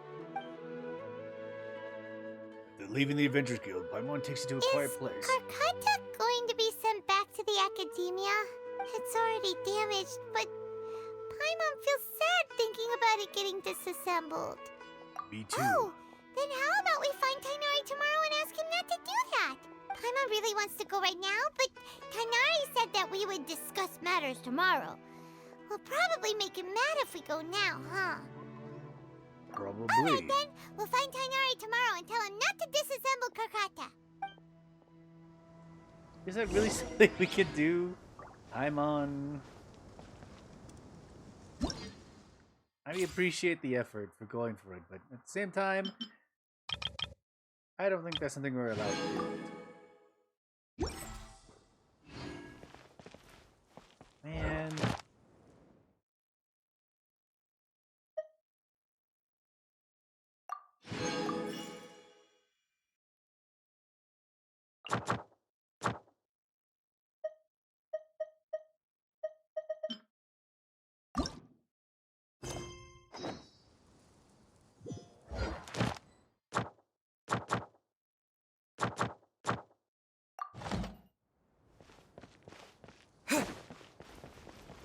They're leaving the Adventurers Guild. Paimon takes you to a quiet place. Karkata going to be sent back to the Academia? It's already damaged, but Paimon feels sad thinking about it getting disassembled. Me too. Oh, then how about we find Tainari tomorrow and ask him not to do that? Paimon really wants to go right now, but Tainari said that we would discuss matters tomorrow. We'll probably make him mad if we go now, huh? Probably. Alright then, we'll find Tainari tomorrow and tell him not to disassemble Karkata. Is that really something we could do? Paimon. I appreciate the effort for going for it, but at the same time, I don't think that's something we're allowed to do. Man.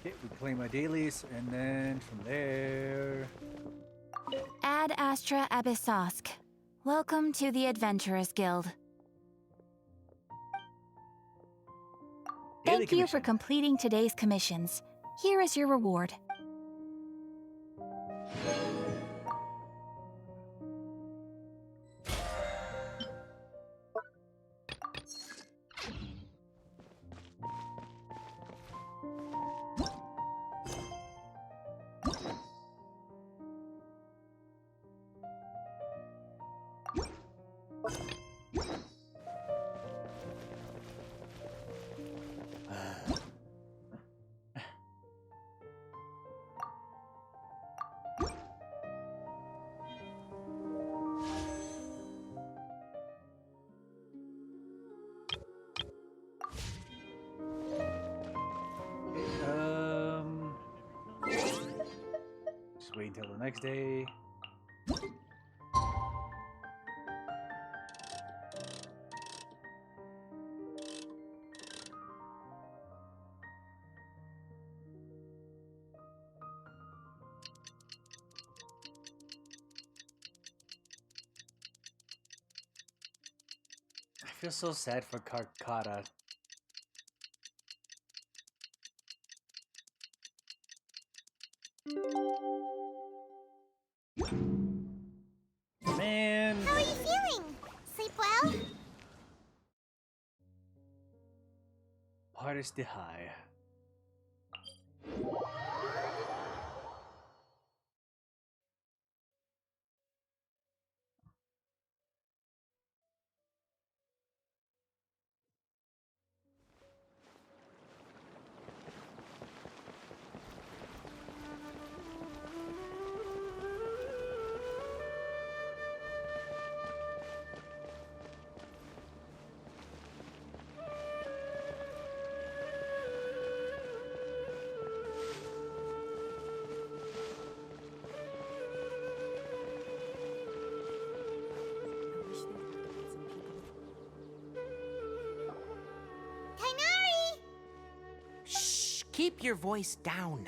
Okay, we claim my dailies, and then from there... Ad Astra Abyssosk. Welcome to the Adventurers Guild. Thank you for completing today's commissions. Here is your reward. Just wait until the next day. I feel so sad for Karkata. Man. How are you feeling? Sleep well? Hardest to high. keep your voice down.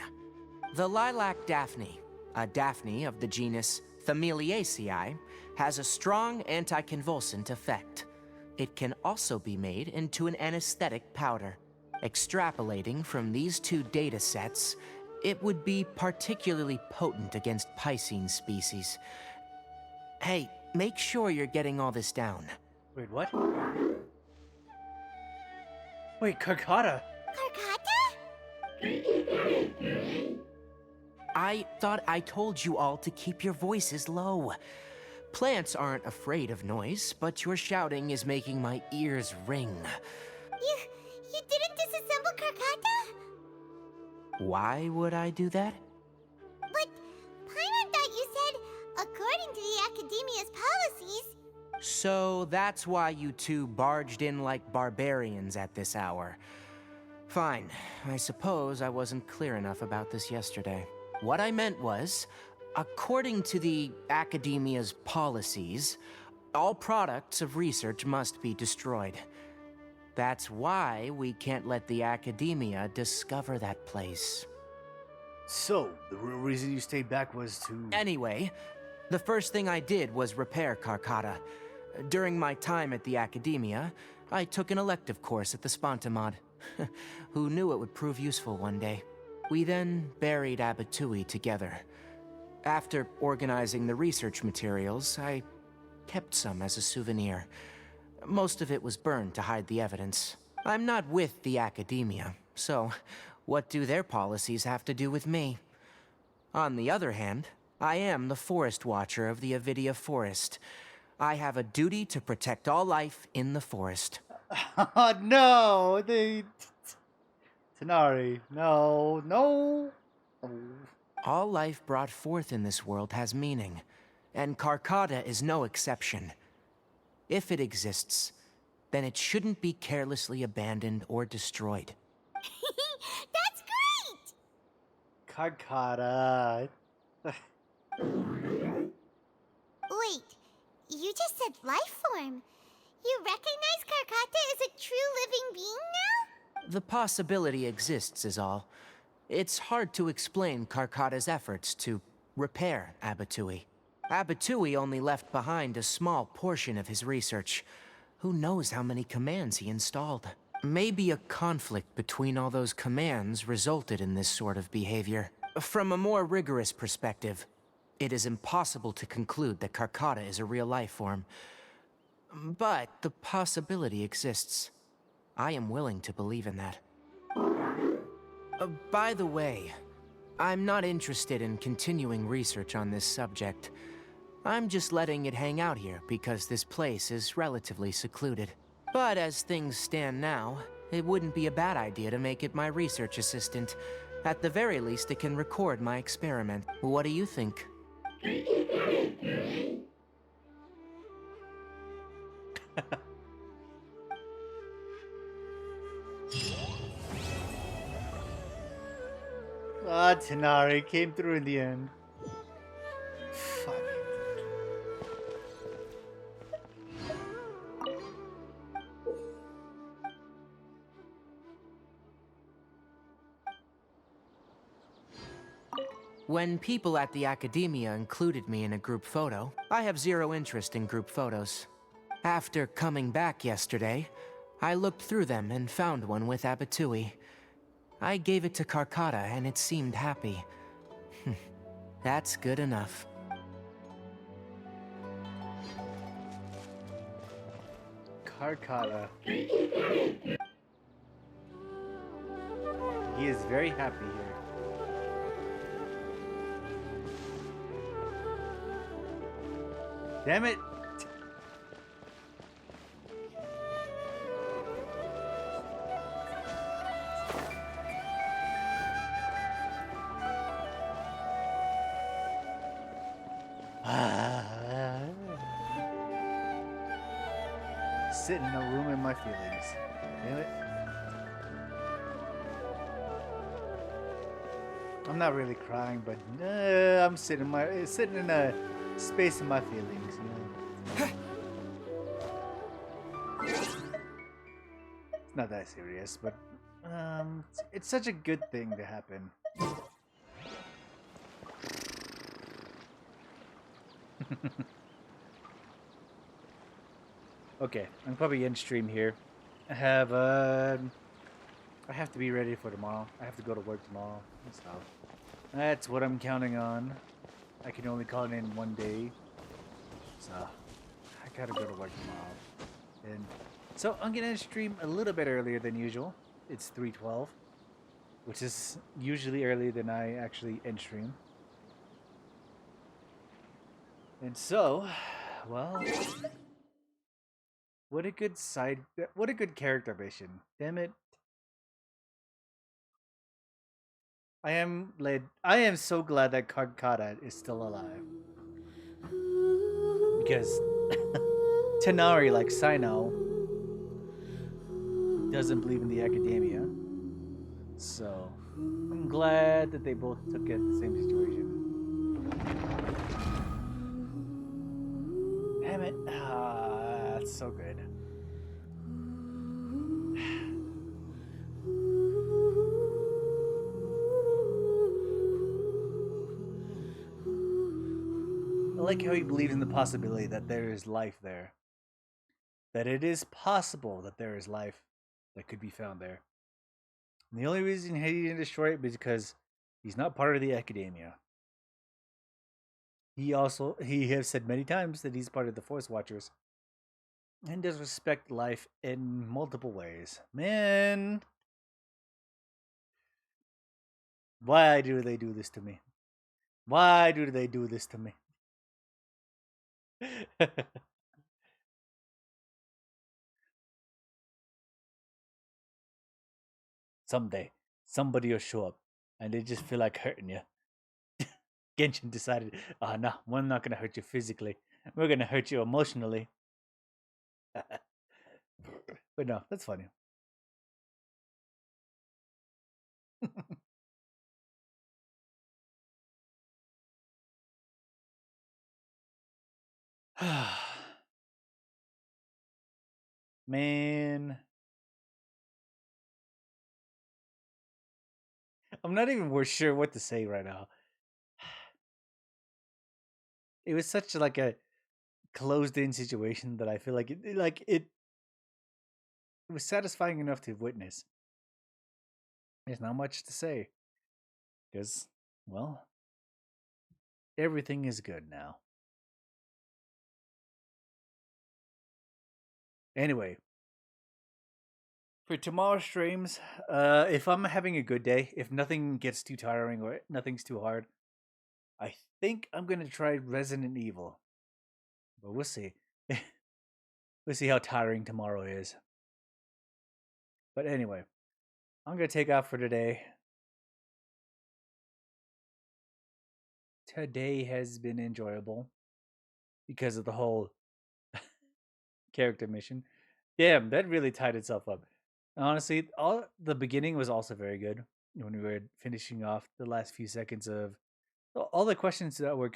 The lilac daphne, a daphne of the genus Thameliaceae, has a strong anticonvulsant effect. It can also be made into an anesthetic powder. Extrapolating from these two data sets, it would be particularly potent against Piscine species. Hey, make sure you're getting all this down. Wait, what? Wait, Karkata! Karkata? I thought I told you all to keep your voices low. Plants aren't afraid of noise, but your shouting is making my ears ring. You didn't disassemble Karkata? Why would I do that? But Paimon thought you said, according to the Academia's policies... So that's why you two barged in like barbarians at this hour. Fine. I suppose I wasn't clear enough about this yesterday. What I meant was, according to the Academia's policies, all products of research must be destroyed. That's why we can't let the Academia discover that place. So, the real reason you stayed back was to... Anyway, the first thing I did was repair Karkata. During my time at the Academia, I took an elective course at the Spontamod. Who knew it would prove useful one day? We then buried Abatui together. After organizing the research materials, I kept some as a souvenir. Most of it was burned to hide the evidence. I'm not with the Academia, so what do their policies have to do with me? On the other hand, I am the Forest Watcher of the Avidia Forest. I have a duty to protect all life in the forest. Oh no! Tighnari, no. All life brought forth in this world has meaning, and Karkata is no exception. If it exists, then it shouldn't be carelessly abandoned or destroyed. That's great! Karkata. Wait, you just said life form. You recognize Karkata as a true living being now? The possibility exists is all. It's hard to explain Karkata's efforts to repair Abatui. Abatui only left behind a small portion of his research. Who knows how many commands he installed? Maybe a conflict between all those commands resulted in this sort of behavior. From a more rigorous perspective, it is impossible to conclude that Karkata is a real life form. But the possibility exists. I am willing to believe in that. By the way, I'm not interested in continuing research on this subject. I'm just letting it hang out here because this place is relatively secluded. But as things stand now, it wouldn't be a bad idea to make it my research assistant. At the very least, it can record my experiment. What do you think? Ah, Tighnari came through in the end. Fuck. When people at the Academia included me in a group photo, I have zero interest in group photos. After coming back yesterday, I looked through them and found one with Abatui. I gave it to Karkata and it seemed happy. That's good enough. Karkata. He is very happy here. Damn it! Sitting in a room in my feelings. Damn it. I'm not really crying, but I'm sitting in a space in my feelings. You know? It's not that serious, but It's such a good thing to happen. Okay, I'm probably in stream here. I have to be ready for tomorrow. I have to go to work tomorrow and stuff. That's what I'm counting on. I can only call it in one day, so I gotta go to work tomorrow. And so I'm gonna stream a little bit earlier than usual. It's 3:12, which is usually earlier than I actually end stream. And so, well, what a good character mission. Damn it. I am so glad that Karkata is still alive. Because Tanari, like Sino, doesn't believe in the academia. So I'm glad that they both took it the same situation. Damn it. That's so good. I like how he believes in the possibility that there is life there. That it is possible that there is life that could be found there. And the only reason he didn't destroy it is because he's not part of the academia. He has said many times that he's part of the Force Watchers and does respect life in multiple ways. Man, why do they do this to me? Why do they do this to me? Someday, somebody will show up and they just feel like hurting you. Genshin decided, oh no, we're not going to hurt you physically. We're going to hurt you emotionally. But no, that's funny. Man. I'm not even sure what to say right now. It was such like a closed-in situation that I feel like it was satisfying enough to witness. There's not much to say. Because, well, everything is good now. Anyway, for tomorrow's streams, if I'm having a good day, if nothing gets too tiring or nothing's too hard, I think I'm going to try Resident Evil. But we'll see. We'll see how tiring tomorrow is. But anyway, I'm going to take off for today. Today has been enjoyable because of the whole character mission. Damn, that really tied itself up. Honestly, the beginning was also very good when we were finishing off the last few seconds of all the questions that were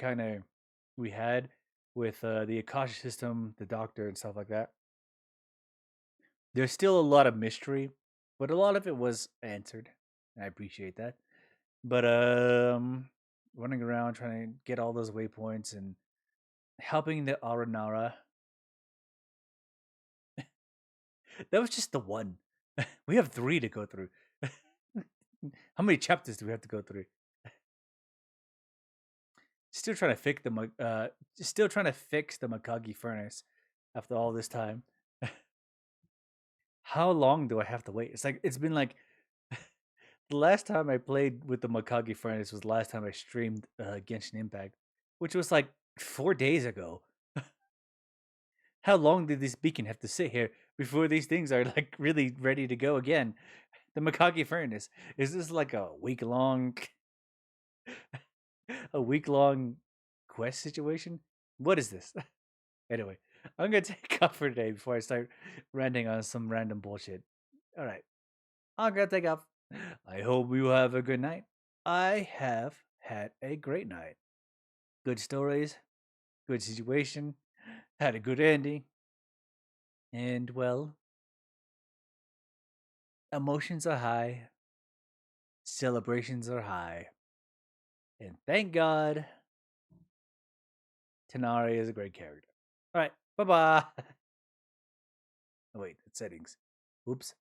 we had with the Akasha system, the doctor, and stuff like that. There's still a lot of mystery, but a lot of it was answered. I appreciate that. But running around trying to get all those waypoints and helping the Aranara. That was just the one. We have 3 to go through. How many chapters do we have to go through? Still trying to fix the Makagi furnace after all this time. How long do I have to wait? It's been like the last time I played with the Makagi furnace was the last time I streamed Genshin Impact, which was like 4 days ago. How long did this beacon have to sit here before these things are like really ready to go again? The Makagi furnace, is this like a week-long quest situation? What is this? Anyway, I'm gonna take off for today before I start ranting on some random bullshit. Alright, I'm gonna take off. I hope you have a good night. I have had a great night. Good stories, good situation, had a good ending, and well, Emotions are high. Celebrations are high. And thank God, Tanari is a great character. All right, bye-bye. Oh, wait, it's settings. Oops.